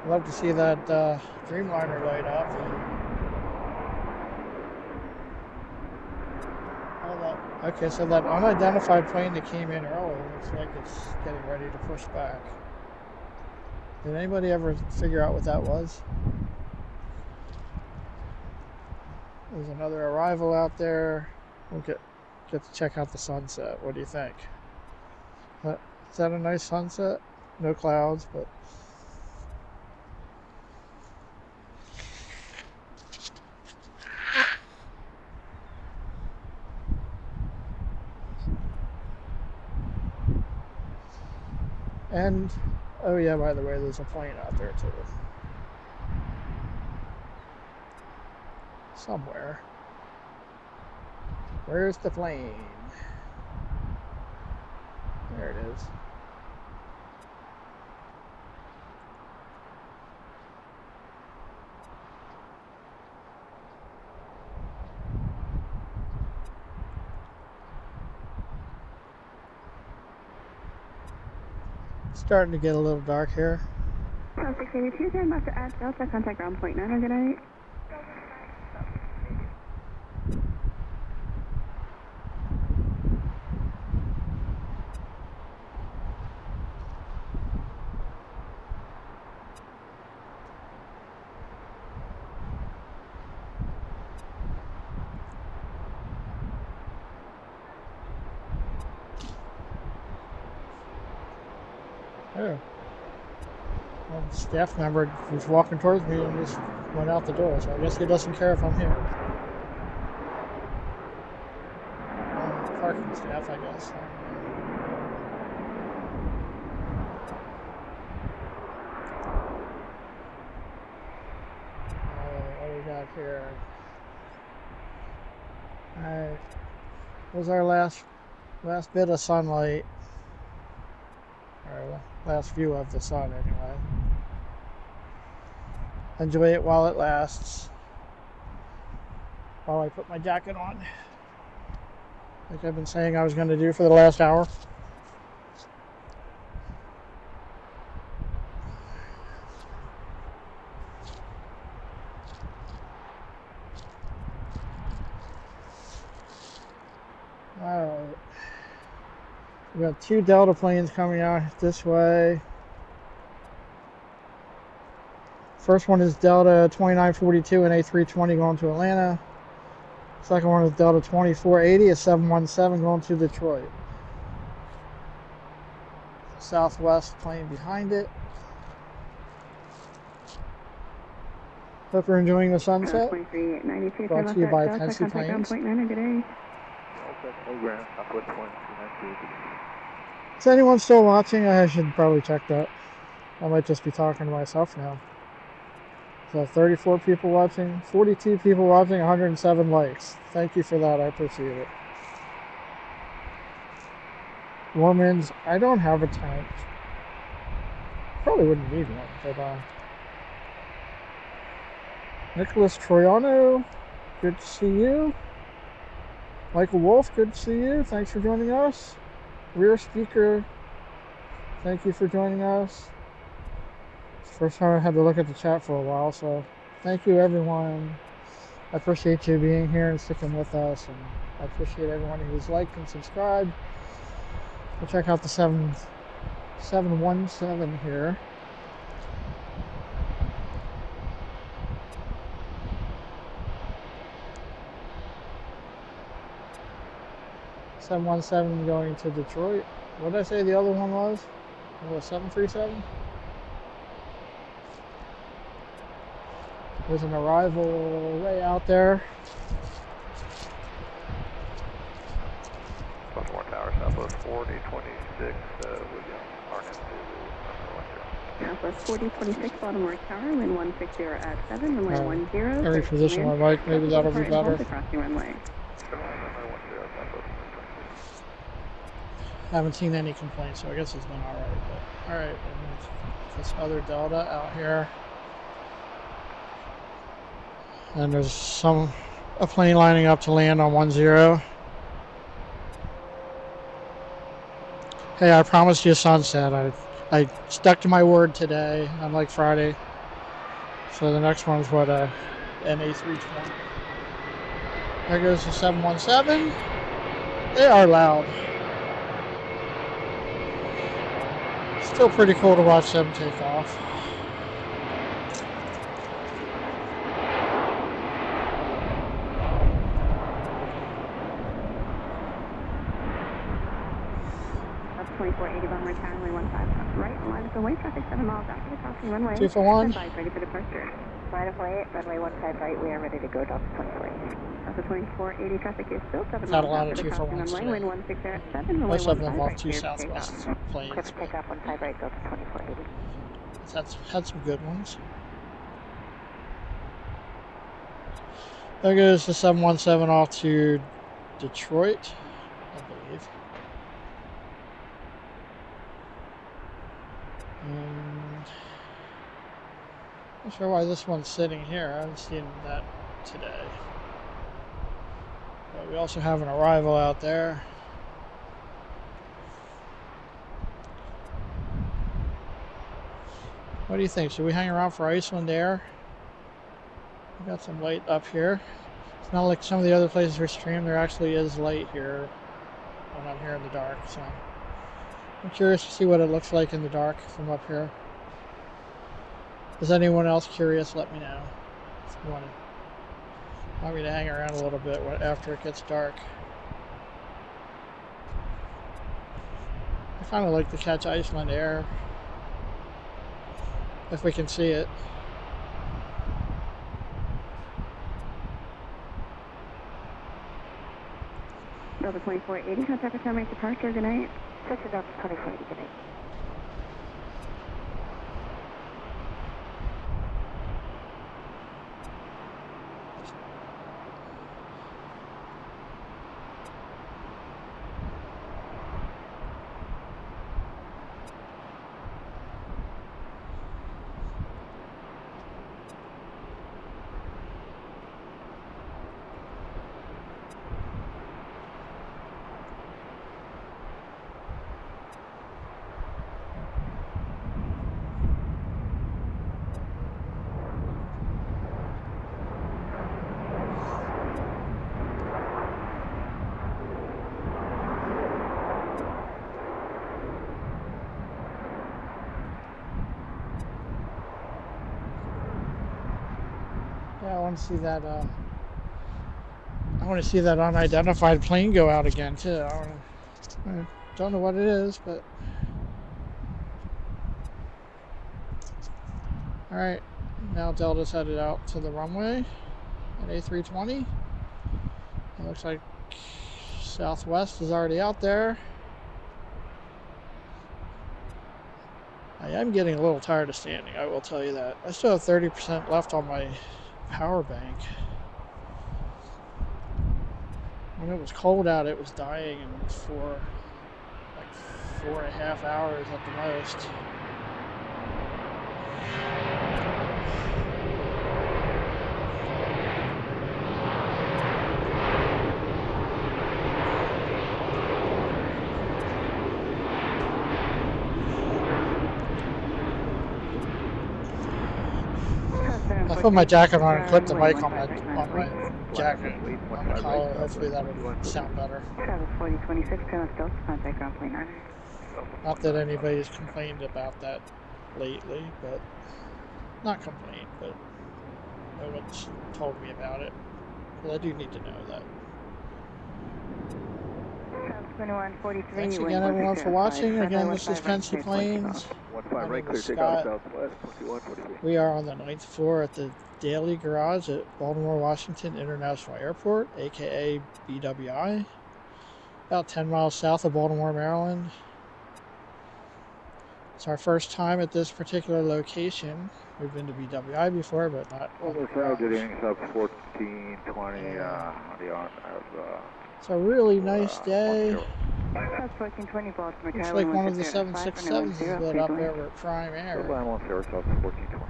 I'd love to see that Dreamliner light up. Okay, so that unidentified plane that came in early looks like it's getting ready to push back. Did anybody ever figure out what that was? There's another arrival out there. We'll get to check out the sunset. What do you think? Is that a nice sunset? No clouds, but... And, oh yeah, by the way, there's a plane out there too. Somewhere. Where's the plane? There it is. Starting to get a little dark here. 682, turn left to add Delta, contact ground point 9, good night. Oh. Well, the staff member was walking towards me and just went out the door, so I guess he doesn't care if I'm here. Parking staff, I guess. What do we got here? Alright. Was our last bit of sunlight. Or last view of the sun, anyway. Enjoy it while it lasts. While I put my jacket on. Like I've been saying I was going to do for the last hour. Alright. We got 2 Delta planes coming out this way. First one is Delta 2942 and A320 going to Atlanta. Second one is Delta 2480, a 717 going to Detroit. Southwest plane behind it. Hope you're enjoying the sunset. Brought to you by Tennessee Planes. Is anyone still watching? I should probably check that. I might just be talking to myself now. So 34 people watching, 42 people watching, 107 likes. Thank you for that. I appreciate it. Woman's, I don't have a tank. Probably wouldn't need one, but Nicholas Troiano, good to see you. Michael Wolf, good to see you. Thanks for joining us. Rear speaker, thank you for joining us. It's the first time I had to look at the chat for a while, so thank you everyone. I appreciate you being here and sticking with us, and I appreciate everyone who's liked and subscribed. We'll check out the 717 here. .717 going to Detroit. What did I say the other one was? It was 737? There's an arrival way out there. Baltimore Tower, Southwest 4026, Arnett to Southwest 4026, Baltimore Tower, wind 160 at 7, runway 10. Every position I like, maybe that'll be better. Across the runway. Haven't seen any complaints, so I guess it's been alright. Alright, and this other Delta out here. And there's a plane lining up to land on 10. Hey, I promised you sunset. I stuck to my word today, unlike Friday. So the next one's what, an A320. There goes the 717. They are loud. Still pretty cool to watch them take off. That's 2480 Baltimore Tower, runway 15 right, line up and wait, traffic 7 miles after the crossing runway. 241. Stand by, ready for departure. Line up wait, runway 15 right, we are ready to go down to 2480. That's the 2480 traffic is still 7 Had a miles lot after of the crossing 241s runway, today. wind 16 at 7, runway Most of 15 them off right, two clear for Southwest takeoff. planes. Clear for takeoff, 15 right, go to 2480. That's had some good ones. There goes the 717 off to Detroit, I believe. And not sure why this one's sitting here. I haven't seen that today. But we also have an arrival out there. What do you think? Should we hang around for Icelandair? We got some light up here. It's not like some of the other places we stream. There actually is light here when I'm here in the dark. So I'm curious to see what it looks like in the dark from up here. Is anyone else curious? Let me know. If you want me to hang around a little bit after it gets dark. I kind of like to catch Icelandair if we can see it. Delta 2480, contact with make departure, good night. Switching down to 2480, good night. Yeah, I want to see that. I want to see that unidentified plane go out again too. I don't know what it is, but all right. Now Delta's headed out to the runway at A320. It looks like Southwest is already out there. I am getting a little tired of standing, I will tell you that. I still have 30% left on my power bank. When it was cold out, it was dying for like 4.5 hours at the most. I put my jacket on and clipped the mic on my jacket on the collar. Hopefully that would sound better. Travis 4026, Plymouth Delta, contact ground plane 9. Not that anybody's complained about that lately, but not complained, but no one's told me about it. Well, I do need to know that. Travis 2143. Thanks again, everyone, for watching. Again, this is Fancy Planes. 15 right, clear Scott. takeoff southwest, 2143. We are on the 9th floor at the Daily Garage at Baltimore-Washington International Airport, aka BWI, about 10 miles south of Baltimore, Maryland. It's our first time at this particular location. We've been to BWI before, but not on the garage. Sub 1420 on the arm of It's a really nice day. South 1420 Baltimore. Looks like one of the 767s is lit up over at Prime Air. Line 10 South 1420.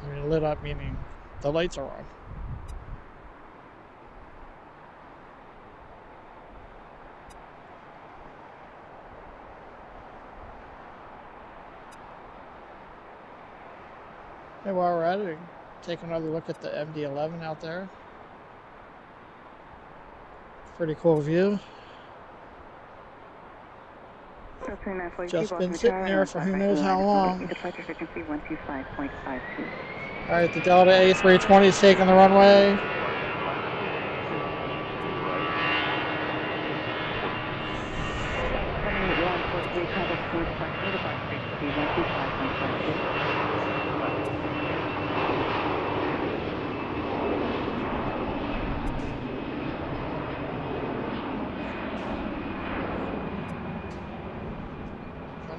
I mean, lit up meaning the lights are on. Hey, while we're at it, take another look at the MD-11 out there. Pretty cool view. Just been sitting there for who knows how long. Alright, the Delta A320 is taking the runway.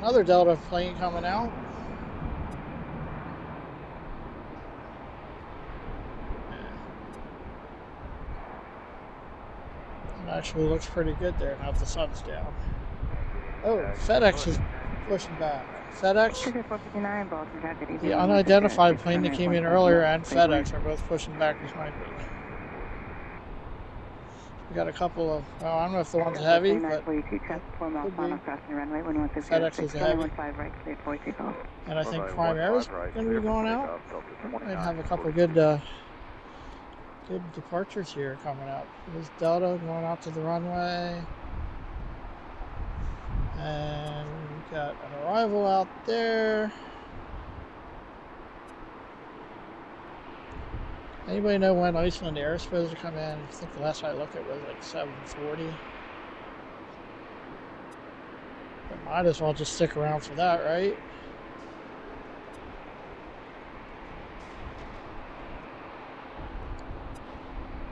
Another Delta plane coming out. It actually looks pretty good there now that the sun's down. Oh, FedEx is pushing back. FedEx, the unidentified plane that came in earlier, and FedEx are both pushing back behind me. We got a couple of, well, I don't know if the one's heavy, but FedEx is heavy. And I think Primera's going to be going out. Might have a couple of good departures here coming up. There's Delta going out to the runway. And we've got an arrival out there. Anybody know when Icelandair is supposed to come in? I think the last I looked at was like 7:40. But might as well just stick around for that, right?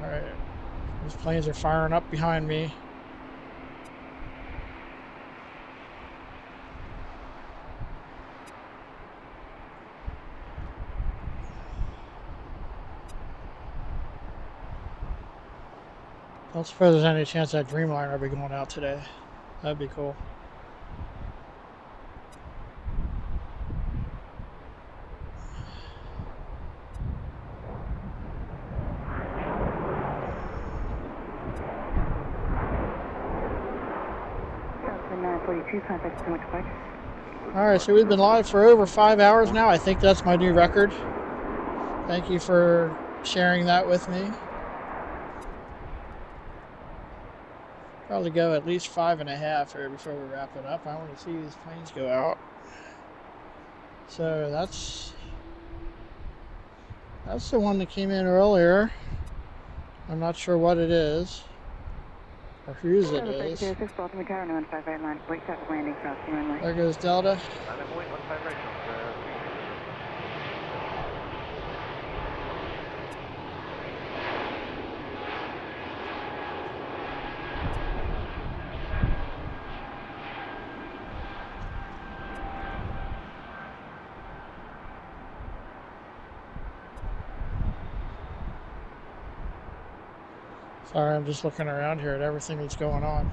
Alright. Those planes are firing up behind me. I don't suppose there's any chance that Dreamliner will be going out today. That'd be cool. Alright, so we've been live for over 5 hours now. I think that's my new record. Thank you for sharing that with me. Probably go at least 5.5 here before we wrap it up. I want to see these planes go out. So that's the one that came in earlier. I'm not sure what it is or whose it is. There goes Delta. Sorry, I'm just looking around here at everything that's going on.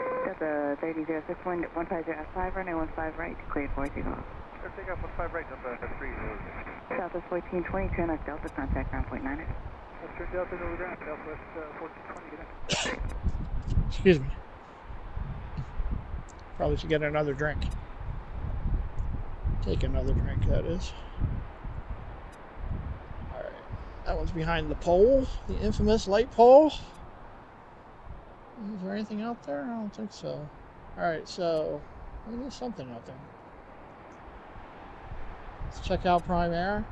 Delta 3006, wind 150 S5, runway 15 right, cleared for takeoff. Take off 15 right, Delta 3. Southwest 1420, turn left Delta, contact ground point 9. Let's turn Delta over ground, Southwest 1420, get in. Excuse me. Probably should get another drink. Take another drink, that is. Alright. That one's behind the pole, the infamous light pole. Is there anything out there? I don't think so. Alright, so there's something out there. Let's check out Prime Air.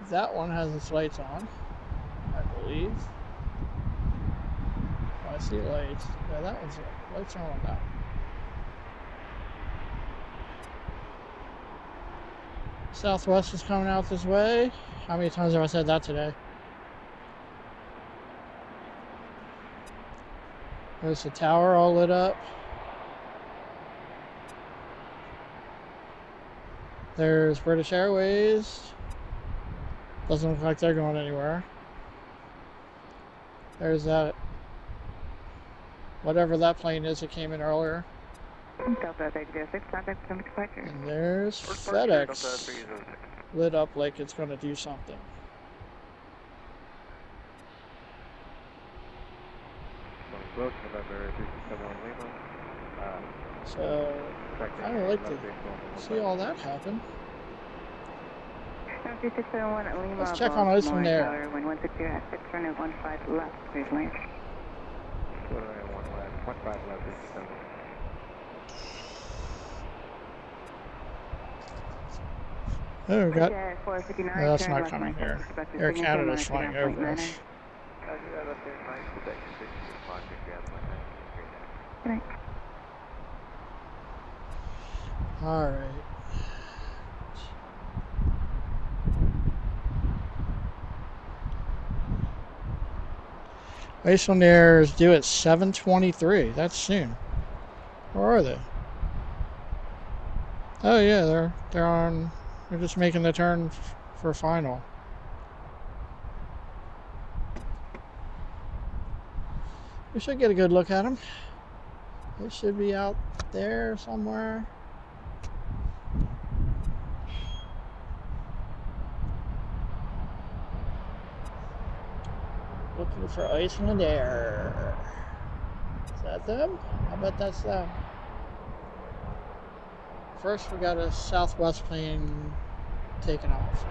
That one has its lights on, I believe. Oh, I see lights. Yeah, that one's lights are on that. Southwest is coming out this way. How many times have I said that today? There's the tower all lit up. There's British Airways. Doesn't look like they're going anywhere. There's that whatever that plane is that came in earlier. Delta 306, contact from departure. And there's FedEx lit up like it's going to do something. So, I kind of like to see all that happen. Let's check on Icelandair. 1160 at 6 runway 15 left, please land. Oh, we got. No, that's not coming here. Air Canada's flying over us. All right. Icelandair is due at 7:23. That's soon. Where are they? Oh yeah, they're on. They're just making the turn for final. We should get a good look at them. They should be out there somewhere. Looking for Icelandair. Is that them? I bet that's them. First, we got a Southwest plane taking off.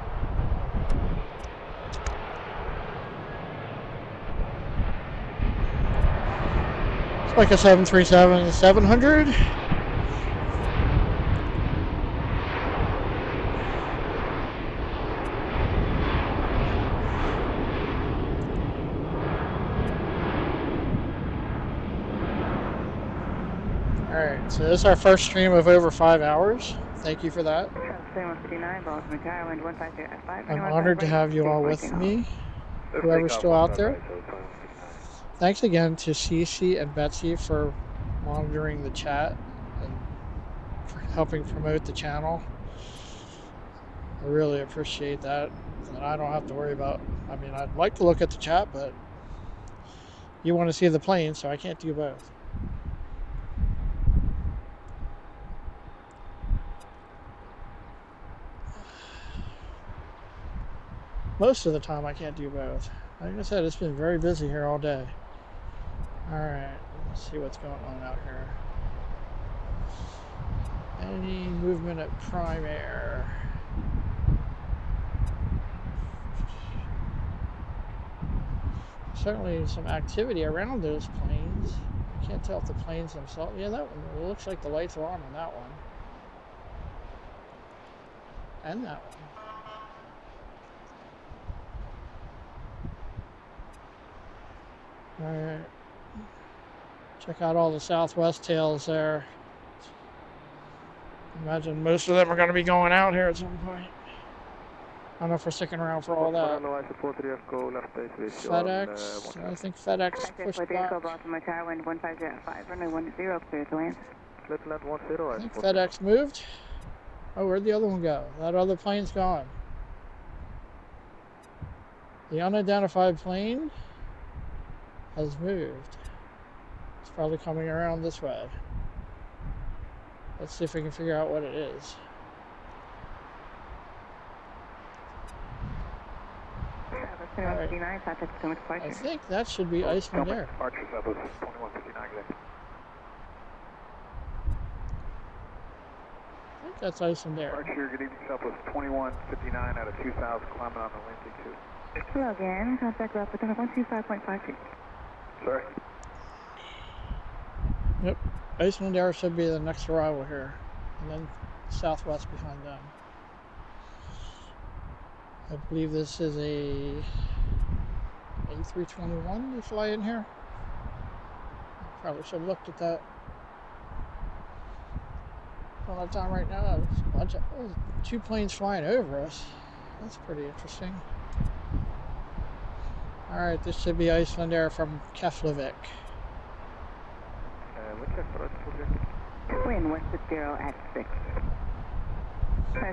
It's like a 737-700. Alright, so this is our first stream of over 5 hours. Thank you for that. I'm honored to have you all with me, whoever's still out there. Thanks again to Cece and Betsy for monitoring the chat and for helping promote the channel. I really appreciate that. And I don't have to worry about, I mean, I'd like to look at the chat, but you want to see the plane, so I can't do both. Most of the time I can't do both. Like I said, it's been very busy here all day. Alright, let's see what's going on out here. Any movement at prime air? Certainly some activity around those planes. I can't tell if the planes themselves. Yeah, that one. It looks like the lights are on that one. And that one. Alright. Check out all the Southwest tails there. Imagine most of them are going to be going out here at some point. I don't know if we're sticking around for all that. FedEx, I think FedEx pushed back. I think FedEx moved. Oh, where'd the other one go? That other plane's gone. The unidentified plane has moved. It's probably coming around this way. Let's see if we can figure out what it is. Right. I think that should be Icelandair. Archer Southwest 2159, I think that's Icelandair. Archer, good evening, Southwest 2159 out of 2000, climbing on the landing 2. Hello again, contact route 125.52. Sorry? Yep, Icelandair should be the next arrival here, and then Southwest behind them. I believe this is a A321 to fly in here. Probably should have looked at that. Don't have time right now. There's a bunch of 2 planes flying over us. That's pretty interesting. Alright, this should be Icelandair from Keflavik. Wind 160 at 6. Good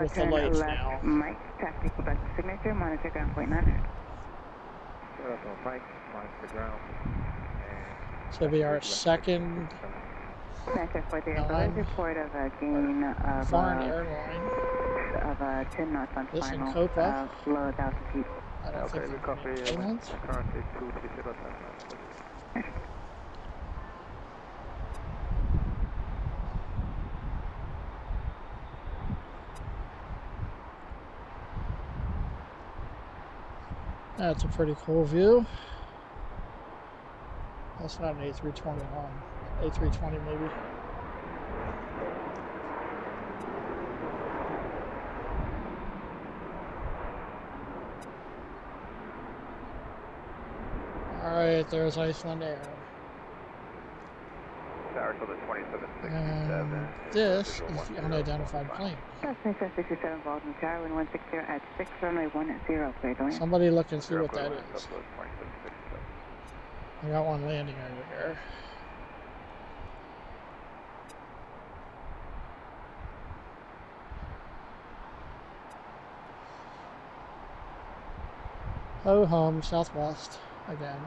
with the lights now. Mike, taxi Quebec signature, monitor ground point 9. Mike, monitor ground. And So it'll be our second report of a gain of foreign airline. Of 10 knots on This in final. Copa. Below 1,000 feet. I don't Okay, think we copy. payments. Currently 230. That's a pretty cool view. That's not an A321. A320 maybe. Alright, there's Icelandair. And this is the unidentified plane. Cessna 67 Baltimore Tower, wind 160 at 6, runway 10, clear to land. Somebody look and see what that is. I got one landing over here. Ho hum, Southwest again.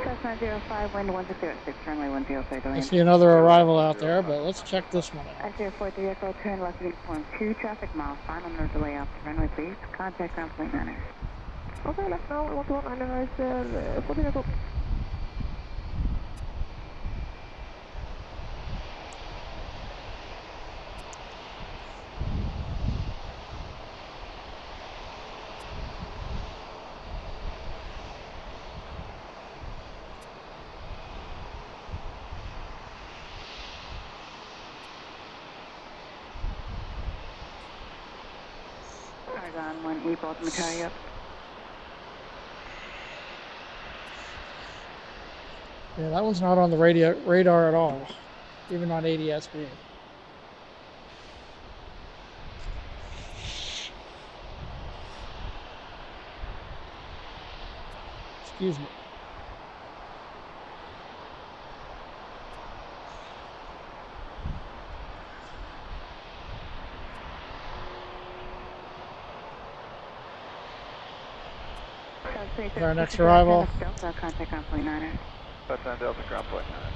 Cessna 05, wind 160 at 6, runway 10, clear to land. I see another arrival out there, but let's check this one out. S043 Echo, turn left uniform 2, traffic miles, final no delay off the runway, please. Contact ground plane manner. Okay, left now, 121 underrise, 40 Echo. Argon 1E, Baltimore Tower, up. Yeah, that one's not on the radar at all, even on ADS-B. Excuse me. Our next arrival. Delta, contact ground plane manner. Cessna Delta, ground plane manner.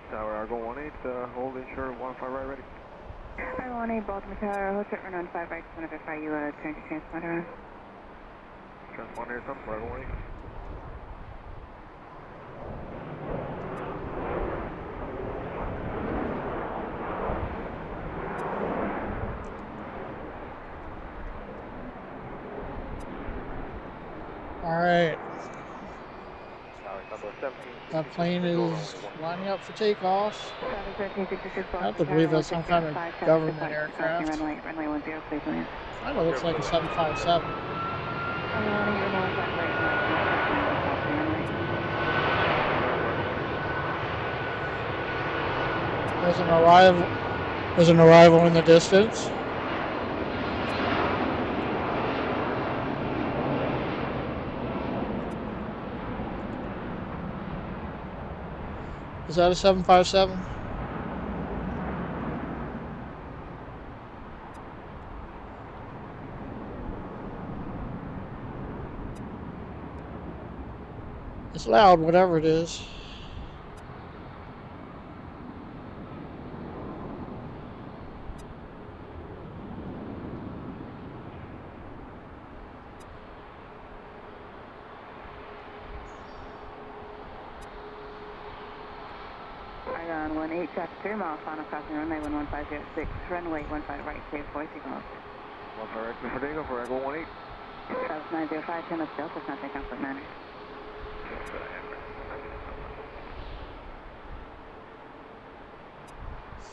Tower Argo 18, hold inshore 15 right ready. Argo 18, Baltimore Tower, hold short run 15 right, one of FIU, turn to transponder. Transponder here comes, Argo 18. Alright. That plane is lining up for takeoff. I have to believe that's some kind of government aircraft. Runway 10, please land. Kind of looks like a 757. There's an arrival in the distance. Is that a 757? It's loud, whatever it is. on 18, traffic 3 miles, final crossing runway 11506, runway 15 right, clear for signals. 15 right, clear for Dingo for Echo 18. South 905, 10 Delta, contact comfort manner.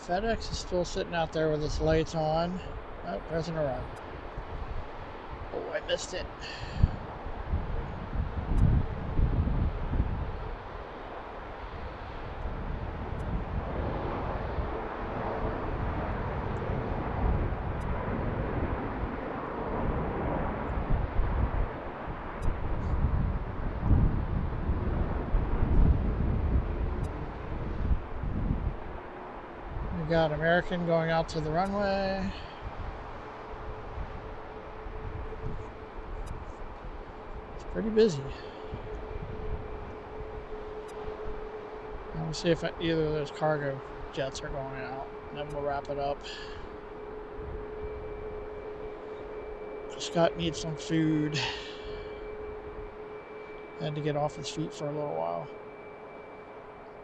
FedEx is still sitting out there with its lights on. Oh, there's an arrival. Oh, I missed it. We got American going out to the runway. It's pretty busy. We'll see if either of those cargo jets are going out, and then we'll wrap it up. Scott needs some food. Had to get off his feet for a little while.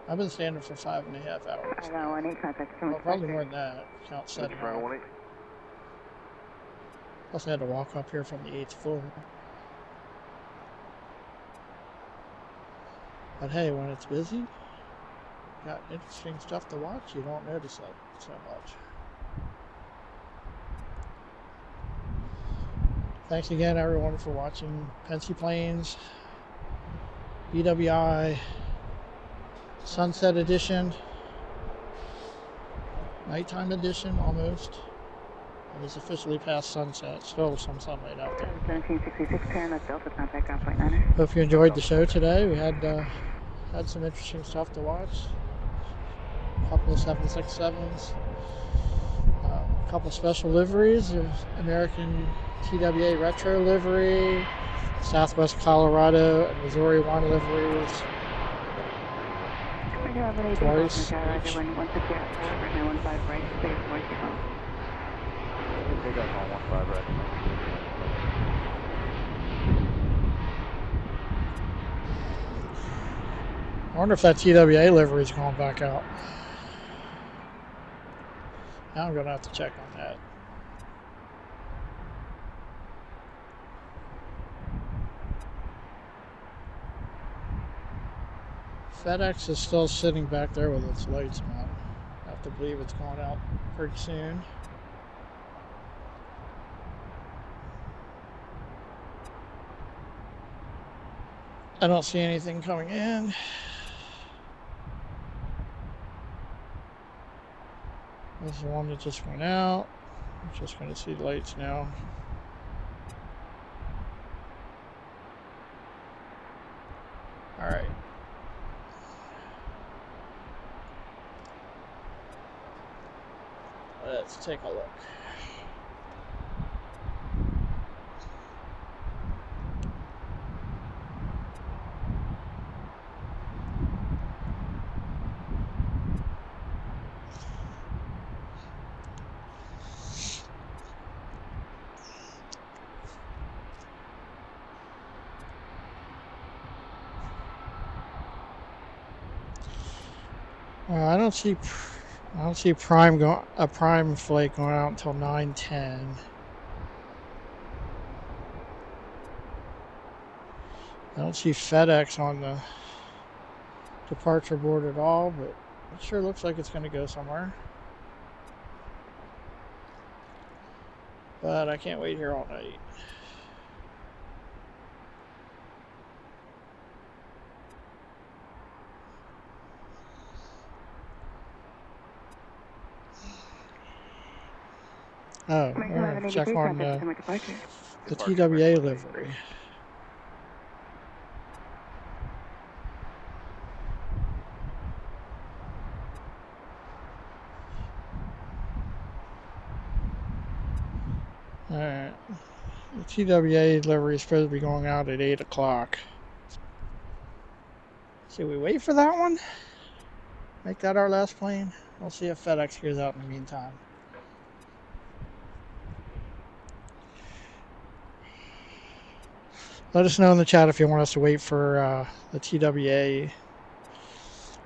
I've been standing for 5.5 hours. I got 18, contact Well, probably more than that. Count 7 hours. Plus I had to walk up here from the 8th floor. But hey, when it's busy, got interesting stuff to watch, you don't notice it so much. Thanks again, everyone, for watching Pensy Planes, BWI, Sunset Edition, Nighttime Edition, almost. It is officially past sunset. Still some sunlight out there. 1766, turn left Delta, contact ground point 9. Hope you enjoyed the show today. We had some interesting stuff to watch. A couple of 767s, a couple special liveries. There's American TWA retro livery, Southwest Colorado and Missouri 1 liveries. Twice. They got on 15 right. I wonder if that TWA livery is going back out. Now I'm going to have to check on that. FedEx is still sitting back there with its lights on. I have to believe it's going out pretty soon. I don't see anything coming in. This is the one that just went out. I'm just going to see the lights now. All right. Let's take a look. I don't see Prime flight going out until 9:10. I don't see FedEx on the departure board at all, but it sure looks like it's going to go somewhere. But I can't wait here all night. Oh, we're going to check on the TWA livery. Alright, the TWA livery is supposed to be going out at 8 o'clock. Should we wait for that one? Make that our last plane? We'll see if FedEx goes out in the meantime. Let us know in the chat if you want us to wait for the TWA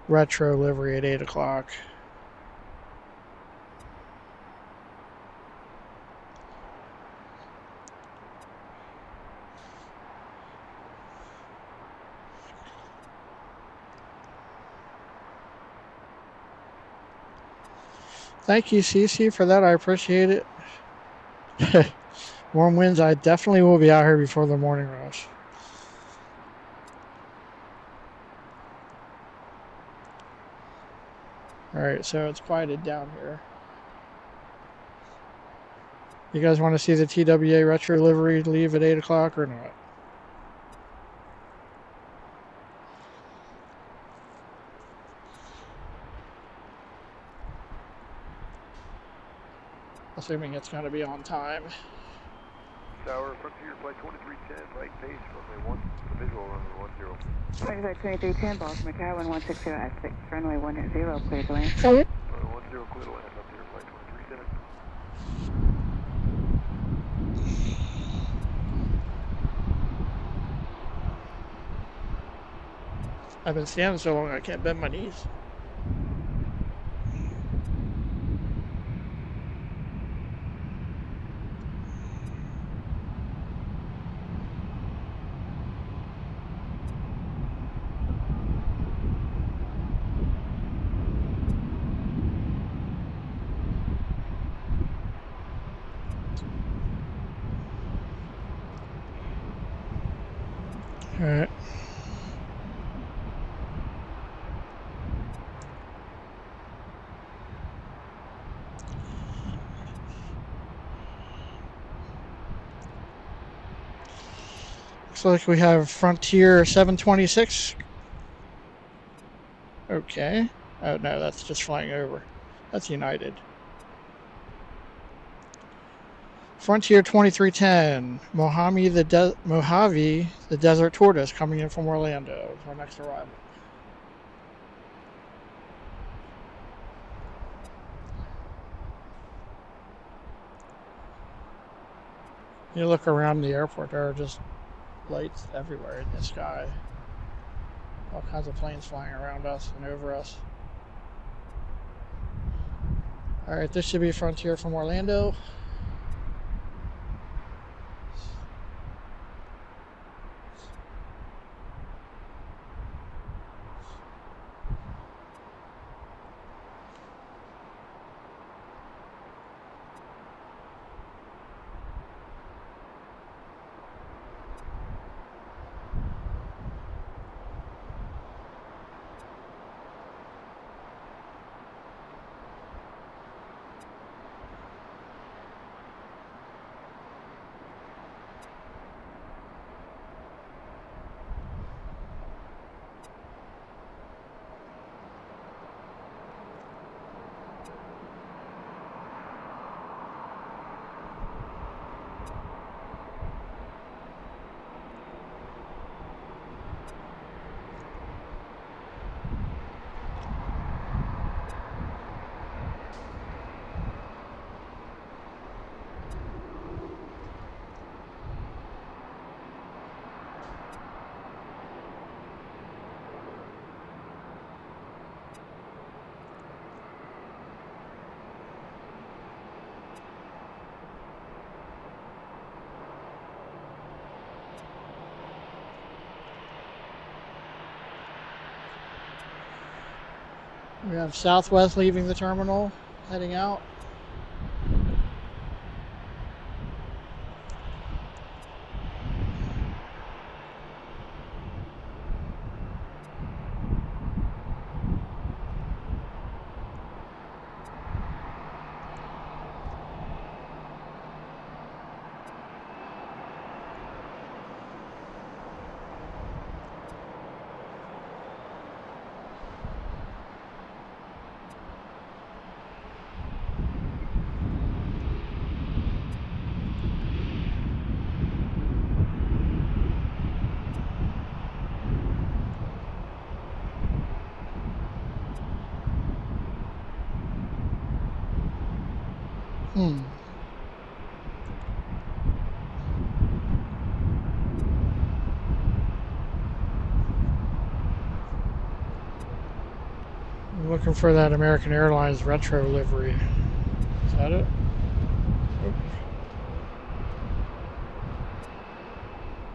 retro livery at 8 o'clock. Thank you, Cece, for that. I appreciate it. Warm winds. I definitely will be out here before the morning rush. Alright, so it's quieted down here. You guys want to see the TWA retro livery leave at 8 o'clock or not? Assuming it's going to be on time. Tower, Frontier, flight 2310, right base, runway 1, the visual, runway 10. Flight 2310, Baltimore Tower, 1160 at 6, runway 10, clear to land. Runway 10, clear to land, Frontier, flight 2310. I've been standing so long I can't bend my knees. All right. Looks like we have Frontier 726. Okay. Oh no, that's just flying over. That's United. Frontier 2310, Mojave the Desert Tortoise, coming in from Orlando. It's our next arrival. You look around the airport, there are just lights everywhere in the sky. All kinds of planes flying around us and over us. Alright, this should be Frontier from Orlando. We have Southwest leaving the terminal, heading out. for that American Airlines retro livery. Is that it?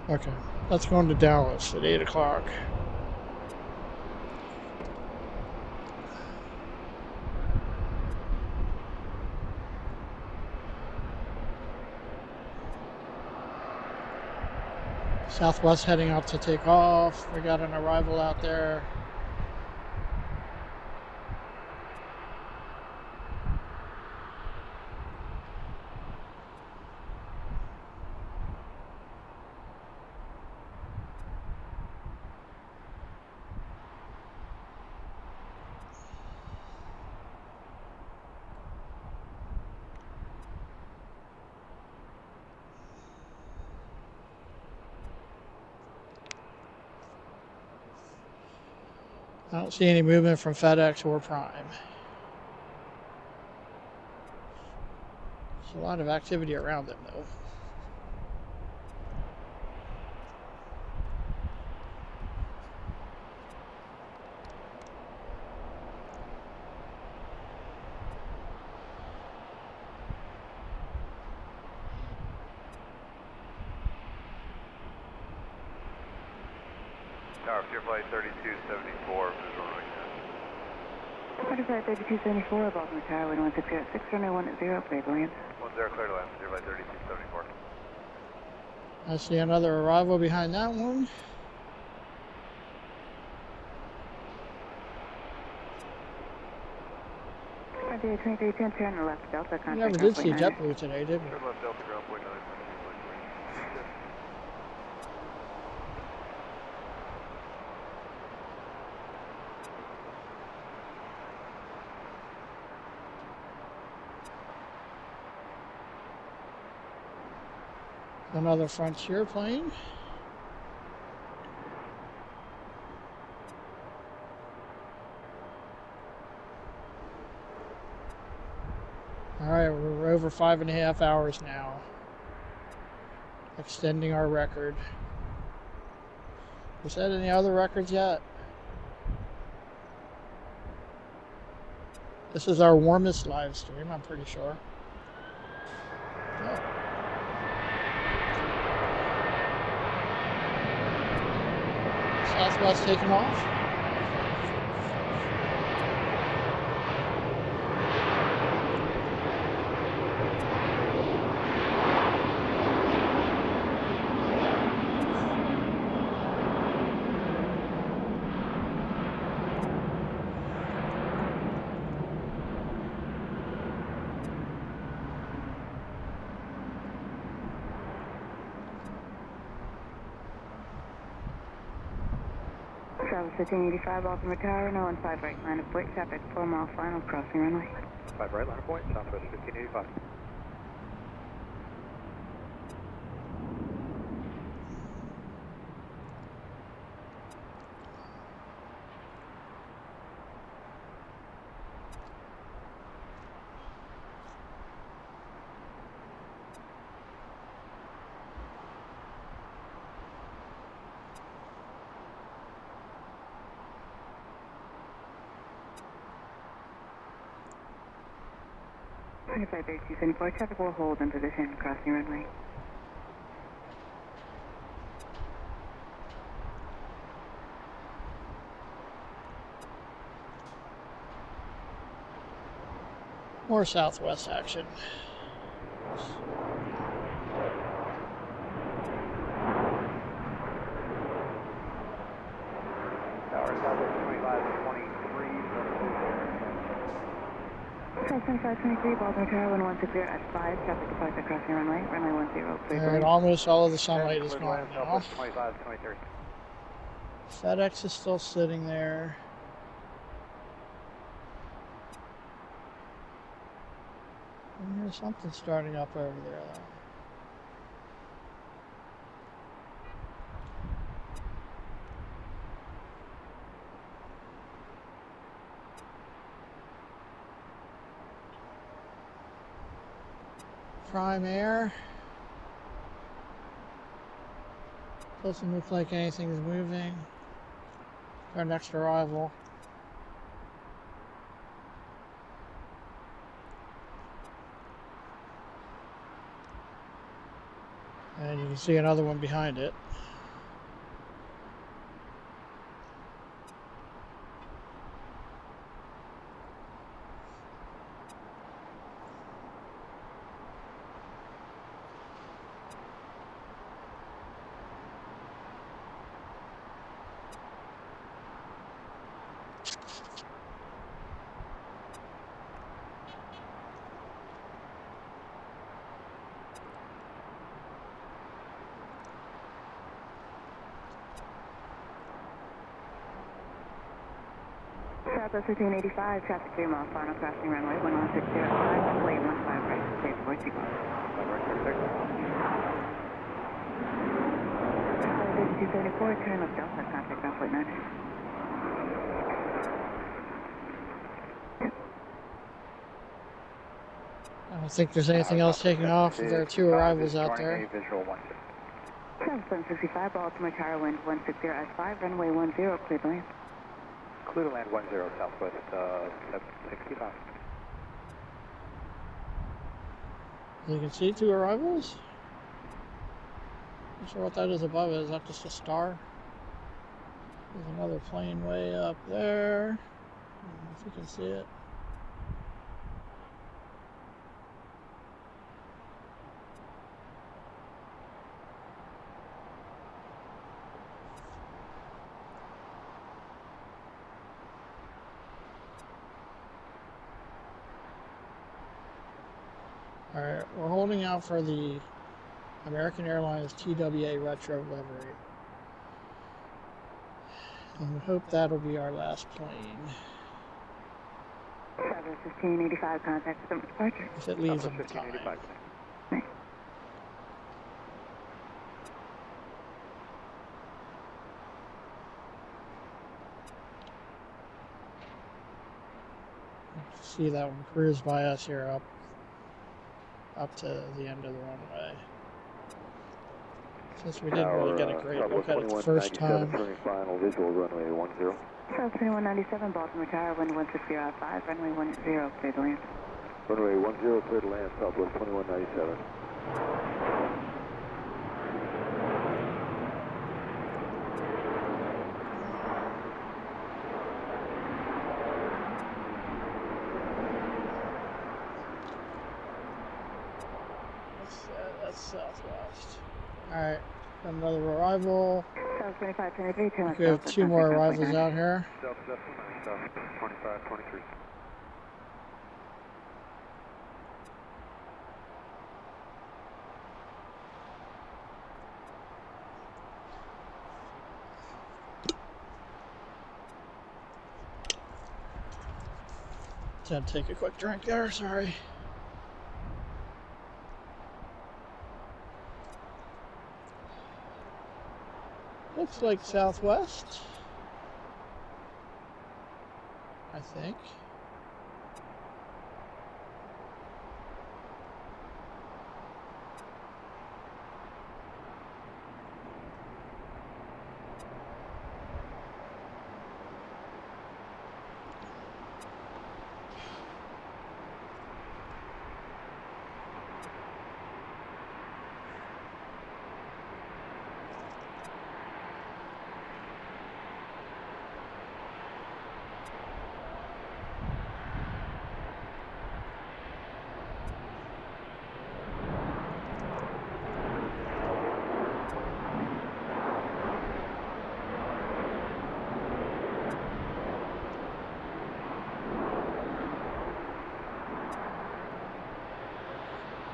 Okay, let's go into Dallas at 8 o'clock. Southwest heading out to take off. We got an arrival out there. I don't see any movement from FedEx or Prime. There's a lot of activity around them, though. Tower, Pure Flight 3274, visual right now. Pure Flight 3274, Baltimore Tower, 160, 6 runway 10, clear to land. 10, clear to land, Pure Flight 3274. I see another arrival behind that one. RDA 2310, turn the left, Delta, contact. We never did see JetBlue today, did we? Turn left, Delta, ground point 9. Another Frontier plane. All right, we're over 5.5 hours now, extending our record. We set any other records yet? This is our warmest live stream, I'm pretty sure. Oh. Southwest taking off. Travis 1585, Baltimore Tower, 015 right, line of point, traffic 4 mile final, crossing runway. 5 right, line of point, Southwest 1585. Flight 3274, traffic will hold in position, crossing runway. More Southwest action. Tower, Southwest 2523, 7523, Baltimore Tower, 1160 at 5, traffic departure crossing runway, runway 10, clear. And almost all of the sunlight is gone now. 2523. FedEx is still sitting there. And there's something starting up over there though. Prime Air. Doesn't look like anything is moving. Our next arrival. And you can see another one behind it. Southwest 1585, traffic 3 miles, final crossing runway 11605, runway 15 right, stage 4 sequence. 274, turn left Delta, contact on flight 9. I don't think there's anything else taking off. There are 2 arrivals out there. Visual 765, Baltimore Tower, wind 160 S5, runway 10, clear to land. Clear to land 10, southwest 765. You can see 2 arrivals. Not sure what that is above it. Is that just a star? There's another plane way up there. I don't know if you can see it. Alright, we're holding out for the American Airlines TWA retro livery. And we hope that'll be our last plane. Southwest 1585, contact system departure. If it leaves on time. See that one cruise by us here up to the end of the runway. Since we didn't really get a great look at it the first time. Final visual runway 10. South 2197, Baltimore Tower, wind 16005, runway 10, clear to land. Runway 10, clear to land, southwest 2197. That's southwest. Alright, got another arrival. South 2523, turn left We have Delta, 2 more contact on arrivals flight 9. out here. South 2523. Just had to take a quick drink there, sorry. Looks like southwest, I think.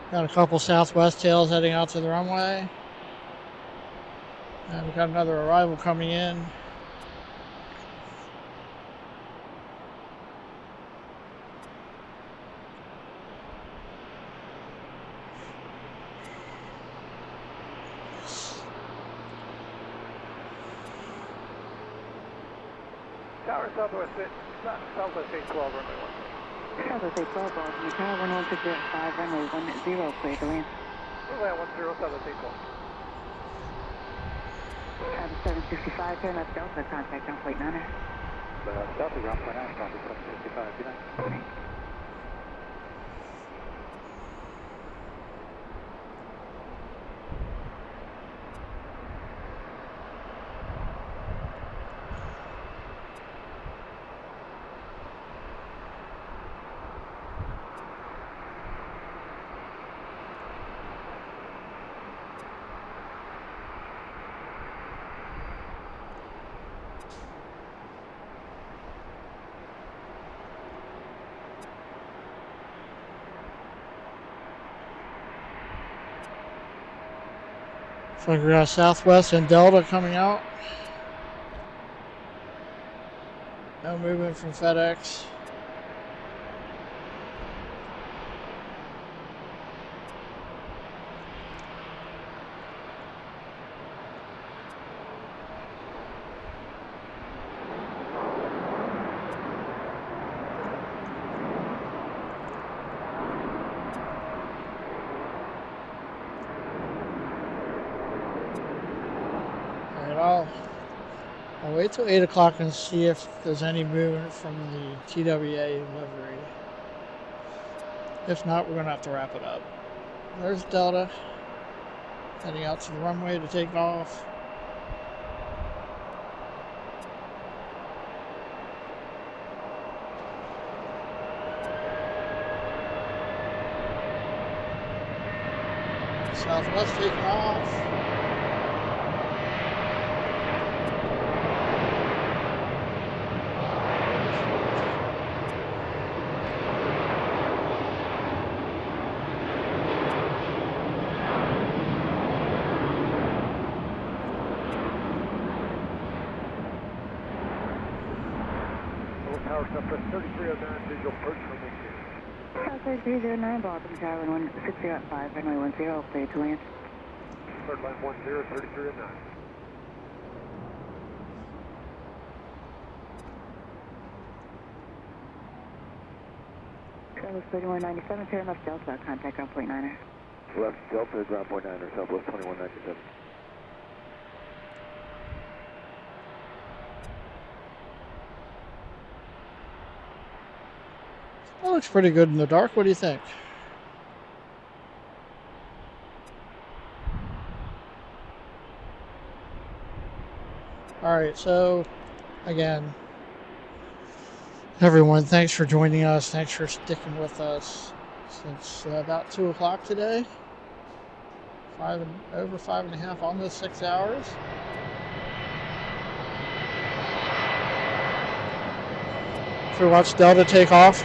Got a couple southwest tails heading out to the runway. And we've got another arrival coming in. Tower southwest 812, runway 10. Southwest 812, Baltimore Tower, wind 16005, runway 10, clear to land. Runway 10, southwest 812. South 765, turn left Delta, contact on flight 9. Delta, ground point 9, copy 765, good night. Looks like we got Southwest and Delta coming out. No movement from FedEx. I'll wait till 8 o'clock and see if there's any movement from the TWA livery. If not, we're going to have to wrap it up. There's Delta heading out to the runway to take off. Southwest taking off. Southwest 3309, visual approach runway 2. Southwest 309, Baltimore, Tower 1605, runway 10, clear to land. Third line 10, 3309. Southwest 3197, turn left Delta, contact ground point 9er. Left Delta, ground point 9er, Southwest 2197. That looks pretty good in the dark. What do you think? Alright, so again, everyone, thanks for joining us. Thanks for sticking with us since about 2 o'clock today. Over 5.5, almost 6 hours. So we watch Delta take off.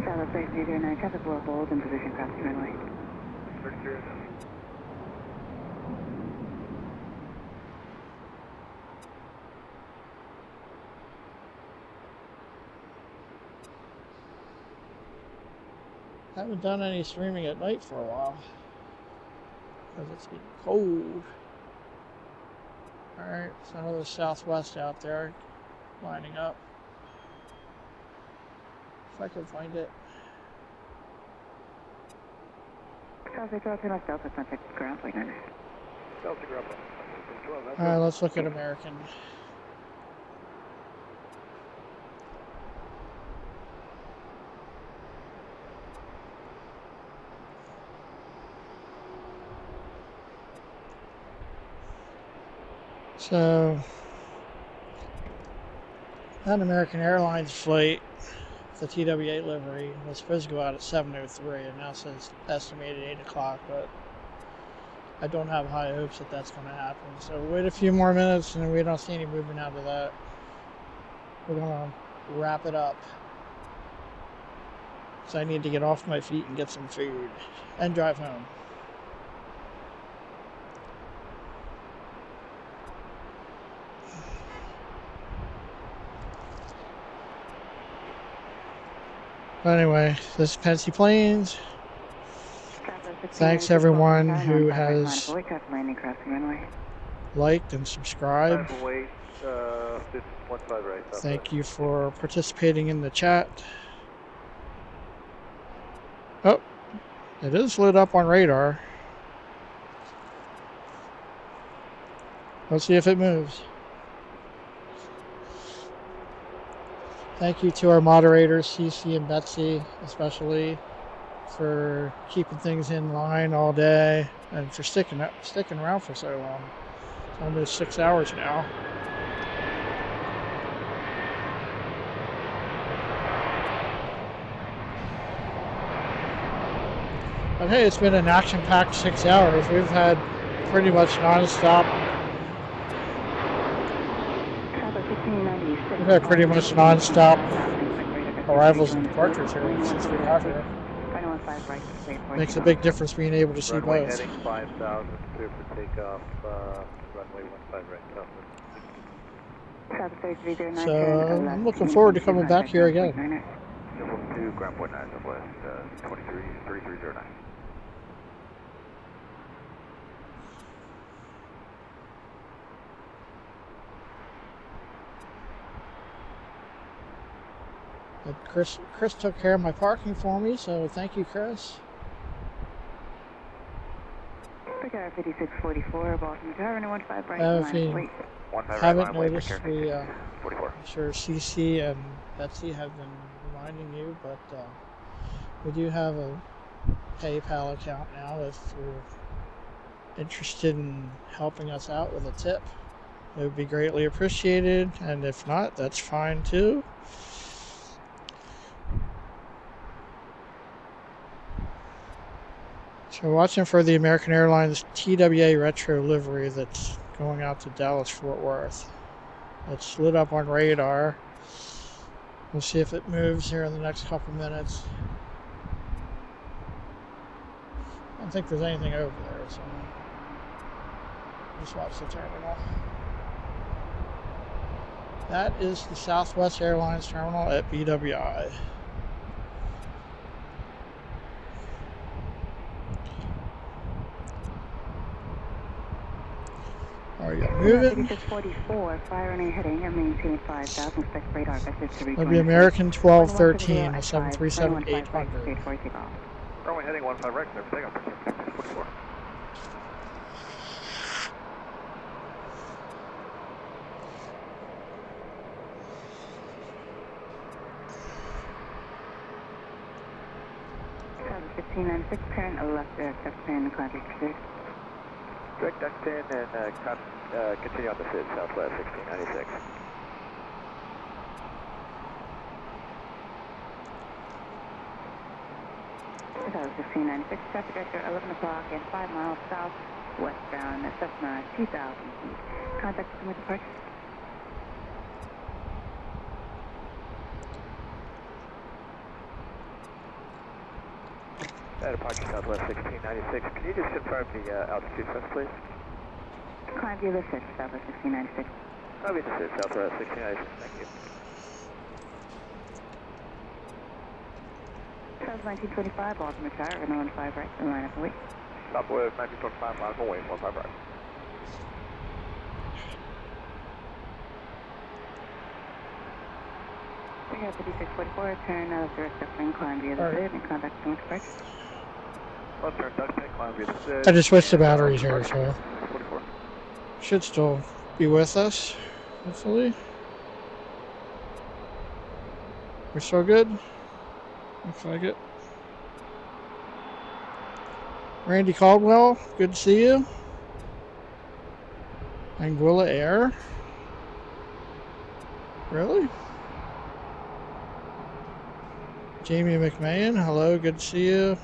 Southwest 309, traffic will hold in position crossing runway. 3309. Haven't done any streaming at night for a while because it's been cold. Alright, so another Southwest out there lining up. If I can find it. Southwest left Delta, contact ground point 9er. Delta, ground point 12. Alright, let's look at American. So, that American Airlines flight, the TWA livery, was supposed to go out at 7:03, and now says estimated 8 o'clock, but I don't have high hopes that that's going to happen. So wait a few more minutes, and we don't see any movement out of that. We're going to wrap it up. So I need to get off my feet and get some food, and drive home. But anyway, this is Pensy Plains. Thanks everyone who has liked and subscribed. Thank you for participating in the chat. Oh, it is lit up on radar. Let's see if it moves. Thank you to our moderators, Cece and Betsy, especially, for keeping things in line all day and for sticking around for so long. It's almost 6 hours now. But hey, it's been an action-packed 6 hours. We've had pretty much non-stop. We've had pretty much non-stop arrivals and departures here since we got here. Makes a big difference being able to see Runway both. heading 5,000, clear for takeoff, runway 15 right, southwest. So I'm looking forward to coming back here again. Level 2, ground point 9 southwest, 3309. But Chris took care of my parking for me, so thank you, Chris. Pick out 5644, Baltimore Tower, 15 right. If you haven't noticed, I'm sure CC and Betsy have been reminding you, but we do have a PayPal account now if you're interested in helping us out with a tip. It would be greatly appreciated, and if not, that's fine too. So we're watching for the American Airlines TWA retro livery that's going out to Dallas-Fort Worth. It's lit up on radar. We'll see if it moves here in the next couple minutes. I don't think there's anything over there, so just watch the terminal. That is the Southwest Airlines terminal at BWI. Are you moving? 5644, fire running heading and maintaining 5,000, expect radar vectors to reach. That'll be American 1213, a 737-800. Runway heading 15 right, clear for takeoff, 44. Travel 1596, current left aircraft plan, contact pursuit. Direct duct in and continue on the SID, southwest 1696. That was 1596, traffic director 11 o'clock and 5 miles south westbound, Cessna 2000 feet. Contact with departure. Departure southwest 1696. Can you just confirm the altitude for us, please? Climb via the 6, southwest 1696. Climb via the 6, southwest 1696. Thank you. South 1925, Baltimore Tower, runway 15 right, and line up and wait. Southwest 1925, line up and wait, 15 right. We have 5644, turn direct airplane, climb via the SID, and contact with departure. Left turn, duct tank, climb via the SID. I just switched the batteries here, so 44. should still be with us, hopefully. We're still good? Looks like it. Randy Caldwell, good to see you. Anguilla Air. Really? Jamie McMahon, hello, good to see you.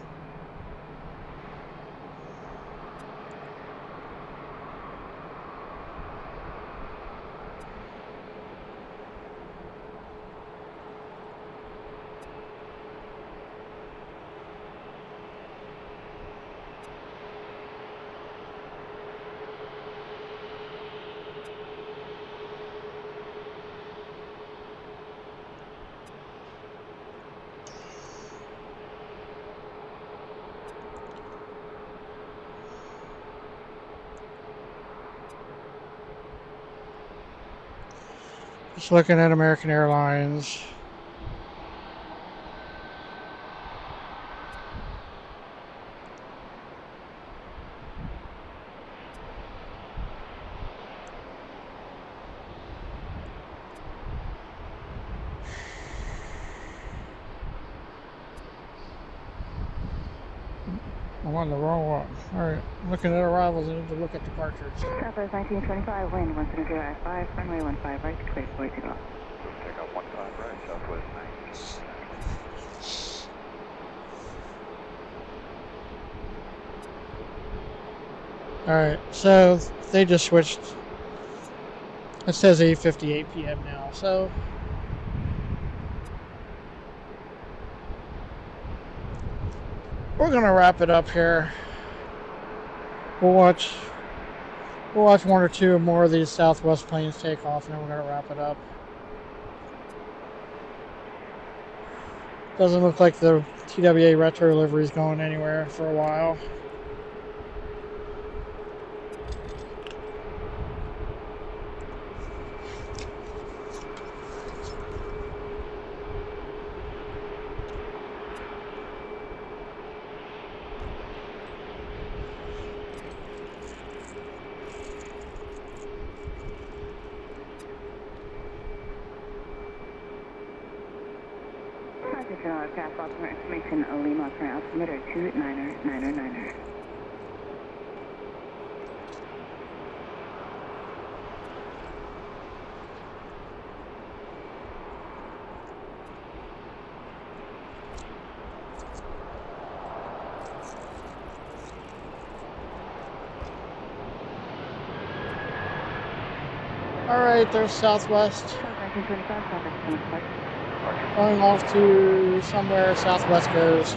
Just looking at American Airlines. I'm on the wrong one. Alright, looking at arrivals, I need to look at departures. Southwest 1925, wind 170 at 5, runway 15 right, clear for takeoff. Take off 15 right, southwest 19. Alright, so they just switched. It says 8:58 p.m. now, so we're gonna wrap it up here. We'll watch one or two more of these Southwest planes take off, and then we're gonna wrap it up. Doesn't look like the TWA retro livery is going anywhere for a while. Aircraft Baltimore information, Lima for altimeter 29er. Alright, there's Southwest. Going off to somewhere Southwest goes.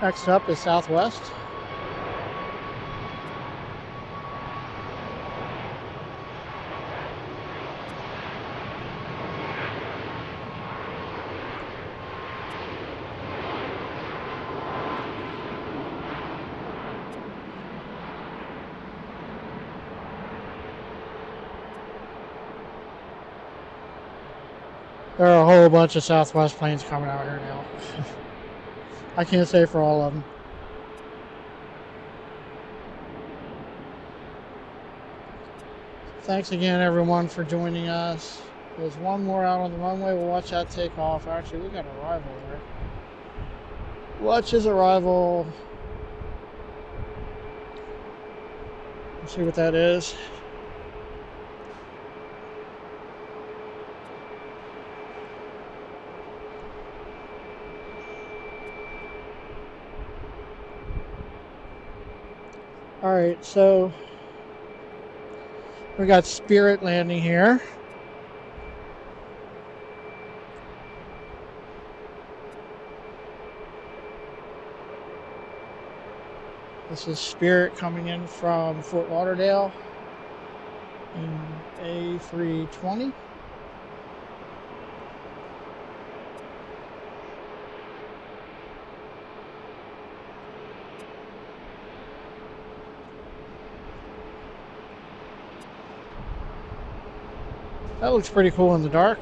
Next up is Southwest. There are a whole bunch of Southwest planes coming out here now. I can't say for all of them. Thanks again, everyone, for joining us. There's one more out on the runway. We'll watch that take off. Actually, we got an arrival there. Watch his arrival. Let's see what that is. Alright, so we got Spirit landing here. This is Spirit coming in from Fort Lauderdale in A320. That looks pretty cool in the dark.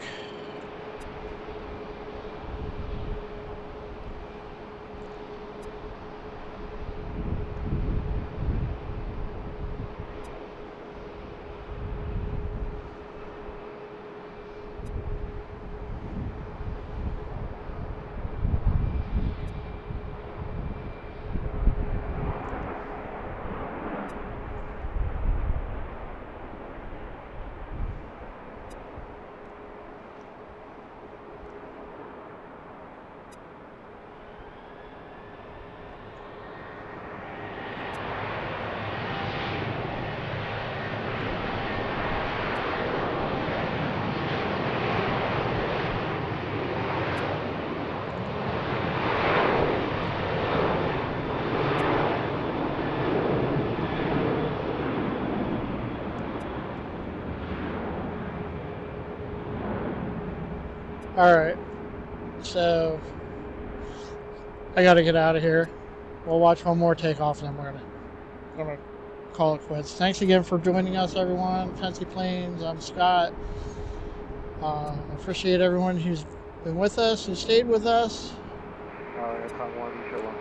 All right. So I got to get out of here. We'll watch one more takeoff, and then we're gonna call it quits. Thanks again for joining us, everyone. Fancy Planes. I'm Scott. Appreciate everyone who's been with us, who stayed with us. Aircon 1, show 1.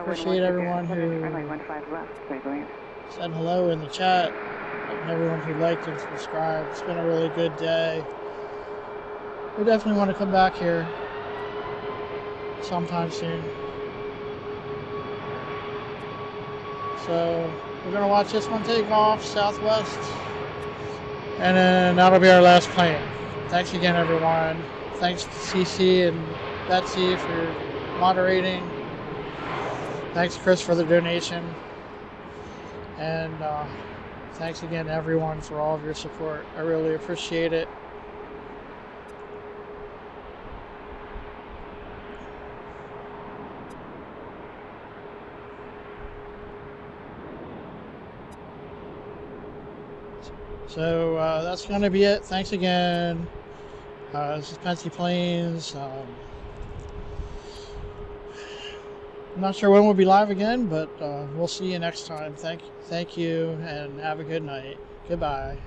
Appreciate everyone who said hello in the chat, and everyone who liked and subscribed. It's been a really good day. We definitely want to come back here sometime soon. So we're going to watch this one take off southwest, and then that'll be our last plane. Thanks again, everyone. Thanks to CC and Betsy for moderating. Thanks, Chris, for the donation. And thanks again, everyone, for all of your support. I really appreciate it. So that's going to be it. Thanks again. This is Fancy Planes. I'm not sure when we'll be live again, but we'll see you next time. Thank you, and have a good night. Goodbye.